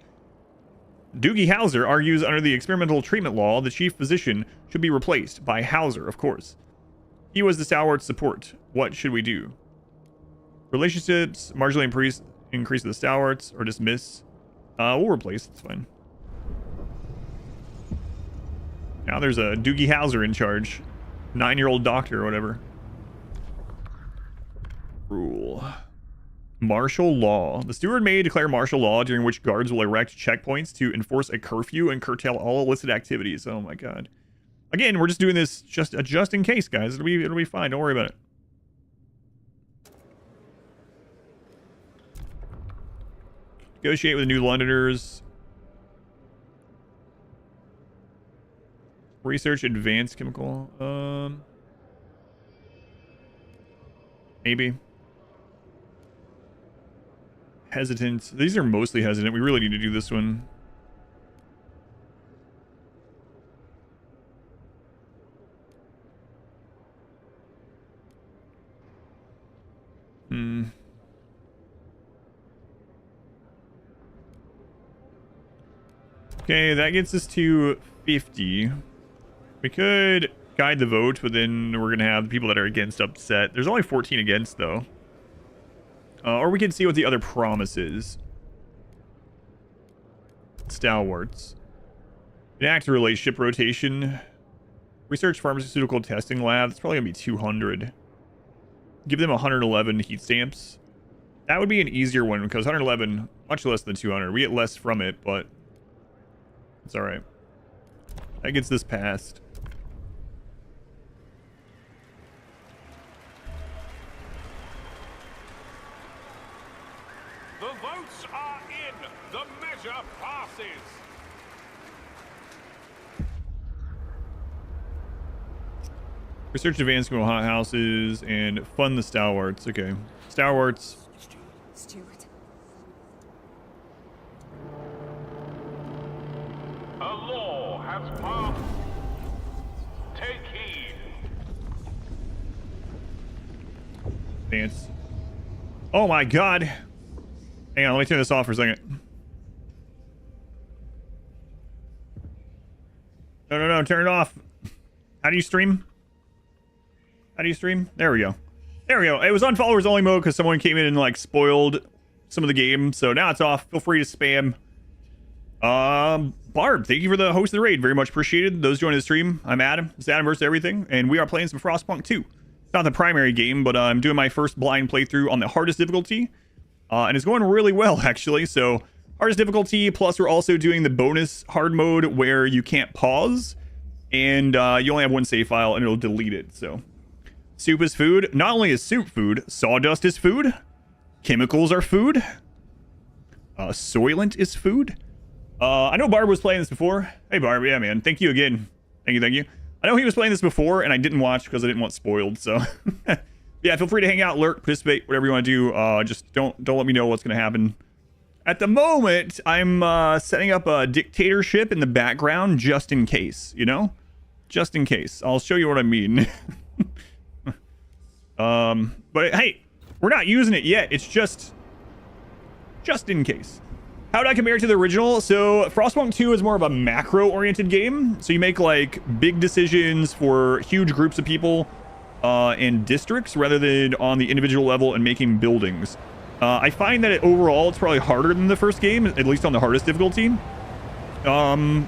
Doogie Hauser argues under the experimental treatment law, the chief physician should be replaced by Hauser, of course. He was the Stalwart support. What should we do? Relationships marginally increase the Stalwarts or dismiss. We'll replace. It's fine. Now there's a Doogie Howser in charge. 9-year-old doctor or whatever. Rule. Martial law. The steward may declare martial law during which guards will erect checkpoints to enforce a curfew and curtail all illicit activities. Oh my god. Again, we're just doing this just in case, guys. It'll be fine. Don't worry about it. Negotiate with the New Londoners. Research advanced chemical. Maybe. Hesitant. These are mostly hesitant. We really need to do this one. Okay, that gets us to 50. We could guide the vote, but then we're going to have the people that are against upset. There's only 14 against, though. Or we can see what the other promise is. Stalwarts. Enact relationship rotation. Research pharmaceutical testing lab. That's probably going to be 200. Give them 111 heat stamps. That would be an easier one because 111, much less than 200. We get less from it, but it's all right. That gets this passed. The votes are in. The measure passes. Research advanced hot houses and fund the stalwarts. Okay. Stalwarts. Steward. A law has passed. Take heed. Dance. Oh my god. Hang on, let me turn this off for a second. No, turn it off. How do you stream? How do you stream? There we go. There we go. It was on followers only mode because someone came in and like spoiled some of the game. So now it's off. Feel free to spam. Barb, thank you for the host of the raid. Very much appreciated. Those joining the stream, I'm Adam. It's Adam versus everything. And we are playing some Frostpunk 2. It's not the primary game, but I'm doing my first blind playthrough on the hardest difficulty. And it's going really well, actually. So hardest difficulty, plus we're also doing the bonus hard mode where you can't pause. And you only have one save file and it'll delete it. So soup is food. Not only is soup food, sawdust is food. Chemicals are food. Soylent is food. I know Barb was playing this before. Hey, Barb. Yeah, man. Thank you again. Thank you. I know he was playing this before, and I didn't watch because I didn't want spoiled. So, yeah, feel free to hang out, lurk, participate, whatever you want to do. Just don't let me know what's going to happen. At the moment, I'm setting up a dictatorship in the background just in case, you know? Just in case. I'll show you what I mean. But hey, we're not using it yet. It's just in case. How would I compare it to the original? So Frostpunk 2 is more of a macro-oriented game. So you make like big decisions for huge groups of people and districts rather than on the individual level and making buildings. I find that overall it's probably harder than the first game, at least on the hardest difficulty. I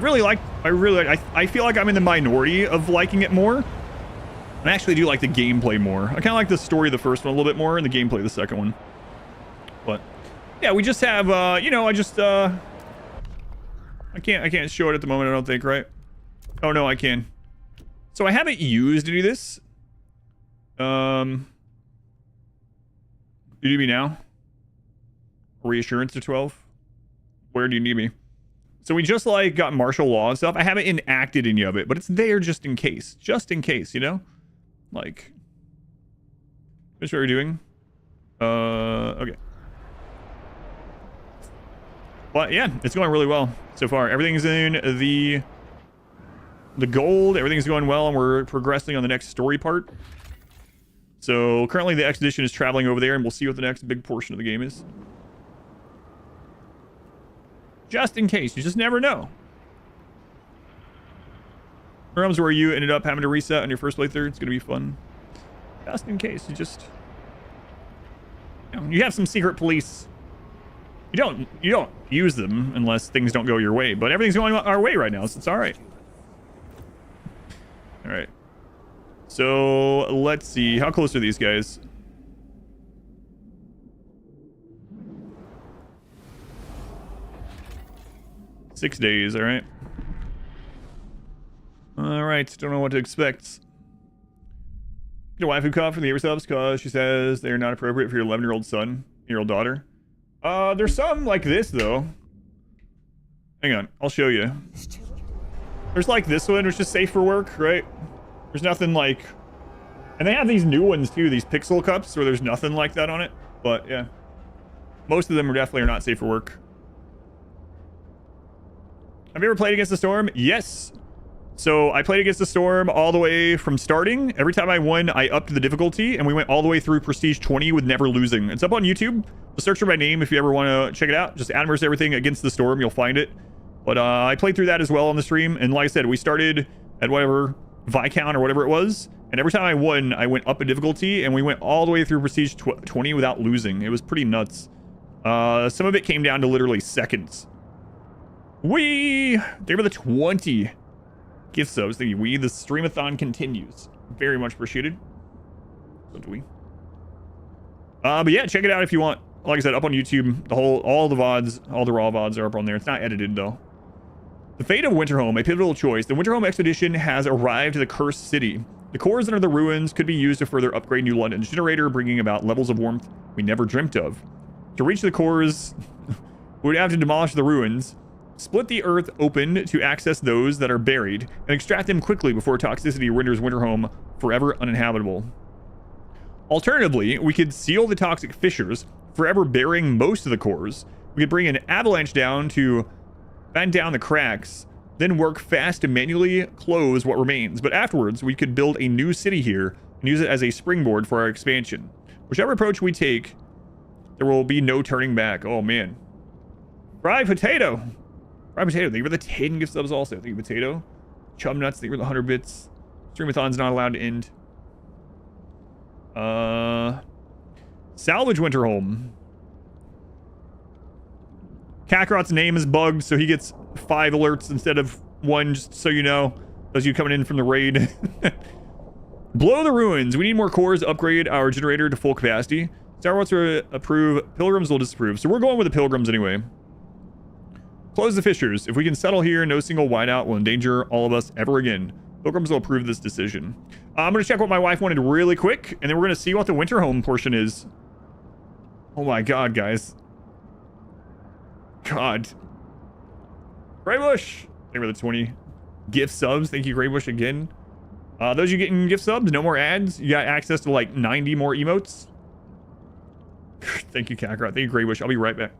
feel like I'm in the minority of liking it more. I actually do like the gameplay more. I kind of like the story of the first one a little bit more and the gameplay of the second one. But yeah, we just have, I can't show it at the moment, I don't think, right? Oh, no, I can. So I haven't used to do this. You need me now? Reassurance to 12? Where do you need me? So we just, like, got martial law and stuff. I haven't enacted any of it, but it's there just in case. Just in case, you know? Like, that's what we're doing. Okay. But yeah, it's going really well so far. Everything's in the gold. Everything's going well, and we're progressing on the next story part. So currently the expedition is traveling over there, and we'll see what the next big portion of the game is. Just in case. You just never know. Rooms where you ended up having to reset on your first playthrough. It's going to be fun. Just in case. You have some secret police. You don't use them unless things don't go your way, but everything's going our way right now, so it's all right. All right. So let's see. How close are these guys? Six days. All right. All right. Don't know what to expect. Get a waifu cop from the Air subs because she says they're not appropriate for your 11-year-old son, your old daughter. There's some like this though. Hang on, I'll show you. There's like this one, which is safe for work, right? There's nothing like, and they have these new ones too, these pixel cups where there's nothing like that on it. But yeah, most of them are definitely not safe for work. Have you ever played Against the Storm? Yes. So I played Against the Storm all the way from starting. Every time I won, I upped the difficulty, and we went all the way through Prestige 20 with never losing. It's up on YouTube. Just search for my name if you ever want to check it out. Just Admir's Everything Against the Storm, you'll find it. But I played through that as well on the stream, and like I said, we started at whatever Viscount or whatever it was, and every time I won, I went up a difficulty, and we went all the way through Prestige 20 without losing. It was pretty nuts. Some of it came down to literally seconds. Thank you for the 20 gift subs. Thank you. The streamathon continues. Very much appreciated. So do we. But yeah, check it out if you want. Like I said, up on YouTube, all the VODs, all the raw VODs are up on there. It's not edited though. The fate of Winterhome, a pivotal choice. The Winterhome expedition has arrived to the cursed city. The cores under the ruins could be used to further upgrade New London's generator, bringing about levels of warmth we never dreamt of. To reach the cores, we would have to demolish the ruins, split the earth open to access those that are buried, and extract them quickly before toxicity renders Winterhome forever uninhabitable. Alternatively, we could seal the toxic fissures, forever burying most of the cores. We could bring an avalanche down to bend down the cracks, then work fast to manually close what remains. But afterwards, we could build a new city here and use it as a springboard for our expansion. Whichever approach we take, there will be no turning back. Oh man. Fried potato. Fried potato. Thank you for the 10 gift subs also. Thank you, potato. Chum nuts. Thank you for the 100 bits. Streamathon's not allowed to end. Salvage Winterhome. Kakarot's name is bugged, so he gets 5 alerts instead of 1, just so you know. Those of you coming in from the raid. Blow the ruins. We need more cores to upgrade our generator to full capacity. Star Wars will approve. Pilgrims will disapprove. So we're going with the Pilgrims anyway. Close the fissures. If we can settle here, no single whiteout will endanger all of us ever again. Pilgrims will approve this decision. I'm going to check what my wife wanted really quick, and then we're going to see what the Winterhome portion is. Oh my god, guys. God. Greybush. Thank you for the 20 gift subs. Thank you, Greybush, again. Those you getting gift subs, no more ads. You got access to like 90 more emotes. Thank you, Kakarot. Thank you, Greybush. I'll be right back.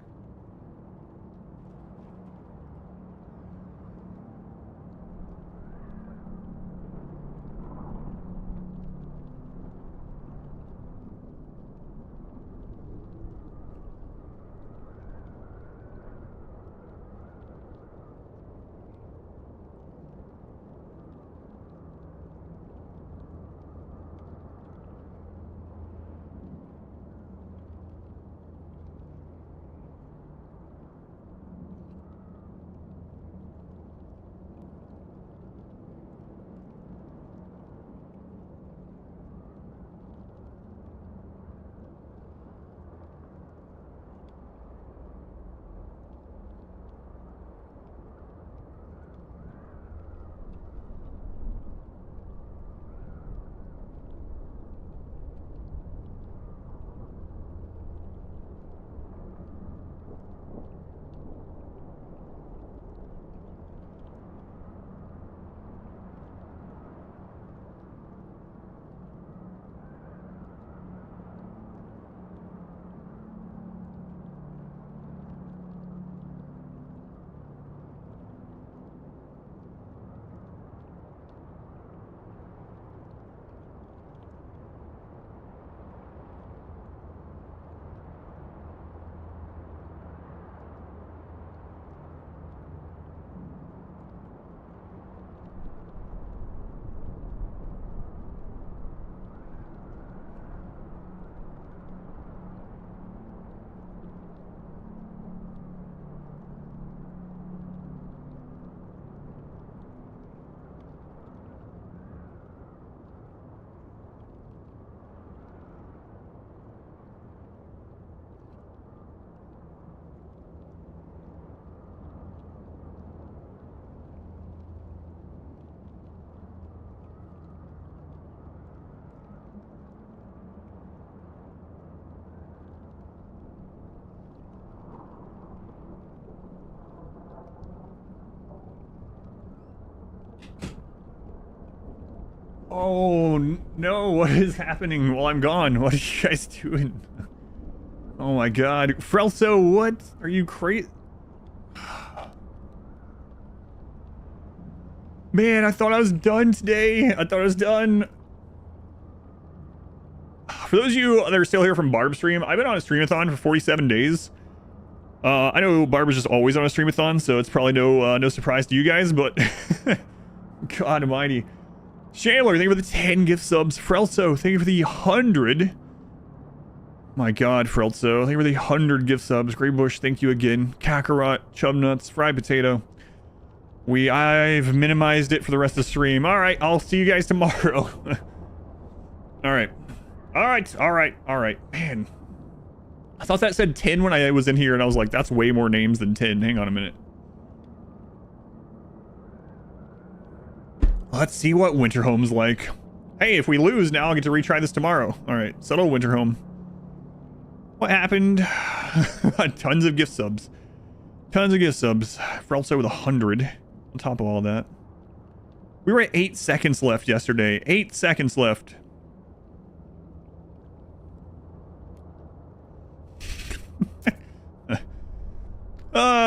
Oh, no. What is happening while I'm gone? What are you guys doing? Oh, my God. Frelso, what? Are you crazy? Man, I thought I was done today. I thought I was done. For those of you that are still here from Barb's stream, I've been on a streamathon for 47 days. I know Barb is just always on a streamathon, so it's probably no surprise to you guys, but God almighty. Chandler, thank you for the 10 gift subs. Frelso, thank you for the 100. My God, Frelso, thank you for the 100 gift subs. Greybush, thank you again. Kakarot, Chubnuts, Fried Potato. I've minimized it for the rest of the stream. All right, I'll see you guys tomorrow. All right. Man. I thought that said 10 when I was in here, and I was like, that's way more names than 10. Hang on a minute. Let's see what Winterhome's like. Hey, if we lose now, I'll get to retry this tomorrow. All right, settle Winterhome. What happened? Tons of gift subs. Tons of gift subs. Frelso with 100 on top of all that. We were at 8 seconds left yesterday. 8 seconds left.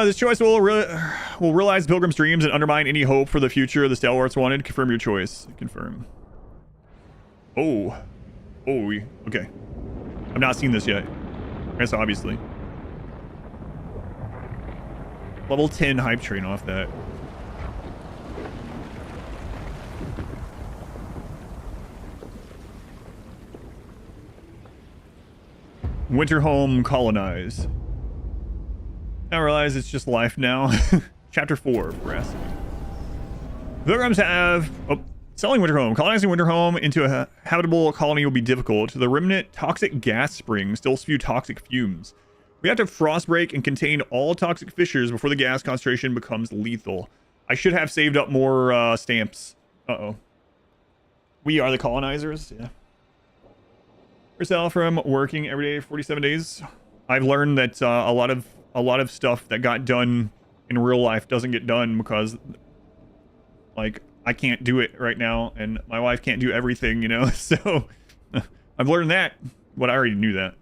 This choice will realize Pilgrim's dreams and undermine any hope for the future the Stalwarts wanted. Confirm your choice. Confirm. Oh. Okay. I've not seen this yet. I guess obviously. Level 10 hype train off that. Winterhome colonize. I realize it's just life now. Chapter 4 of Backseating. Pilgrims have... Oh, selling Winterhome. Colonizing Winterhome into a habitable colony will be difficult. The remnant toxic gas spring still spew toxic fumes. We have to frostbreak and contain all toxic fissures before the gas concentration becomes lethal. I should have saved up more stamps. Uh-oh. We are the colonizers? Yeah. Yourself from working every day 47 days. I've learned that a lot of stuff that got done in real life doesn't get done because, like, I can't do it right now, and my wife can't do everything, you know? So, I've learned that, but I already knew that.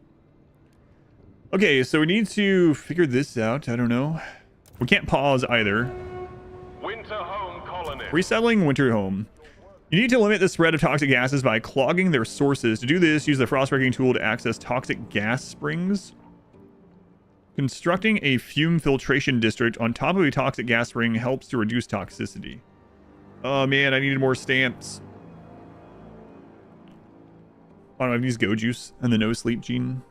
Okay, so we need to figure this out. I don't know. We can't pause either. Winterhome colony. Resettling Winterhome. You need to limit the spread of toxic gases by clogging their sources. To do this, use the frostbreaking tool to access toxic gas springs. Constructing a fume filtration district on top of a toxic gas spring helps to reduce toxicity. Oh man, I needed more stamps. Why don't I have these go juice and the no sleep gene?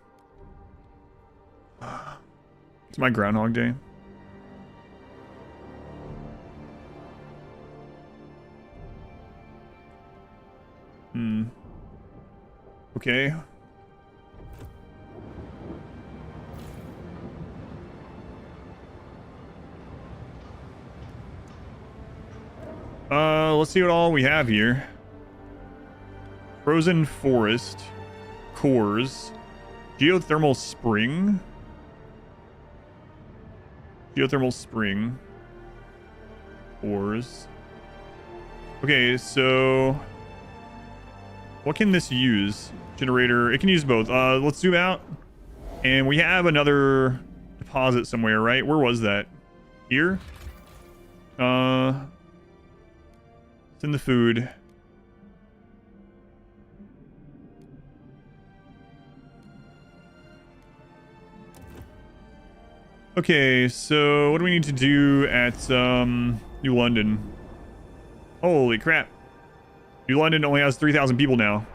It's my Groundhog Day. Okay. Let's see what all we have here. Frozen forest, cores, geothermal spring, ores. Okay, so what can this use? Generator, it can use both. Let's zoom out, and we have another deposit somewhere, right? Where was that? Here? It's in the food. Okay, so what do we need to do at New London? Holy crap. New London only has 3,000 people now.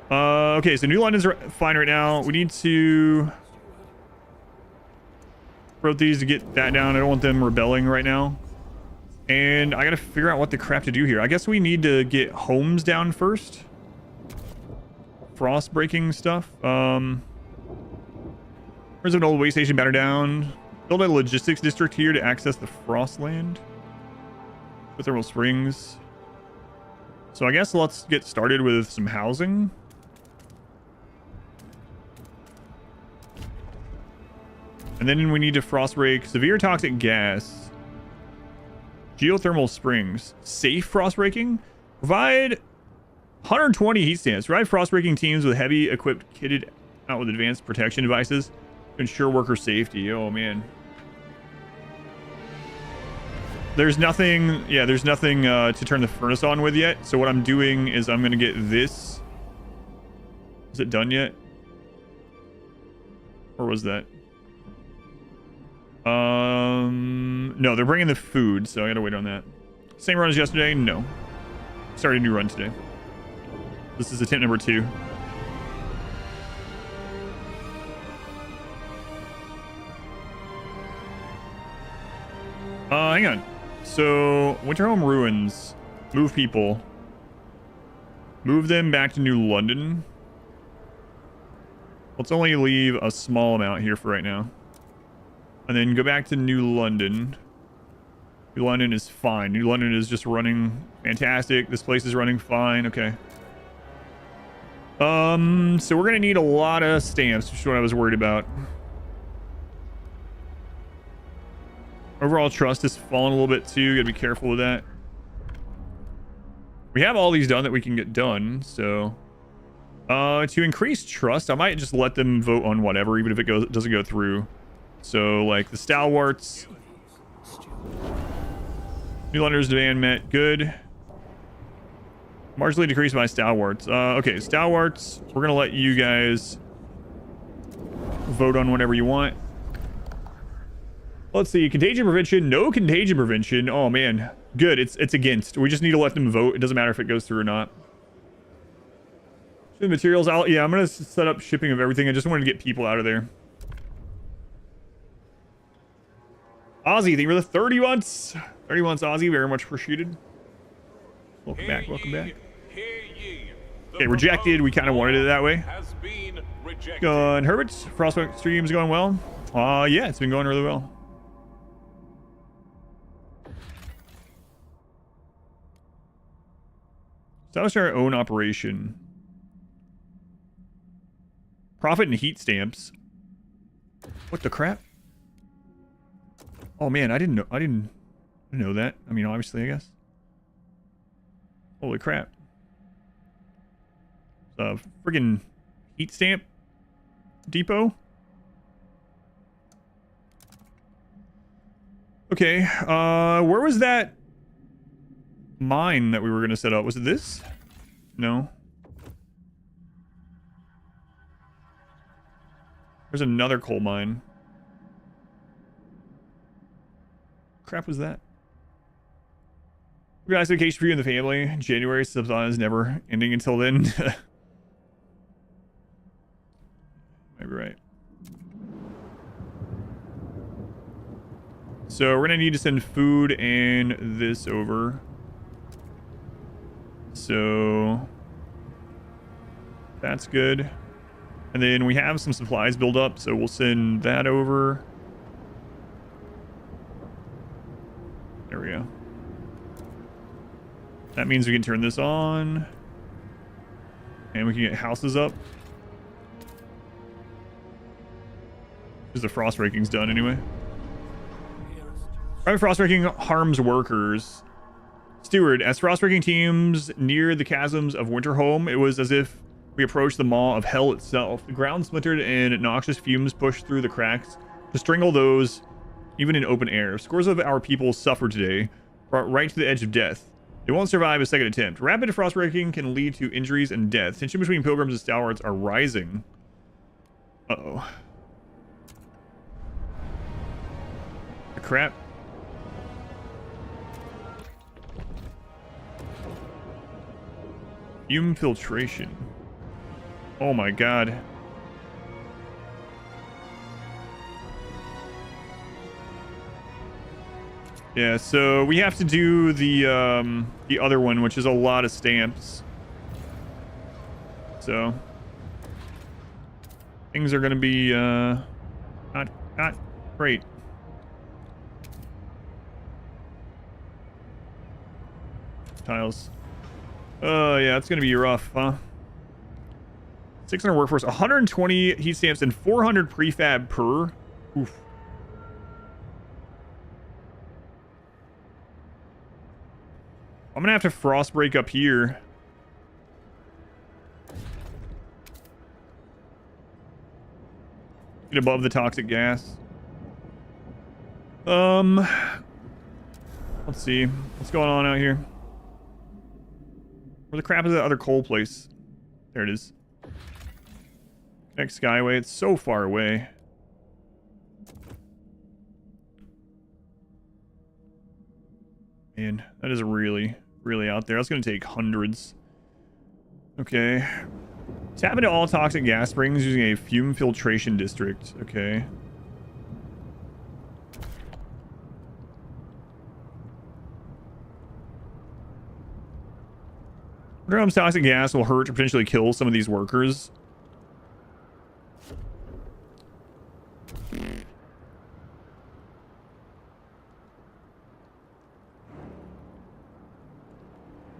Okay, so New London's fine right now. We need to wrote these to get that down. I don't want them rebelling right now. And I gotta figure out what the crap to do here. I guess we need to get homes down first. Frost breaking stuff. Where's an old way station batter down? Build a logistics district here to access the Frostland. With thermal springs. So I guess let's get started with some housing. And then we need to frost break severe toxic gas. Geothermal springs. Safe frost breaking. Provide 120 heat stamps. Provide frost-breaking teams with heavy equipped kitted out with advanced protection devices to ensure worker safety. Oh, man. There's nothing, yeah, there's nothing to turn the furnace on with yet. So what I'm doing is I'm going to get this. Is it done yet? Or was that? No, they're bringing the food, so I gotta wait on that. Same run as yesterday? No. Started a new run today. This is attempt number 2. Hang on. So, Winterhome ruins. Move people. Move them back to New London. Let's only leave a small amount here for right now. And then go back to New London. New London is fine. New London is just running fantastic. This place is running fine. Okay. So we're gonna need a lot of stamps, which is what I was worried about. Overall trust has fallen a little bit too. Gotta be careful with that. We have all these done that we can get done, so to increase trust, I might just let them vote on whatever, even if it doesn't go through. So like the stalwarts, New Londoners demand met. Good. Marginally decreased by stalwarts. Okay, stalwarts, we're gonna let you guys vote on whatever you want. Let's see, contagion prevention, no contagion prevention. Oh man, good. It's against. We just need to let them vote. It doesn't matter if it goes through or not. The materials, yeah, I'm gonna set up shipping of everything. I just wanted to get people out of there. Ozzy, thank you for the 30 months. 30 months, Ozzy, very much appreciated. Welcome back, welcome back. Okay, rejected. We kind of wanted it that way. And Herbert's Frostpunk stream's going well. Yeah, it's been going really well. Establish our own operation. Profit and heat stamps. What the crap? Oh man, I didn't know that. I mean, obviously, I guess. Holy crap. Friggin' heat stamp depot. Okay, where was that mine that we were gonna set up? Was it this? No. There's another coal mine. Crap was that? Nice vacation for you and the family. January subside is never ending until then. Maybe right. So we're gonna need to send food and this over. So that's good. And then we have some supplies built up, so we'll send that over. There we go. That means we can turn this on. And we can get houses up. Because the frost breaking's done anyway. Private frost breaking harms workers. Steward, as frost breaking teams neared the chasms of Winterhome, it was as if we approached the maw of hell itself. The ground splintered and noxious fumes pushed through the cracks to strangle those even in open air. Scores of our people suffered today, brought right to the edge of death. They won't survive a second attempt. Rapid frostbreaking can lead to injuries and death. Tension between pilgrims and stalwarts are rising. Uh-oh. Crap. Fume filtration. Oh my god. Yeah, so we have to do the other one, which is a lot of stamps. So things are gonna be not great. Tiles. Yeah, it's gonna be rough, huh? 600 workforce, 120 heat stamps, and 400 prefab per. Oof. I'm gonna have to frost break up here. Get above the toxic gas. Let's see. What's going on out here? Where the crap is that other coal place? There it is. Next Skyway. It's so far away. Man, that is really, really out there. That's going to take hundreds. Okay. Tap into all toxic gas springs using a fume filtration district. Okay. Winterhome's toxic gas will hurt or potentially kill some of these workers.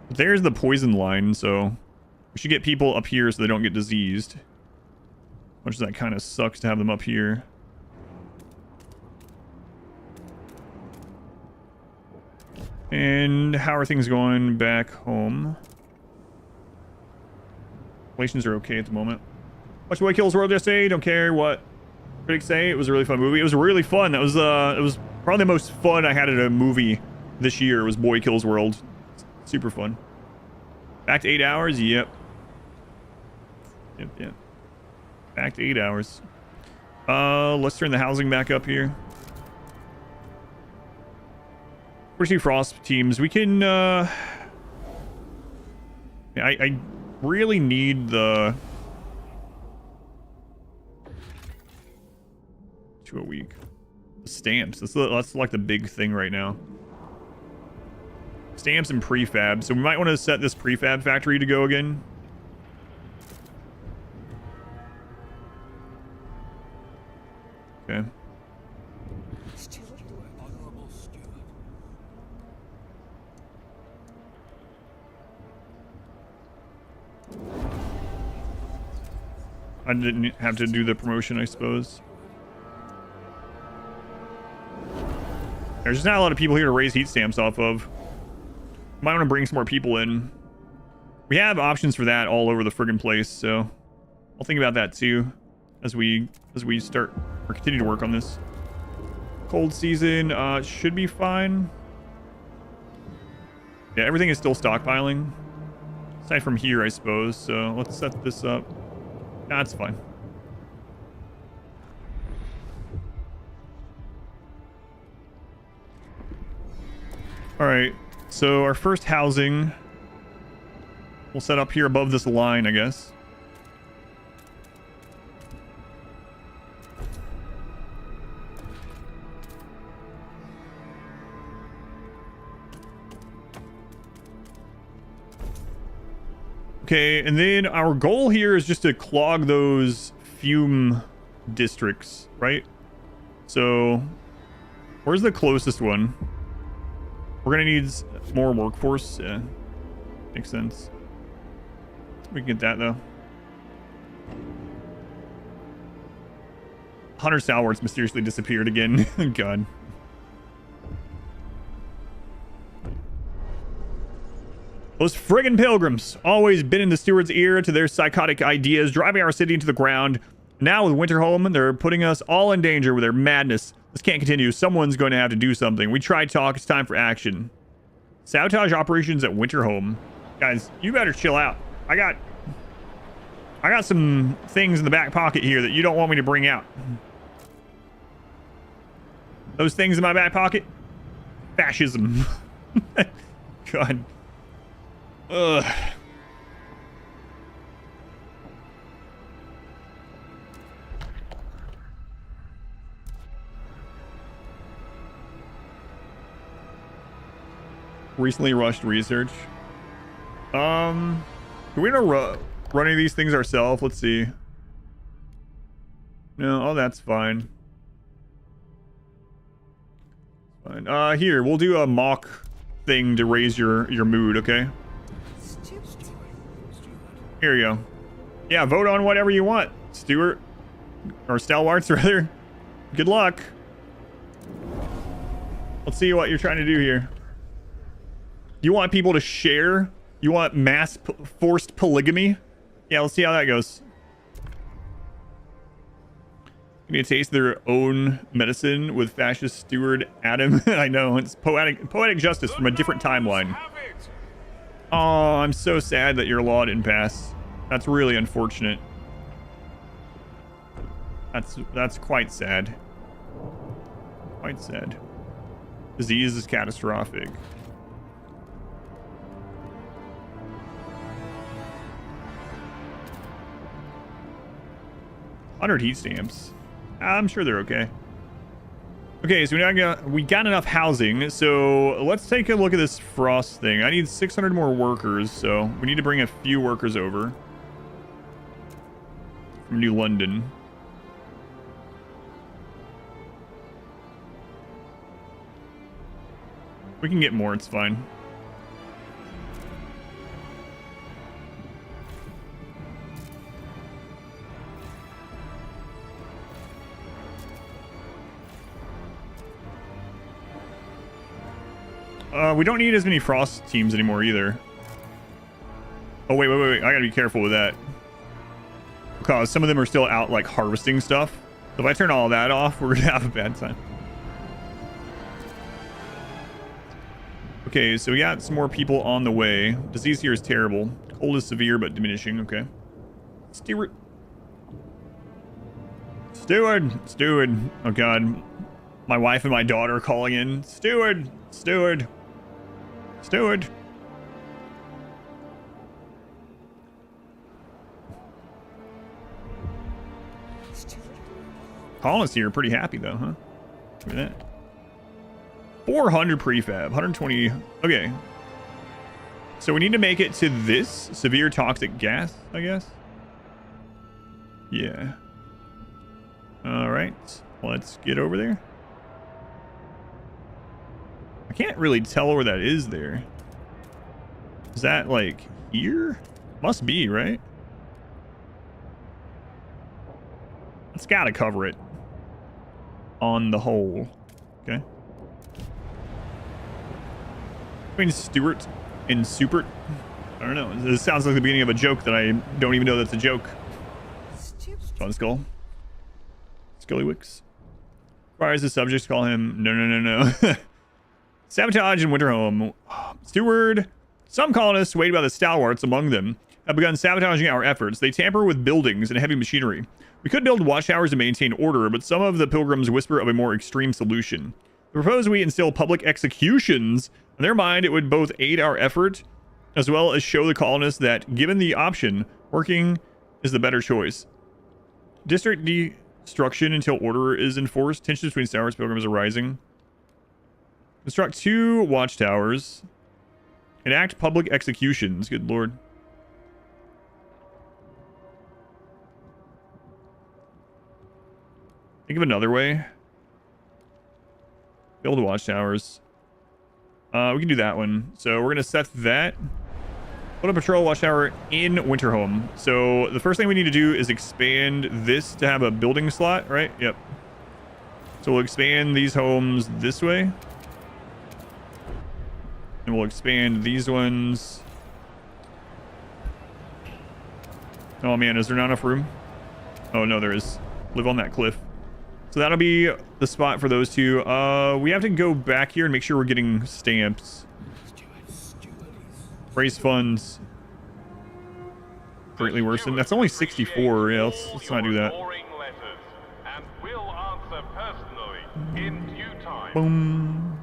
There's the poison line, so we should get people up here so they don't get diseased. Much as that kind of sucks to have them up here. And how are things going back home? Relations are okay at the moment. Watch Boy Kills World yesterday. Don't care what critics say. It was a really fun movie. It was really fun. That was it was probably the most fun I had at a movie this year. Was Boy Kills World. Super fun. Back to 8 hours. Yep. Yep. Back to 8 hours. Let's turn the housing back up here. 42 Frost teams. We can. I really need the 2 a week. The stamps. That's like the big thing right now. Stamps and prefab. So we might want to set this prefab factory to go again. Okay. I didn't have to do the promotion, I suppose. There's just not a lot of people here to raise heat stamps off of. Might want to bring some more people in. We have options for that all over the friggin' place, so I'll think about that too as we start or continue to work on this. Cold season should be fine. Yeah, everything is still stockpiling. Aside from here, I suppose. So let's set this up. That's fine. All right. So our first housing we'll set up here above this line, I guess. Okay, and then our goal here is just to clog those fume districts, right? So, where's the closest one? We're gonna need more workforce. Yeah, makes sense. We can get that though. 100 stalwarts mysteriously disappeared again. God. Those friggin' pilgrims, always been in the steward's ear to their psychotic ideas, driving our city into the ground. Now with Winterhome, they're putting us all in danger with their madness. This can't continue. Someone's going to have to do something. We tried talk. It's time for action. Sabotage operations at Winterhome. Guys, you better chill out. I got some things in the back pocket here that you don't want me to bring out. Those things in my back pocket? Fascism. God. Ugh. Recently rushed research. Do we know run any of these things ourselves? Let's see. No, oh, that's fine. Fine. Here, we'll do a mock thing to raise your mood, okay? Here you go. Yeah, vote on whatever you want, Stuart. Or Stalwarts, rather. Good luck. Let's see what you're trying to do here. You want people to share? You want mass forced polygamy? Yeah, let's see how that goes. Give me a taste of their own medicine with fascist steward Adam. I know, it's poetic justice from a different timeline. Oh, I'm so sad that your law didn't pass. That's really unfortunate. That's quite sad. Quite sad. Disease is catastrophic. $100 heat stamps. I'm sure they're okay. Okay, so we got enough housing, so let's take a look at this frost thing. I need 600 more workers, so we need to bring a few workers over from New London. We can get more, it's fine. We don't need as many frost teams anymore either. Oh, wait. I gotta be careful with that. Because some of them are still out, like, harvesting stuff. So if I turn all that off, we're gonna have a bad time. Okay, so we got some more people on the way. Disease here is terrible. Cold is severe, but diminishing. Okay. Steward. Oh, God. My wife and my daughter are calling in. Steward. Colonists here are pretty happy, though, huh? Look at that. 400 prefab, 120. Okay. So we need to make it to this severe toxic gas, I guess. Yeah. All right. Let's get over there. I can't really tell where that is there. Is that like here? Must be, right? It's got to cover it on the whole. Okay. Between Stewart and Supert. I don't know. This sounds like the beginning of a joke that I don't even know that's a joke. Fun skull. Scullywicks. Requires the subject to call him. No. Sabotage in Winterhome. Steward. Some colonists, weighed by the stalwarts among them, have begun sabotaging our efforts. They tamper with buildings and heavy machinery. We could build watchtowers to maintain order, but some of the pilgrims whisper of a more extreme solution. They propose we instill public executions. In their mind, it would both aid our effort as well as show the colonists that, given the option, working is the better choice. District destruction until order is enforced. Tensions between stalwarts and pilgrims are rising. Construct 2 watchtowers. Enact public executions. Good lord. Think of another way. Build watchtowers. We can do that one. So we're going to set that. Put a patrol watchtower in Winterhome. So the first thing we need to do is expand this to have a building slot, right? Yep. So we'll expand these homes this way. And we'll expand these ones. Oh man, is there not enough room? Oh no, there is. Live on that cliff. So that'll be the spot for those two. We have to go back here and make sure we're getting stamps. Raise funds. Greatly worsened. That's only 64. Yeah, let's not do that. Boom.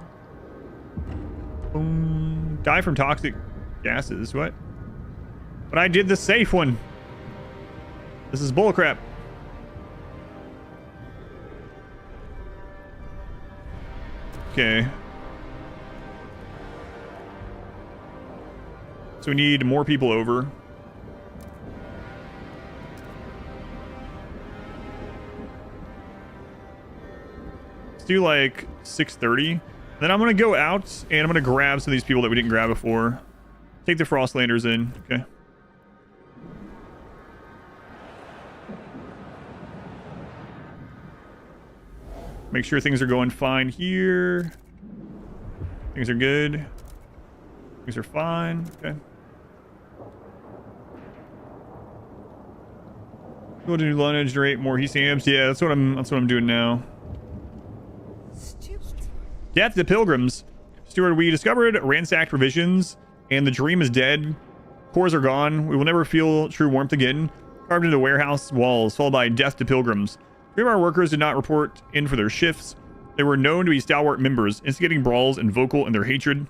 Boom. Die from toxic gases. What? But I did the safe one. This is bullcrap. Okay. So we need more people over. Let's do like 6:30. Then I'm going to go out and I'm going to grab some of these people that we didn't grab before. Take the Frostlanders in. Okay. Make sure things are going fine here. Things are good. Things are fine. Okay. Go to new line, generate more heat stamps. Yeah, that's what I'm doing now. Death to Pilgrims. Steward, we discovered ransacked provisions, and the dream is dead. Cores are gone. We will never feel true warmth again. Carved into warehouse walls, followed by death to Pilgrims. Three of our workers did not report in for their shifts. They were known to be stalwart members, instigating brawls and vocal in their hatred.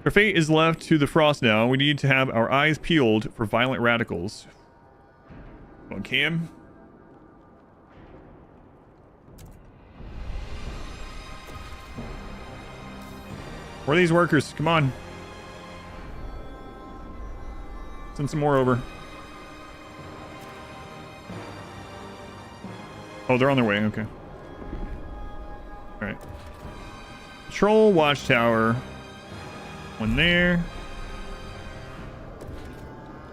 Their fate is left to the frost now. We need to have our eyes peeled for violent radicals. Come on, Cam. Where are these workers? Come on. Send some more over. Oh, they're on their way. Okay. All right. Patrol watchtower. One there.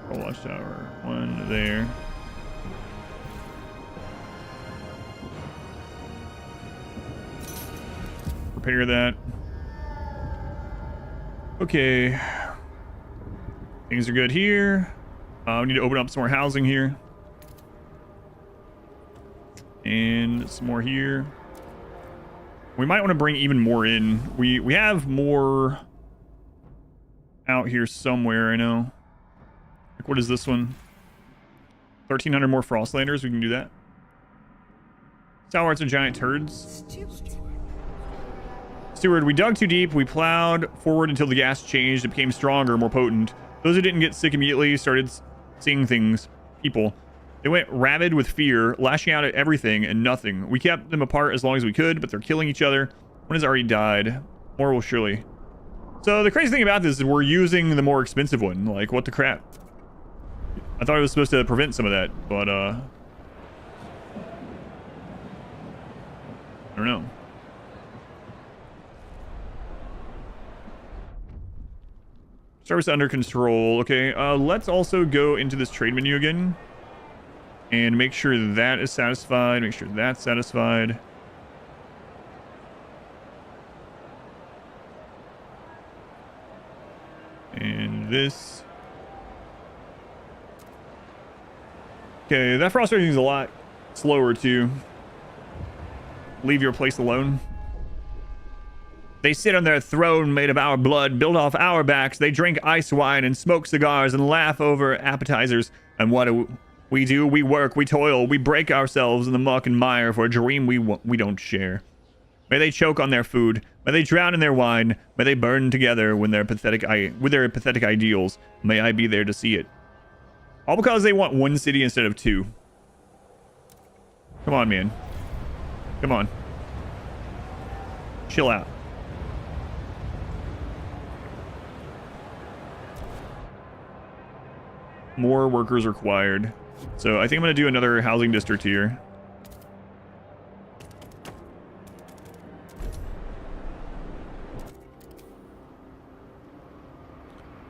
Patrol watchtower. One there. Repair that. Okay. Things are good here. We need to open up some more housing here. And some more here. We might want to bring even more in. We have more out here somewhere, I know. Like, what is this one? 1,300 more Frostlanders. We can do that. Stalwarts are giant turds. Steward, we dug too deep. We plowed forward until the gas changed. It became stronger, more potent. Those who didn't get sick immediately started seeing things. People. They went rabid with fear, lashing out at everything and nothing. We kept them apart as long as we could, but they're killing each other. One has already died. More will surely. So the crazy thing about this is we're using the more expensive one. Like, what the crap? I thought it was supposed to prevent some of that, but I don't know. Service under control. Okay, let's also go into this trade menu again. And make sure that is satisfied. Make sure that's satisfied. And this. Okay, that frost rating is a lot slower too. Leave your place alone. They sit on their throne made of our blood, built off our backs. They drink ice wine and smoke cigars and laugh over appetizers. And what do we do? We work, we toil, we break ourselves in the muck and mire for a dream we don't share. May they choke on their food. May they drown in their wine. May they burn together with their pathetic ideals. May I be there to see it. All because they want one city instead of two. Come on, man. Come on. Chill out. More workers required. So I think I'm going to do another housing district here.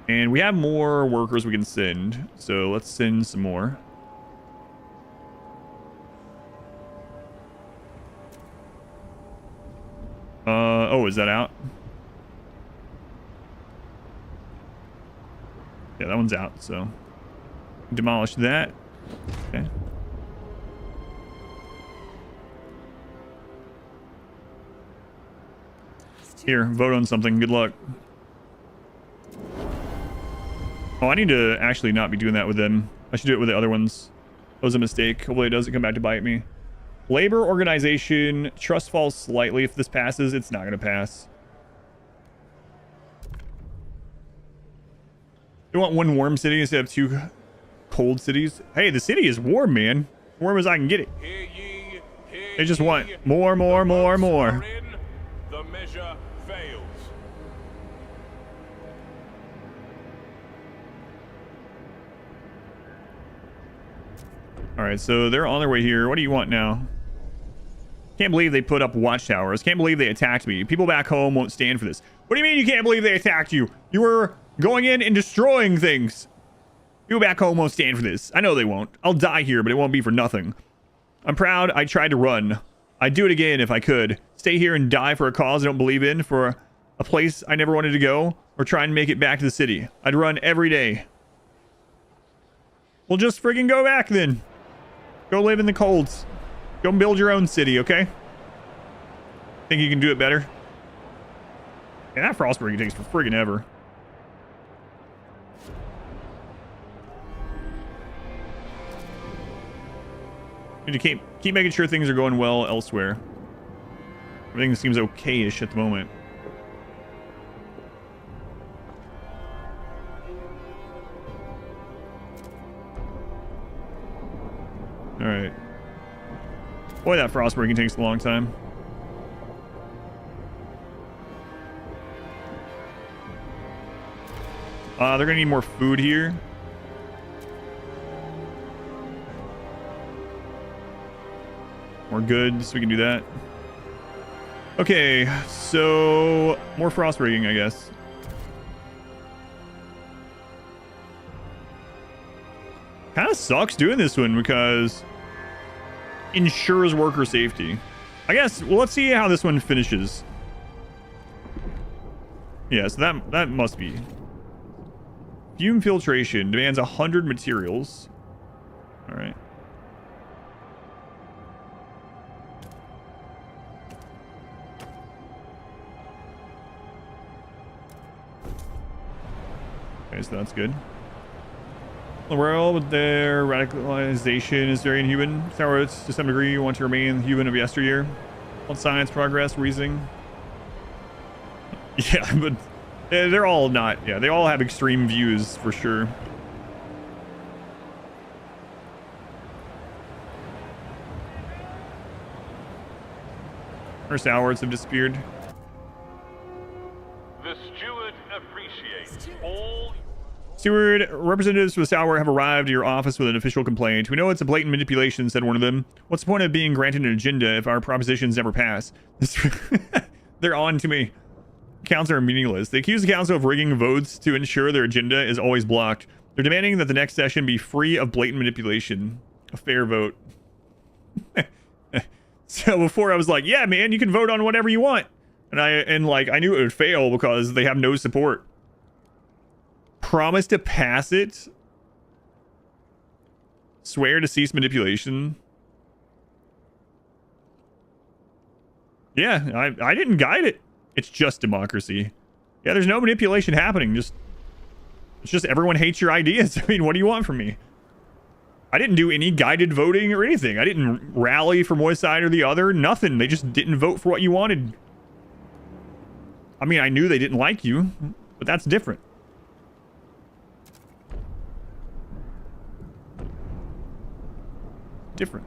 And we have more workers we can send. So let's send some more. Oh, is that out? Yeah, that one's out, so demolish that. Okay. Here, vote on something. Good luck. Oh, I need to actually not be doing that with them. I should do it with the other ones. That was a mistake. Hopefully it doesn't come back to bite me. Labor organization. Trust falls slightly. If this passes, it's not going to pass. You want one warm city instead of two cold cities? Hey, the city is warm, man. Warm as I can get it. They just want more. The measure fails. All right, so they're on their way here. What do you want now? Can't believe they put up watchtowers. Can't believe they attacked me. People back home won't stand for this. What do you mean you can't believe they attacked you? You were going in and destroying things. People back home won't stand for this. I know they won't. I'll die here, but it won't be for nothing. I'm proud I tried to run. I'd do it again if I could. Stay here and die for a cause I don't believe in, for a place I never wanted to go, or try and make it back to the city. I'd run every day. Well, just friggin' go back then. Go live in the colds. Go build your own city, okay? Think you can do it better? Yeah, that frostbreaking takes for friggin' ever. Need to keep making sure things are going well elsewhere. Everything seems okay-ish at the moment. Alright. Boy, that frostbreaking takes a long time. They're gonna need more food here. More goods, we can do that. Okay, so more frostbreaking, I guess. Kind of sucks doing this one because ensures worker safety. I guess, well, let's see how this one finishes. Yeah, so that must be. Fume filtration demands 100 materials. All right. Okay, so that's good. The world with their radicalization is very inhuman. Sours to some degree want to remain human of yesteryear. On science, progress, reasoning. Yeah, but they're all not. Yeah, they all have extreme views for sure. Our sours have disappeared. The steward appreciates all. Steward, representatives for the Sour have arrived at your office with an official complaint. We know it's a blatant manipulation, said one of them. What's the point of being granted an agenda if our propositions never pass? They're on to me. Council are meaningless. They accuse the council of rigging votes to ensure their agenda is always blocked. They're demanding that the next session be free of blatant manipulation. A fair vote. So before I was like, yeah, man, you can vote on whatever you want. And I knew it would fail because they have no support. Promise to pass it. Swear to cease manipulation. Yeah, I didn't guide it. It's just democracy. Yeah, there's no manipulation happening. It's just everyone hates your ideas. I mean, what do you want from me? I didn't do any guided voting or anything. I didn't rally from one side or the other. Nothing. They just didn't vote for what you wanted. I mean, I knew they didn't like you, but that's different. Different.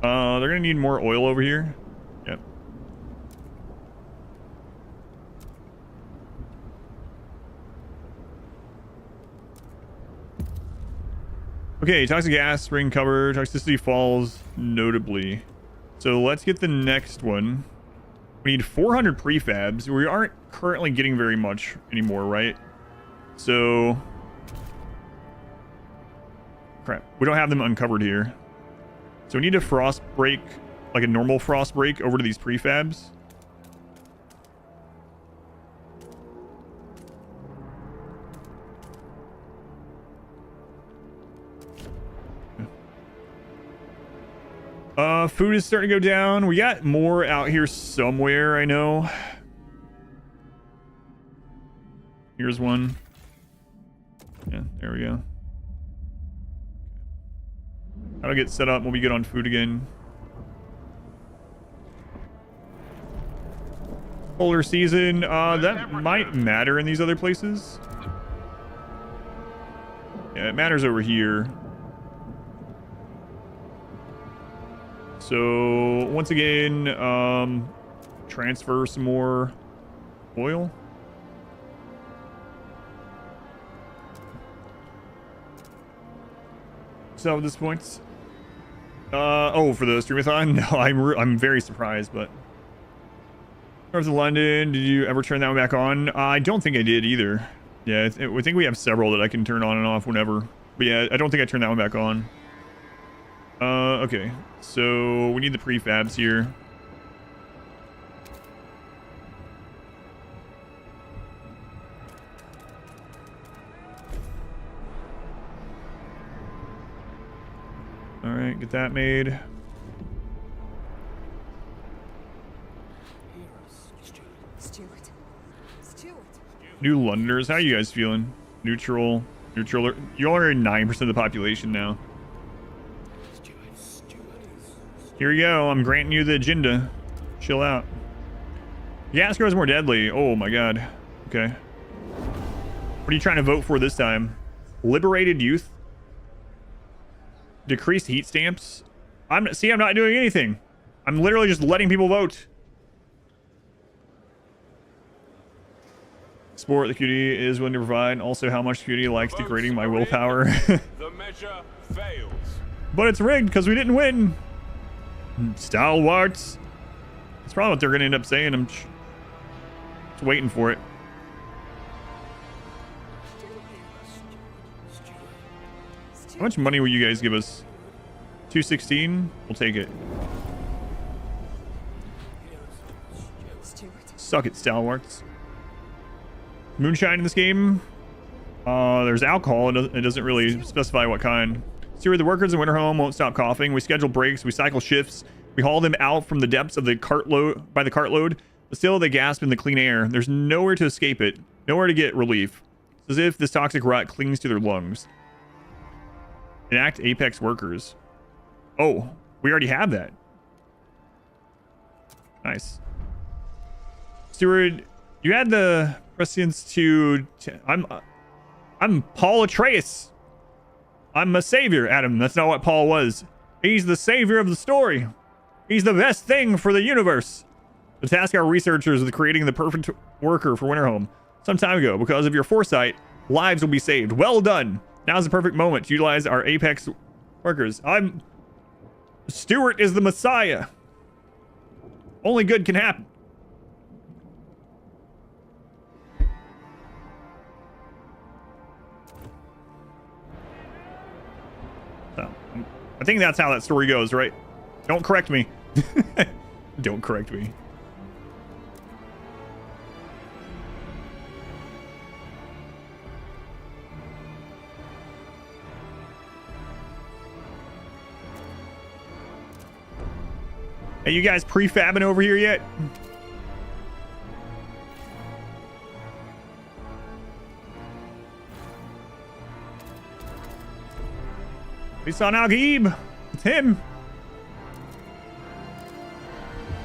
They're gonna need more oil over here. Yep. Okay, toxic gas spring cover, toxicity falls notably. So let's get the next one. We need 400 prefabs. We aren't currently getting very much anymore, right? So crap, we don't have them uncovered here. So we need a frost break, like a normal frost break over to these prefabs. Food is starting to go down. We got more out here somewhere, I know. Here's one. Yeah, there we go. That'll get set up when we get on food again. Polar season, that might matter in these other places. Yeah, it matters over here. So, once again, transfer some more oil. So at this point, oh, for the streamathon? No, I'm very surprised, but North of London, did you ever turn that one back on? I don't think I did either. Yeah, I think we have several that I can turn on and off whenever. But yeah, I don't think I turned that one back on. Okay, so we need the prefabs here. All right, get that made. New Londoners, how are you guys feeling? Neutral. You are 9% of the population now. Here you go. I'm granting you the agenda. Chill out. Gas grows more deadly. Oh my god. Okay. What are you trying to vote for this time? Liberated youth? Decreased heat stamps? I'm not doing anything. I'm literally just letting people vote. Sport the QD is willing to provide. Also, how much QD likes degrading my willpower. The measure fails. But it's rigged because we didn't win. Stalwarts. That's probably what they're going to end up saying. I'm just waiting for it. How much money will you guys give us? 216? We'll take it. Suck it, Stalwarts. Moonshine in this game. There's alcohol. It doesn't really specify what kind. Steward, the workers in Winterhome won't stop coughing. We schedule breaks. We cycle shifts. We haul them out from the depths of the cartload by the cartload. But still, they gasp in the clean air. There's nowhere to escape it. Nowhere to get relief. It's as if this toxic rot clings to their lungs. Enact Apex workers. Oh, we already have that. Nice. Steward, you had the prescience to... I'm Paul Atreus. I'm a savior, Adam. That's not what Paul was. He's the savior of the story. He's the best thing for the universe. To task our researchers with creating the perfect worker for Winterhome some time ago. Because of your foresight, lives will be saved. Well done. Now's the perfect moment to utilize our Apex workers. Stuart is the Messiah. Only good can happen. So, I think that's how that story goes, right? Don't correct me. Don't correct me. Are you guys prefabbing over here yet? We saw Al-Ghaib. It's him.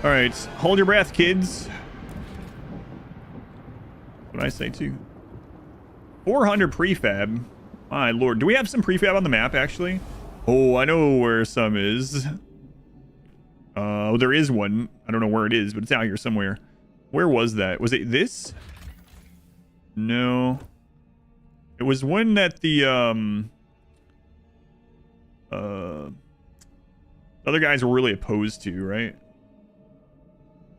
All right, hold your breath, kids. What did I say too? 400 prefab. My lord, do we have some prefab on the map actually? Oh, I know where some is. There is one. I don't know where it is, but it's out here somewhere. Where was that? Was it this? No. It was one that the other guys were really opposed to, right?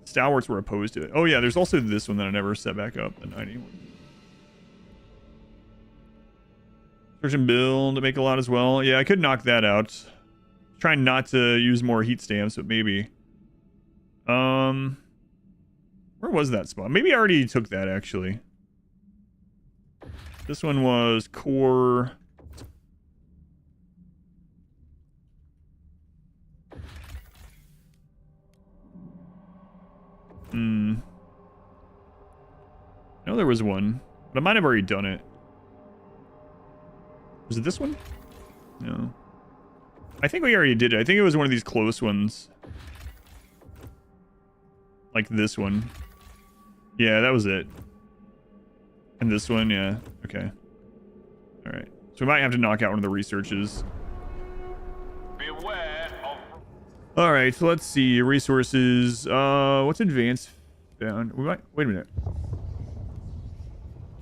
Stalwarts were opposed to it. Oh yeah, there's also this one that I never set back up, the 91. Search and build to make a lot as well. Yeah, I could knock that out. Trying not to use more heat stamps, but maybe. Where was that spot? Maybe I already took that actually. This one was core. I know there was one, but I might have already done it. Was it this one? No. I think we already did it. I think it was one of these close ones. Like this one. Yeah, that was it. And this one, yeah. Okay. All right. So we might have to knock out one of the researches. Beware of... All right, so let's see. Resources. What's advanced found? We might... Wait a minute.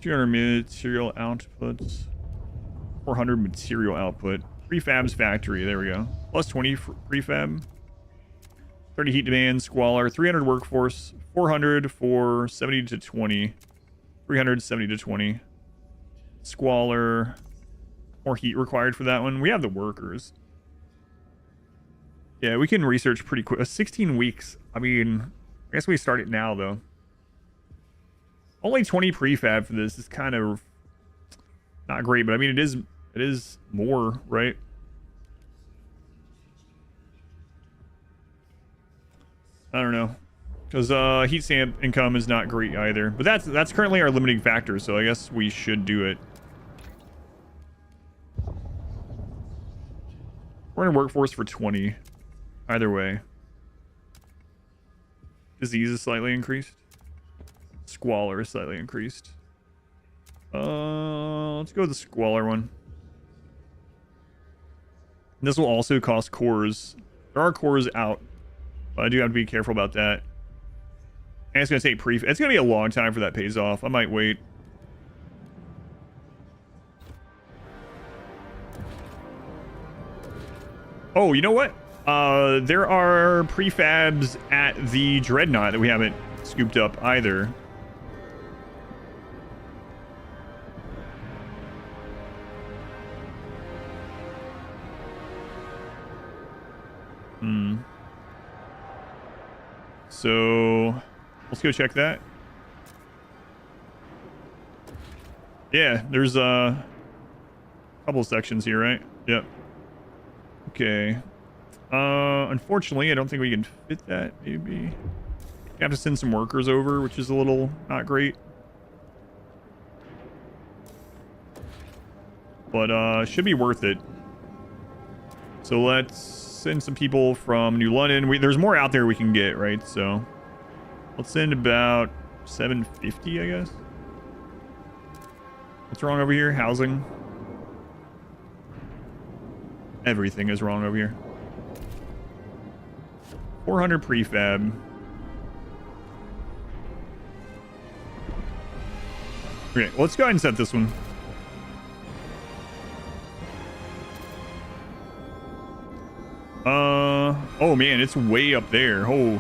200 material outputs. 400 material output. Prefab's factory. There we go. Plus 20 for prefab. 30 heat demand. Squalor. 300 workforce. 400 for 70 to 20. 300, 70 to 20. Squalor. More heat required for that one. We have the workers. Yeah, we can research pretty quick. 16 weeks. I mean, I guess we start it now, though. Only 20 prefab for this is kind of not great, but I mean, it is more, right? I don't know. Because heat stamp income is not great either. But that's currently our limiting factor, so I guess we should do it. We're in workforce for 20. Either way. Disease is slightly increased. Squalor is slightly increased. Let's go with the squalor one. This will also cost cores. There are cores out, but I do have to be careful about that. And it's gonna take it's gonna be a long time for that pays off. I might wait. Oh, you know what? There are prefabs at the Dreadnought that we haven't scooped up either. So let's go check that. Yeah, there's a couple of sections here, right? Yep. Okay. Unfortunately, I don't think we can fit that. Maybe we have to send some workers over, which is a little not great. But should be worth it. So let's send some people from New London. There's more out there we can get, right? So let's send about 750, I guess. What's wrong over here? Housing. Everything is wrong over here. 400 prefab. Okay, let's go ahead and set this one. Oh man, it's way up there. Oh,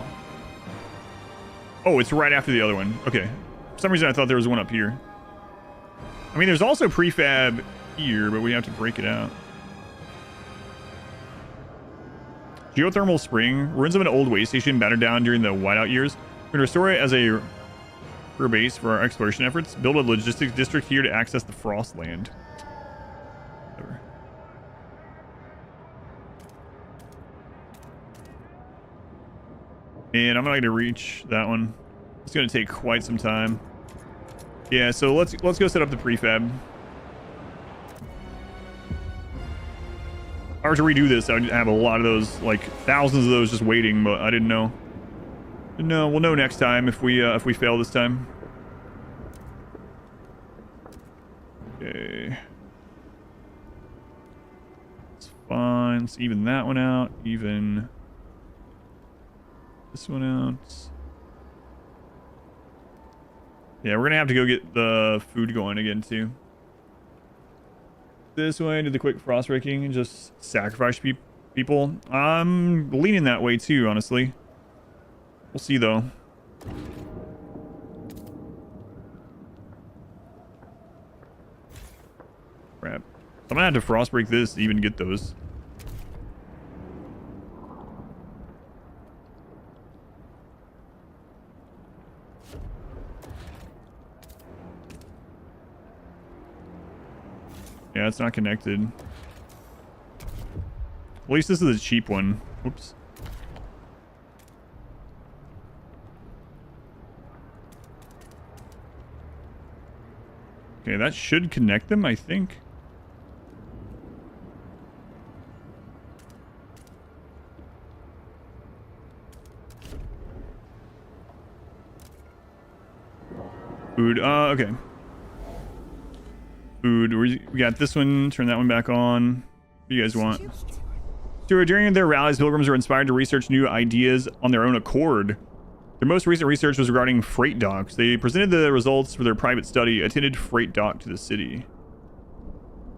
it's right after the other one. Okay. For some reason I thought there was one up here. I mean, there's also prefab here, but we have to break it out. Geothermal spring. Ruins of an old way station battered down during the whiteout years. We're going to restore it as a career base for our exploration efforts. Build a logistics district here to access the Frostland. Whatever. And I'm not going to reach that one. It's going to take quite some time. Yeah, so let's go set up the prefab. If I were to redo this, I would have a lot of those, like thousands of those just waiting, but I didn't know. No, we'll know next time if we fail this time. Okay. It's fine. Let's even that one out. Even this one out. Yeah, we're gonna have to go get the food going again too. This way, do the quick frost breaking and just sacrifice people. I'm leaning that way too, honestly. We'll see though. Crap. I'm gonna have to frost break this to even get those. Yeah, it's not connected. At least this is a cheap one. Oops. Okay, that should connect them, I think. Food, okay. Food, we got this one, turn that one back on. What do you guys want? So during their rallies, pilgrims were inspired to research new ideas on their own accord. Their most recent research was regarding freight docks. They presented the results for their private study, attended freight dock to the city.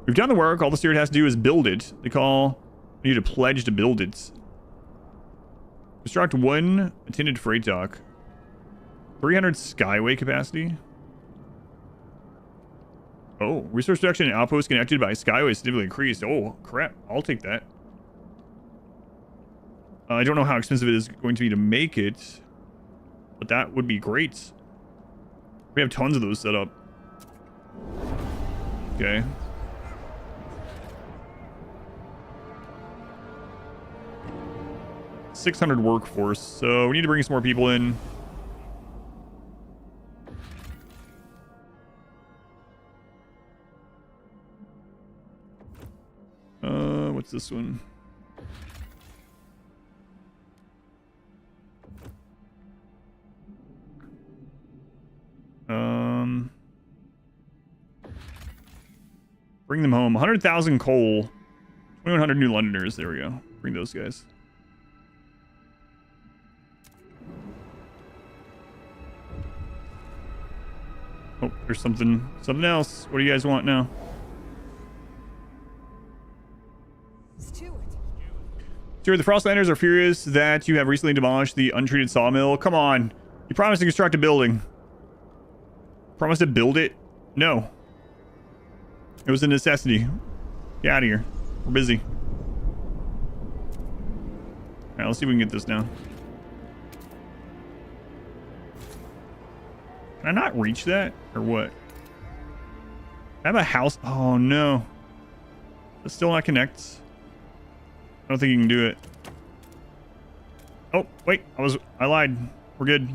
We've done the work, all the steward has to do is build it. They need to pledge to build it. Construct one attended freight dock. 300 skyway capacity. Oh, resource production and outposts connected by skyway significantly increased. Oh, crap. I'll take that. I don't know how expensive it is going to be to make it, but that would be great. We have tons of those set up. Okay. 600 workforce, so we need to bring some more people in. What's this one? Bring them home. 100,000 coal. 2,100 new Londoners. There we go. Bring those guys. Oh, there's something else. What do you guys want now? Stuart, the Frostlanders are furious that you have recently demolished the untreated sawmill. Come on. You promised to construct a building. Promised to build it? No. It was a necessity. Get out of here. We're busy. Alright, let's see if we can get this now. Can I not reach that? Or what? I have a house. Oh no. It still not connects. I don't think you can do it. Oh, wait. I lied. We're good.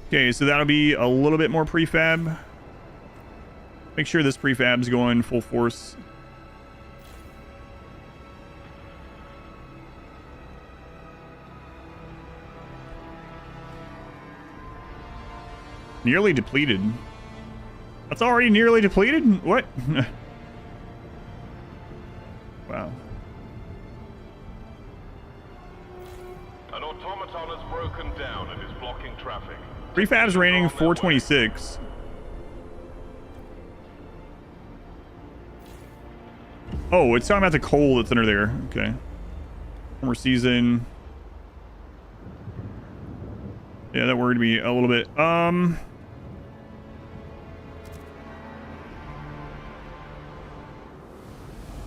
Okay, so that'll be a little bit more prefab. Make sure this prefab's going full force. Nearly depleted. That's already nearly depleted? What? Wow. An automaton has broken down and is blocking traffic. Prefab's raining 426. Oh, it's talking about the coal that's under there. Okay. Former season. Yeah, that worried me a little bit.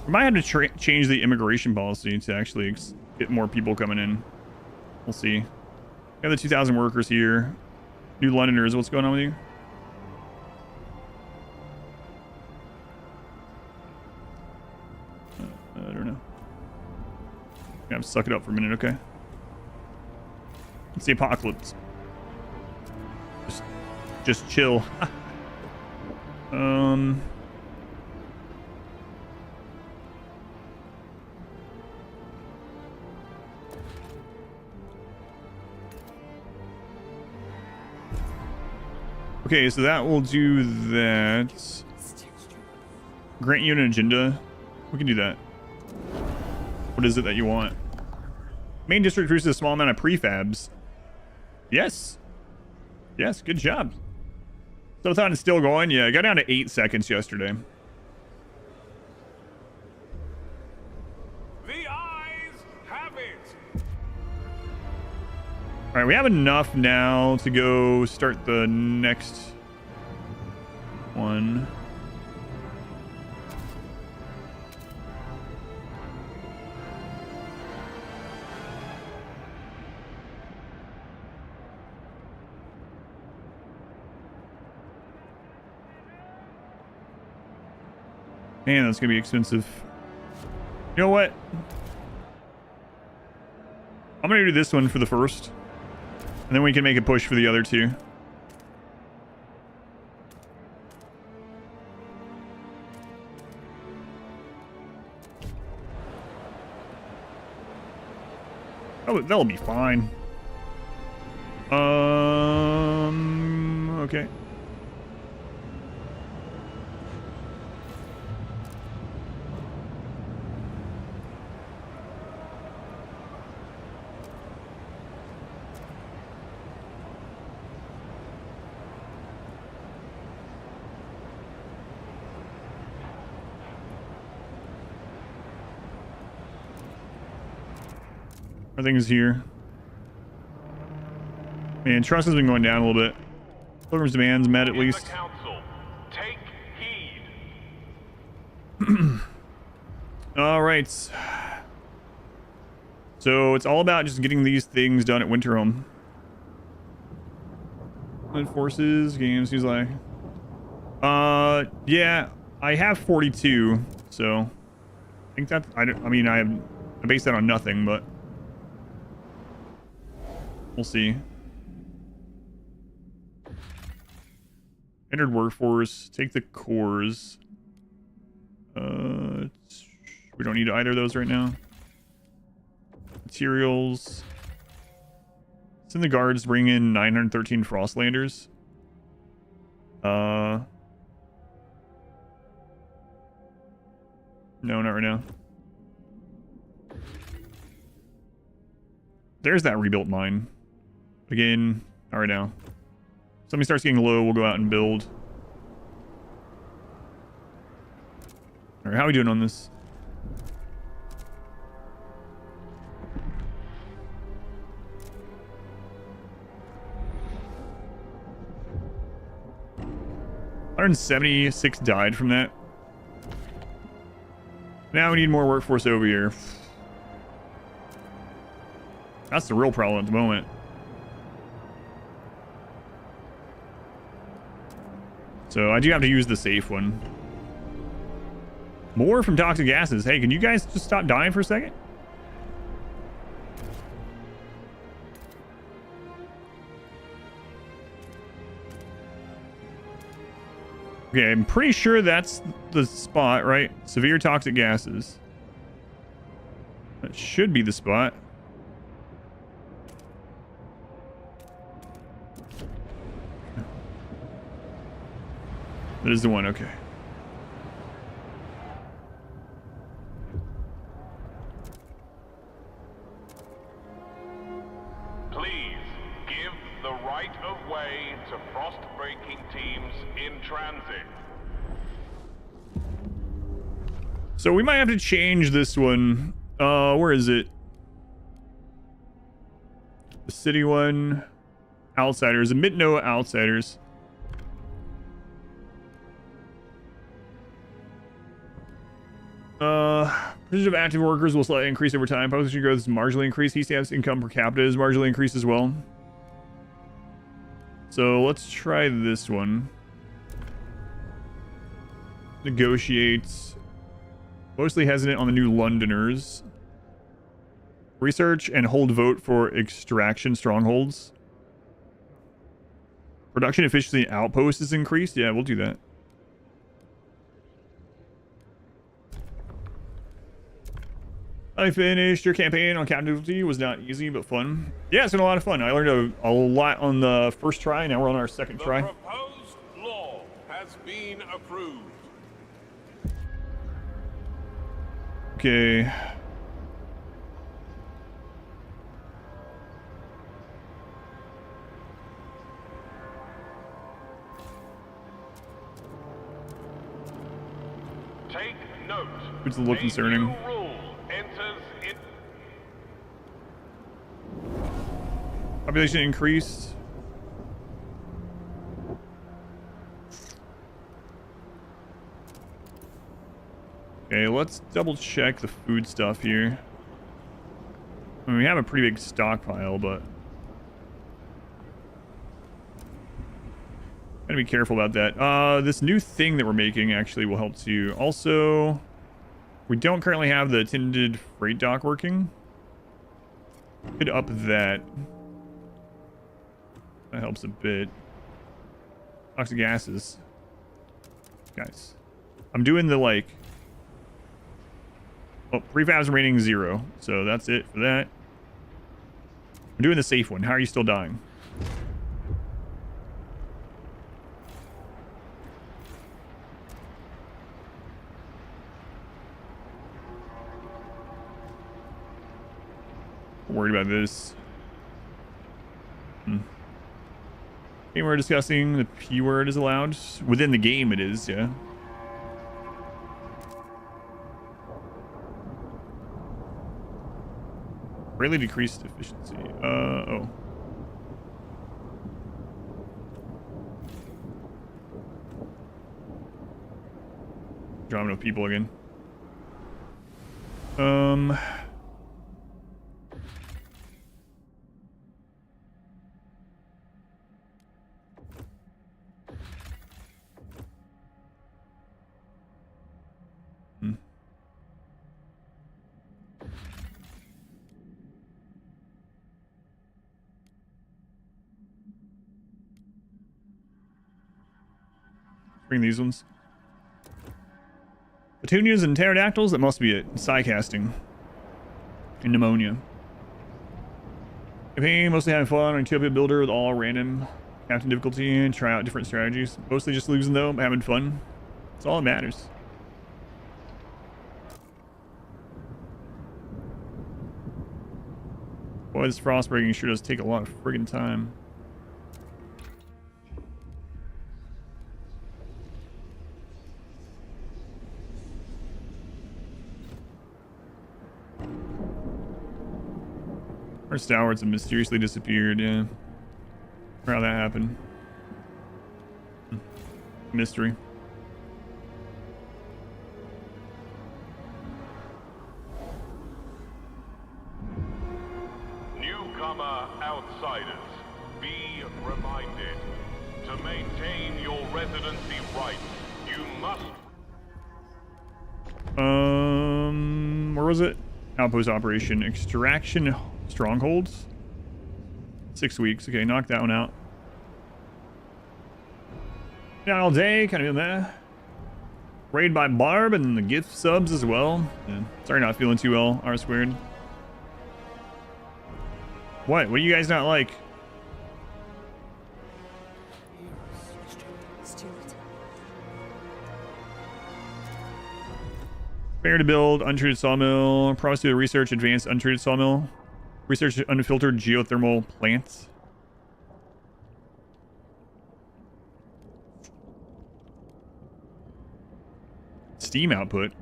We might have to change the immigration policy to actually get more people coming in. We'll see. We have the 2,000 workers here. New Londoners, what's going on with you? I don't know. I'm gonna suck it up for a minute, okay? It's the apocalypse. Just chill. Okay, so that will do that. Grant you an agenda. We can do that. What is it that you want? Main district produces a small amount of prefabs. Yes. Yes, good job. So thought it's still going. Yeah, it got down to 8 seconds yesterday. The eyes have it. All right, we have enough now to go start the next one. Man, that's gonna be expensive. You know what? I'm gonna do this one for the first. And then we can make a push for the other two. Oh, that'll be fine. Okay. Everything's here. Man, trust has been going down a little bit. Pilgrim's demands met at least. Take heed. All right. So it's all about just getting these things done at winterhome. Forces games. He's like, yeah, I have 42. So I think that I mean I base that on nothing, but We'll see. Entered workforce. Take the cores. We don't need either of those right now. Materials. Send the guards. Bring in 913 frostlanders. No, not right now. There's that rebuilt mine. Again, not right now. Something starts getting low, we'll go out and build. Alright, how are we doing on this? $176 died from that. Now we need more workforce over here. That's the real problem at the moment. So I do have to use the safe one. More from toxic gases. Hey, can you guys just stop dying for a second? Okay, I'm pretty sure that's the spot, right? Severe toxic gases. That should be the spot. That is the one, okay. Please give the right of way to frost-breaking teams in transit. So we might have to change this one. Where is it? The city one. Outsiders. Admit no outsiders. Percentage of active workers will slightly increase over time. Population growth is marginally increased. ECF's income per capita is marginally increased as well. So let's try this one. Negotiates. Mostly hesitant on the new Londoners. Research and hold vote for extraction strongholds. Production efficiency outposts is increased. Yeah, we'll do that. I finished your campaign on captivity. It was not easy, but fun. Yeah, it's been a lot of fun. I learned a lot on the first try. Now we're on our second try. The proposed law has been approved. Okay. Take note. It's a little concerning. A new rule enters in. Population increased. Okay, let's double check the food stuff here. I mean, we have a pretty big stockpile, but gotta be careful about that. This new thing that we're making actually will help too. Also, we don't currently have the attended freight dock working. Could up that. That helps a bit. Toxic gases. Guys. I'm doing the like... Oh, prefabs remaining 0. So that's it for that. I'm doing the safe one. How are you still dying? Worried about this. Game we're discussing, the P word is allowed. Within the game it is, yeah. Greatly decreased efficiency. Oh. Drama of people again. Bring these ones. Petunias and pterodactyls? That must be it. Psycasting. And pneumonia. Campaign, mostly having fun on Utopia Builder with all random captain difficulty and try out different strategies. Mostly just losing though, having fun. That's all that matters. Boy, this frost breaking sure does take a lot of friggin' time. Our stalwarts have mysteriously disappeared, yeah. How that happened. Mystery. Newcomer outsiders, be reminded to maintain your residency rights. You must. Where was it? Outpost operation. Extraction strongholds. 6 weeks. Okay, knock that one out. Down all day, kind of that. Raid by Barb and the gift subs as well. Yeah. Sorry, not feeling too well. R squared. What? What do you guys not like? Fair to build, untreated sawmill. Promise to research advanced untreated sawmill. Research unfiltered geothermal plants. Steam output.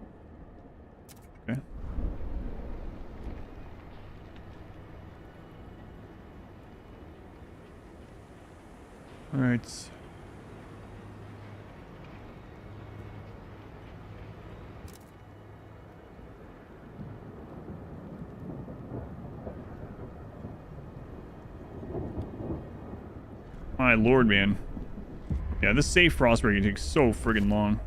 Okay. All right. My lord, man. Yeah, this safe frost breaking takes so friggin' long.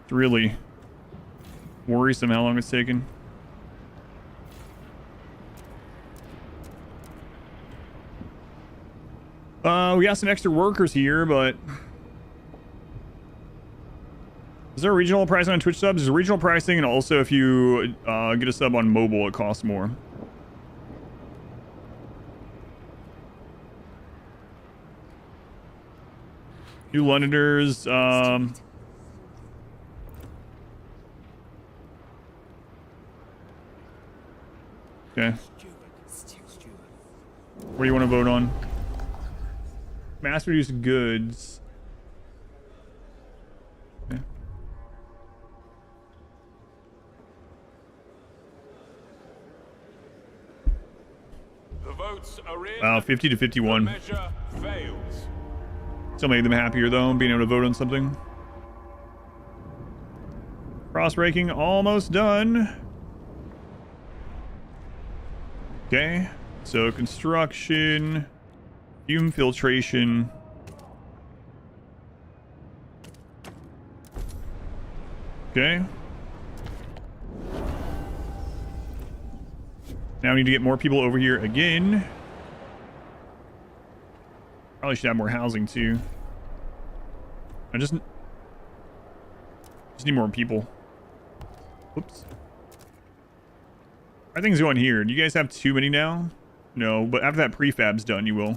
It's really worrisome how long it's taken. We got some extra workers here, but is there a regional pricing on Twitch subs? There's regional pricing, and also if you get a sub on mobile, it costs more. You Londoners, okay. What do you want to vote on? Mass produced goods. Okay. The votes are in. Wow, 50 to 51. The measure fails. Still made them happier though, being able to vote on something. Cross breaking almost done. Okay, so construction, fume filtration. Okay. Now we need to get more people over here again. Probably should have more housing too. I just need more people. Whoops. How are things going here? Do you guys have too many now? No, but after that prefab's done, you will.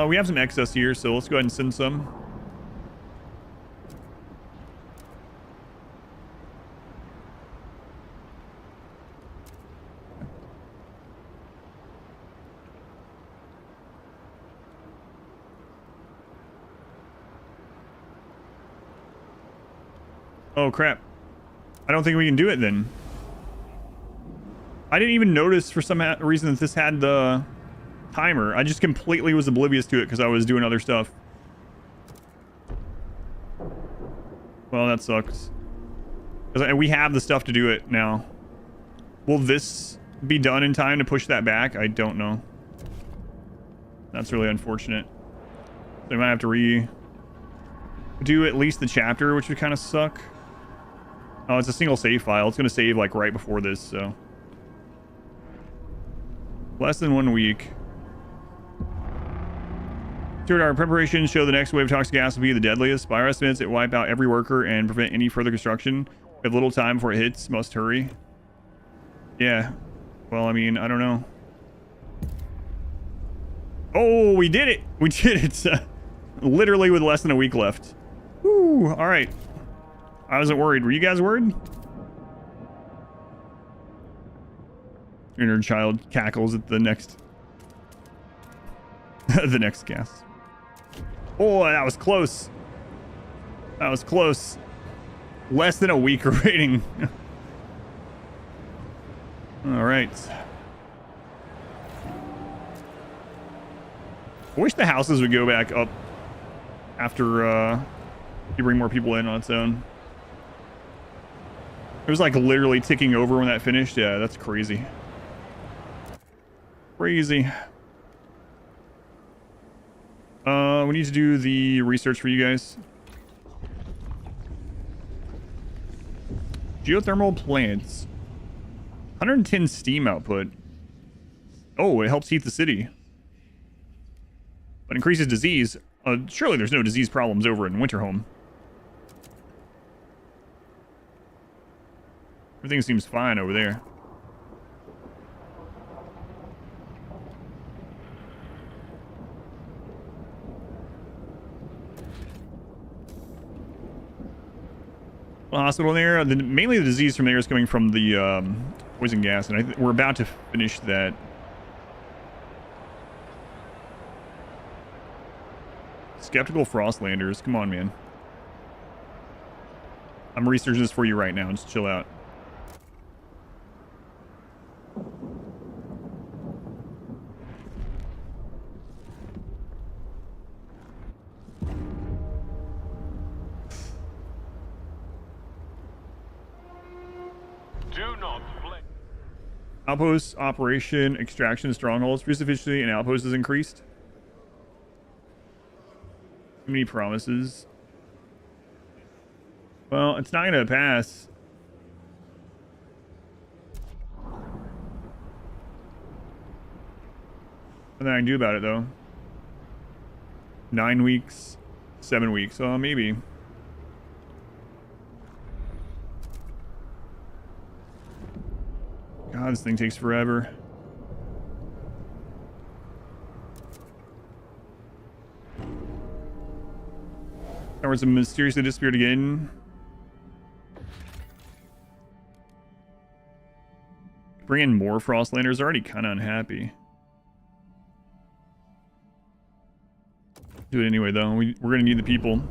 We have some excess here, so let's go ahead and send some. Oh crap. I don't think we can do it then. I didn't even notice for some reason that this had the timer. I just completely was oblivious to it because I was doing other stuff. Well, that sucks. And we have the stuff to do it now. Will this be done in time to push that back? I don't know. That's really unfortunate. So we might have to redo at least the chapter, which would kind of suck. Oh, it's a single save file. It's going to save like right before this, so Less than 1 week. Steward, our preparations show the next wave of toxic gas will be the deadliest. By our estimates, it will wipe out every worker and prevent any further construction. We have little time before it hits. Must hurry. Yeah. Well, I mean, I don't know. Oh, we did it. We did it. Literally with less than a week left. Woo. All right. I wasn't worried. Were you guys worried? Your inner child cackles at the next the next gas. Oh, that was close. That was close. Less than a week rating. All right. I wish the houses would go back up after you bring more people in on its own. It was like literally ticking over when that finished. Yeah, that's crazy. Crazy. We need to do the research for you guys. Geothermal plants. 110 steam output. Oh, it helps heat the city. But increases disease. Surely there's no disease problems over in Winterhome. Everything seems fine over there. Hospital there. Mainly the disease from there is coming from the poison gas, and we're about to finish that. Skeptical Frostlanders. Come on, man. I'm researching this for you right now. Just chill out. Do not play. Outpost operation extraction strongholds. Produce efficiency and outpost is increased. Too many promises. Well, it's not gonna pass. Nothing I can do about it though. 9 weeks, 7 weeks. Oh, maybe. God, this thing takes forever. Towers have mysteriously disappeared again. Bring in more Frostlanders. Already kind of unhappy. Do it anyway, though. We're going to need the people.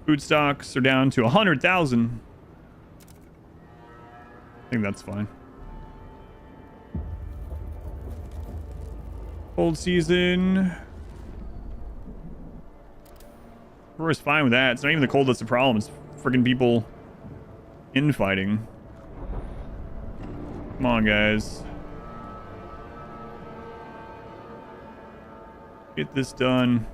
Food stocks are down to 100,000. I think that's fine. Cold season. We're always fine with that. It's not even the cold that's the problem. It's freaking people infighting. Come on, guys. Get this done.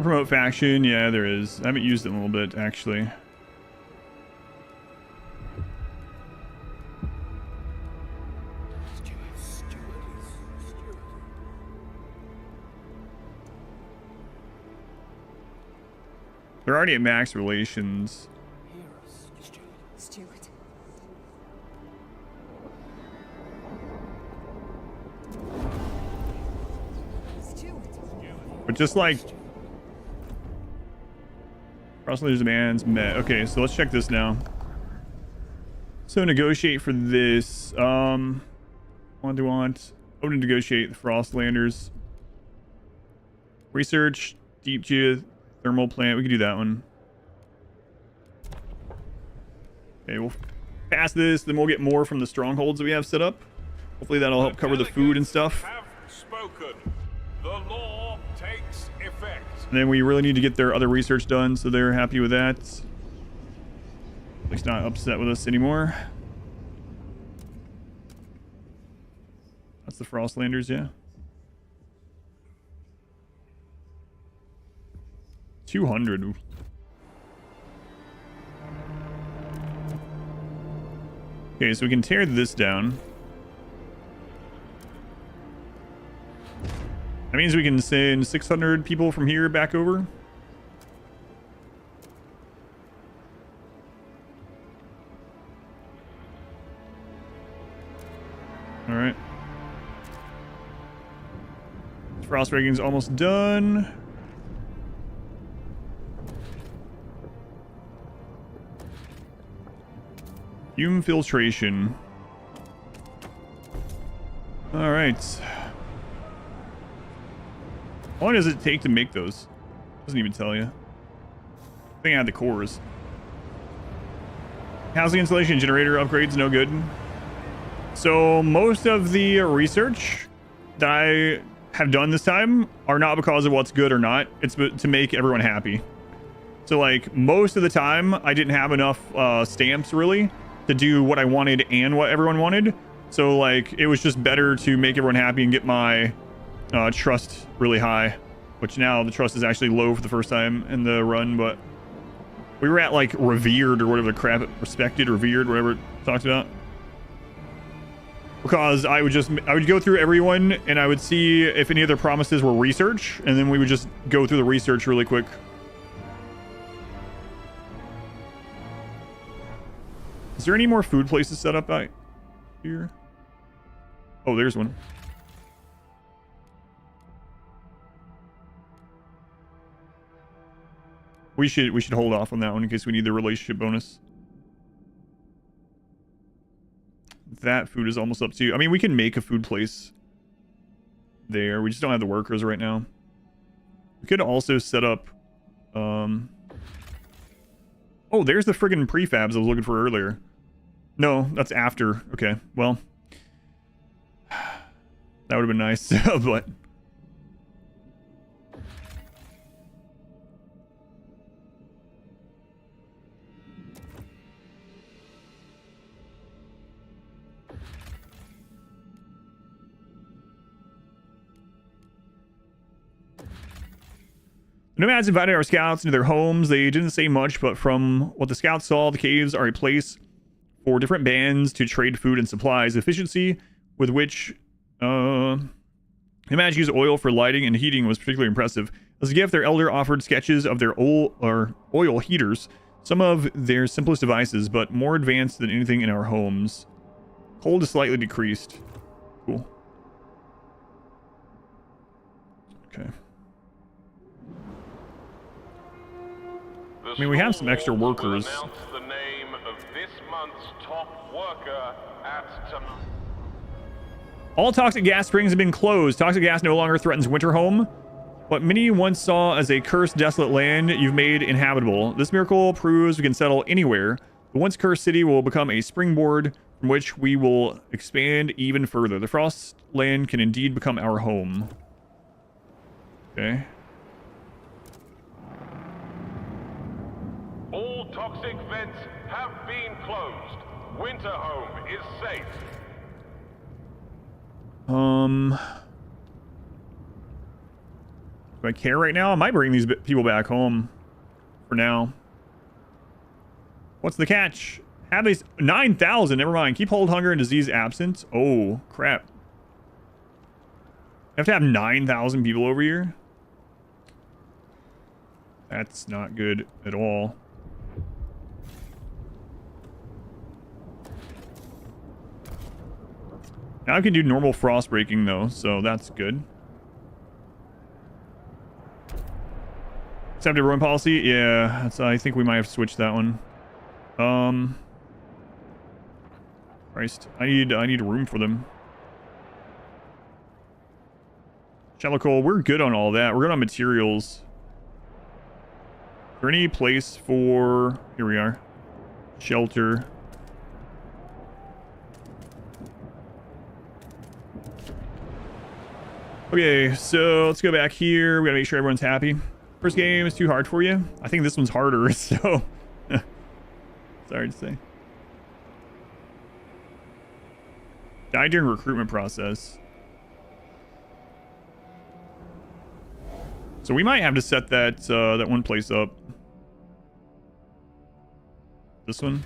Promote faction, yeah, there is. I haven't used it in a little bit, actually. They're already at max relations. But just like Frostlanders demands met. Okay, so let's check this now. So negotiate for this. Want open to negotiate the Frostlanders. Research, deep geothermal plant. We can do that one. Okay, we'll pass this, then we'll get more from the strongholds that we have set up. Hopefully that'll help cover the food and stuff. Have spoken. The law takes effect. And then we really need to get their other research done, so they're happy with that. At least not upset with us anymore. That's the Frostlanders, yeah. 200. Okay, so we can tear this down. That means we can send 600 people from here back over. All right. Frost breaking's almost done. Fume filtration. All right. How long does it take to make those? Doesn't even tell you. I think I had the cores. Housing installation generator upgrades, no good. So most of the research that I have done this time are not because of what's good or not. It's to make everyone happy. So like most of the time I didn't have enough stamps really to do what I wanted and what everyone wanted. So like it was just better to make everyone happy and get my trust really high, which now the trust is actually low for the first time in the run. But we were at like revered or whatever the crap, respected, revered, whatever it talks about. Because I would go through everyone and I would see if any of their promises were research, and then we would just go through the research really quick. Is there any more food places set up out here? Oh, there's one. We should hold off on that one in case we need the relationship bonus. That food is almost up to... I mean, we can make a food place there. We just don't have the workers right now. We could also set up... Oh, there's the friggin' prefabs I was looking for earlier. No, that's after. Okay, well. That would have been nice, but... The nomads invited our scouts into their homes. They didn't say much, but from what the scouts saw, the caves are a place for different bands to trade food and supplies. Efficiency with which nomads use oil for lighting and heating was particularly impressive. As a gift, their elder offered sketches of their oil heaters, some of their simplest devices, but more advanced than anything in our homes. Cold is slightly decreased. Cool. Okay. I mean, we have some extra workers. The name of this month's top worker at All toxic gas springs have been closed. Toxic gas no longer threatens Winterhome. What many once saw as a cursed, desolate land, you've made inhabitable. This miracle proves we can settle anywhere. The once cursed city will become a springboard from which we will expand even further. The Frostland can indeed become our home. Okay. All toxic vents have been closed. Winterhome is safe. Do I care right now? I might bring these people back home for now. What's the catch? Have these 9,000. Never mind. Keep hold, hunger, and disease absent. Oh, crap. I have to have 9,000 people over here. That's not good at all. Now I can do normal frost breaking though, so that's good. Accepted ruin policy? Yeah, that's, I think we might have switched that one. Christ, I need room for them. Shallow coal, we're good on all that. We're good on materials. Is there any place for... Here we are. Shelter. Okay, so let's go back here. We gotta make sure everyone's happy. First game is too hard for you. I think this one's harder, so... Sorry to say. Died during recruitment process. So we might have to set that that one place up. This one.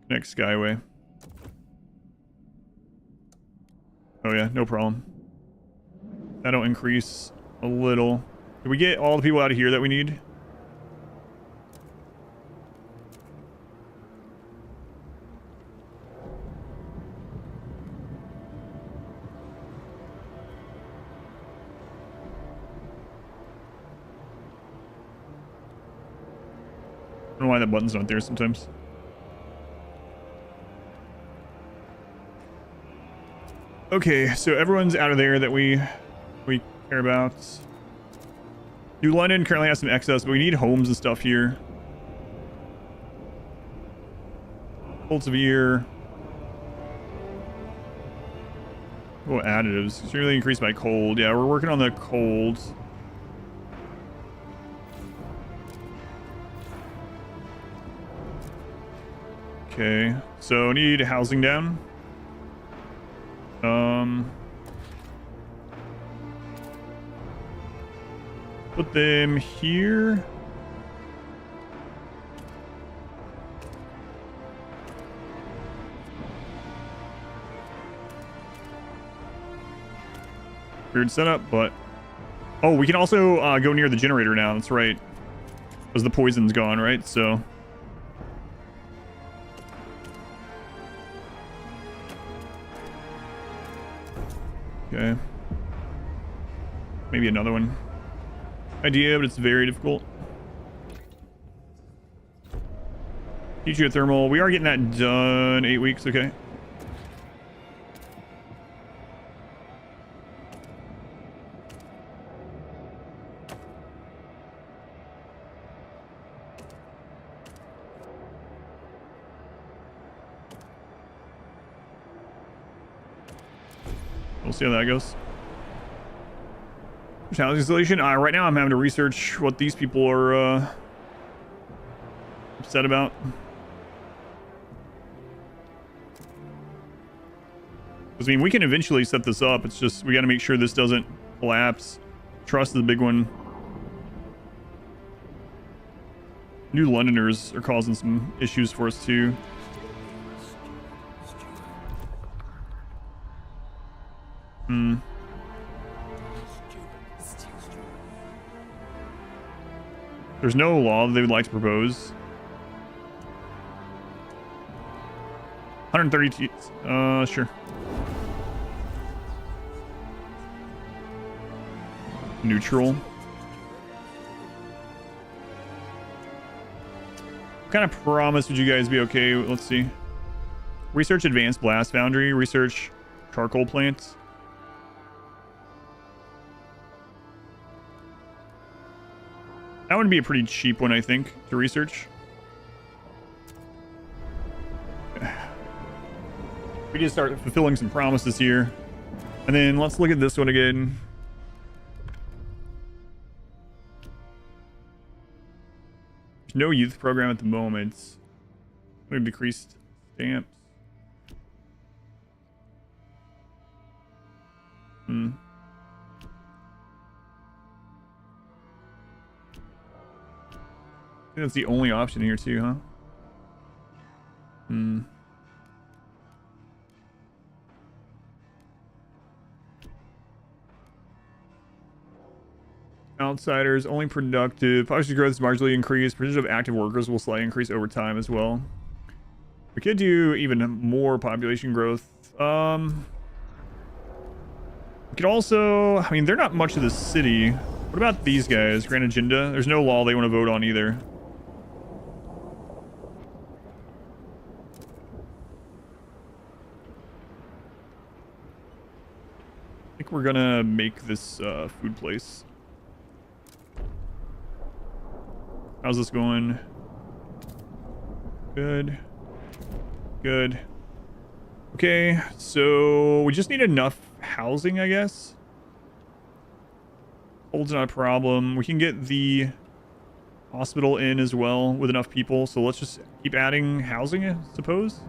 Connect Skyway. Oh yeah, no problem. That'll increase a little. Did we get all the people out of here that we need? I don't know why that button's not there sometimes. Okay, so everyone's out of there that we care about. New London currently has some excess, but we need homes and stuff here. Cold severe. Oh, additives. It's really increased by cold. Yeah, we're working on the cold. Okay, so need housing down. Put them here. Weird setup, but... Oh, we can also go near the generator now. That's right. Because the poison's gone, right? So... Okay. Maybe another one. Idea, but it's very difficult. Geothermal. We are getting that done. 8 weeks, okay. We'll see how that goes. Challenge installation. Right now I'm having to research what these people are upset about. Because, I mean, we can eventually set this up. It's just, we got to make sure this doesn't collapse. Trust is the big one. New Londoners are causing some issues for us, too. There's no law that they would like to propose. 132. Sure. Neutral. What kind of promise would you guys be okay with? Let's see. Research advanced blast foundry. Research charcoal plants. That would be a pretty cheap one, I think, to research. We just start fulfilling some promises here. And then let's look at this one again. There's no youth program at the moment. We've decreased stamps. I think that's the only option here too, huh? Outsiders, only productive. Population growth is marginally increased. Percentage of active workers will slightly increase over time as well. We could do even more population growth. We could also... I mean, they're not much of the city. What about these guys? Grand Agenda? There's no law they want to vote on either. I think we're gonna make this food place. How's this going? Good. Good. Okay, so we just need enough housing, I guess. Cold's not a problem. We can get the hospital in as well with enough people, so let's just keep adding housing, I suppose.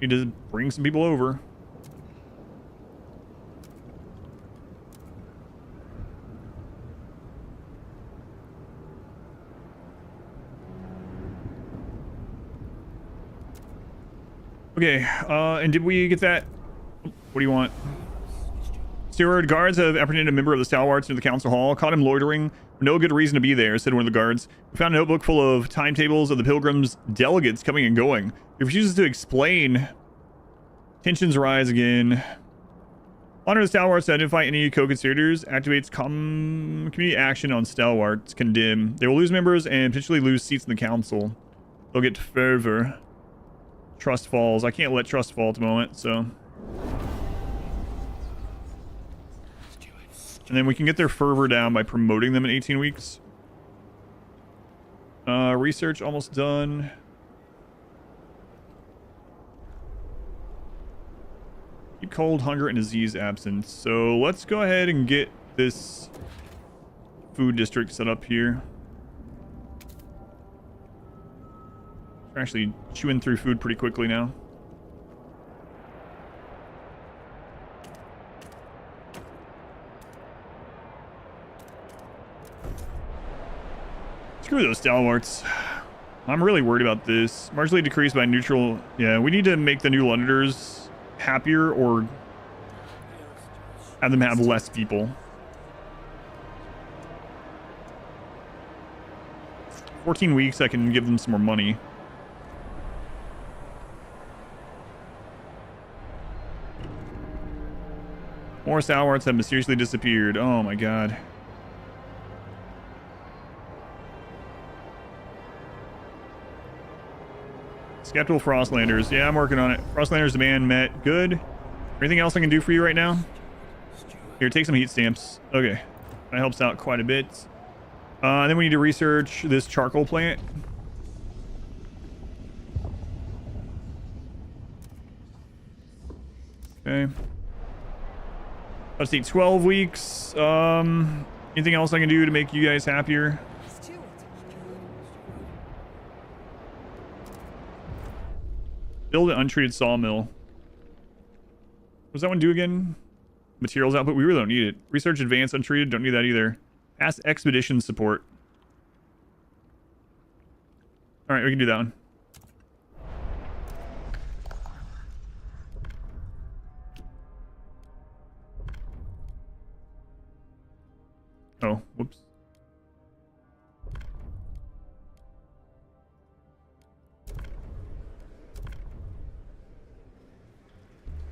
Need to bring some people over. Okay, and did we get that? What do you want? Steward, guards have apprehended a member of the stalwarts near the council hall. Caught him loitering. No good reason to be there, said one of the guards. We found a notebook full of timetables of the Pilgrim's delegates coming and going. If he refuses to explain, tensions rise again. Honor the stalwarts to identify any co-conspirators. Activates community action on stalwarts. Condemn. They will lose members and potentially lose seats in the council. They'll get fervor. Trust falls. I can't let trust fall at the moment, so... And then we can get their fervor down by promoting them in 18 weeks. Research almost done. Keep cold, hunger, and disease absent. So let's go ahead and get this food district set up here. We're actually chewing through food pretty quickly now. Screw those stalwarts. I'm really worried about this. Marginally decreased by neutral. Yeah, we need to make the new Londoners happier or have them have less people. 14 weeks, I can give them some more money. More stalwarts have mysteriously disappeared. Oh my god. Skeptical Frostlanders. Yeah, I'm working on it. Frostlanders demand met. Good. Anything else I can do for you right now? Here, take some heat stamps. Okay. That helps out quite a bit. Then we need to research this charcoal plant. Okay. Let's see, 12 weeks. Anything else I can do to make you guys happier? Build an untreated sawmill. What does that one do again? Materials output. We really don't need it. Research advanced untreated. Don't need that either. Ask expedition support. All right, we can do that one. Oh, whoops.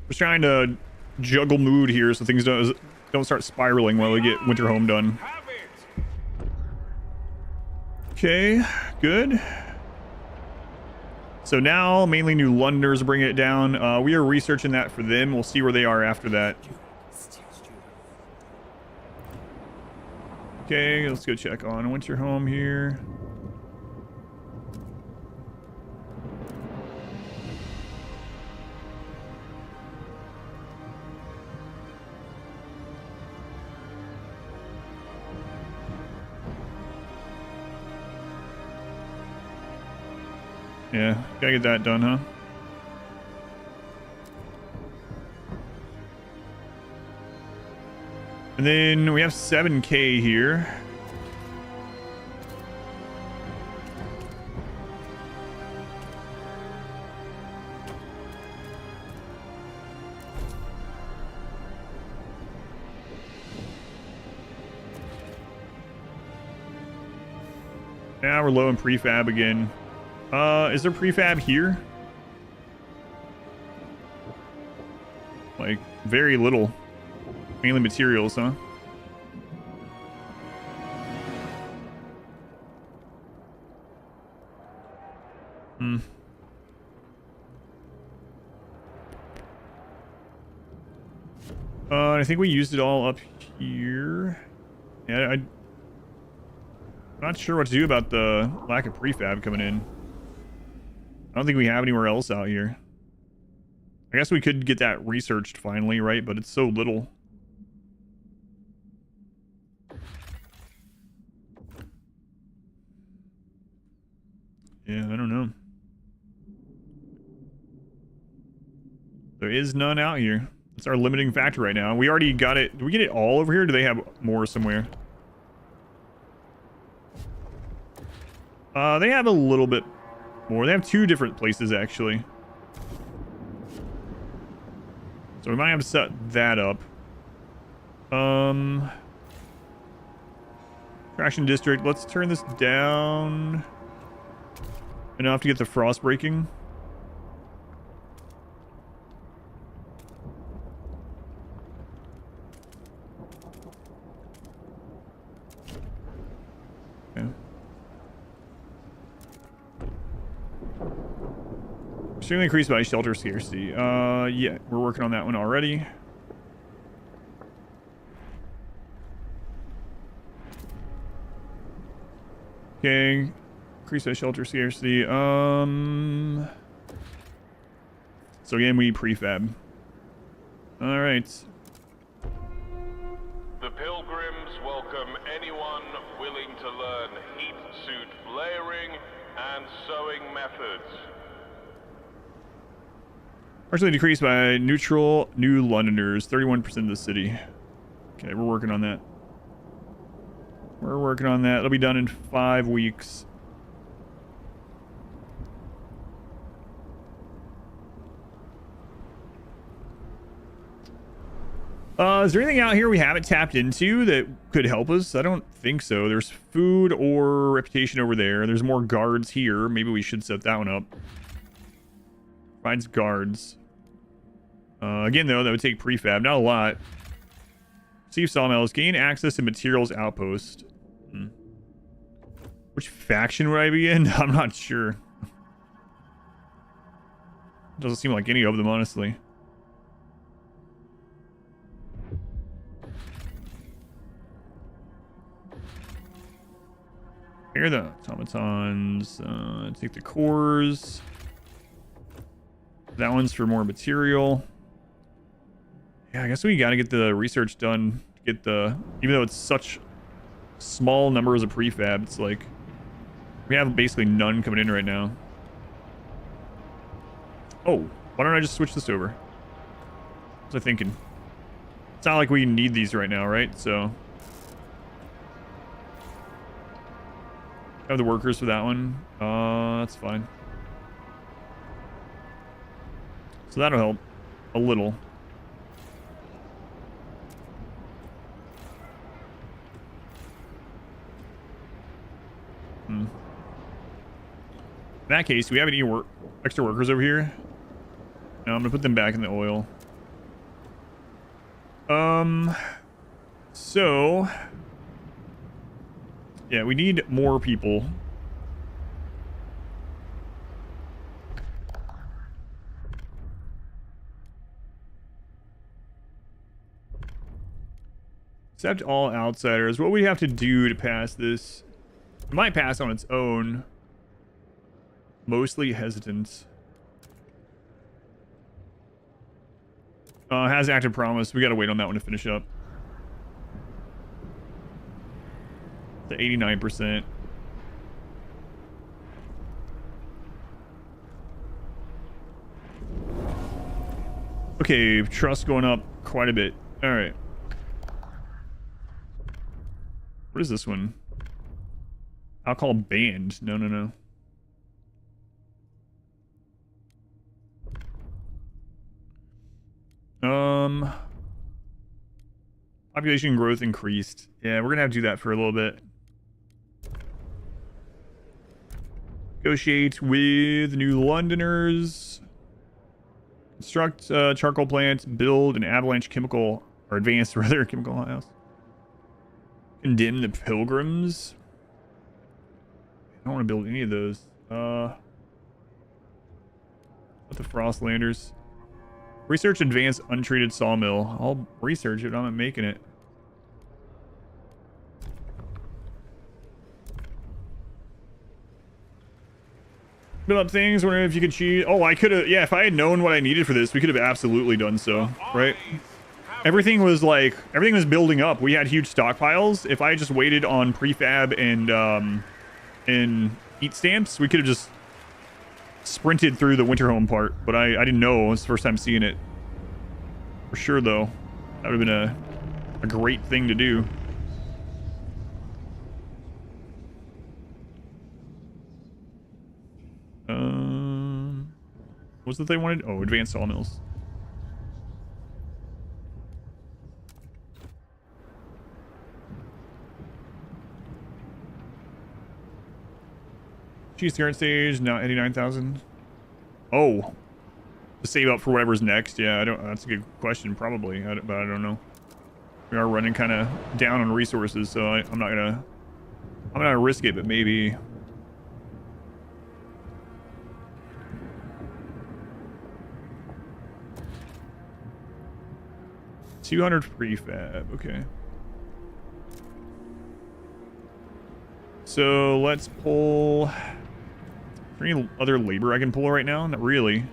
Just trying to juggle mood here so things don't start spiraling while we get winterhome done. Okay, good. So now mainly new Londoners are bringing it down. We are researching that for them. We'll see where they are after that. Okay, let's go check on winterhome here. Yeah, gotta get that done, huh? And then we have 7K here. Now we're low in prefab again. Is there prefab here? Like, very little. Mainly materials, huh? I think we used it all up here. Yeah, I'm not sure what to do about the lack of prefab coming in. I don't think we have anywhere else out here. I guess we could get that researched finally, right? But it's so little. Yeah, I don't know. There is none out here. That's our limiting factor right now. We already got it. Do we get it all over here? Or do they have more somewhere? They have a little bit more. They have 2 different places, actually. So we might have to set that up. Traction district. Let's turn this down enough to get the frost breaking. Okay. Extremely increased by shelter scarcity. Yeah, we're working on that one already. Okay. Increase by shelter scarcity. So again, we prefab. All right. The Pilgrims welcome anyone willing to learn heat suit layering and sewing methods. Partially decreased by neutral New Londoners, 31% of the city. Okay, we're working on that. We're working on that. It'll be done in 5 weeks. Is there anything out here we haven't tapped into that could help us? I don't think so. There's food or reputation over there. There's more guards here. Maybe we should set that one up. Provides guards. Again, though, that would take prefab. Not a lot. Receive sawmills. Gain access to materials outpost. Which faction would I be in? I'm not sure. Doesn't seem like any of them, honestly. Here are the automatons. Take the cores. That one's for more material. Yeah, I guess we gotta get the research done to get the... Even though it's such small numbers of prefab, it's like... We have basically none coming in right now. Oh, why don't I just switch this over? What was I thinking? It's not like we need these right now, right? So... Have the workers for that one. That's fine. So that'll help a little. In that case, do we have any extra workers over here? No, I'm gonna put them back in the oil. So yeah, we need more people. Accept all outsiders. What we have to do to pass this? It might pass on its own. Mostly hesitant. Has active promise. We gotta wait on that one to finish up. The 89%. Okay, trust going up quite a bit. All right. What is this one? Alcohol banned. No, no, no. Population growth increased. Yeah, we're gonna have to do that for a little bit. Negotiate with New Londoners. Construct charcoal plant. Build an avalanche chemical, or advanced rather, chemical house. Condemn the Pilgrims. I don't want to build any of those. What the Frostlanders? Research advanced untreated sawmill. I'll research it. I'm not making it. Build up things. Wondering if you could cheat. Oh, I could have. Yeah, if I had known what I needed for this, we could have absolutely done so. Right? Everything was building up. We had huge stockpiles. If I just waited on prefab and heat stamps, we could have just sprinted through the winterhome part. But I didn't know. It was the first time seeing it. For sure, though. That would have been a great thing to do. What's the thing I wanted? Oh, advanced sawmills. Cheese current stage, now 89,000. Oh, to save up for whatever's next. Yeah, I don't. That's a good question, probably, but I don't know. We are running kind of down on resources, so I'm not gonna risk it, but maybe. 200 prefab, okay. So let's pull. Is there any other labor I can pull right now? Not really.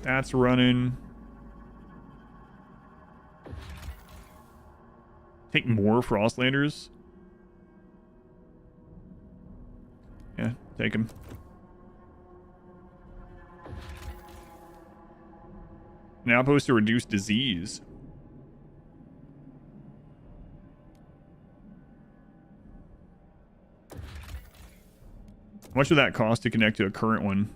That's running. Take more Frostlanders. Yeah, take them. An outpost to reduce disease. How much would that cost to connect to a current one?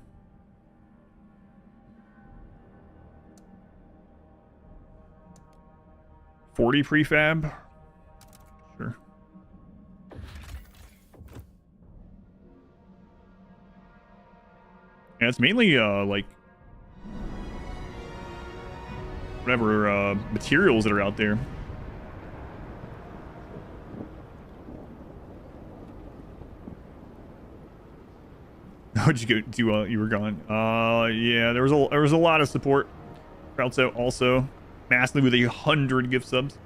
$40 prefab? Sure. Yeah, it's mainly like whatever materials that are out there. How'd you go do you were gone? Yeah, there was a lot of support. Crowds out also massively with 100 gift subs.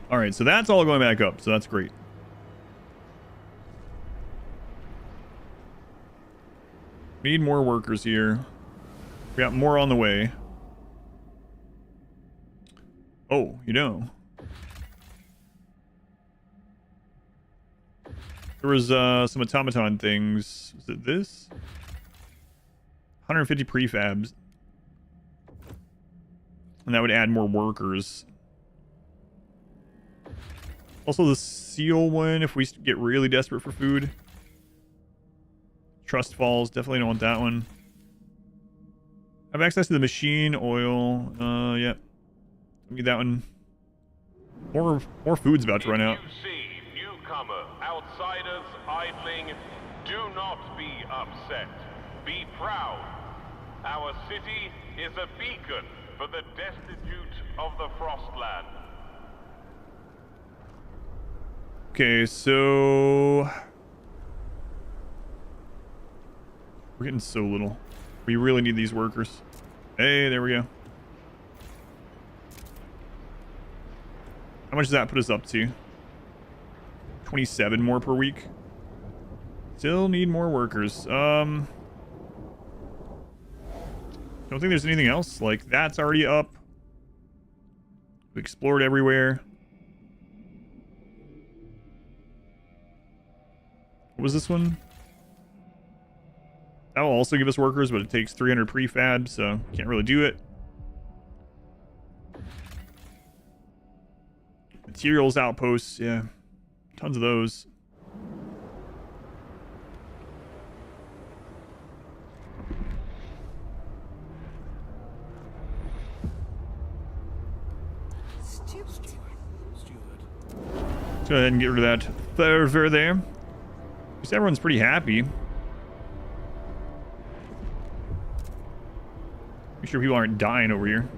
All right, so that's all going back up, so that's great. Need more workers here. We got more on the way. Oh, you know. There was some automaton things. Was it this? 150 prefabs. And that would add more workers. Also the seal one if we get really desperate for food. Trust falls, definitely don't want that one. Have access to the machine, oil, yeah. Need that one. More food's about to run out. If you see newcomer, outsiders idling, do not be upset. Be proud. Our city is a beacon for the destitute of the Frostland. Okay, so we're getting so little. We really need these workers. Hey, there we go. How much does that put us up to? 27 more per week. Still need more workers. Don't think there's anything else. Like, that's already up. We explored everywhere. What was this one? That will also give us workers, but it takes 300 prefab, so can't really do it. Materials outposts, yeah. Tons of those. Let's go ahead and get rid of that fervor there. At least everyone's pretty happy. Make sure people aren't dying over here.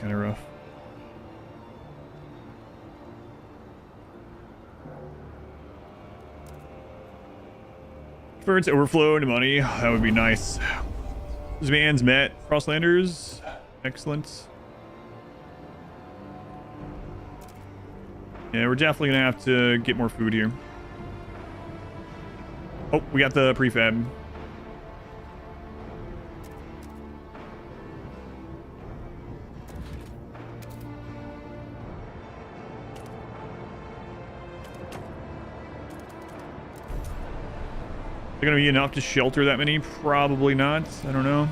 kind of rough. For its overflow into money, that would be nice. This man's met. Frostlanders. Excellent. Yeah, we're definitely gonna have to get more food here. Oh, we got the prefab. They're gonna be enough to shelter that many? Probably not. I don't know.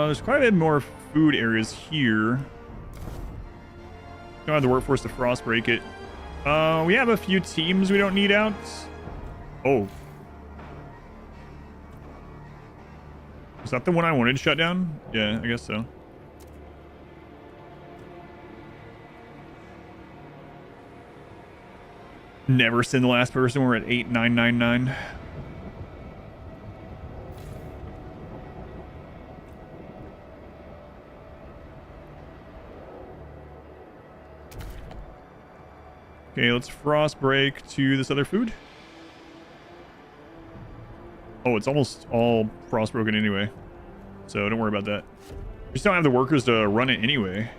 There's quite a bit more food areas here. Don't have the workforce to frost break it. We have a few teams we don't need out. Oh. Is that the one I wanted to shut down? Yeah, I guess so. Never send the last person. We're at 8999. Okay, let's frost break to this other food. Oh, it's almost all frost broken anyway, so don't worry about that. We just don't have the workers to run it anyway.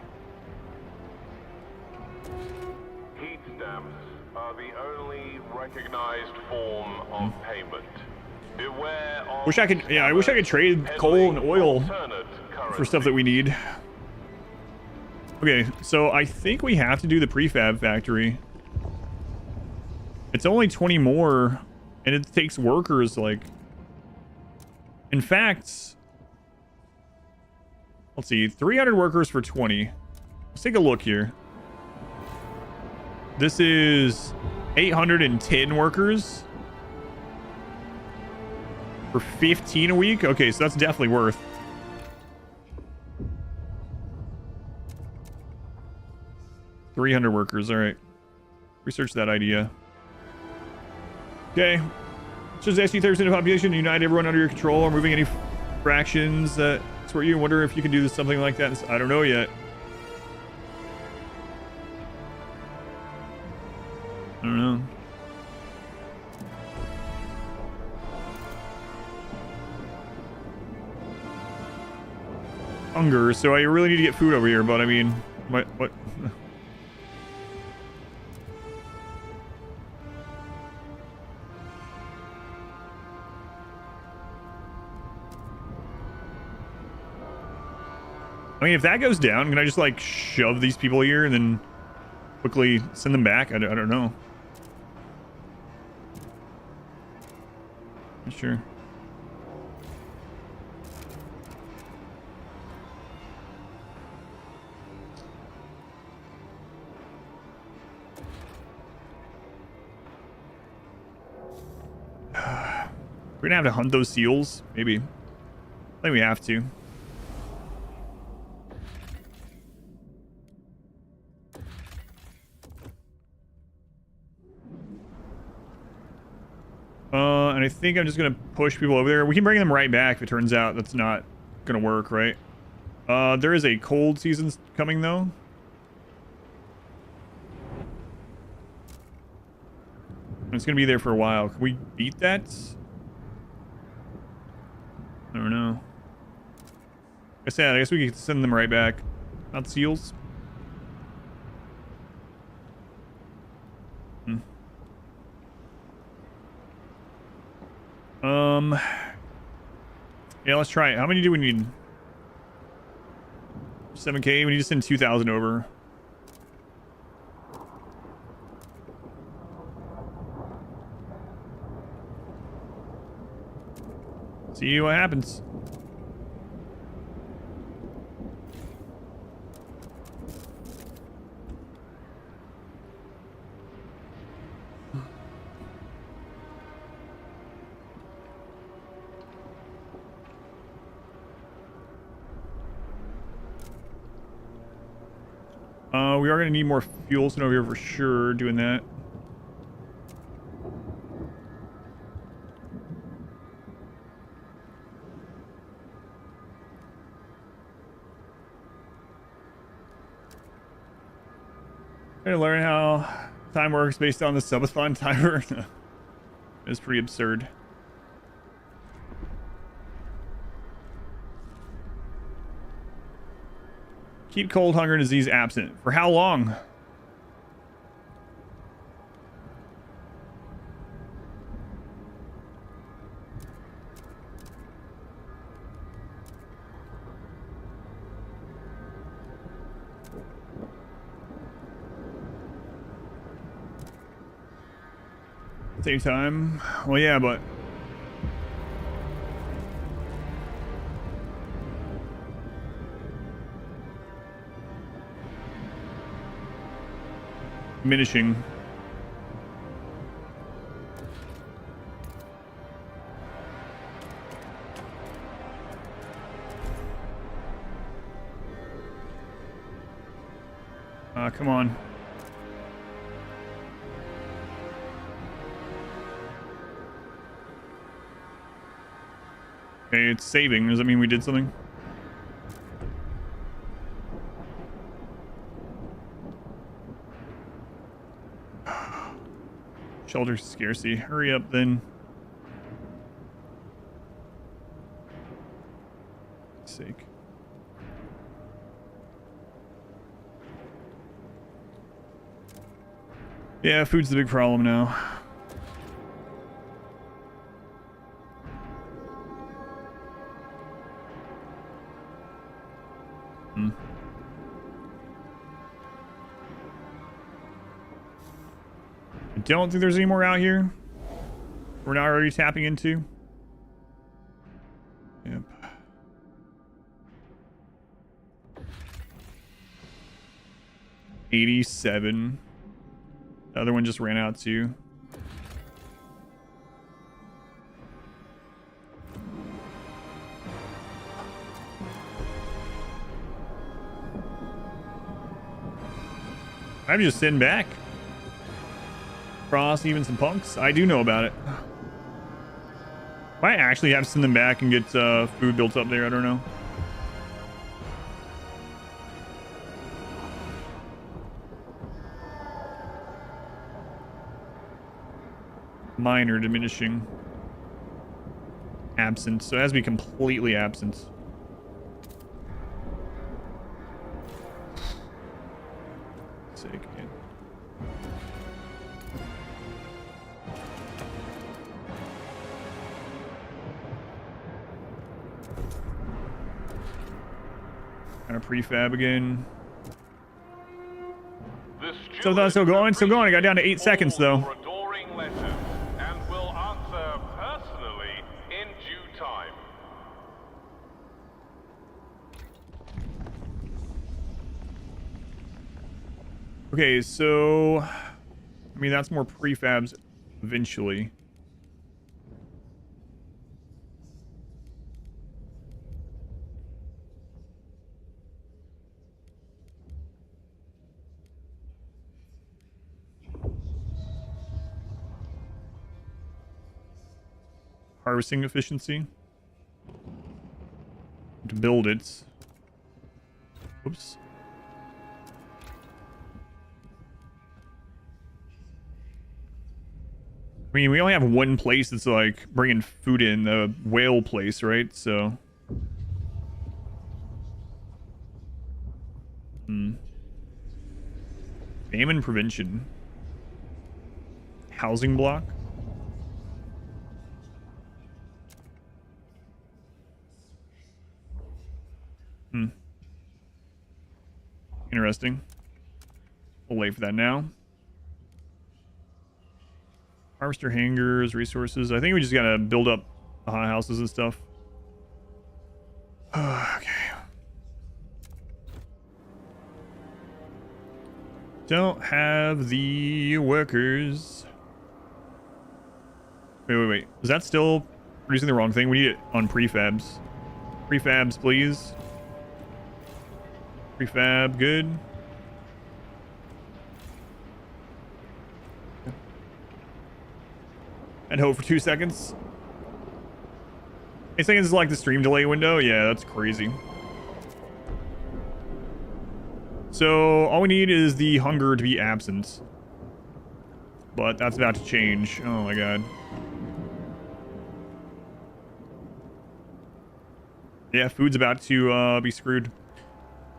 Heat stamps are the only recognized form of payment. Beware of Wish I could, yeah, I wish I could trade coal and oil for stuff that we need. Okay, so I think we have to do the prefab factory. It's only 20 more, and it takes workers, like... In fact... Let's see, 300 workers for 20. Let's take a look here. This is 810 workers for 15 a week. Okay, so that's definitely worth. $300 workers. All right. Research that idea. Okay. Just ask you Thursday the population to unite everyone under your control or moving any fractions that support you. Wonder if you can do something like that. I don't know yet. I don't know. Hunger, so I really need to get food over here, but I mean, what? I mean, if that goes down, can I just like shove these people here and then quickly send them back? I don't know. Not sure. We're gonna have to hunt those seals, maybe. I think we have to. And I think I'm just gonna push people over there. We can bring them right back if it turns out that's not gonna work, right? There is a cold season coming though. It's gonna be there for a while. Can we beat that? I don't know. Like I said, I guess we could send them right back. Not seals. Yeah, let's try it. How many do we need? 7K? We need to send 2,000 over. See what happens. We are going to need more fuel sent over here for sure doing that. Trying to learn how time works based on the subathon timer. It's pretty absurd. Keep cold, hunger, and disease absent. For how long? Save time. Well, yeah, but diminishing. Come on. Okay, it's saving. Does that mean we did something? Shelter scarcity. Hurry up then. For sake. Yeah, food's the big problem now. I don't think there's any more out here. We're not already tapping into. Yep. $87. The other one just ran out too. I'm just sitting back. Frost, even some punks. I do know about it. Might actually have to send them back and get food built up there. I don't know. Minor diminishing. Absent. So it has to be completely absent. Sake again. Kind of prefab again. So that's still going. Still going. I got down to 8 seconds though. And will answer personally in due time. Okay, so I mean that's more prefabs eventually. Harvesting efficiency to build it. Oops. I mean, we only have one place that's like bringing food in, the whale place, right? So. Famine prevention. Housing block. Interesting. We'll wait for that now. Harvester hangars, resources. I think we just gotta build up the hot houses and stuff. Okay. Don't have the workers. Wait. Is that still producing the wrong thing? We need it on prefabs. Prefabs, please. Prefab, good. And hope for 2 seconds. 8 seconds is like the stream delay window. Yeah, that's crazy. So all we need is the hunger to be absent. But that's about to change. Oh my god. Yeah, food's about to be screwed.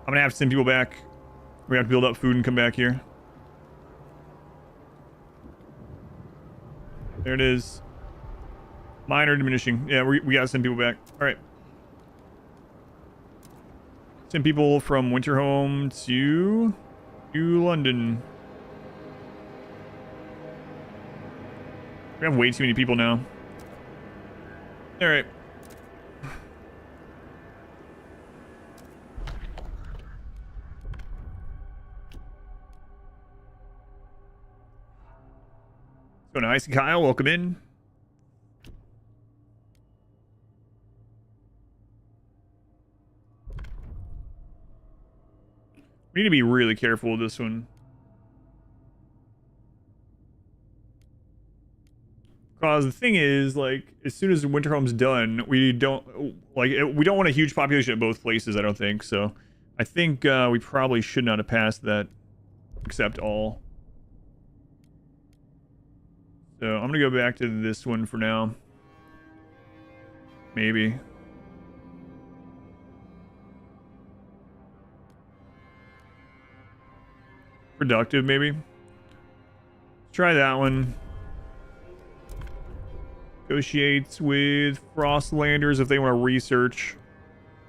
I'm gonna have to send people back. We have to build up food and come back here. There it is. Minor diminishing. Yeah, we gotta send people back. Alright. Send people from Winterhome to London. We have way too many people now. Alright. So nice, Kyle. Welcome in. We need to be really careful with this one. Because the thing is, like, as soon as Winterhome's done, we don't want a huge population at both places, I don't think. So I think we probably should not have passed that, except all. So I'm gonna go back to this one for now. Maybe. Productive, maybe. Let's try that one. Negotiates with Frostlanders if they want to research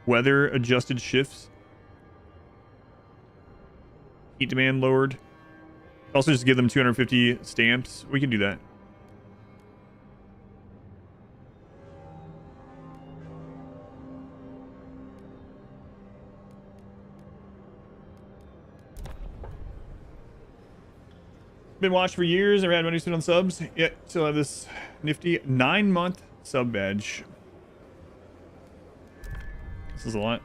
weather adjusted shifts. Heat demand lowered. Also just give them 250 stamps. We can do that. Been watched for years. Never had money spent on subs. Yeah, still have this nifty 9-month sub badge. This is a lot.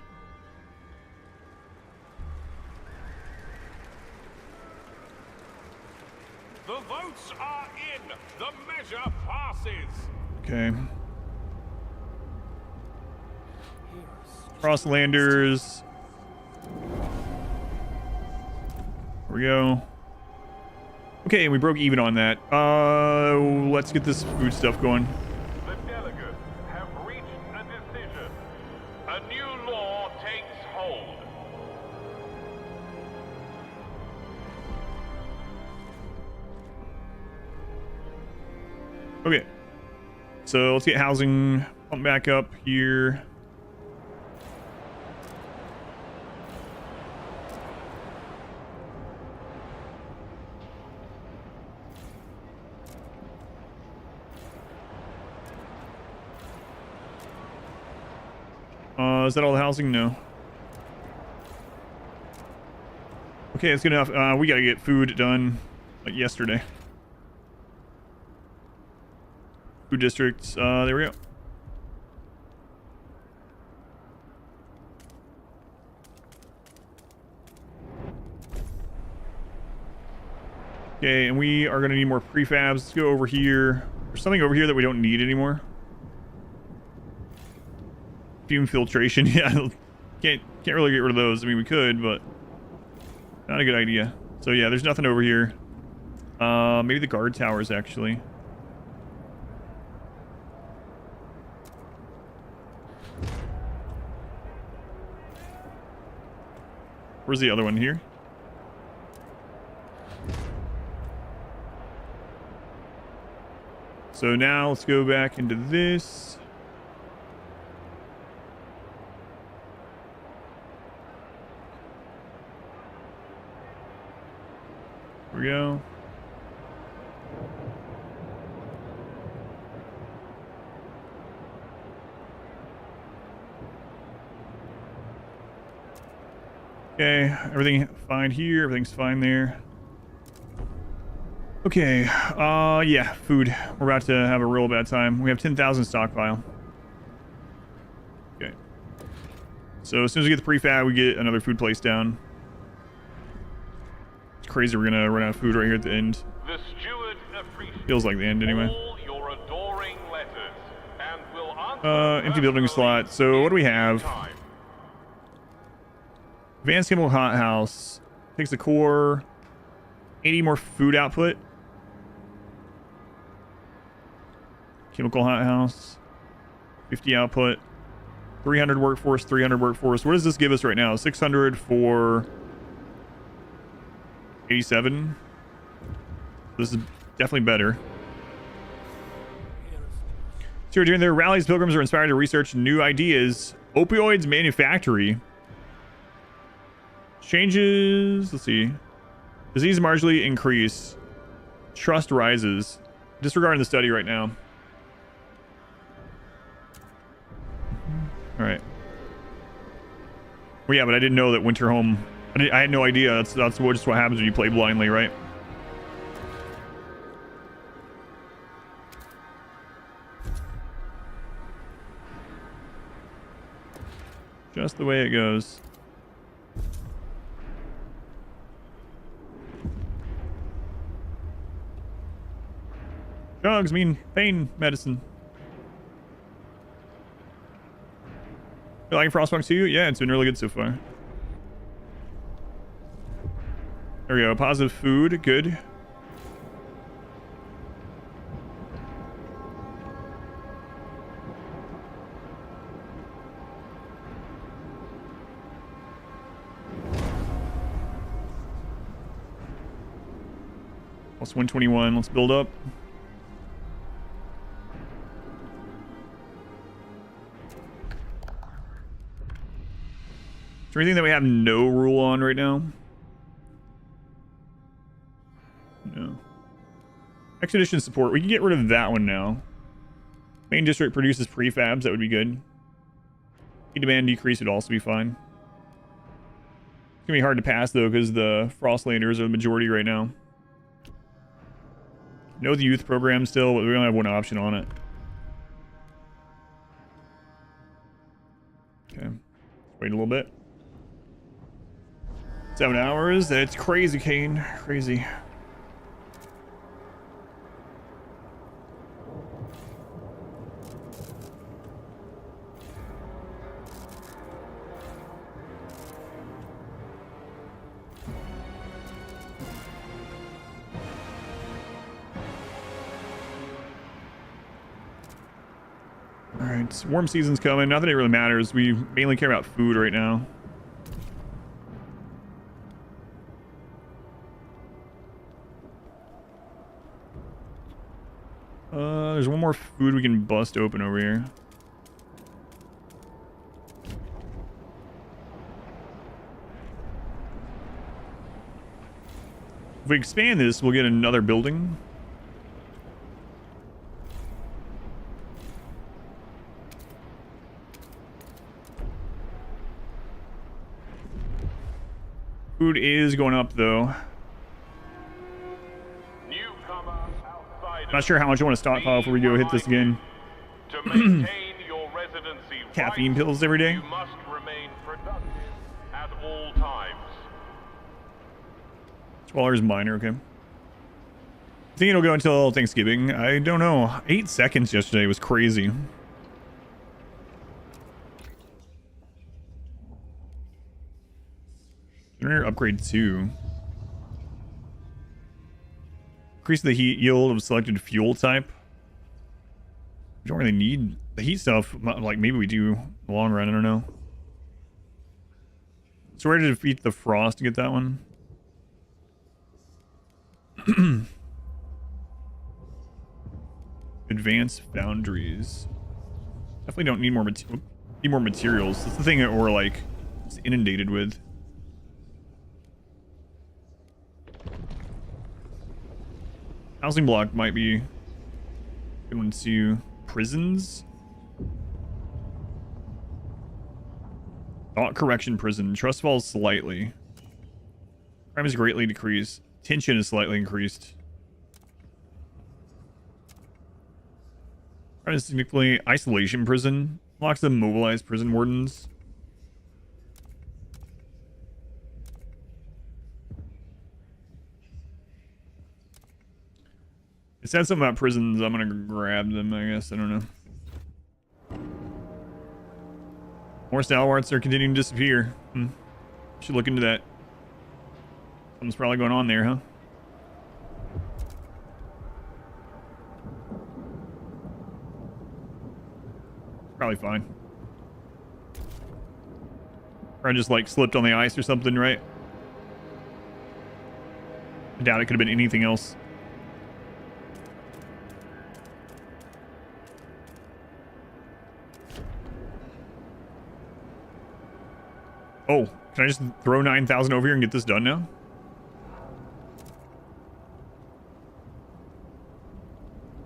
The votes are in. The measure passes. Okay. Frostlanders. Here we go. Okay, we broke even on that. Let's get this food stuff going. The delegates have reached a decision. A new law takes hold. Okay. So let's get housing pumped back up here. Is that all the housing? No. Okay, that's good enough. We gotta get food done like yesterday. Food districts. There we go. Okay, and we are gonna need more prefabs. Let's go over here. There's something over here that we don't need anymore. Fume filtration. Yeah, can't really get rid of those. I mean, we could, but not a good idea. So yeah, there's nothing over here. Maybe the guard towers actually. Where's the other one here? So now let's go back into this. Here we go. Okay, everything fine here, everything's fine there. Okay, yeah, food. We're about to have a real bad time. We have 10,000 stockpile. Okay. So as soon as we get the prefab, we get another food place down. It's crazy we're gonna run out of food right here at the end. The steward appreciates Feels like the end anyway. all your adoring letters and will answer Empty building slot. So what do we have? time. Advanced chemical hothouse. Takes the core. 80 more food output. Chemical hothouse. 50 output. 300 workforce, 300 workforce. What does this give us right now? 600 for 87. This is definitely better. So we're doing their rallies. Pilgrims are inspired to research new ideas. Opioids manufactory. Changes. Let's see. Disease marginally increase. Trust rises. Disregarding the study right now. All right. Well, yeah, but I didn't know that winterhome. I had no idea. That's just what happens when you play blindly, right? Just the way it goes. Drugs mean pain medicine. You liking Frostpunk 2? Yeah, it's been really good so far. There we go. Positive food. Good. Plus 121. Let's build up. Is there anything that we have no rule on right now? No. Expedition support. We can get rid of that one now. Main district produces prefabs. That would be good. Demand decrease would also be fine. It's gonna be hard to pass though because the Frostlanders are the majority right now. Know the youth program still, but we only have one option on it. Okay. Wait a little bit. 7 hours. That's crazy, Kane. Crazy. Alright, warm season's coming. Not that it really matters. We mainly care about food right now. There's one more food we can bust open over here. If we expand this, we'll get another building. Food is going up, though. Not sure how much I want to stockpile before we go hit this again. To maintain your residency Caffeine pills every day. You must remain productive at all times. $12 minor, okay. I think it'll go until Thanksgiving. I don't know. 8 seconds yesterday was crazy. Generator upgrade 2. Increase the heat yield of selected fuel type. We don't really need the heat stuff. Like, maybe we do in the long run. I don't know. So where to defeat the frost to get that one? Advanced foundries. Definitely don't need more materials. That's the thing that we're like just inundated with. Housing block might be good one to prisons. Thought correction prison. Trust falls slightly. Crime is greatly decreased. Tension is slightly increased. Crime is significantly isolation prison. Locks the mobilized prison wardens. It said something about prisons. I'm gonna grab them, I guess. I don't know. More stalwarts are continuing to disappear. Should look into that. Something's probably going on there, huh? Probably fine. Or I just like slipped on the ice or something, right? I doubt it could have been anything else. Oh, can I just throw 9,000 over here and get this done now?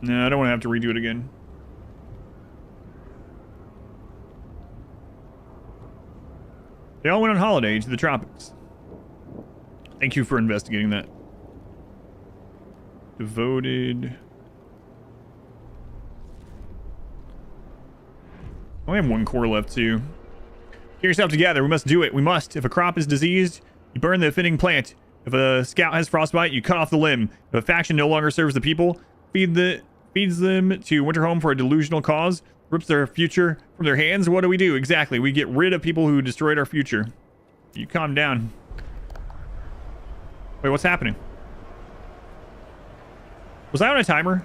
No, I don't want to have to redo it again. They all went on holiday to the tropics. Thank you for investigating that. Devoted. I only have one core left too. Get yourself together. We must do it. We must. If a crop is diseased, you burn the offending plant. If a scout has frostbite, you cut off the limb. If a faction no longer serves the people, feeds them to winterhome for a delusional cause, rips their future from their hands, what do we do? Exactly. We get rid of people who destroyed our future. You calm down. Wait, what's happening? Was I on a timer?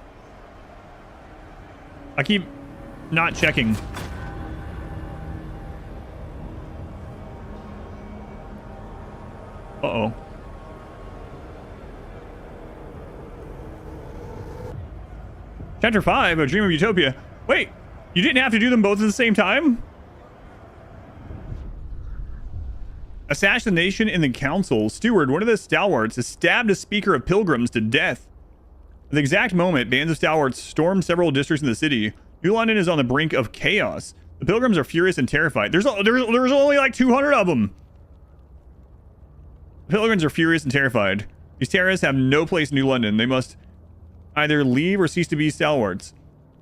I keep not checking. Uh-oh. Chapter 5, A Dream of Utopia. Wait, you didn't have to do them both at the same time? Assassination in the council. Steward, one of the stalwarts, has stabbed a speaker of pilgrims to death. At the exact moment, bands of stalwarts stormed several districts in the city. New London is on the brink of chaos. The pilgrims are furious and terrified. There's only like 200 of them. The pilgrims are furious and terrified. These terrorists have no place in New London. They must either leave or cease to be stalwarts.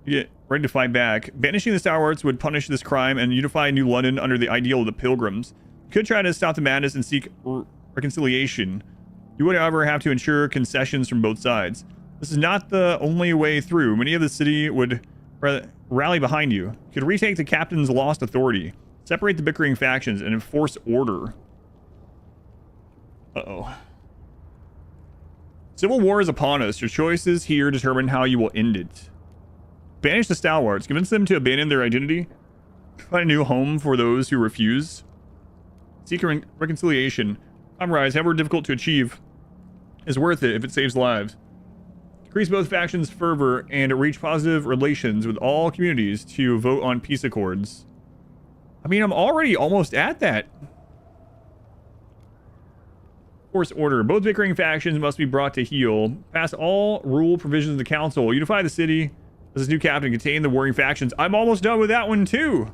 Get ready to fight back. Banishing the stalwarts would punish this crime and unify New London under the ideal of the pilgrims. You could try to stop the madness and seek reconciliation. You would, however, have to ensure concessions from both sides. This is not the only way through. Many of the city would rally behind you. You could retake the captain's lost authority, separate the bickering factions, and enforce order. Uh-oh. Civil war is upon us. Your choices here determine how you will end it. Banish the stalwarts. Convince them to abandon their identity. Find a new home for those who refuse. Seek reconciliation. Compromise, however difficult to achieve, is worth it if it saves lives. Increase both factions' fervor and reach positive relations with all communities to vote on peace accords. I mean, I'm already almost at that. Force order. Both bickering factions must be brought to heel. Pass all rule provisions of the council. Unify the city. As new captain, contain the warring factions. I'm almost done with that one too.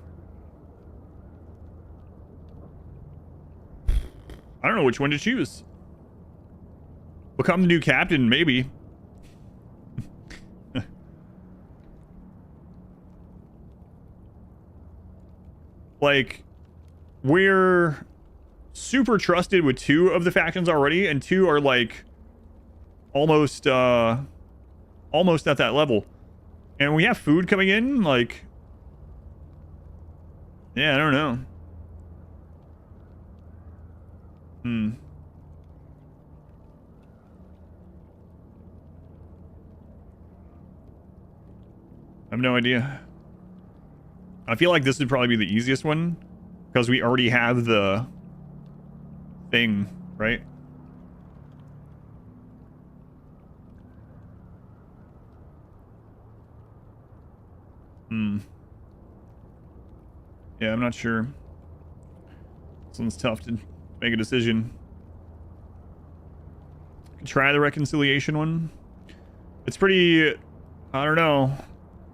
I don't know which one to choose. Become the new captain, maybe. Like, we're super trusted with 2 of the factions already, and 2 are like almost at that level. And we have food coming in, like, yeah, I don't know. I have no idea. I feel like this would probably be the easiest one because we already have the thing, right? Yeah, I'm not sure. This one's tough to make a decision. Could try the reconciliation one. It's pretty, I don't know,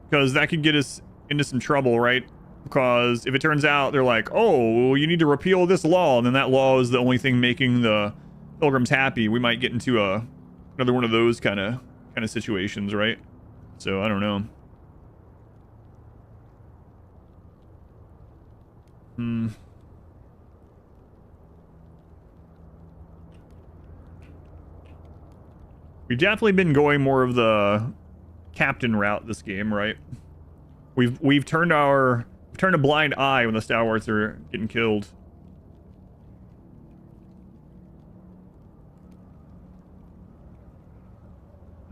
because that could get us into some trouble, right? Because if it turns out they're like, oh, you need to repeal this law, and then that law is the only thing making the pilgrims happy, we might get into another one of those kind of situations, right? So I don't know. We've definitely been going more of the captain route this game, right? We've turned a blind eye when the stalwarts are getting killed.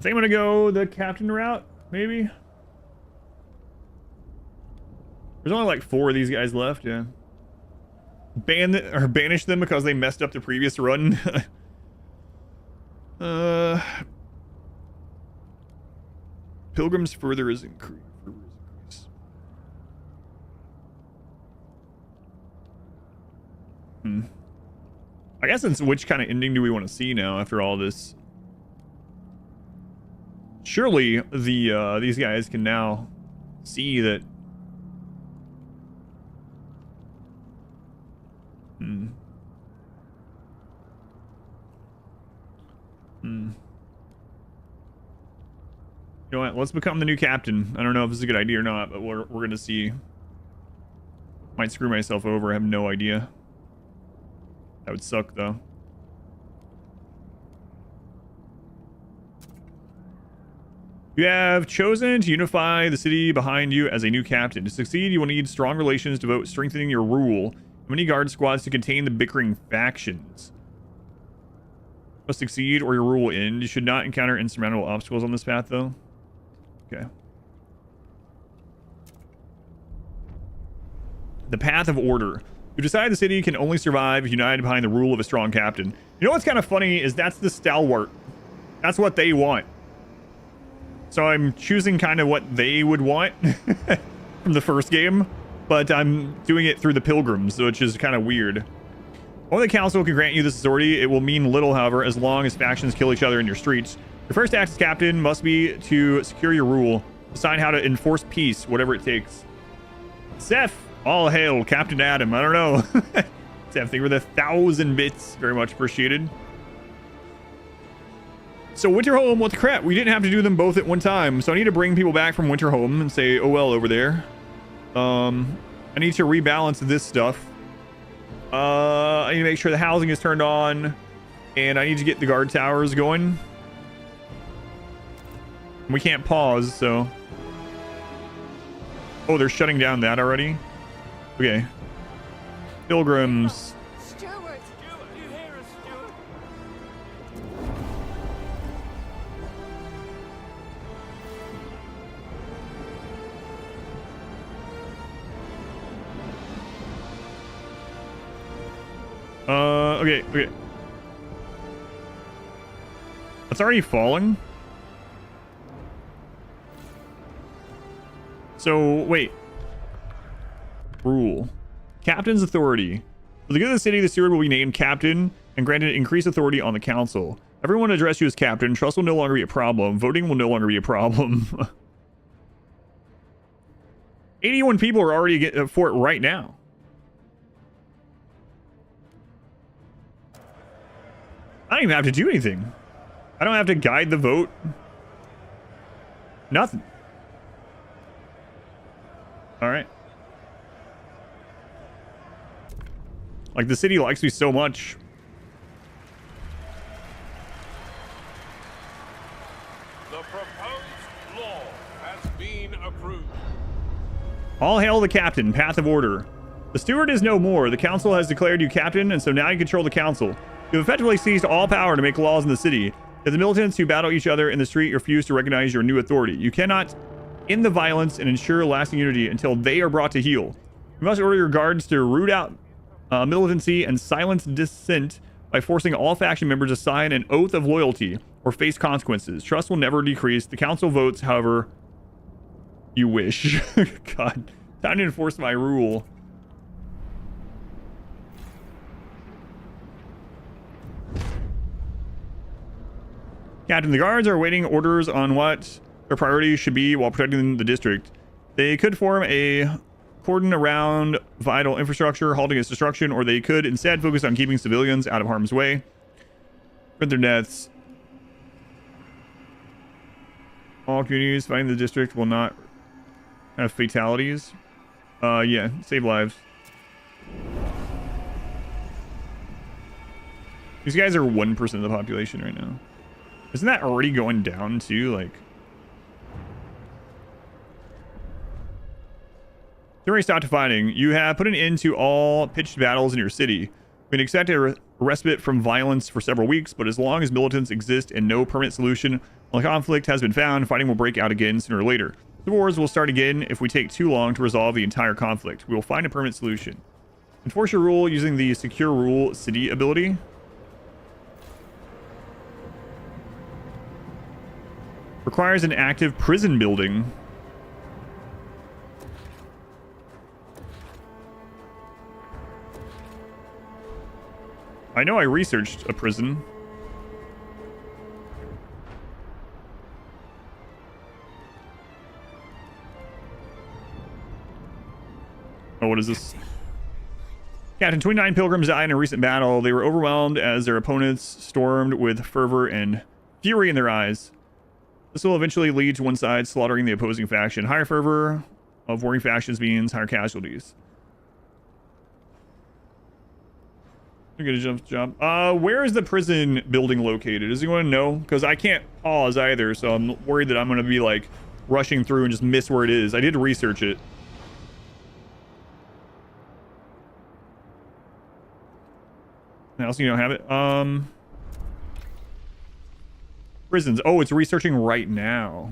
I think I'm gonna go the captain route, maybe. There's only like 4 of these guys left, yeah. Banish them because they messed up the previous run. Pilgrim's further is increased. I guess it's which kind of ending do we want to see now after all this? Surely the these guys can now see that. You know what? Let's become the new captain. I don't know if this is a good idea or not, but we're gonna see. Might screw myself over. I have no idea. That would suck, though. You have chosen to unify the city behind you as a new captain. To succeed, you will need strong relations to devote strengthening your rule. Many guard squads to contain the bickering factions. Must succeed or your rule will end. You should not encounter insurmountable obstacles on this path, though. Okay. The path of order. You decide the city can only survive united behind the rule of a strong captain. You know what's kind of funny is that's the stalwart. That's what they want. So I'm choosing kind of what they would want from the first game, but I'm doing it through the Pilgrims, which is kind of weird. Only the council can grant you this authority. It will mean little, however, as long as factions kill each other in your streets. Your first act as captain must be to secure your rule, decide how to enforce peace, whatever it takes. Seth, all hail, Captain Adam. I don't know. Seth, thank you for the 1,000 bits. Very much appreciated. So winterhome, what the crap? We didn't have to do them both at one time. So I need to bring people back from winterhome and say, oh well, over there. I need to rebalance this stuff. I need to make sure the housing is turned on, and I need to get the guard towers going. We can't pause, so. Oh, they're shutting down that already? Okay. Pilgrims. Steward, you hear us, Steward? Okay. It's already falling. So, wait. Rule. Captain's authority. For the good of the city, the steward will be named captain and granted increased authority on the council. Everyone will address you as captain. Trust will no longer be a problem. Voting will no longer be a problem. 81 people are already for it right now. I don't even have to do anything. I don't have to guide the vote. Nothing. All right. Like, the city likes me so much. The proposed law has been approved. All hail the captain. Path of order. The steward is no more. The council has declared you captain, and so now you control the council. You have effectively seized all power to make laws in the city. If the militants who battle each other in the street refuse to recognize your new authority, you cannot end the violence and ensure lasting unity until they are brought to heel. You must order your guards to root out militancy and silence dissent by forcing all faction members to sign an oath of loyalty or face consequences. Trust will never decrease. The council votes however you wish. God, time to enforce my rule. Captain, the guards are awaiting orders on what their priorities should be while protecting the district. They could form a cordon around vital infrastructure, halting its destruction, or they could instead focus on keeping civilians out of harm's way. Prevent their deaths. All communities fighting the district will not have fatalities. Yeah, save lives. These guys are 1% of the population right now. Isn't that already going down too? Like, already stopped fighting. You have put an end to all pitched battles in your city. We can expect a respite from violence for several weeks, but as long as militants exist and no permanent solution on the conflict has been found, fighting will break out again sooner or later. The wars will start again if we take too long to resolve the entire conflict. We will find a permanent solution. Enforce your rule using the Secure Rule City ability. Requires an active prison building. I know I researched a prison. Oh, what is this? Captain, 29 pilgrims died in a recent battle. They were overwhelmed as their opponents stormed with fervor and fury in their eyes. This will eventually lead to one side slaughtering the opposing faction. Higher fervor of warring factions means higher casualties. Get a job. Where is the prison building located? Does anyone know? Because I can't pause either, so I'm worried that I'm going to be like rushing through and just miss where it is. I did research it. Else you don't have it. Prisons. Oh, it's researching right now.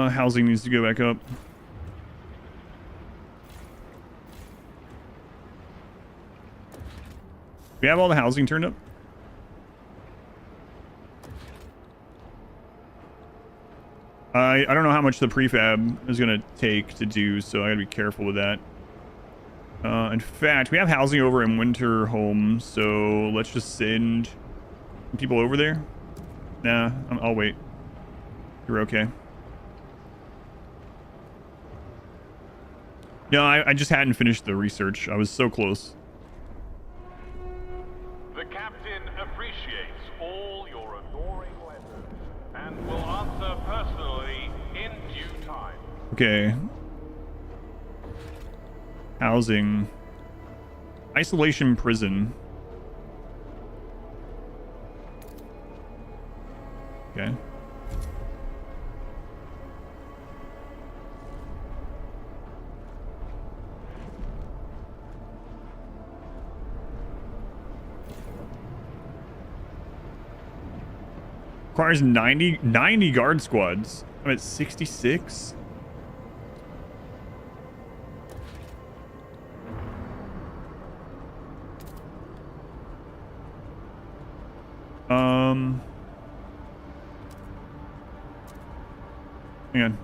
Housing needs to go back up. We have all the housing turned up. I don't know how much the prefab is going to take to do, so I gotta be careful with that. In fact, we have housing over in winterhome, so let's just send people over there. Nah, I'll wait. You're okay. No, I just hadn't finished the research. I was so close. The captain appreciates all your adoring letters and will answer personally in due time. Okay. Housing. Isolation prison. Okay. Requires 90 guard squads. I'm at 66. Hang on.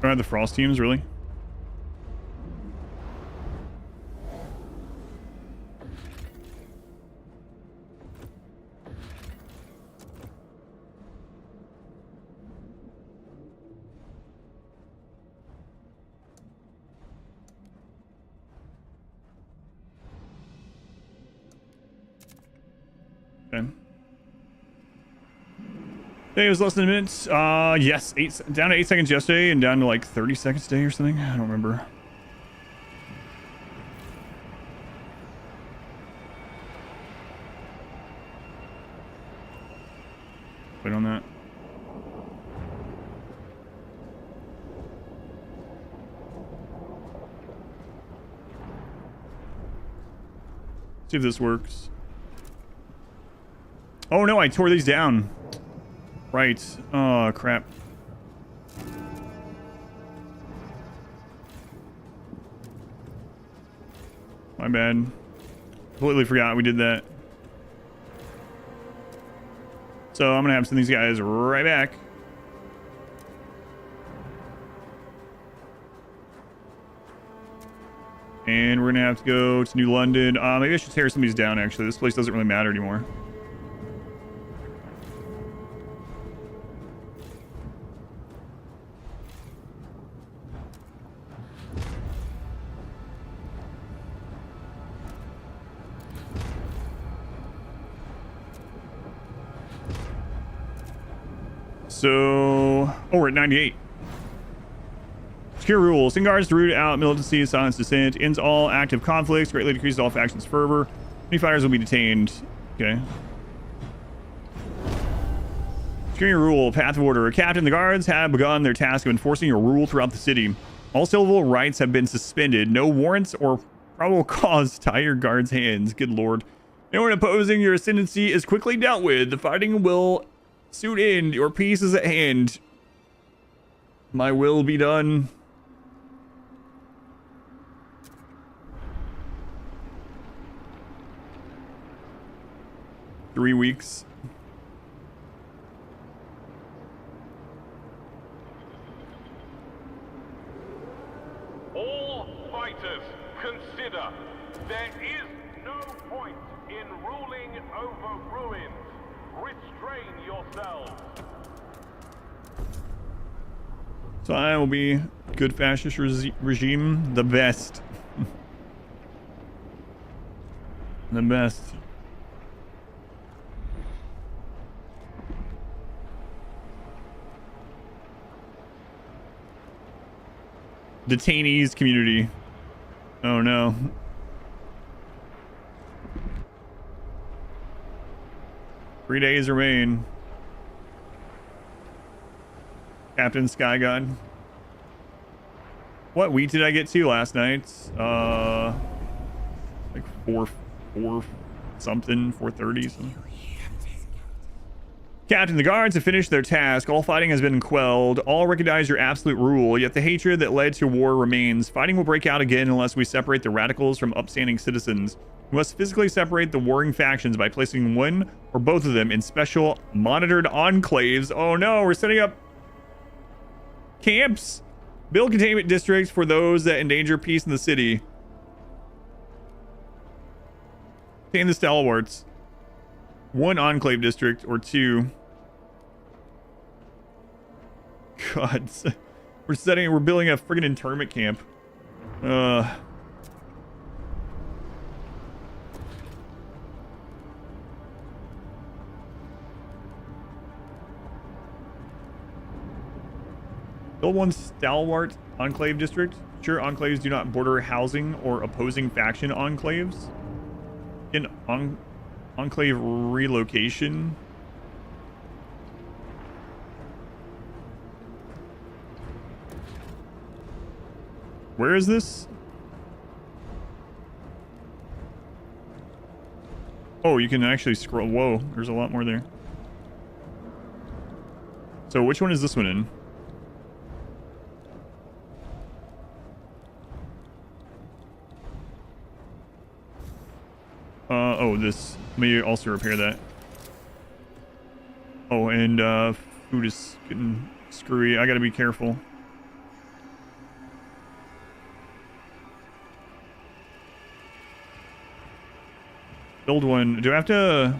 Don't have the frost teams, really? Okay. It was less than a minute. Yes, down to 8 seconds yesterday and down to like 30 seconds today or something. I don't remember. Wait on that. See if this works. Oh no, I tore these down. Right. Oh, crap. My bad. Completely forgot we did that. So I'm gonna have to send these guys right back. And we're gonna have to go to New London. Maybe I should tear some of these down, actually. This place doesn't really matter anymore. So, oh, we're at 98. Secure rules. Send guards to root out militancy, silence dissent, ends all active conflicts, greatly decreases all factions' fervor. Any fighters will be detained. Okay. Securing rule. Path of order. Captain, the guards have begun their task of enforcing your rule throughout the city. All civil rights have been suspended. No warrants or probable cause tie your guards' hands. Good lord. Anyone opposing your ascendancy is quickly dealt with. The fighting will soon end. Your peace is at hand. My will be done. Three weeks. All fighters, consider there is no point in ruling over ruins. Restrain yourselves. So I will be good fascist regime, the best. The best. Detainees community. Oh no. Three days remain. Captain Sky God. What wheat did I get to last night? Like 4 something, 4:30 something. Captain, the guards have finished their task. All fighting has been quelled. All recognize your absolute rule, yet the hatred that led to war remains. Fighting will break out again unless we separate the radicals from upstanding citizens. We must physically separate the warring factions by placing one or both of them in special monitored enclaves. Oh no, we're setting up camps. Build containment districts for those that endanger peace in the city. Contain the stalwarts. One enclave district or two. God, we're building a friggin' internment camp. Build one stalwart enclave district. Sure, enclaves do not border housing or opposing faction enclaves. In enclave relocation. Where is this? Oh, you can actually scroll. Whoa, there's a lot more there. So which one is this one in? Oh, this. Let me also repair that. Oh, and food is getting screwy. I gotta be careful. Build one. Do I have to...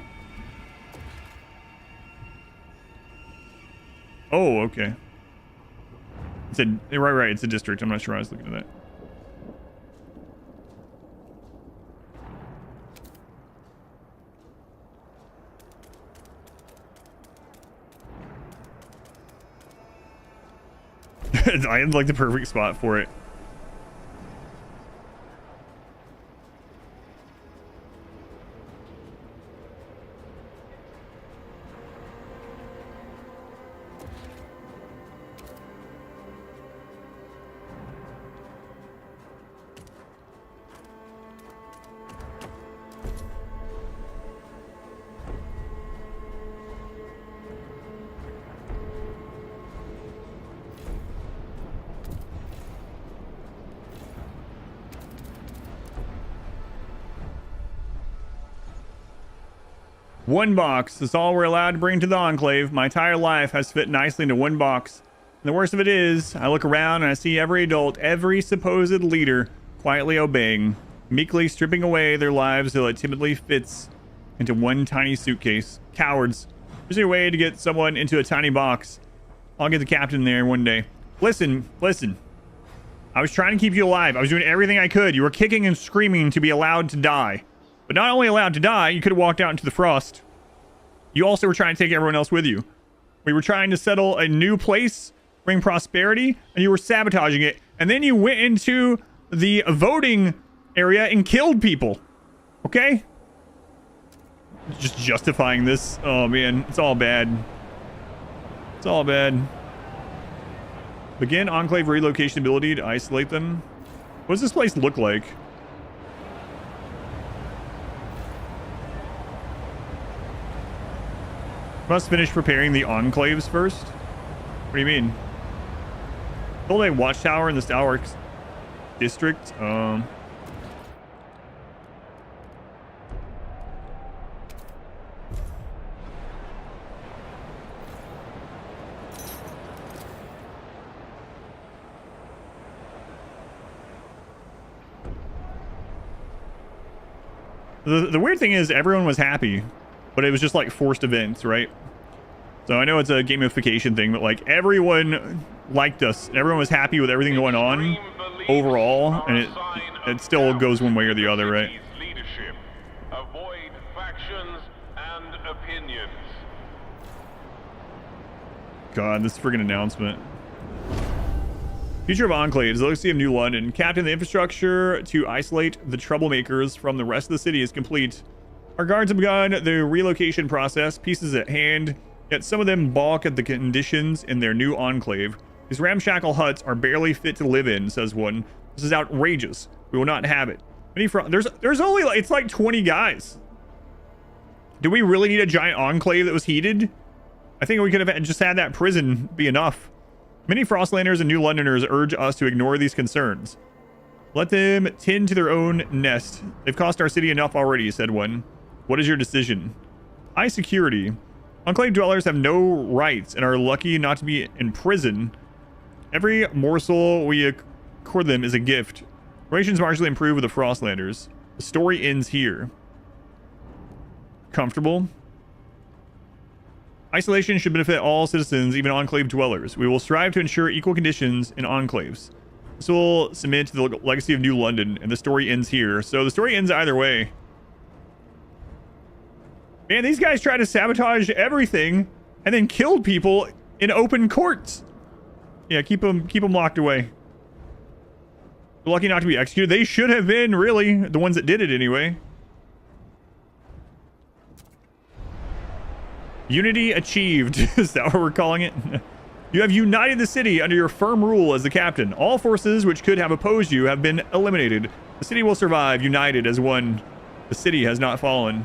Oh, okay. It's a... Right, it's a district. I'm not sure I was looking at that. I had like the perfect spot for it. One box is all we're allowed to bring to the Enclave. My entire life has fit nicely into one box. And the worst of it is, I look around and I see every adult, every supposed leader, quietly obeying, meekly stripping away their lives till it timidly fits into one tiny suitcase. Cowards. There's a way to get someone into a tiny box. I'll get the captain there one day. Listen. I was trying to keep you alive. I was doing everything I could. You were kicking and screaming to be allowed to die. But not only allowed to die, you could have walked out into the frost. You also were trying to take everyone else with you. We were trying to settle a new place, bring prosperity, and you were sabotaging it. And then you went into the voting area and killed people. Okay? Just justifying this. Oh, man. It's all bad. It's all bad. Begin Enclave relocation ability to isolate them. What does this place look like? Must finish preparing the enclaves first? What do you mean? Build a watchtower in the Stalwarts district. The weird thing is everyone was happy, but it was just like forced events, right? So I know it's a gamification thing, but like everyone liked us. Everyone was happy with everything going on overall, and it still goes one way or the other, right? Leadership. Avoid factions and opinions. God, this friggin' announcement. Future of Enclaves, the legacy of New London. Captain, the infrastructure to isolate the troublemakers from the rest of the city is complete. Our guards have begun the relocation process, pieces at hand, yet some of them balk at the conditions in their new enclave. These ramshackle huts are barely fit to live in, says one. This is outrageous. We will not have it. There's only, it's like 20 guys. Do we really need a giant enclave that was heated? I think we could have just had that prison be enough. Many Frostlanders and New Londoners urge us to ignore these concerns. Let them tend to their own nest. They've cost our city enough already, said one. What is your decision? High security. Enclave dwellers have no rights and are lucky not to be in prison. Every morsel we accord them is a gift. Relations marginally improve with the Frostlanders. The story ends here. Comfortable? Isolation should benefit all citizens, even enclave dwellers. We will strive to ensure equal conditions in enclaves. This will cement the legacy of New London, and the story ends here. So the story ends either way. Man, these guys tried to sabotage everything and then killed people in open courts. Yeah, keep them locked away. They're lucky not to be executed. They should have been, really, the ones that did it anyway. Unity achieved. Is that what we're calling it? You have united the city under your firm rule as the captain. All forces which could have opposed you have been eliminated. The city will survive, united as one. The city has not fallen.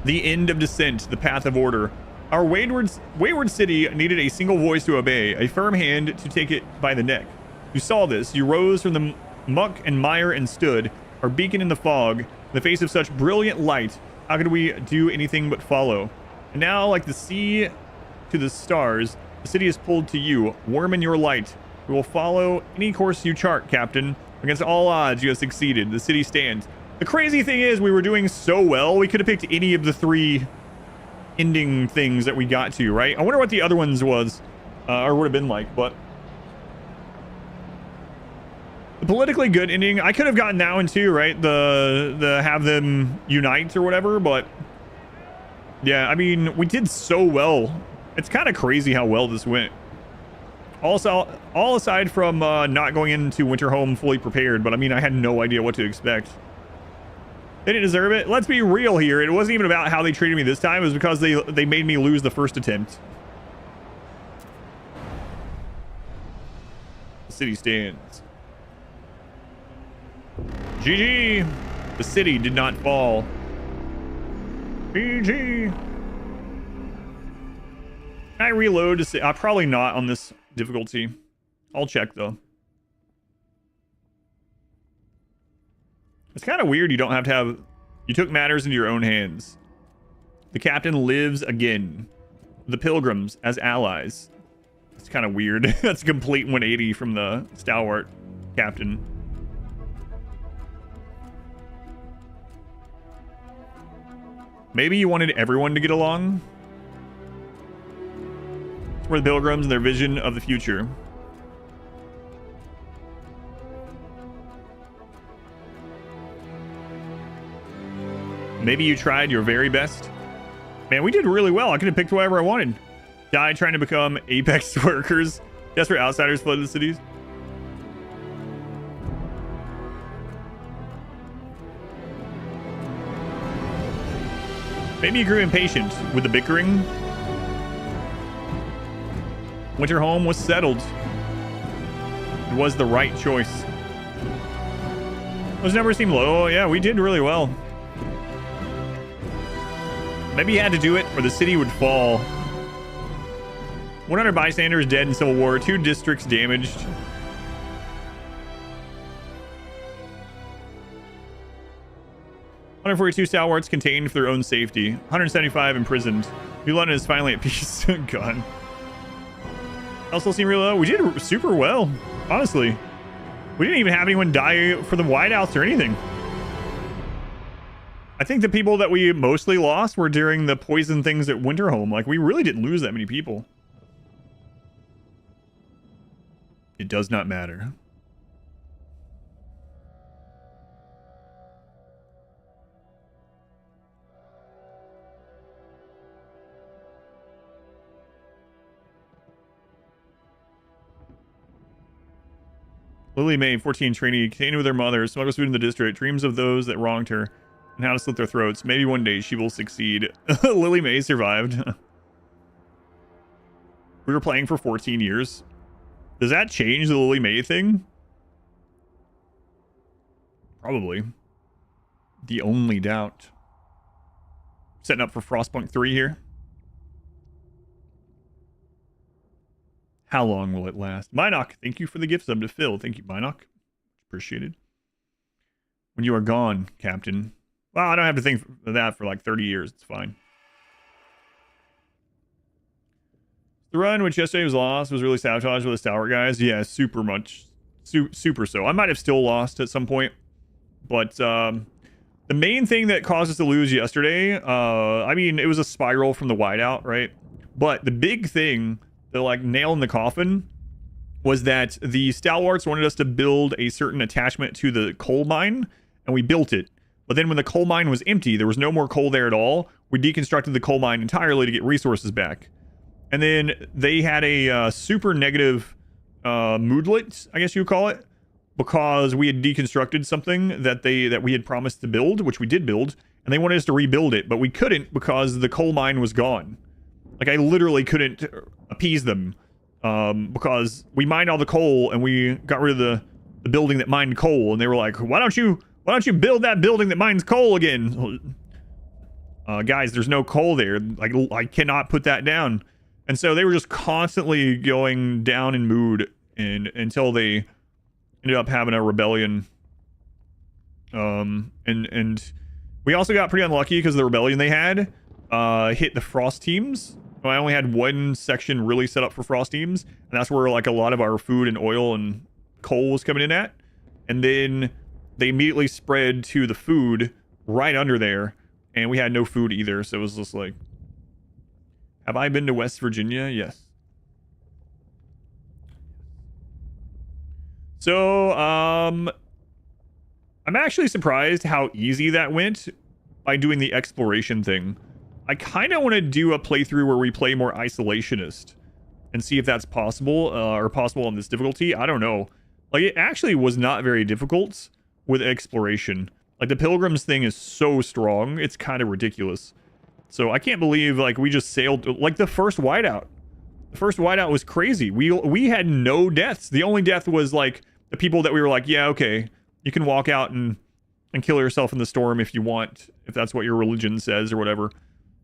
The end of descent, the path of order. Our wayward city needed a single voice to obey, a firm hand to take it by the neck. You saw this. You rose from the muck and mire and stood, our beacon in the fog, in the face of such brilliant light. How could we do anything but follow? And now, like the sea to the stars, the city is pulled to you. Warm in your light. We will follow any course you chart, Captain. Against all odds, you have succeeded. The city stands. The crazy thing is, we were doing so well, we could have picked any of the 3 ending things that we got to, right? I wonder what the other ones was, or would have been like, but... The politically good ending, I could have gotten that one too, right? The have them unite or whatever, but... Yeah, I mean, we did so well. It's kind of crazy how well this went. Also, all aside from not going into winterhome fully prepared, but I mean, I had no idea what to expect. They didn't deserve it. Let's be real here. It wasn't even about how they treated me this time. It was because they made me lose the first attempt. The city stands. GG. The city did not fall. GG. Can I reload to see? Probably not on this difficulty. I'll check though. It's kind of weird you don't have to have... You took matters into your own hands. The captain lives again. The pilgrims as allies. It's kind of weird. That's a complete 180 from the stalwart. Captain. Maybe you wanted everyone to get along? It's for the Pilgrims and their vision of the future. Maybe you tried your very best. Man, we did really well. I could have picked whatever I wanted. Died trying to become apex workers. Desperate outsiders flooded the cities. Maybe you grew impatient with the bickering. Winterhome was settled. It was the right choice. Those numbers seem low. Yeah, we did really well. Maybe you had to do it or the city would fall. 100 bystanders dead in Civil War. 2 districts damaged. $142 stalwarts contained for their own safety. 175 imprisoned. New London is finally at peace. God. Also seem real low. We did super well, honestly. We didn't even have anyone die for the whiteouts or anything. I think the people that we mostly lost were during the poison things at Winterhome. Like, we really didn't lose that many people. It does not matter. Lily May, 14, trainee, contained with her mother, smuggles food in the district, dreams of those that wronged her, and how to slit their throats. Maybe one day she will succeed. Lily May survived. We were playing for 14 years. Does that change the Lily May thing? Probably. The only doubt. Setting up for Frostpunk 3 here. How long will it last? Minoc, thank you for the gift sub to Phil. Thank you, Minoc. Appreciated. When you are gone, Captain. Well, I don't have to think of that for like 30 years. It's fine. The run, which yesterday was lost, was really sabotaged with the stalwart guys. Yeah, super much. Super so. I might have still lost at some point. But the main thing that caused us to lose yesterday, I mean, it was a spiral from the whiteout, right? But the big thing, the like nail in the coffin, was that the stalwarts wanted us to build a certain attachment to the coal mine, and we built it. But then when the coal mine was empty, there was no more coal there at all. We deconstructed the coal mine entirely to get resources back. And then they had a super negative moodlet, I guess you would call it, because we had deconstructed something that we had promised to build, which we did build, and they wanted us to rebuild it, but we couldn't because the coal mine was gone. Like, I literally couldn't appease them because we mined all the coal and we got rid of the building that mined coal, and they were like, why don't you build that building that mines coal again? Guys, there's no coal there. Like, I cannot put that down. And so they were just constantly going down in mood until they ended up having a rebellion. And we also got pretty unlucky because the rebellion they had hit the frost teams. I only had one section really set up for frost teams, and that's where like a lot of our food and oil and coal was coming in at. And then they immediately spread to the food right under there, and we had no food either. So it was just like, have I been to West Virginia? Yes. So, I'm actually surprised how easy that went by doing the exploration thing. I kind of want to do a playthrough where we play more isolationist and see if that's possible, or possible on this difficulty. I don't know. Like, it actually was not very difficult with exploration. Like, the Pilgrims thing is so strong, it's kind of ridiculous. So I can't believe, like, we just sailed, like, the first whiteout. The first whiteout was crazy. We had no deaths. The only death was, like, the people that we were like, yeah, okay, you can walk out and kill yourself in the storm if you want, if that's what your religion says or whatever.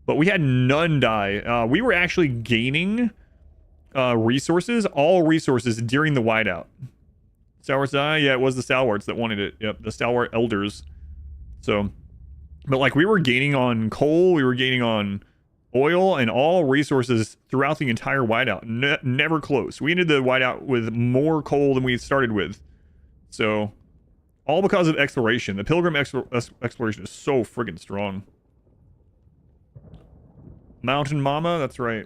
But we had none die. We were actually gaining resources, all resources, during the whiteout. Stalwarts die? Yeah, it was the stalwarts that wanted it. Yep, the stalwart elders. So, but like, we were gaining on coal, we were gaining on oil, and all resources throughout the entire whiteout. Never close. We ended the whiteout with more coal than we started with. So, all because of exploration. The Pilgrim exploration is so friggin' strong. Mountain Mama, that's right.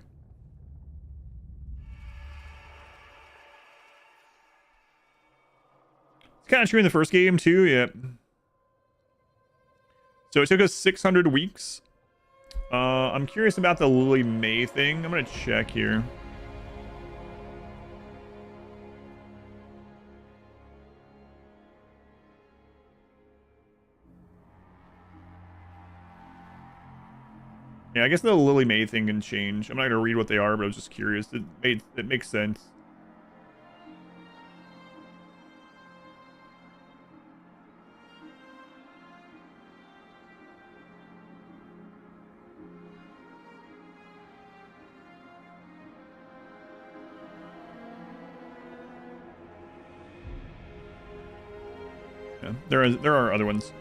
It's kind of true in the first game, too, yeah. So it took us 600 weeks. I'm curious about the Lily May thing. I'm going to check here. Yeah, I guess the Lily May thing can change. I'm not going to read what they are, but I was just curious. It makes sense. Yeah, there are other ones.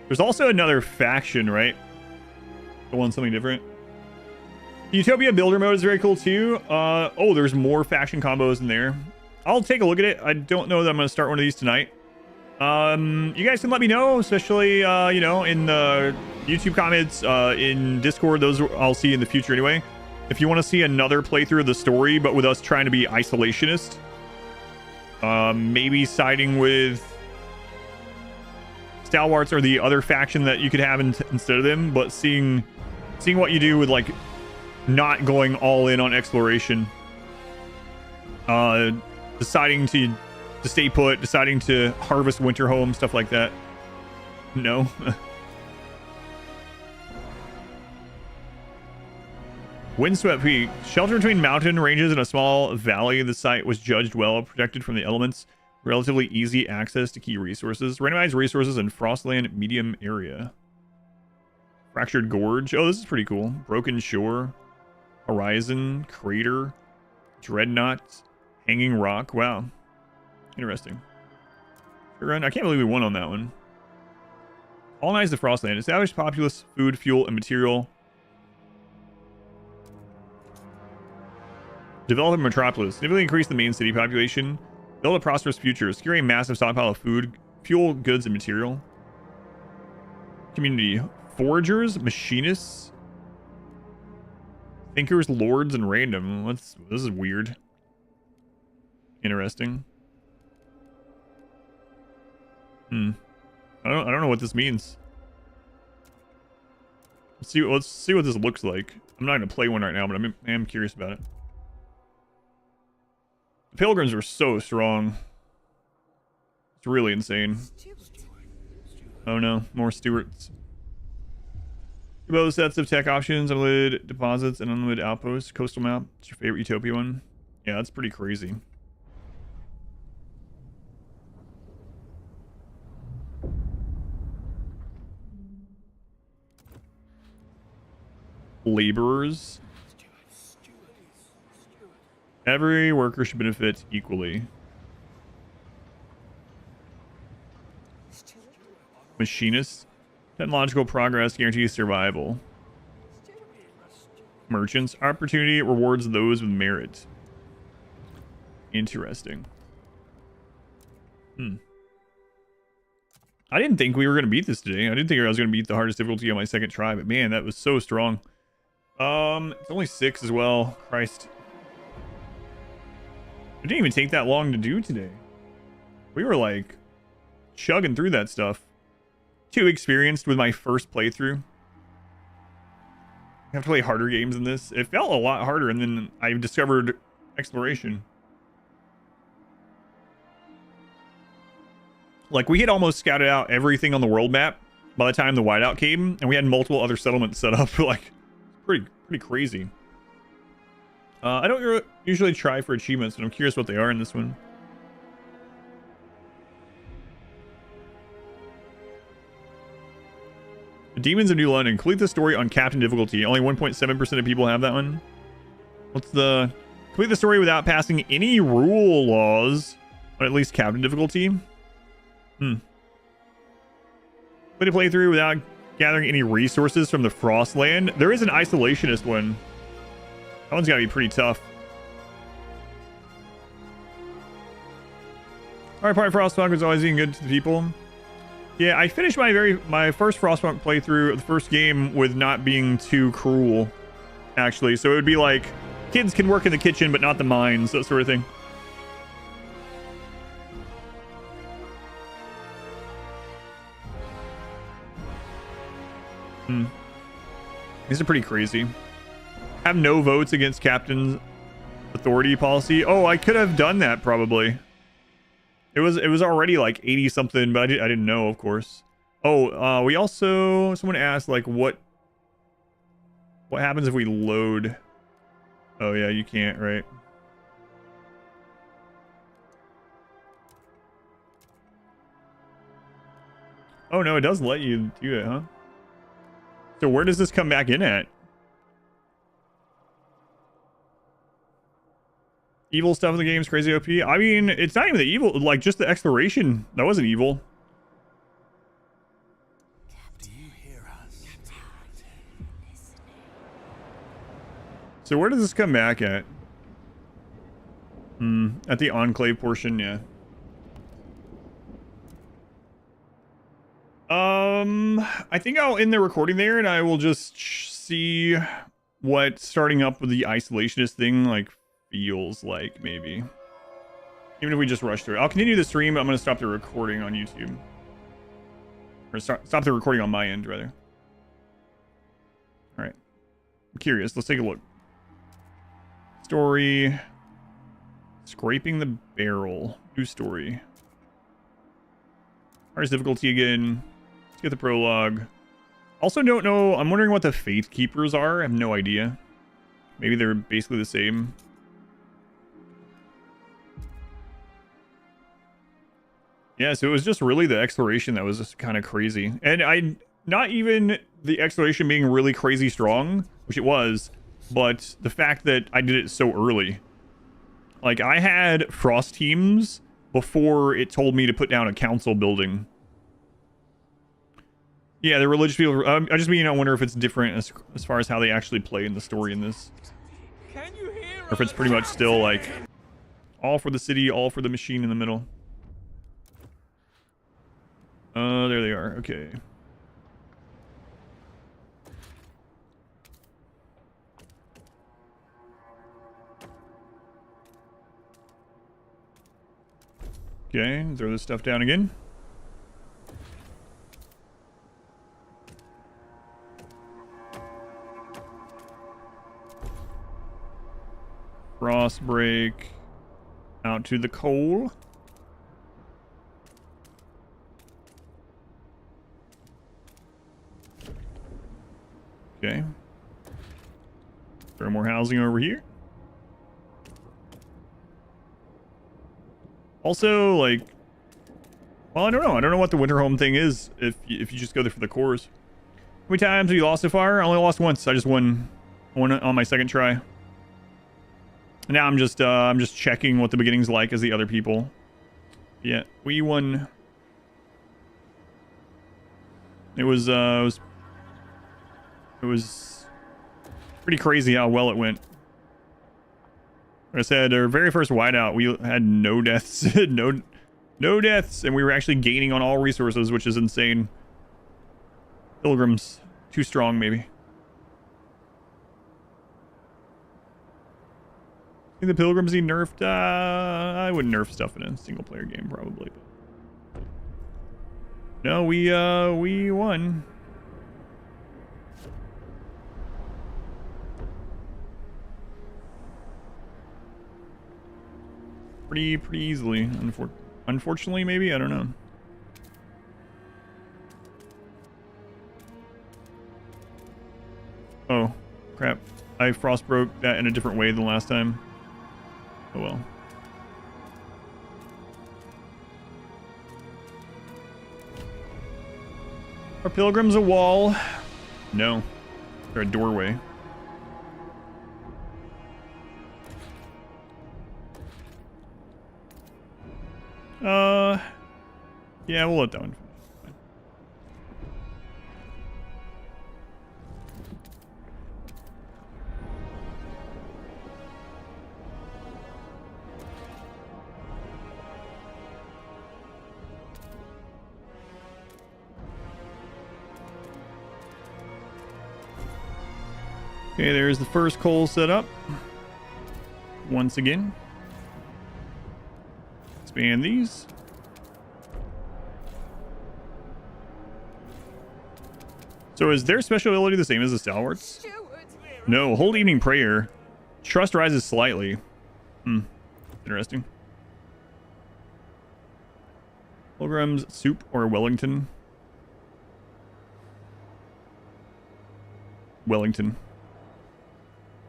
There's also another faction, right? I want something different. Utopia Builder mode is very cool too. Oh, there's more faction combos in there. I'll take a look at it. I don't know that I'm going to start one of these tonight. You guys can let me know, especially, you know, in the YouTube comments, in Discord. Those I'll see in the future anyway. If you want to see another playthrough of the story, but with us trying to be isolationist, maybe siding with Stalwarts or the other faction that you could have instead of them, but seeing what you do with, like, not going all in on exploration, deciding to stay put, deciding to harvest winterhome, stuff like that. No. Windswept Peak. Shelter between mountain ranges and a small valley. The site was judged well protected from the elements. Relatively easy access to key resources. Randomized resources in Frostland medium area. Fractured Gorge. Oh, this is pretty cool. Broken Shore. Horizon. Crater. Dreadnought. Hanging Rock. Wow. Interesting. I can't believe we won on that one. Colonize the Frostland. Establish populace, food, fuel, and material. Develop a metropolis. Significantly increase the main city population. Build a prosperous future. Secure a massive stockpile of food, fuel, goods, and material. Community. Foragers, machinists, thinkers, lords, and random. This is weird. Interesting. I don't know what this means. Let's see what this looks like. I'm not gonna play one right now, but I am curious about it. The Pilgrims are so strong. It's really insane. Oh no, more Stewarts. Both sets of tech options, unlimited deposits, and unlimited outposts. Coastal map. It's your favorite Utopia one? Yeah, that's pretty crazy. Laborers. Every worker should benefit equally. Machinists. Technological progress guarantees survival. Merchants. Opportunity rewards those with merit. Interesting. I didn't think we were going to beat this today. I didn't think I was going to beat the hardest difficulty on my second try, but man, that was so strong. It's only 6 as well. Christ. It didn't even take that long to do today. We were like chugging through that stuff. Too experienced with my first playthrough. I have to play harder games than this. It felt a lot harder, and then I discovered exploration. Like, we had almost scouted out everything on the world map by the time the whiteout came, and we had multiple other settlements set up. Like, pretty crazy. I don't usually try for achievements, but I'm curious what they are in this one. The Demons of New London. Complete the story on Captain difficulty. Only 1.7% of people have that one. What's the... Complete the story without passing any rule laws on at least Captain difficulty. Complete a playthrough without gathering any resources from the Frostland. There is an isolationist one. That one's gotta be pretty tough. Alright, part of Frostpunk was always being good to the people. Yeah, I finished my first Frostpunk playthrough, the first game, with not being too cruel, actually. So it would be like, kids can work in the kitchen, but not the mines, that sort of thing. These are pretty crazy. Have no votes against captain's authority policy. Oh, I could have done that probably. It was already like 80 something, but I didn't know, of course. Oh, we also, someone asked like what happens if we load. Oh yeah, you can't, right? Oh no, it does let you do it, huh? So where does this come back in at? Evil stuff in the game's crazy OP. I mean, it's not even the evil, like just the exploration. That wasn't evil. Do you hear us? So where does this come back at? At the enclave portion, yeah. I think I'll end the recording there, and I will just see what starting up with the isolationist thing like feels like, maybe. Even if we just rush through it. I'll continue the stream, but I'm going to stop the recording on YouTube. Or stop the recording on my end, rather. Alright. I'm curious. Let's take a look. Story. Scraping the barrel. New story. Hardest difficulty again. Let's get the prologue. Also don't know. I'm wondering what the Faith Keepers are. I have no idea. Maybe they're basically the same. Yeah, so it was just really the exploration that was just kind of crazy. And not even the exploration being really crazy strong, which it was, but the fact that I did it so early. Like, I had frost teams before it told me to put down a council building. Yeah, the religious people. I just mean, I wonder if it's different as far as how they actually play in the story in this. Can you hear Or if it's pretty much still like all for the city, all for the machine in the middle. There they are. Okay. Okay, throw this stuff down again. Frost break. Out to the coal. Okay. Throw more housing over here. Also, like, well, I don't know. I don't know what the winterhome thing is if you just go there for the cores. How many times have you lost so far? I only lost once. I just won on my second try. Now I'm just checking what the beginning's like as the other people. Yeah, we won. It was pretty crazy how well it went. Like I said, our very first whiteout, we had no deaths, no deaths, and we were actually gaining on all resources, which is insane. Pilgrim's too strong, maybe. Think the Pilgrims need nerfed? I wouldn't nerf stuff in a single player game, probably. But no, we won. Pretty easily, unfortunately, maybe? I don't know. Oh, crap. I frost broke that in a different way than last time. Oh well. Are pilgrims a wall? No. They're a doorway. Yeah, we'll let that one finish. Okay, there's the first coal set up. Once again. Expand these. So is their special ability the same as the stalwarts? No, hold evening prayer. Trust rises slightly. Interesting. Pilgrim's soup or Wellington? Wellington.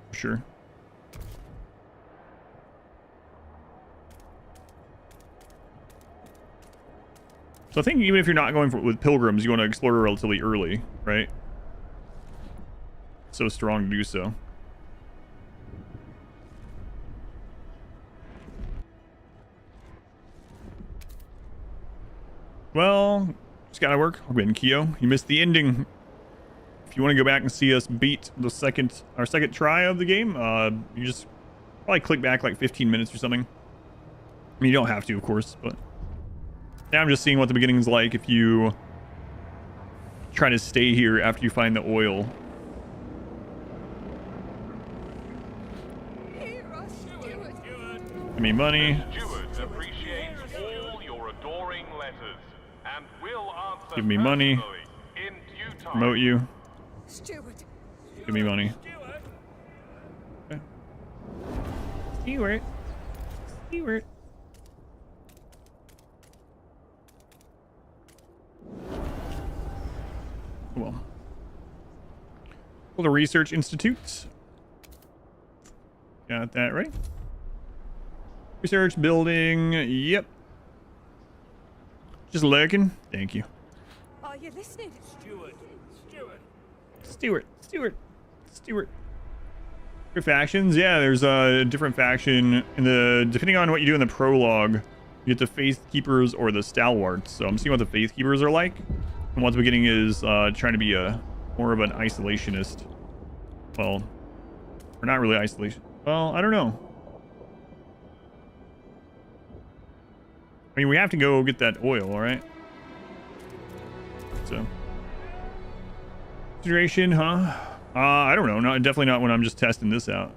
For sure. So I think even if you're not going with Pilgrims, you want to explore relatively early, right? So strong to do so. Well, just gotta work. We're getting Kyo. You missed the ending. If you want to go back and see us beat our second try of the game, you just probably click back like 15 minutes or something. I mean, you don't have to, of course, but now I'm just seeing what the beginning's like if you try to stay here after you find the oil. Give me money. Stewards appreciate all your adoring letters and will answer Give me money. personally in due time. Promote you. Steward. Give me money. Okay. Steward. Steward. Well. The Research Institute. Got that right. Research building. Yep. Just lurking. Thank you. Are you listening? Stewart. Your factions, yeah, there's a different faction in the depending on what you do in the prologue, you get the Faith Keepers or the Stalwarts. So I'm seeing what the Faith Keepers are like. And what's beginning is trying to be more of an isolationist. Well, or not really isolation. Well, I don't know. I mean, we have to go get that oil, all right? So, consideration, huh? I don't know. Definitely not when I'm just testing this out.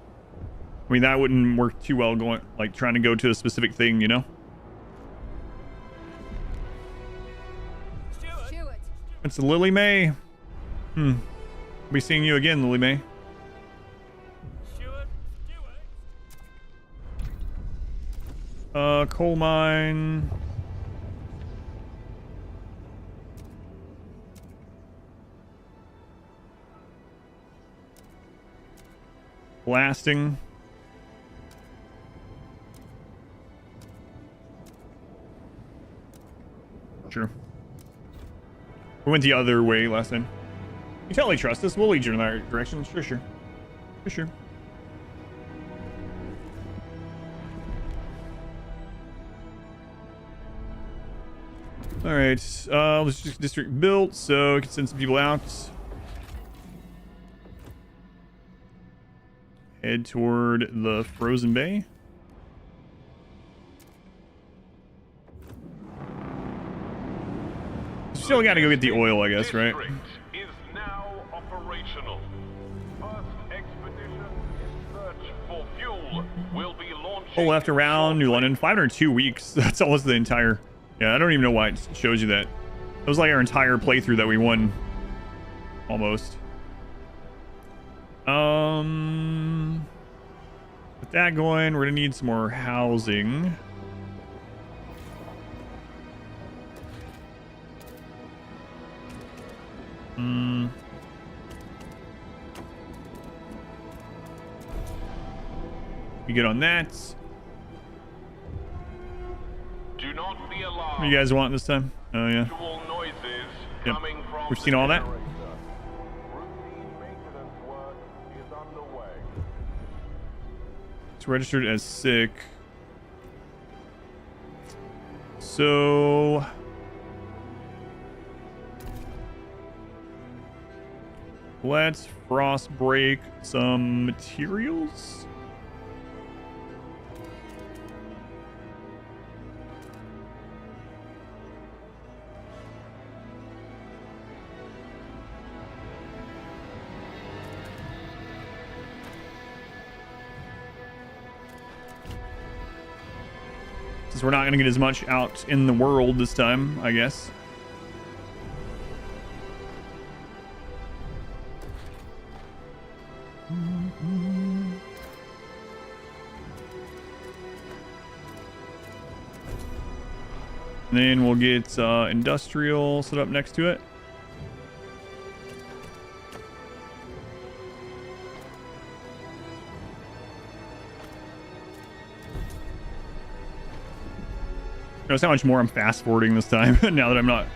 I mean, that wouldn't work too well going, like, trying to go to a specific thing, you know? Steward. It's Lily May. I'll be seeing you again, Lily May. Coal mine. Blasting. Sure. We went the other way last time. You totally trust us. We'll lead you in the right direction. Sure. For sure. All right. Let's just district built so we can send some people out. Head toward the Frozen Bay. Still got to go get the oil, I guess, right? District is now operational. First expedition in search for fuel will be launching. Pull left around New London. 502 weeks. That's almost the entire. Yeah, I don't even know why it shows you that. It was like our entire playthrough that we won. Almost. With that going, we're gonna need some more housing. You get on that. Do not be alarmed. What do you guys want this time? Oh yeah. Visual noises Yep. coming from We've seen all that. generator. Routine maintenance work is underway. It's registered as sick. So let's frost break some materials. since we're not going to get as much out in the world this time, I guess. And then we'll get industrial set up next to it. Notice how much more I'm fast forwarding this time now that I'm not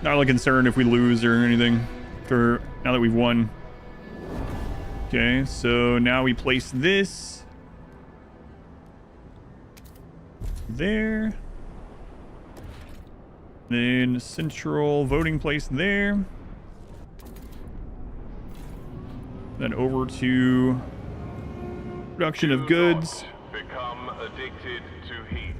really concerned if we lose or anything for now that we've won. Okay, so now we place this there. Then central voting place there. Then over to production of goods. Become addicted to heat.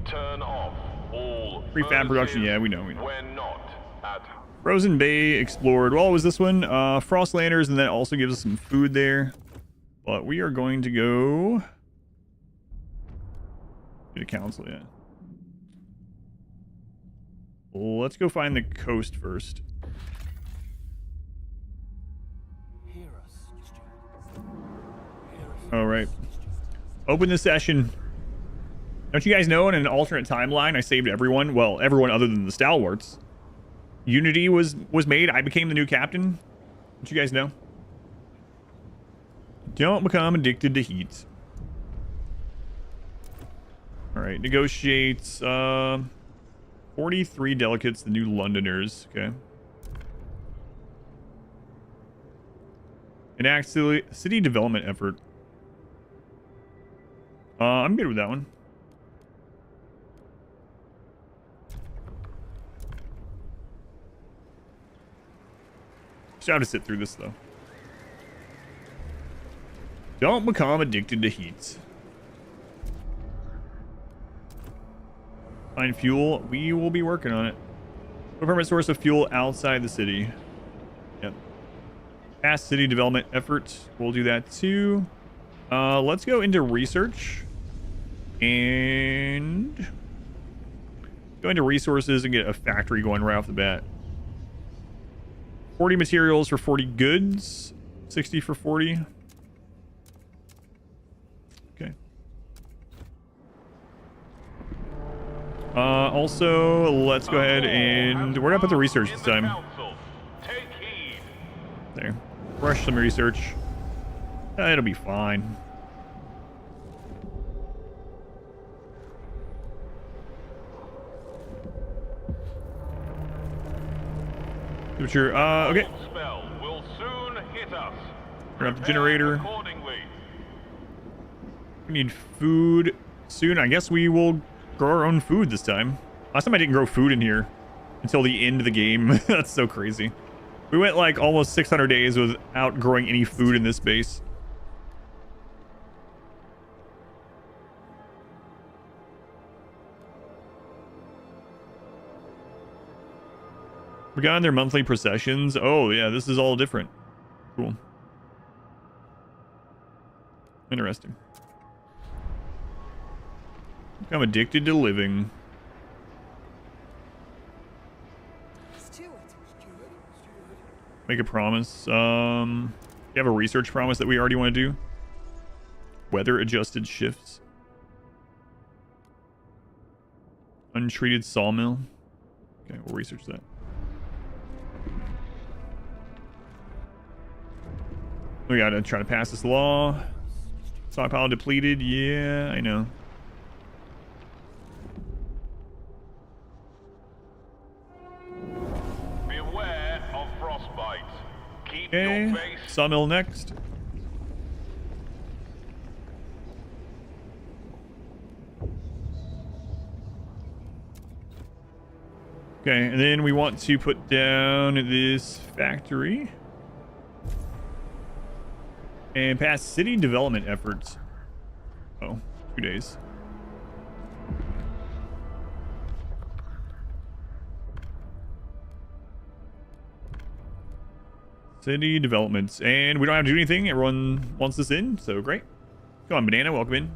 Turn off all Prefab production, yeah, we know. when not at Frozen Bay explored. Well, it was this one. Frostlanders, and that also gives us some food there. But we are going to go to the council, yeah. Let's go find the coast first. All right. Open the session. Don't you guys know in an alternate timeline I saved everyone? Well, everyone other than the stalwarts. Unity was made. I became the new captain. Don't you guys know? Don't become addicted to heat. All right, negotiates 43 delegates, the new Londoners. Okay. Enact city development effort. I'm good with that one. Just have to sit through this though. Don't become addicted to heat. Find fuel. We will be working on it. A permanent source of fuel outside the city. Yep. Past city development effort. We'll do that too. Let's go into research. And go into resources and get a factory going right off the bat. 40 materials for 40 goods. 60 for 40. Okay. Also, let's go ahead and we're gonna put the research this time. There. Rush some research. It'll be fine. Sure. Okay. Turn up the generator. We need food soon. I guess we will grow our own food this time. Last time I didn't grow food in here until the end of the game. That's so crazy. We went like almost 600 days without growing any food in this base. We got on their monthly processions. Oh, yeah, this is all different. Cool. Interesting. I'm addicted to living. Stewart. Make a promise. You have a research promise that we already want to do? Weather adjusted shifts. Untreated sawmill. Okay, we'll research that. We gotta try to pass this law. Stockpile depleted. Yeah, I know. Beware of frostbite. Keep Okay. your base. Sawmill next. Okay, and then we want to put down this factory. And pass city development efforts. Oh, 2 days. City developments. And we don't have to do anything. Everyone wants this in, so great. Come on, Banana, welcome in.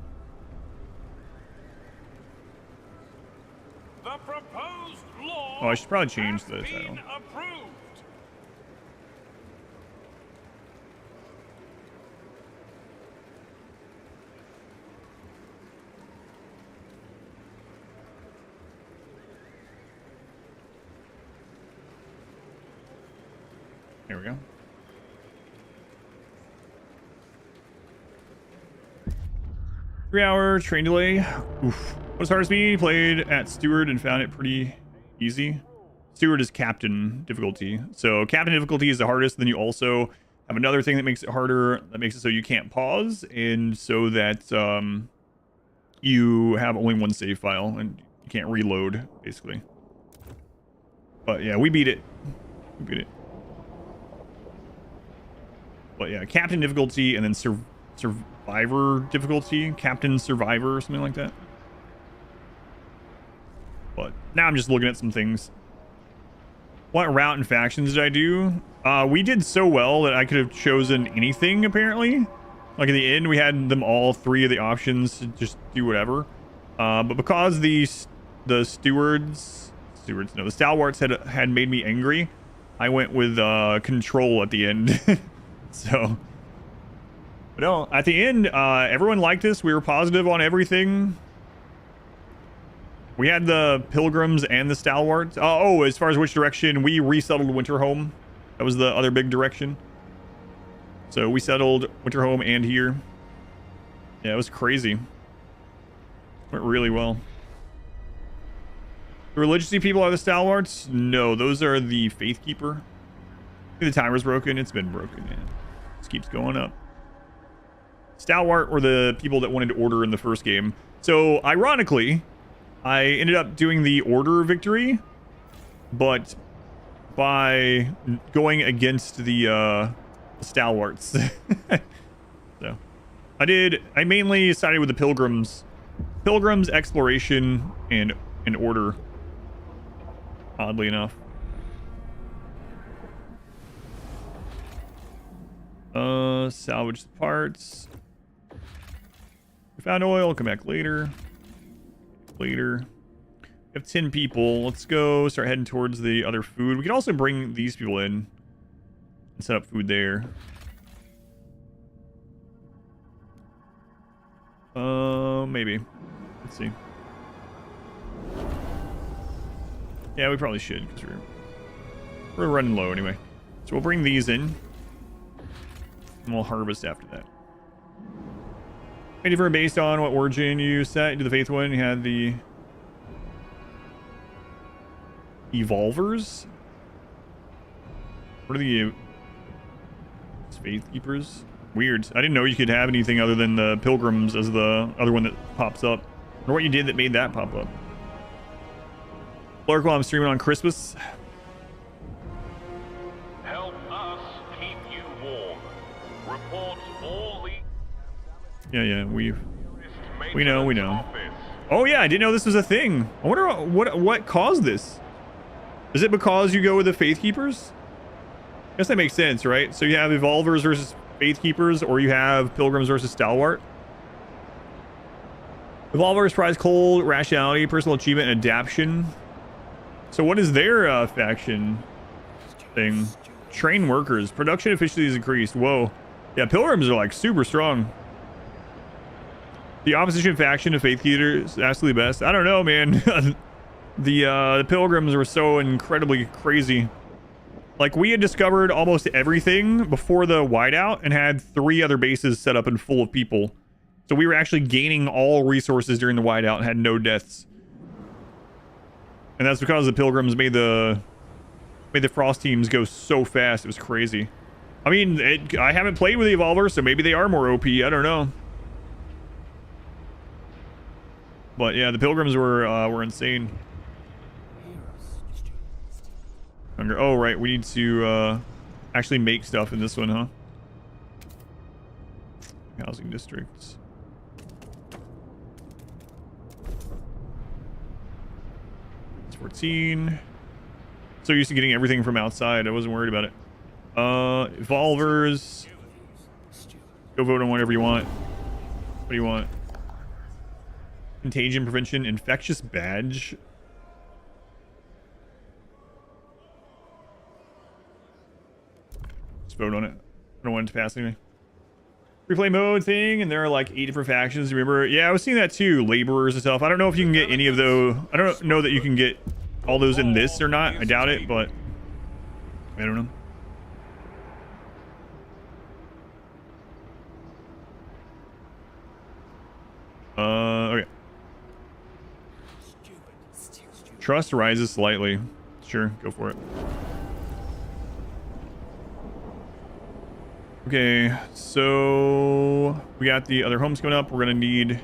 The proposed law Oh, I should probably change the has title. been approved. There we go. Three-hour train delay. Oof. What's hardest me? Played at Steward and found it pretty easy. Steward is captain difficulty. So captain difficulty is the hardest. Then you also have another thing that makes it harder. That makes it so you can't pause, and so that you have only one save file and you can't reload, basically. But yeah, we beat it. We beat it. But yeah, captain difficulty and then survivor difficulty, captain survivor or something like that. But now I'm just looking at some things. What route and factions did I do? We did so well that I could have chosen anything, apparently. Like in the end, we had them all three of the options to just do whatever. But because the stalwarts had made me angry, I went with control at the end. So, but no, at the end, everyone liked us. We were positive on everything. We had the Pilgrims and the Stalwarts. Oh, as far as which direction, we resettled Winterhome. That was the other big direction. So we settled Winterhome and here. Yeah, it was crazy. Went really well. The Religiously people are the Stalwarts? No, those are the Faithkeeper. The timer's broken. It's been broken, yeah. Just keeps going up. Stalwart were the people that wanted order in the first game. So, ironically, I ended up doing the order victory, but by going against the Stalwarts. So, I mainly sided with the Pilgrims. Pilgrims, exploration, and order. Oddly enough. Salvage the parts. We found oil. Come back later. We have 10 people. Let's go start heading towards the other food. We can also bring these people in and set up food there. Maybe. Let's see. Yeah, we probably should because we're running low anyway. So we'll bring these in. And we'll harvest after that. Made different based on what origin you set. Into the faith one, you had the evolvers. What are the faith keepers? Weird. I didn't know you could have anything other than the pilgrims as the other one that pops up. Or what you did that made that pop up. Lurk while I'm streaming on Christmas. Help us keep you warm. Report all the... Yeah, we know. Oh yeah, I didn't know this was a thing. I wonder what caused this. Is it because you go with the faith keepers? I guess that makes sense, right? So you have evolvers versus faith keepers, or you have pilgrims versus stalwart. Evolvers prize cold, rationality, personal achievement, and adaption. So what is their faction thing? Train workers. Production efficiency is increased. Whoa. Yeah, pilgrims are like super strong. The opposition faction of faith keepers is absolutely best. I don't know, man. The pilgrims were so incredibly crazy. Like, we had discovered almost everything before the whiteout and had 3 other bases set up and full of people. So we were actually gaining all resources during the whiteout and had no deaths. And that's because the pilgrims made the frost teams go so fast. It was crazy. I mean, I haven't played with the evolvers, so maybe they are more OP. I don't know. But yeah, the pilgrims were insane. Oh right, we need to actually make stuff in this one, huh? Housing districts. It's 14. So used to getting everything from outside, I wasn't worried about it. Evolvers. Go vote on whatever you want. What do you want? Contagion prevention, infectious badge. vote on it. I don't want it to pass anyway. Replay mode thing, and there are like 8 different factions. Remember? Yeah, I was seeing that too. Laborers and stuff. I don't know if you can get any of those. I don't know that you can get all those in this or not. I doubt it, but I don't know. Okay. Trust rises slightly. Sure, go for it. Okay, so we got the other homes coming up. We're gonna need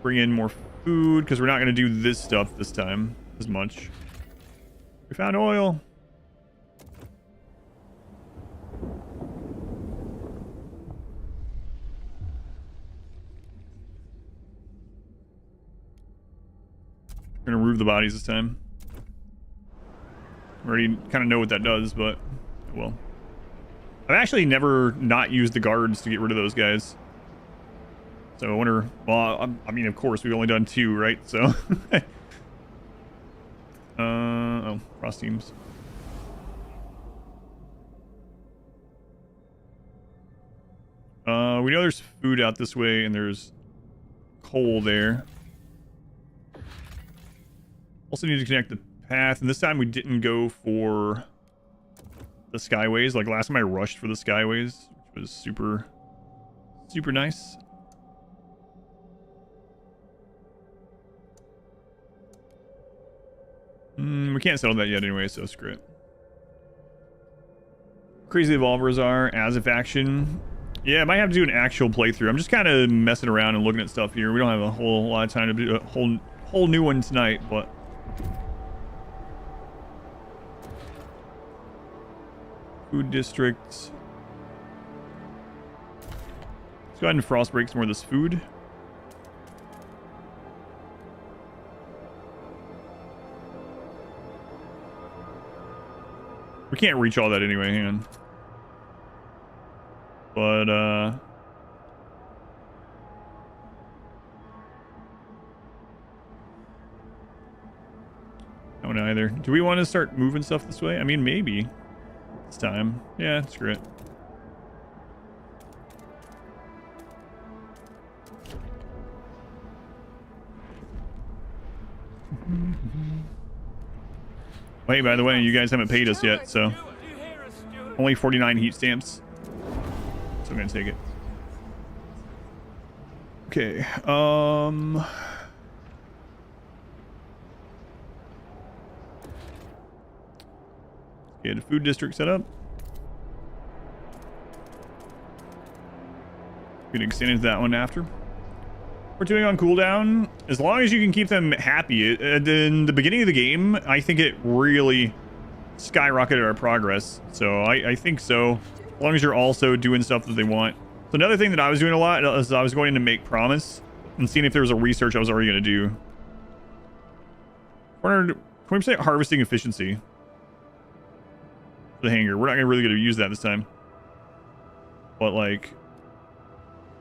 bring in more food because we're not gonna do this stuff this time as much. We found oil. We're gonna remove the bodies this time. I already kind of know what that does, but well. I've actually never not used the guards to get rid of those guys. So I wonder, well, I mean, of course, we've only done 2, right? So, oh, frost teams. We know there's food out this way and there's coal there. Also need to connect the path, and this time we didn't go for the skyways. Like last time I rushed for the skyways, which was super nice. We can't settle that yet anyway, so screw it. Crazy Evolvers are as a faction. Yeah, I might have to do an actual playthrough. I'm just kind of messing around and looking at stuff here. We don't have a whole lot of time to do a whole new one tonight, but food districts. Let's go ahead and frost break some more of this food. We can't reach all that anyway, hang on. But, no, neither. Do we want to start moving stuff this way? I mean, maybe. It's time. Yeah, screw it. Wait, by the way, you guys haven't paid us yet, so only 49 heat stamps. So I'm gonna take it. Okay. Get a food district set up. We can extend into that one after. We're doing on cooldown. As long as you can keep them happy. In the beginning of the game, I think it really skyrocketed our progress. So I think so. As long as you're also doing stuff that they want. So another thing that I was doing a lot is I was going to make promise and seeing if there was a research I was already going to do. 20% harvesting efficiency. The hanger. We're not really going to use that this time. But like,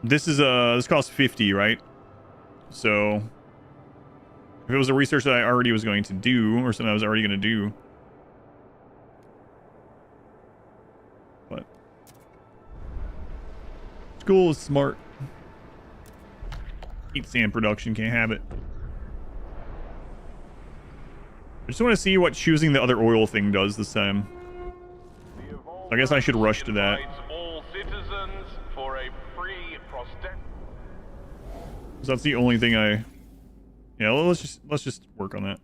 this costs 50, right? So if it was a research that I already was going to do or something I was already going to do. But school is smart. Heat sand production, can't have it. I just want to see what choosing the other oil thing does this time. I guess I should rush to that. All citizens for a free So that's the only thing I... Yeah, let's just work on that.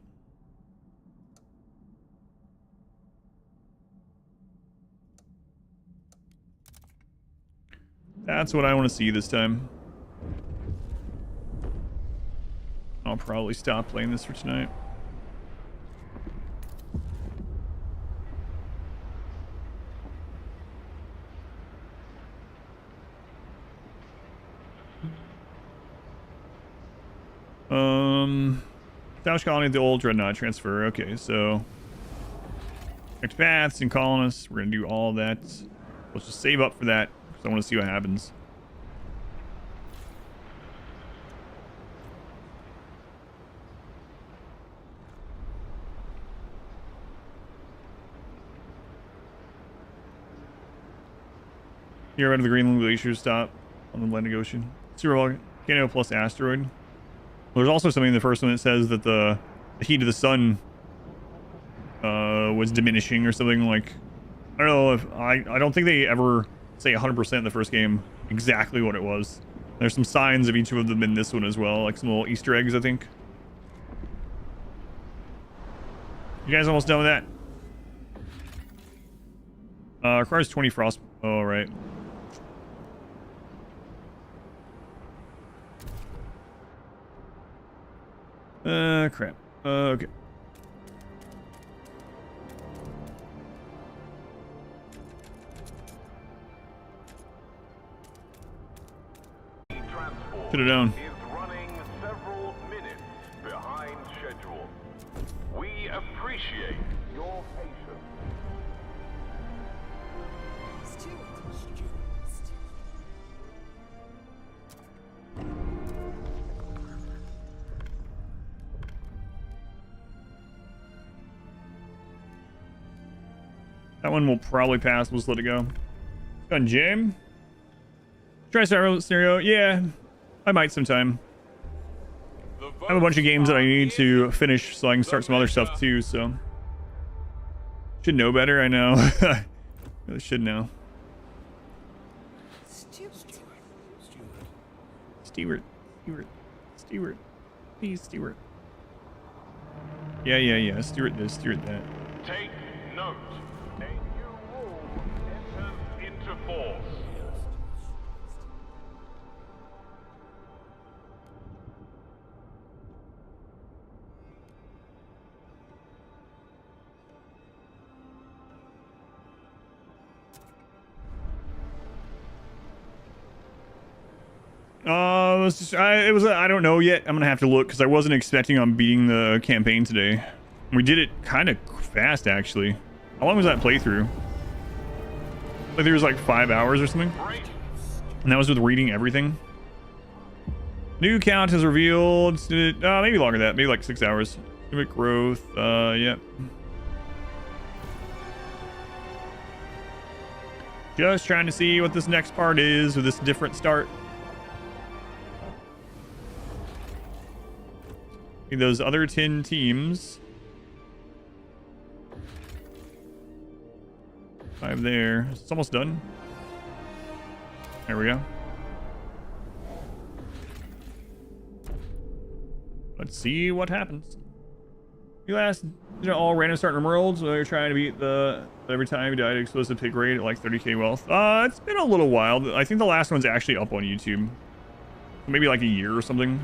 That's what I want to see this time. I'll probably stop playing this for tonight. Establish colony of the old dreadnought transfer. Okay, so connect paths and colonists. We're gonna do all that. Let's just save up for that because I want to see what happens. Here out of the Greenland Glacier stop on the Atlantic Ocean. Super volcano plus asteroid. There's also something in the first one that says that the heat of the sun was diminishing or something. Like, I don't know if I don't think they ever say 100% in the first game exactly what it was. There's some signs of each of them in this one as well, like some little Easter eggs, I think. You guys almost done with that? Requires 20 frost. Oh, right. Crap. Okay. Should have known. Is running several minutes behind schedule. We appreciate your patience. That one will probably pass. We'll just let it go. Done, Jim. Try scenario. Yeah, I might sometime. I have a bunch of games that I need to finish so I can start some other stuff too, so. Should know better, I know. Really should know. Stewart. Please, Stewart. Yeah. Stewart this, Stewart that. Take note. A new rule enters into force. I don't know yet. I'm gonna have to look because I wasn't expecting on beating the campaign today. We did it kind of fast, actually. How long was that playthrough? Like there was like 5 hours or something. And that was with reading everything. New count is revealed. Maybe longer than that. Maybe like 6 hours. Civic growth. Yep. Just trying to see what this next part is with this different start. Those other 10 teams. 5 there. It's almost done. There we go. Let's see what happens. You last all random starting worlds. So you're trying to beat every time you died explosive pick rate at like 30k wealth. It's been a little while. I think the last one's actually up on YouTube. Maybe like a year or something.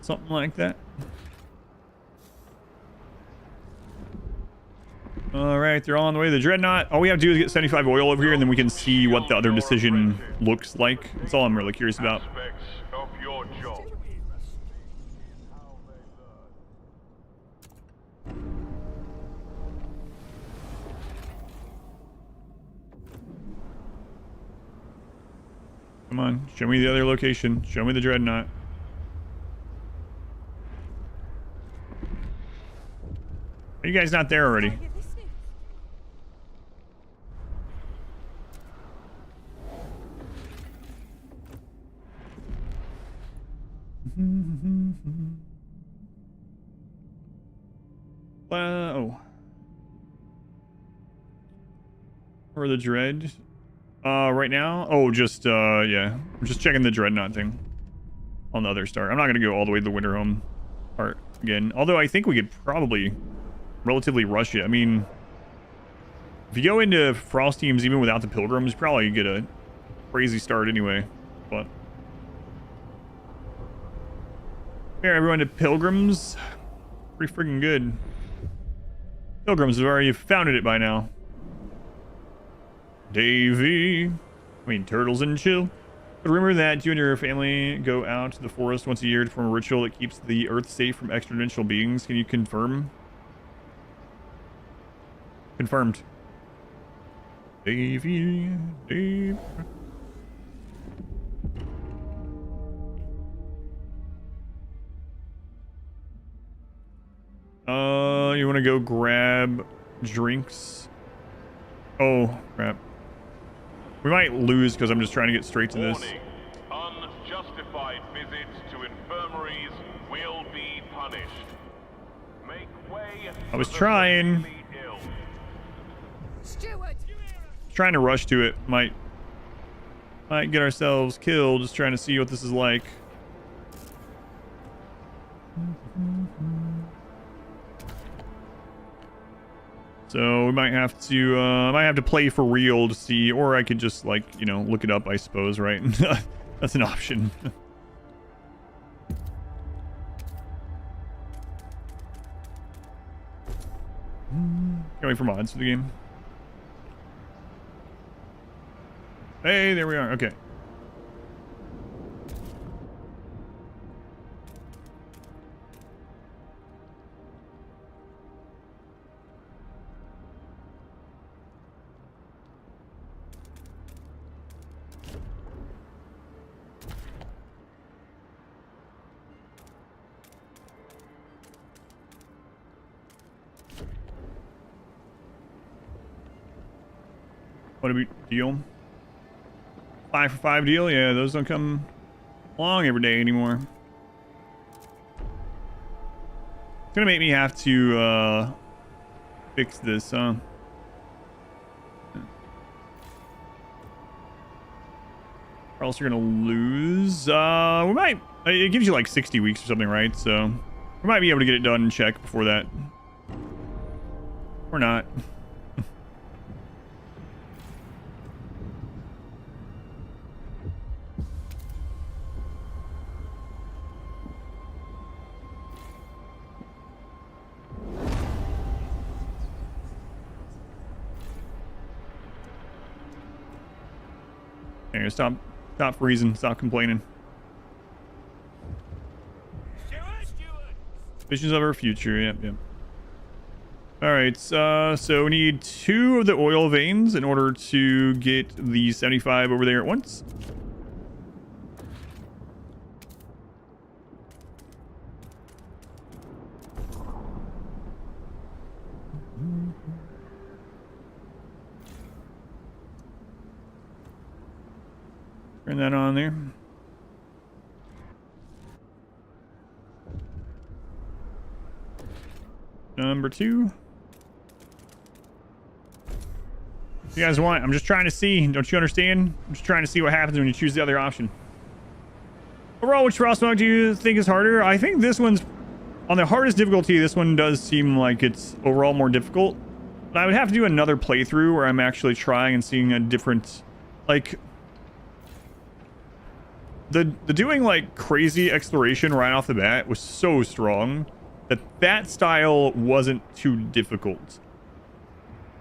Something like that. All right, they're all on the way to the Dreadnought. All we have to do is get 75 oil over here, and then we can see what the other decision looks like. That's all I'm really curious about. Aspects of your job. Come on, show me the other location. Show me the Dreadnought. Are you guys not there already? Oh. For the Dread. Right now? Oh, just, yeah. I'm just checking the Dreadnought thing on the other start. I'm not going to go all the way to the winterhome part again. Although I think we could probably relatively rush it. I mean, if you go into Frost teams even without the Pilgrims, you probably get a crazy start anyway. But here, everyone to Pilgrims. Pretty freaking good. Pilgrims have already founded it by now. Davey. Turtles and chill. But remember that you and your family go out to the forest once a year to perform a ritual that keeps the earth safe from extradimensional beings. Can you confirm? Confirmed. Davey, Dave. You want to go grab drinks? Oh, crap. We might lose because I'm just trying to get straight to this. Warning. Unjustified visits to infirmaries will be punished. Make way I was for the trying. severely ill. Steward! Trying to rush to it. Might get ourselves killed just trying to see what this is like. So we might have to play for real to see, or I could just, like, you know, look it up, I suppose, right? That's an option. Can't wait for mods for the game. Hey, there we are. Okay. What a deal. 5 for 5 deal? Yeah, those don't come along every day anymore. It's gonna make me have to fix this, huh? Or else you're gonna lose. We might. It gives you like 60 weeks or something, right? So we might be able to get it done and check before that. Or not. Here, stop freezing, stop complaining. Visions of our future, yep. Alright, so we need 2 of the oil veins in order to get the 75 over there at once. Turn that on there. Number 2. If you guys want, I'm just trying to see. Don't you understand? I'm just trying to see what happens when you choose the other option. Overall, which Frostpunk do you think is harder? I think this one's on the hardest difficulty. This one does seem like it's overall more difficult. But I would have to do another playthrough where I'm actually trying and seeing a different, like, the doing like crazy exploration right off the bat was so strong that style wasn't too difficult.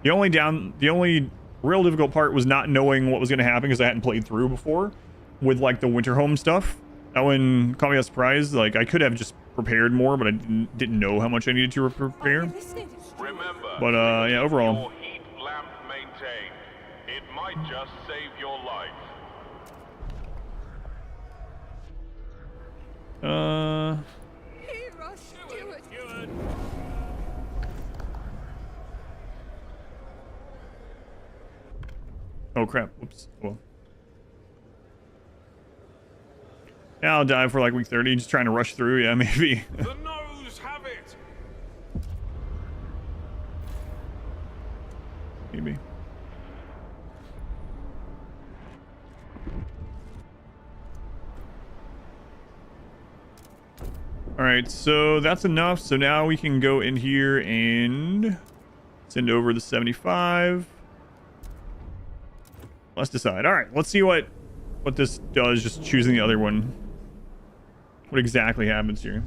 The only real difficult part was not knowing what was going to happen because I hadn't played through before with like the winterhome stuff. That one caught me by surprise. Like I could have just prepared more, but I didn't know how much I needed to prepare. Remember, But yeah, overall. your heat lamp maintained. It might just save your life. Hear us, Steward! Oh crap! Whoops. Well, yeah, I'll dive for like week 30. Just trying to rush through. Yeah, maybe. The nose have it. Maybe. All right, so that's enough. So now we can go in here and send over the 75. Let's decide. All right, let's see what this does. Just choosing the other one. What exactly happens here?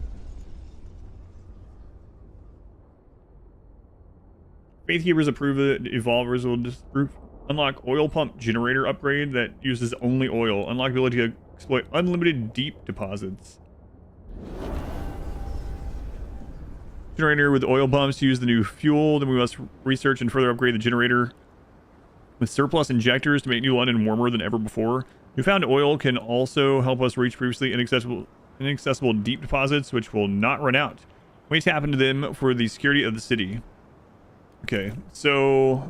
Faithkeepers approve it. Evolvers will disapprove. Unlock oil pump generator upgrade that uses only oil. Unlock ability to exploit unlimited deep deposits. Generator with oil pumps to use the new fuel. Then we must research and further upgrade the generator with surplus injectors to make New London warmer than ever before. Newfound oil can also help us reach previously inaccessible deep deposits, which will not run out. We tap into them for the security of the city. Okay, so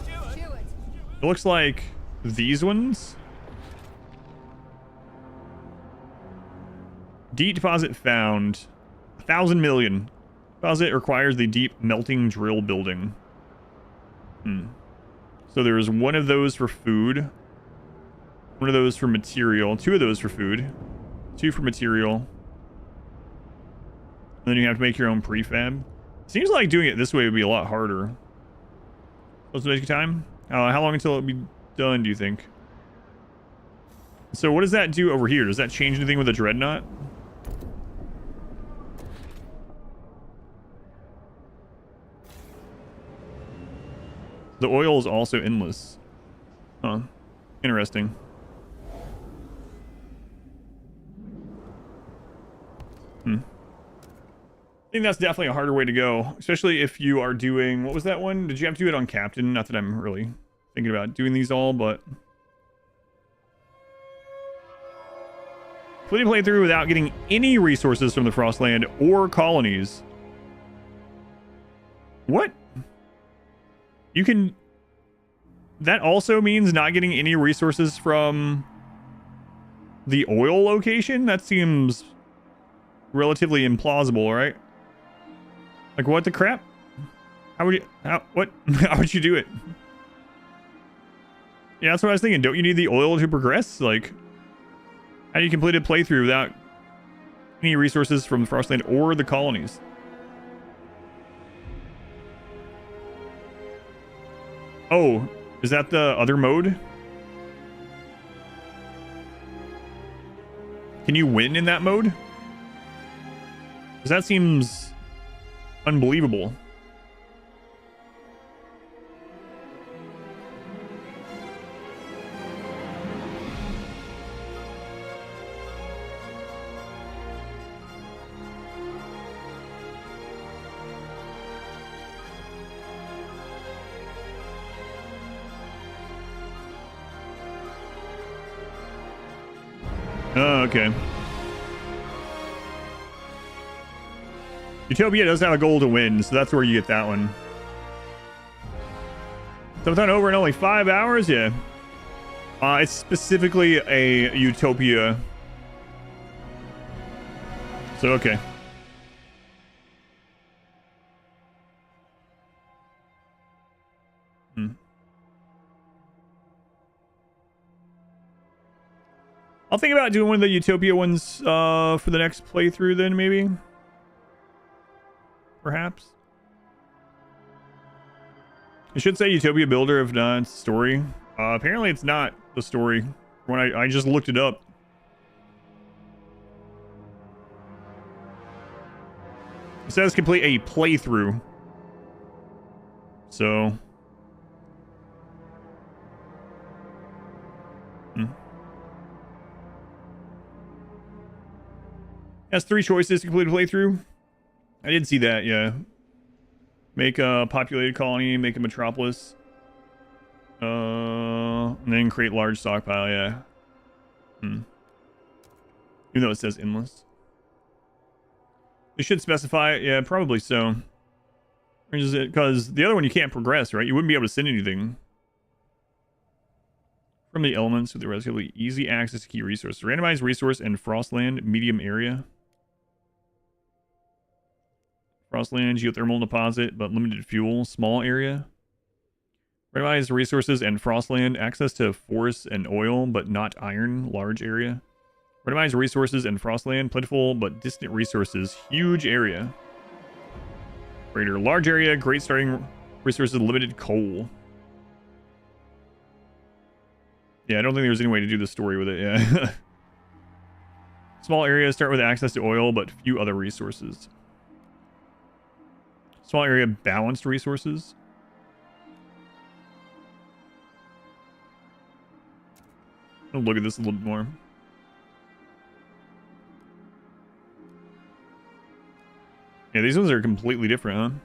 Steward. it looks like these ones. Deep deposit found. 1,000 million. Deposit requires the deep melting drill building. So there's one of those for food. One of those for material. Two of those for food. Two for material. And then you have to make your own prefab. Seems like doing it this way would be a lot harder. What's the basic time? How long until it'll be done, do you think? So what does that do over here? Does that change anything with the dreadnought? The oil is also endless. Huh. Interesting. I think that's definitely a harder way to go, especially if you are doing... What was that one? Did you have to do it on Captain? Not that I'm really thinking about doing these all, but... Completing playthrough without getting any resources from the Frostland or colonies. What? You can... That also means not getting any resources from the oil location? That seems relatively implausible, right? Like, what the crap? How would you... How would you do it? Yeah, that's what I was thinking. Don't you need the oil to progress? Like, how do you complete a playthrough without any resources from the Frostland or the colonies? Oh, is that the other mode? Can you win in that mode? Because that seems unbelievable. Oh, okay. Utopia does have a goal to win, so that's where you get that one. Sometime over in only 5 hours? Yeah. It's specifically a Utopia. So, okay. I'll think about doing one of the Utopia ones for the next playthrough then, maybe. Perhaps. It should say Utopia Builder if not story. Apparently it's not the story. When I just looked it up. It says complete a playthrough. So... Has 3 choices to complete a playthrough. I did see that, yeah. Make a populated colony, make a metropolis. And then create large stockpile, yeah. Even though it says endless. They should specify it, yeah, probably so. Or is it because the other one you can't progress, right? You wouldn't be able to send anything from the elements with the relatively easy access to key resources. Randomized resource and Frostland medium area. Frostland, geothermal deposit, but limited fuel, small area. Randomized resources and Frostland, access to forests and oil, but not iron, large area. Randomized resources and Frostland, plentiful but distant resources, huge area. Greater, large area, great starting resources, limited coal. Yeah, I don't think there's any way to do the story with it, yeah. Small area, start with access to oil, but few other resources. Small area, balanced resources. I'll look at this a little bit more. Yeah, these ones are completely different, huh?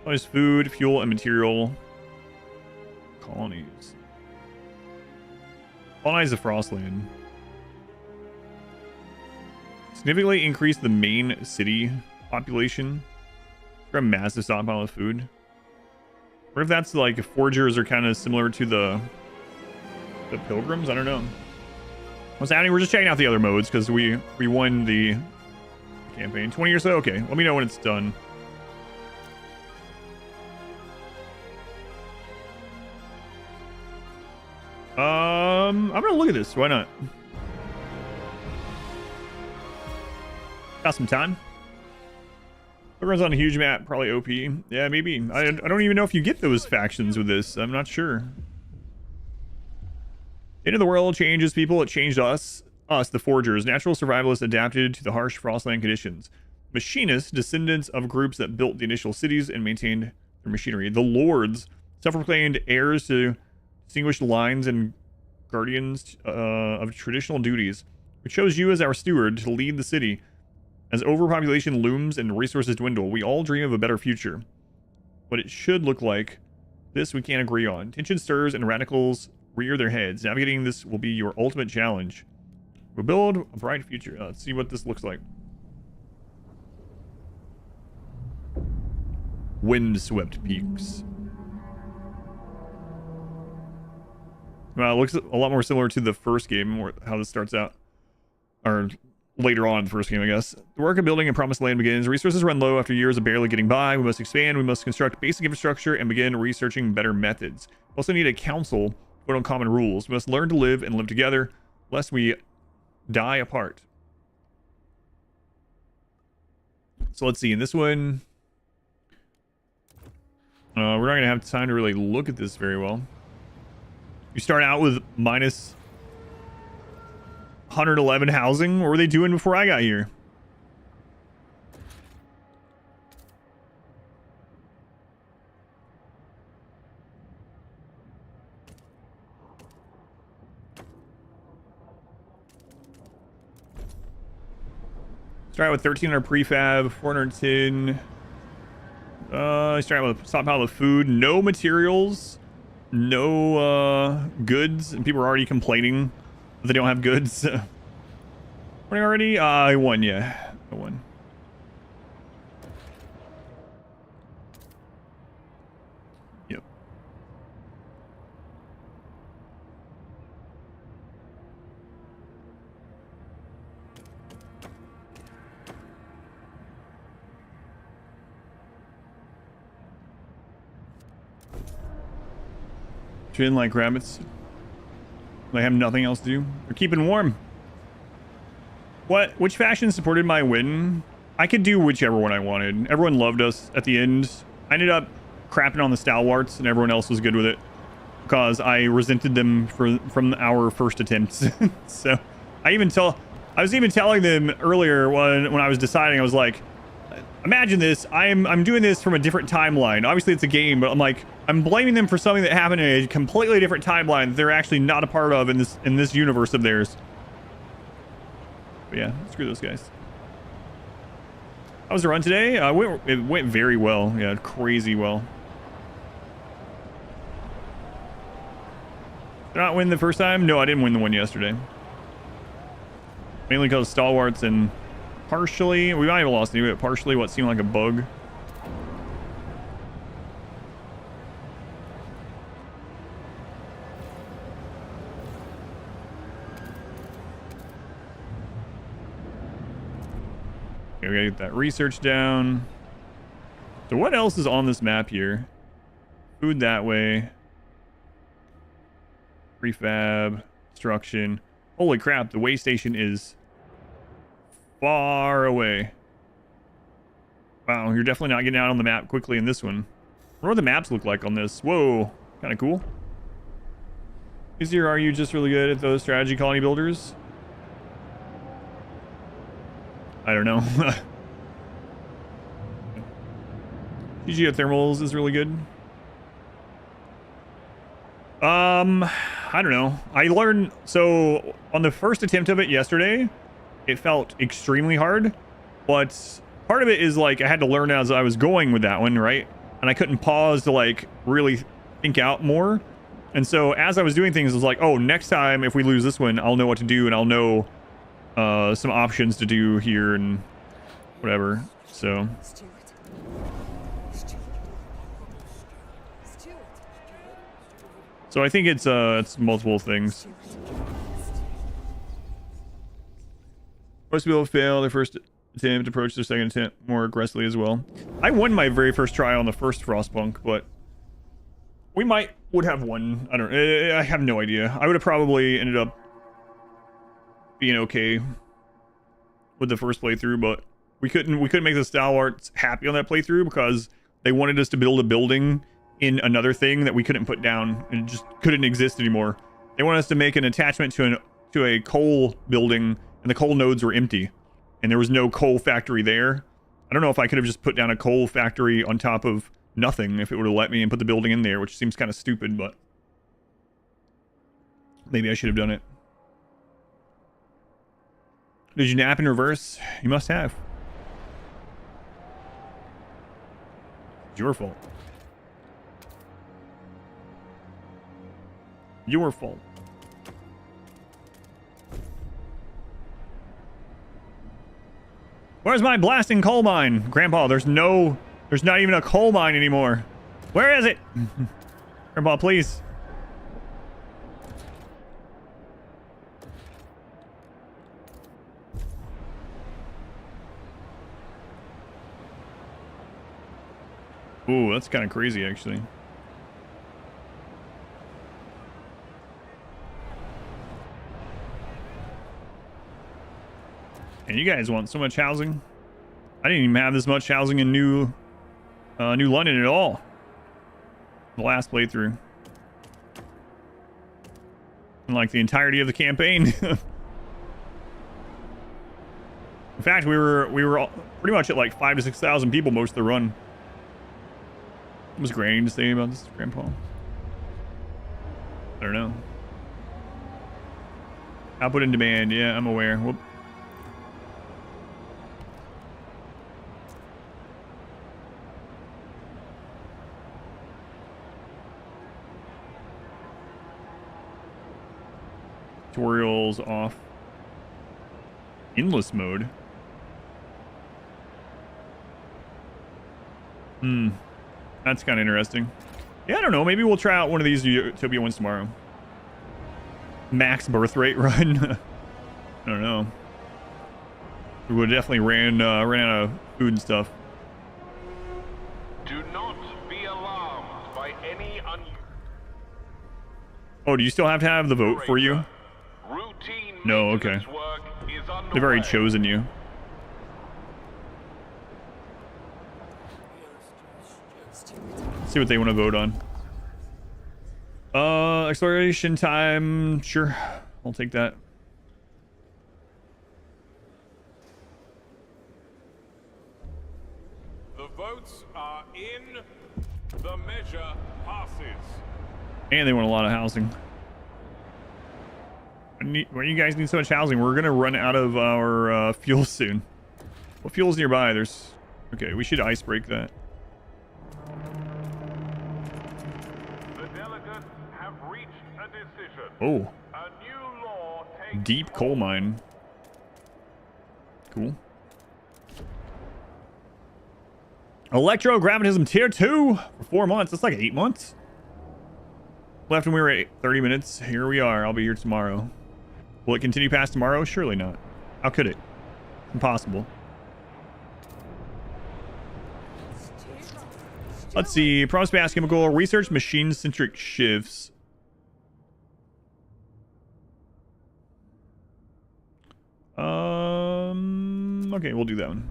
Always food, fuel, and material. Colonies. Colonize the Frostland. Significantly increase the main city population. For a massive stockpile of food. What if that's like foragers are kind of similar to the pilgrims? I don't know. What's happening? We're just checking out the other modes because we won the campaign. 20 or so? Okay, let me know when it's done. I'm gonna look at this. Why not? Got some time. It runs on a huge map, probably OP. Yeah, maybe. I don't even know if you get those factions with this. I'm not sure. The end of the world changes people. It changed us. Us, the foragers. Natural survivalists adapted to the harsh frostland conditions. Machinists, descendants of groups that built the initial cities and maintained their machinery. The lords, self-proclaimed heirs to distinguished lines and guardians of traditional duties. We chose you as our steward to lead the city. As overpopulation looms and resources dwindle, we all dream of a better future. What it should look like, this we can't agree on. Tension stirs and radicals rear their heads. Navigating this will be your ultimate challenge. We'll build a bright future. Let's see what this looks like. Windswept peaks. Well, it looks a lot more similar to the first game, or how this starts out. Or later on in the first game, I guess. The work of building a promised land begins. Resources run low after years of barely getting by. We must expand. We must construct basic infrastructure and begin researching better methods. We also need a council to put on common rules. We must learn to live and live together, lest we die apart. So let's see. In this one, we're not going to have time to really look at this very well. You start out with minus 111 housing. What were they doing before I got here? Start out with 1300 prefab, 410. Start out with stockpile of food, no materials, no goods, and people are already complaining that they don't have goods. Running already? I won, yeah. I won. Yep. Chin like rabbits. They have nothing else to do. They're keeping warm. What? Which faction supported my win? I could do whichever one I wanted. Everyone loved us at the end. I ended up crapping on the stalwarts, and everyone else was good with it because I resented them from our first attempts. So I was even telling them earlier when I was deciding. I was like, imagine this. I'm doing this from a different timeline. Obviously, it's a game, but I'm blaming them for something that happened in a completely different timeline that they're actually not a part of in this universe of theirs. But yeah, screw those guys. How was the run today? It went very well. Yeah, crazy well. Did I not win the first time? No, I didn't win the one yesterday. Mainly because stalwarts and partially, we might have lost anyway, but partially what seemed like a bug. Okay, we gotta get that research down. So what else is on this map here? Food that way. Prefab, construction. Holy crap, the way station is far away. Wow, you're definitely not getting out on the map quickly in this one. What do the maps look like on this? Whoa, kind of cool. Easier, are you just really good at those strategy colony builders? I don't know. Geothermals is really good. I don't know. I learned, so on the first attempt of it yesterday, it felt extremely hard. But part of it is like I had to learn as I was going with that one, right? And I couldn't pause to like really think out more. And so as I was doing things, I was like, oh, next time if we lose this one, I'll know what to do, and I'll know some options to do here and whatever. So Stuart. I think it's multiple things. Most people fail their first attempt, approach their second attempt more aggressively as well. I won my very first try on the first Frostpunk, but we would have won. I have no idea. I would have probably ended up being okay with the first playthrough, but we couldn't make the stalwarts happy on that playthrough because they wanted us to build a building in another thing that we couldn't put down, and it just couldn't exist anymore. They wanted us to make an attachment to a coal building, and the coal nodes were empty, and there was no coal factory there. I don't know if I could have just put down a coal factory on top of nothing if it would have let me and put the building in there, which seems kind of stupid, but maybe I should have done it. Did you nap in reverse? You must have. It's your fault. Your fault. Where's my blasting coal mine? Grandpa, there's not even a coal mine anymore. Where is it? Grandpa, please. Ooh, that's kind of crazy, actually. And you guys want so much housing? I didn't even have this much housing in New London at all. The last playthrough. And like the entirety of the campaign. In fact, we were pretty much at like 5,000 to 6,000 people most of the run. What was Granny to say about this, Grandpa? I don't know. Output in demand. Yeah, I'm aware. Whoop. Tutorials off. Endless mode. That's kind of interesting. Yeah, I don't know. Maybe we'll try out one of these Utopia ones tomorrow. Max birth rate run. I don't know. We would definitely ran out of food and stuff. Do not be alarmed by any Oh, do you still have to have the vote for you? routine No, okay. maintenance work is underway. They've already chosen you. Let's see what they want to vote on. Exploration time. Sure, I'll take that. The votes are in. The measure passes. And they want a lot of housing. Why you guys need so much housing? We're gonna run out of our fuel soon. What fuel's nearby? There's... Okay, we should ice break that. The delegates have reached a decision. Oh, A new law takes deep coal mine. Cool. Electrograviticism tier 2 for 4 months. That's like 8 months. Left when we were at 30 minutes. Here we are. I'll be here tomorrow. Will it continue past tomorrow? Surely not. How could it? Impossible. Let's see. Promise chemical research machine-centric shifts. Okay, we'll do that one.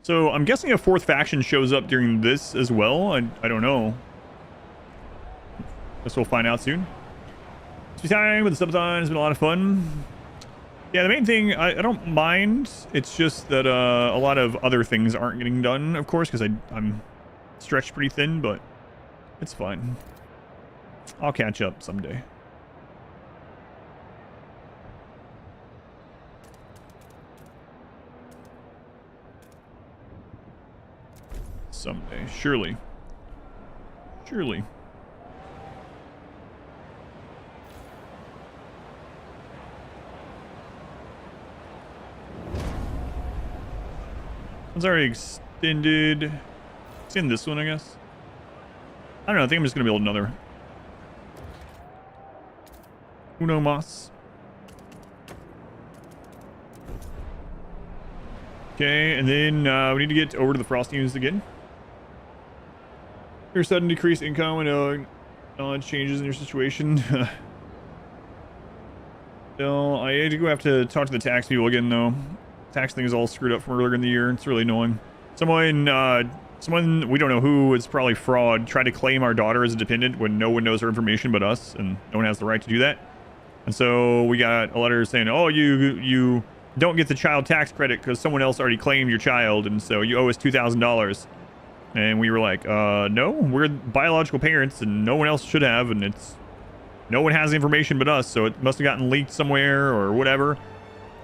So I'm guessing a fourth faction shows up during this as well. I don't know. Guess we'll find out soon. It's time with the subathon. It's been a lot of fun. Yeah, the main thing, I don't mind. It's just that a lot of other things aren't getting done, of course, because I'm stretched pretty thin, but It's fine. I'll catch up someday. Someday. Surely. Surely. It's already extended. It's in this one, I guess. I don't know. I think I'm just going to build another. Uno mas. Okay, and then we need to get over to the frost units again. Your sudden decreased income and knowledge changes in your situation. Still, I do have to talk to the tax people again, though. Tax thing is all screwed up from earlier in the year. It's really annoying. Someone we don't know who, it's probably fraud, tried to claim our daughter as a dependent when no one knows her information but us, and no one has the right to do that. And so we got a letter saying, oh, you don't get the child tax credit because someone else already claimed your child, and so you owe us $2,000. And we were like, no, we're biological parents, and no one else should have, and no one has information but us, so it must have gotten leaked somewhere or whatever.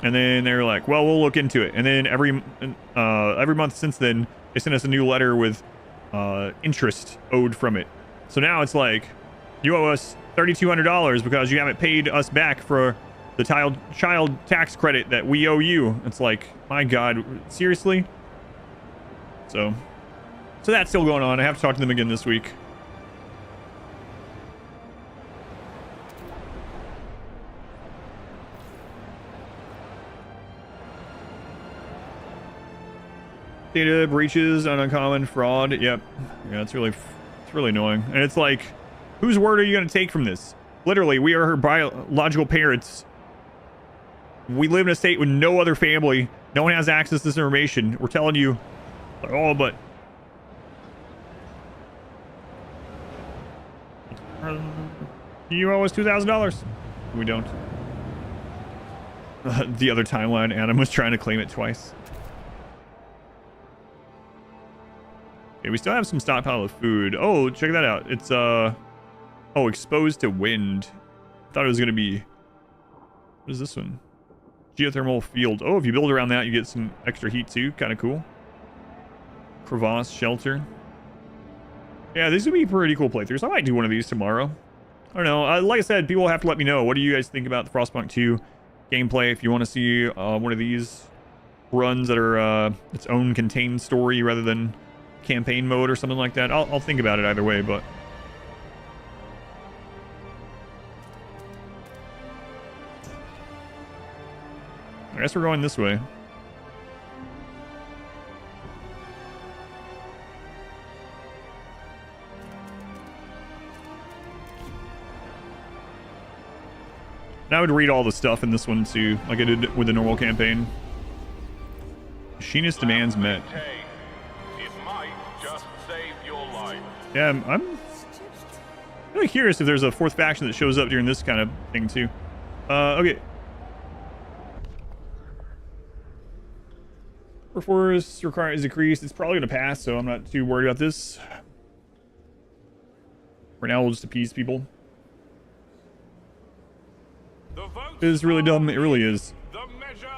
And then they're like, well, we'll look into it. And then every month since then, they sent us a new letter with interest owed from it. So now it's like, you owe us $3,200 because you haven't paid us back for the child tax credit that we owe you. It's like, my God, seriously? So that's still going on. I have to talk to them again this week. Data breaches, uncommon fraud. Yep. Yeah, it's really annoying. And it's like, whose word are you going to take from this? Literally, we are her biological parents. We live in a state with no other family. No one has access to this information. We're telling you, oh, but you owe us $2,000. We don't. The other timeline, Adam was trying to claim it twice. Okay, we still have some stockpile of food. Oh, check that out. It's oh, exposed to wind. I thought it was gonna be, what is this one? Geothermal field. Oh, if you build around that, you get some extra heat too. Kind of cool. Crevasse shelter. Yeah, these would be pretty cool playthroughs. I might do one of these tomorrow. I don't know. Like I said, people have to let me know. What do you guys think about the Frostpunk 2 gameplay? If you want to see one of these runs that are its own contained story rather than campaign mode or something like that, I'll think about it either way. But I guess we're going this way. And I would read all the stuff in this one too, like I did with the normal campaign. Machinist demands met. It might just save your life. Yeah, I'm really curious if there's a fourth faction that shows up during this kind of thing too. Okay. Force requirement is decreased. It's probably going to pass, so I'm not too worried about this. For now, we'll just appease people. It is really dumb. It really is. The measure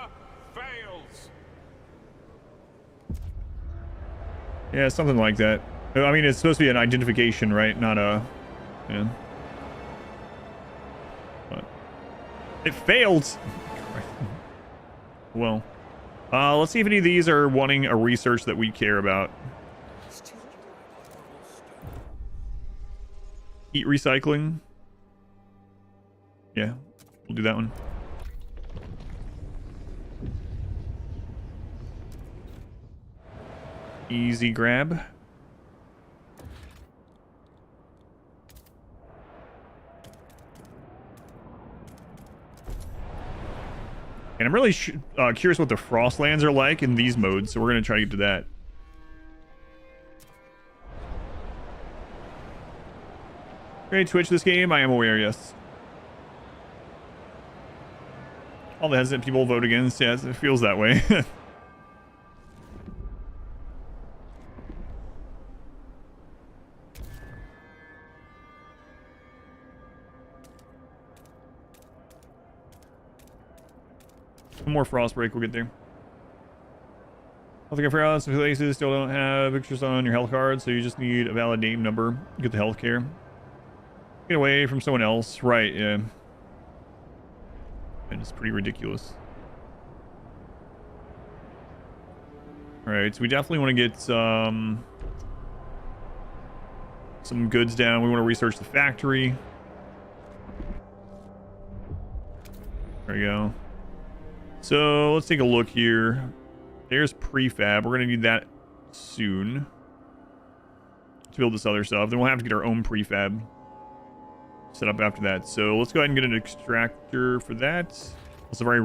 fails. Yeah, something like that. I mean, it's supposed to be an identification, right? Not a... Yeah. But it failed. Well, let's see if any of these are wanting a research that we care about. Heat recycling. Yeah, we'll do that one. Easy grab. And I'm really curious what the frostlands are like in these modes, so we're going to try to get to that. Great Twitch this game, I am aware, yes. All the hesitant people vote against, yeah, it feels that way. One more frost break, we'll get there. I think I forgot some places still don't have pictures on your health card, so you just need a valid name number to get the health care. Get away from someone else. Right, yeah. And it's pretty ridiculous. Alright, so we definitely want to get some goods down. We want to research the factory. There we go. So let's take a look here. There's prefab. We're going to need that soon to build this other stuff. Then we'll have to get our own prefab set up after that. So let's go ahead and get an extractor for that. Unless I've already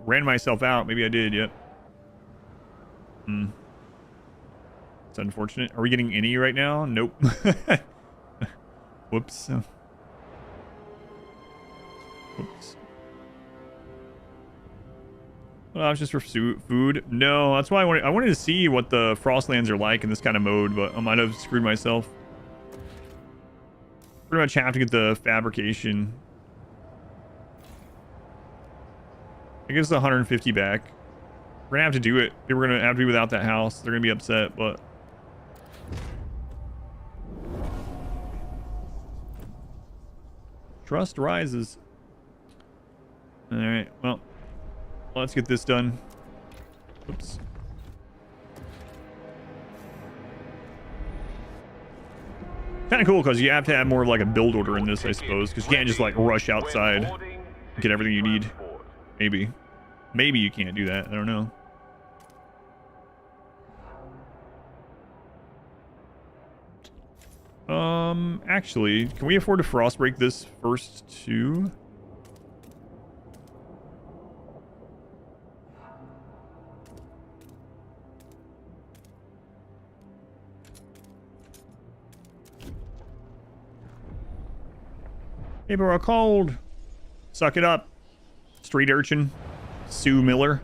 ran myself out. Maybe I did, yep. It's unfortunate. Are we getting any right now? Nope. Whoops. Whoops. Well, it's just for food. No, that's why I wanted to see what the Frostlands are like in this kind of mode, but I might have screwed myself. Pretty much have to get the fabrication. I guess 150 back. We're gonna have to do it. We're gonna have to be without that house. They're gonna be upset, but trust rises. All right. Well, let's get this done. Oops. Kind of cool because you have to have more of like a build order in this, I suppose, because you can't just like rush outside and get everything you need. Maybe you can't do that. I don't know. Actually, can we afford to frost break this first too? People are cold. Suck it up. Street urchin. Sue Miller.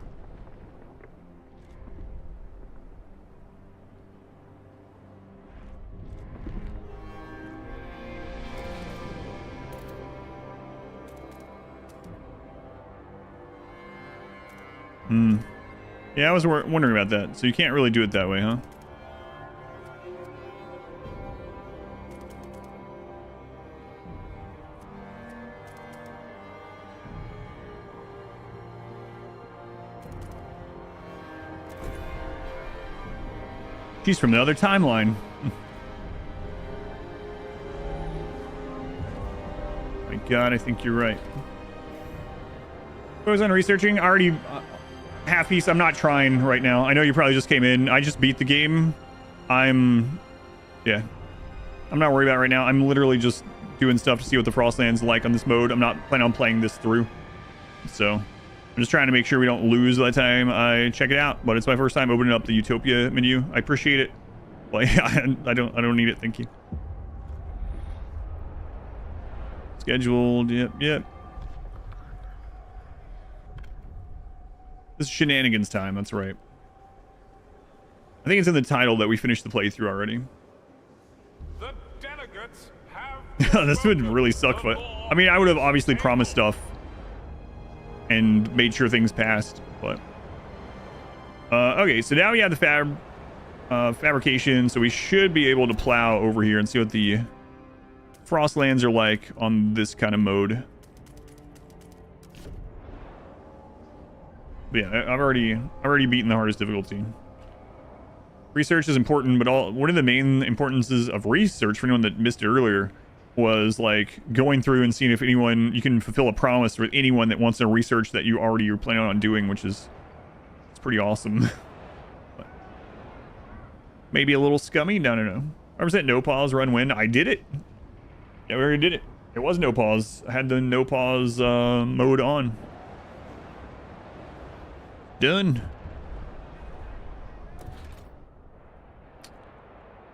Yeah, I was wondering about that. So you can't really do it that way, huh? She's from the other timeline. My God, I think you're right. Goes on researching. I already half piece. I'm not trying right now. I know you probably just came in. I just beat the game. Yeah. I'm not worried about it right now. I'm literally just doing stuff to see what the Frostlands like on this mode. I'm not planning on playing this through. So I'm just trying to make sure we don't lose by the time I check it out. But it's my first time opening up the Utopia menu. I appreciate it. Like I don't need it. Thank you. Scheduled. Yep. This is shenanigans time. That's right. I think it's in the title that we finished the playthrough already. The delegates have This would really suck, but I mean, I would have obviously promised stuff and made sure things passed, but okay, so now we have the fabrication, so we should be able to plow over here and see what the Frostlands are like on this kind of mode. But yeah, I've already beaten the hardest difficulty. Research is important, but one of the main importances of research for anyone that missed it earlier was like going through and seeing if you can fulfill a promise with anyone that wants to research that you already are planning on doing, which is it's pretty awesome. But maybe a little scummy. No. Represent no pause run win. I did it. Yeah, we already did it. It was no pause. I had the no pause mode on. Done.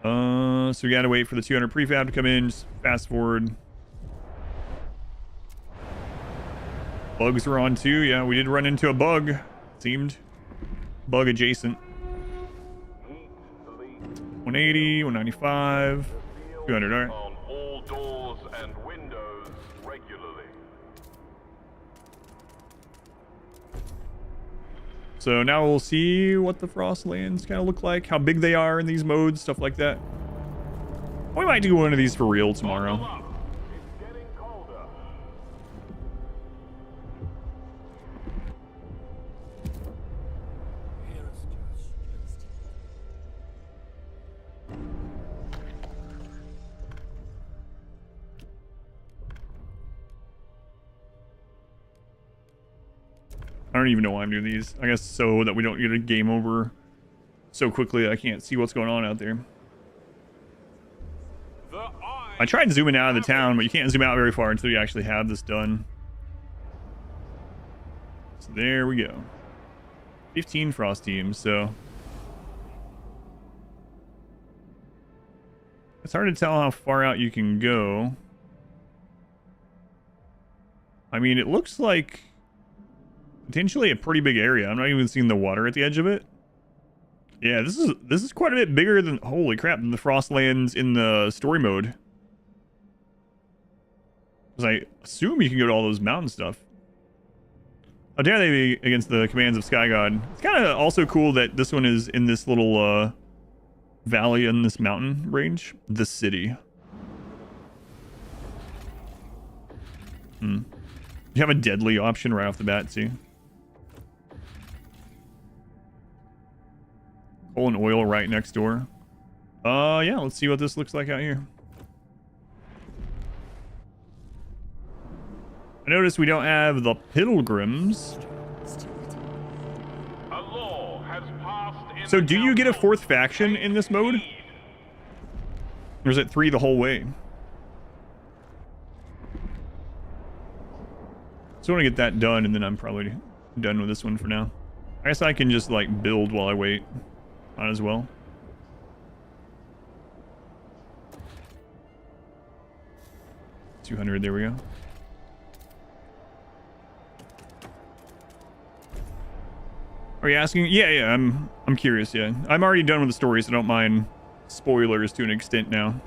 So we gotta wait for the 200 prefab to come in. Just fast forward. Bugs were on too. Yeah, we did run into a bug. Seemed bug adjacent. 180, 195, 200. All right. On all doors and windows regularly. So now we'll see what the Frostlands kind of look like, how big they are in these modes, stuff like that. We might do one of these for real tomorrow. Buckle up. It's getting colder. Hear us, Josh. I don't even know why I'm doing these. I guess so that we don't get a game over so quickly I can't see what's going on out there. The eye I tried zooming out of the town, but you can't zoom out very far until you actually have this done. So there we go. 15 frost teams, so it's hard to tell how far out you can go. I mean, it looks like potentially a pretty big area. I'm not even seeing the water at the edge of it. Yeah, this is quite a bit bigger than, holy crap, than the Frostlands in the story mode. Because I assume you can go to all those mountain stuff. How dare they be against the commands of Sky God? It's kind of also cool that this one is in this little valley in this mountain range. The city. You have a deadly option right off the bat, see? Coal and oil right next door. Yeah, let's see what this looks like out here. I noticed we don't have the Pilgrims. A law has passed in So the do you get a council. fourth faction in this mode? Or is it 3 the whole way? So I want to get that done, and then I'm probably done with this one for now. I guess I can just, like, build while I wait. Might as well. $200, there we go. Are you asking? Yeah, I'm curious, yeah. I'm already done with the story, so don't mind spoilers to an extent now.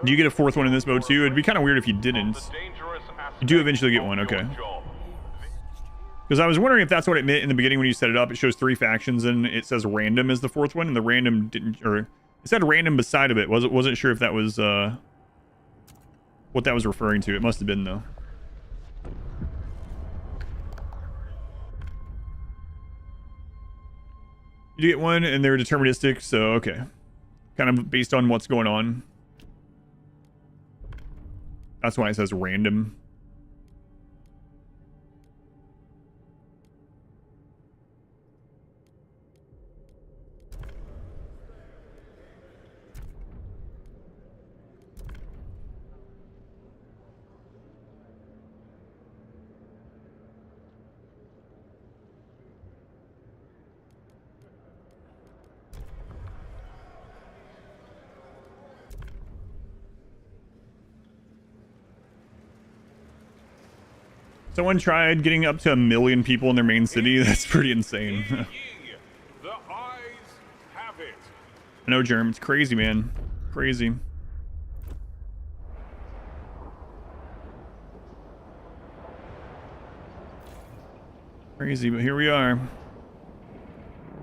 Do you get a fourth one in this mode too? It'd be kind of weird if you didn't. The dangerous You do aspect eventually get of one, your okay. job. Because I was wondering if that's what it meant in the beginning when you set it up. It shows 3 factions and it says random as the fourth one, and the random didn't, or it said random beside of it. Wasn't sure if that was what that was referring to. It must have been though. You do get one, and they're deterministic, so okay. Kind of based on what's going on. That's why it says random. Someone tried getting up to 1 million people in their main city. That's pretty insane. Hear ye. The eyes have it. I know, Germ. It's crazy, man. Crazy. Crazy, but here we are. All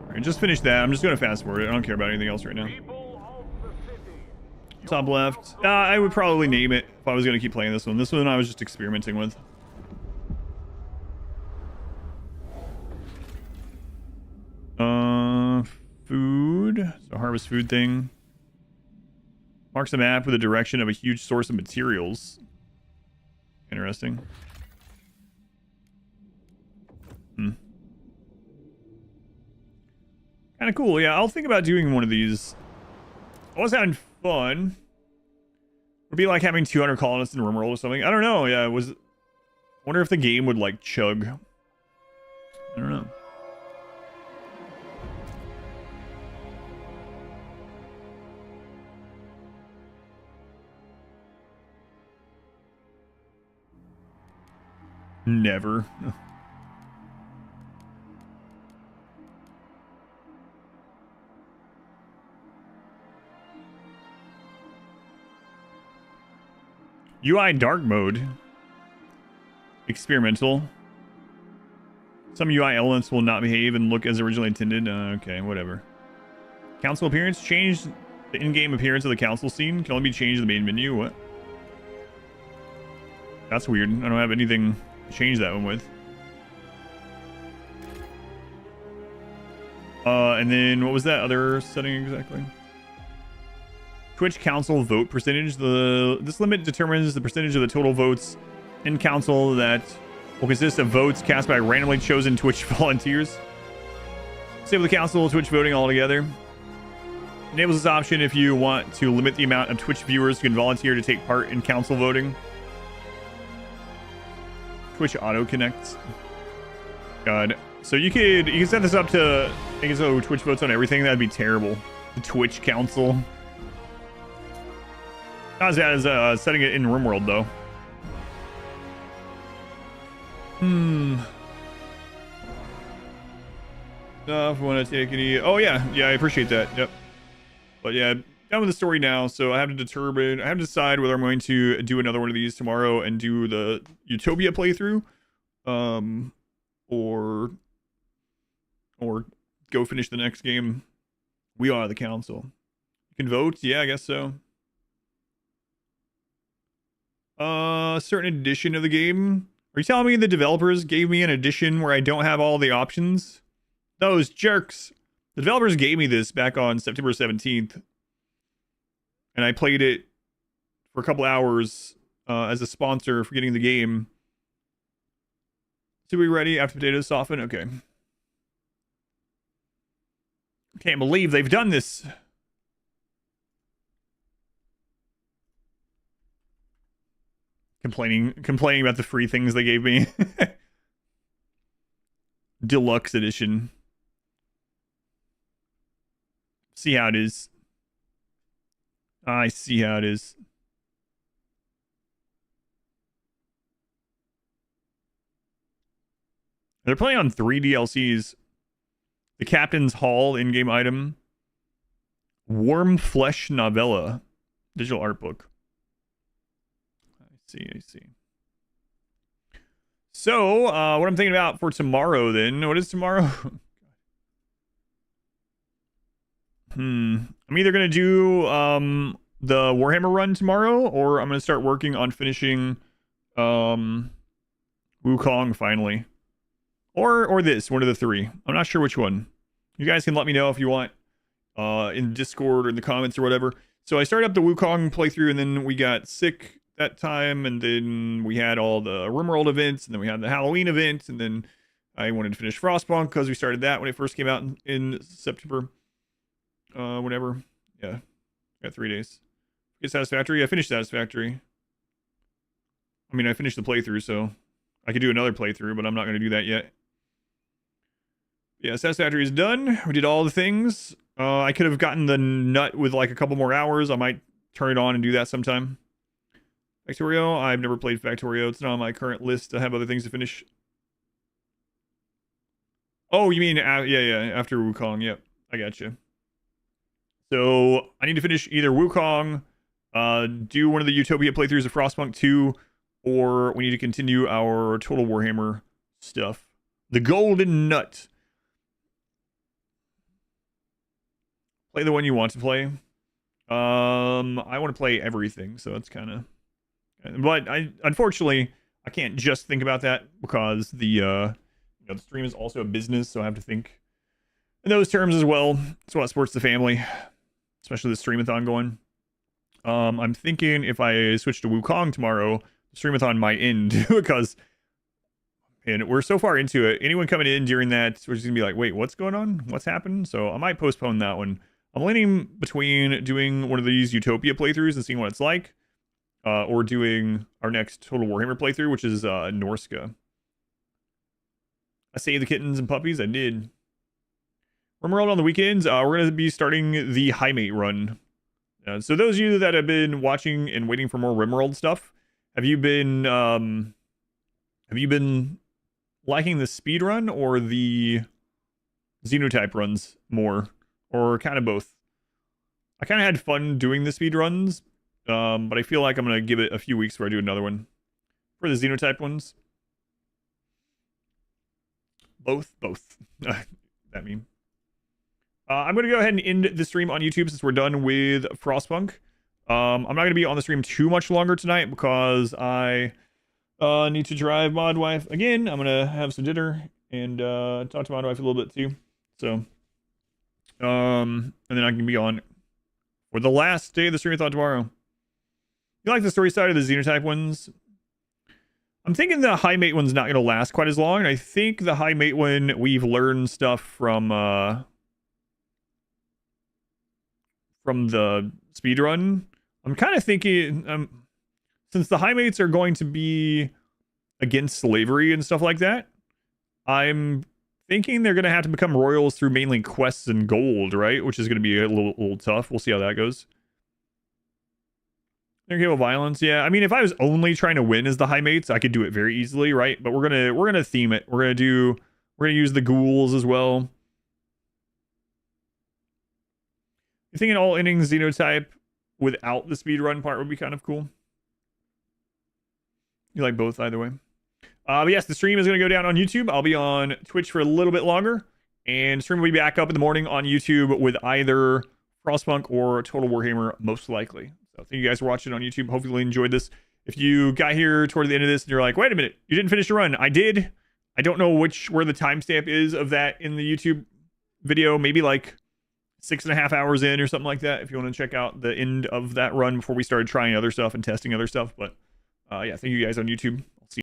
right, just finished that. I'm just going to fast forward it. I don't care about anything else right now. People of the city. Top left. I would probably name it if I was going to keep playing this one. This one I was just experimenting with. Food. So harvest food thing. Marks the map with a direction of a huge source of materials. Interesting. Kind of cool. Yeah, I'll think about doing one of these. I was having fun. It'd be like having 200 colonists in a Rimworld or something. I don't know. Yeah, it was. I wonder if the game would like chug. I don't know. Never. UI dark mode. Experimental. Some UI elements will not behave and look as originally intended. Okay, whatever. Council appearance. Change the in-game appearance of the council scene. Can only be changed in the main menu. What? That's weird. I don't have anything to change that one with. And then what was that other setting exactly? Twitch council vote percentage. This limit determines the percentage of the total votes in council that will consist of votes cast by randomly chosen Twitch volunteers. Disable the council Twitch voting altogether. Enables this option if you want to limit the amount of Twitch viewers who can volunteer to take part in council voting. Twitch auto connects. God. So you can set this up to make it so Twitch votes on everything. That'd be terrible. The Twitch council. Not as bad as setting it in RimWorld though. If we want to take any... Oh yeah, I appreciate that. Yep. But yeah, done with the story now, so I have to decide whether I'm going to do another one of these tomorrow and do the Utopia playthrough, or go finish the next game. We are the council. You can vote? Yeah, I guess so. A certain edition of the game. Are you telling me the developers gave me an edition where I don't have all the options? Those jerks. The developers gave me this back on September 17th. And I played it for a couple hours as a sponsor for getting the game. So we ready after potatoes soften? Okay. Can't believe they've done this. Complaining about the free things they gave me. Deluxe edition. See how it is. I see how it is. They're playing on 3 DLCs. The Captain's Hall in-game item. Warm Flesh Novella. Digital art book. I see. So, what I'm thinking about for tomorrow then. What is tomorrow? I'm either going to do the Warhammer run tomorrow, or I'm going to start working on finishing Wukong finally. Or this, one of the 3. I'm not sure which one. You guys can let me know if you want in Discord or in the comments or whatever. So I started up the Wukong playthrough, and then we got sick that time, and then we had all the RimWorld events, and then we had the Halloween event, and then I wanted to finish Frostpunk because we started that when it first came out in September. Whatever. Yeah. Got 3 days. Get Satisfactory. I finished Satisfactory. I mean, I finished the playthrough, so I could do another playthrough, but I'm not going to do that yet. Yeah, Satisfactory is done. We did all the things. I could have gotten the nut with like a couple more hours. I might turn it on and do that sometime. Factorio. I've never played Factorio. It's not on my current list. I have other things to finish. Oh, you mean... yeah, after Wukong. Yep, I got you. So, I need to finish either Wukong, do one of the Utopia playthroughs of Frostpunk 2, or we need to continue our Total Warhammer stuff. The Golden Nut. Play the one you want to play. I want to play everything, so it's kind of... But unfortunately, I can't just think about that because the stream is also a business, so I have to think in those terms as well. It's what supports the family, especially the streamathon going. I'm thinking if I switch to Wukong tomorrow, the streamathon might end because, and we're so far into it. Anyone coming in during that, we're just gonna be like, wait, what's going on? What's happened? So I might postpone that one. I'm leaning between doing one of these Utopia playthroughs and seeing what it's like, or doing our next Total Warhammer playthrough, which is Norska. I saved the kittens and puppies. I did. RimWorld on the weekends. We're going to be starting the Highmate run. So those of you that have been watching and waiting for more RimWorld stuff, have you been liking the speed run or the Xenotype runs more, or kind of both? I kind of had fun doing the speed runs, but I feel like I'm going to give it a few weeks before I do another one for the Xenotype ones. Both. That meme. I'm going to go ahead and end the stream on YouTube since we're done with Frostpunk. I'm not going to be on the stream too much longer tonight because I need to drive Mod Wife again. I'm going to have some dinner and talk to Mod Wife a little bit too. So, and then I can be on for the last day of the stream I thought tomorrow. You like the story side of the Xenotype ones? I'm thinking the High Mate one's not going to last quite as long. And I think the High Mate one, we've learned stuff from the speedrun. I'm kind of thinking, since the High Mates are going to be against slavery and stuff like that, I'm thinking they're going to have to become royals through mainly quests and gold, right? Which is going to be a little tough. We'll see how that goes. Okay, well, violence, yeah. I mean, if I was only trying to win as the High Mates, I could do it very easily, right? But we're gonna theme it. We're gonna use the ghouls as well. You think an all-ending Xenotype without the speedrun part would be kind of cool? You like both either way. But yes, the stream is going to go down on YouTube. I'll be on Twitch for a little bit longer. And the stream will be back up in the morning on YouTube with either Frostpunk or Total Warhammer, most likely. So thank you guys for watching on YouTube. Hopefully you enjoyed this. If you got here toward the end of this and you're like, wait a minute, you didn't finish your run. I did. I don't know where the timestamp is of that in the YouTube video. Maybe like 6.5 hours in or something like that. If you want to check out the end of that run before we started trying other stuff and testing other stuff. But yeah, thank you guys on YouTube.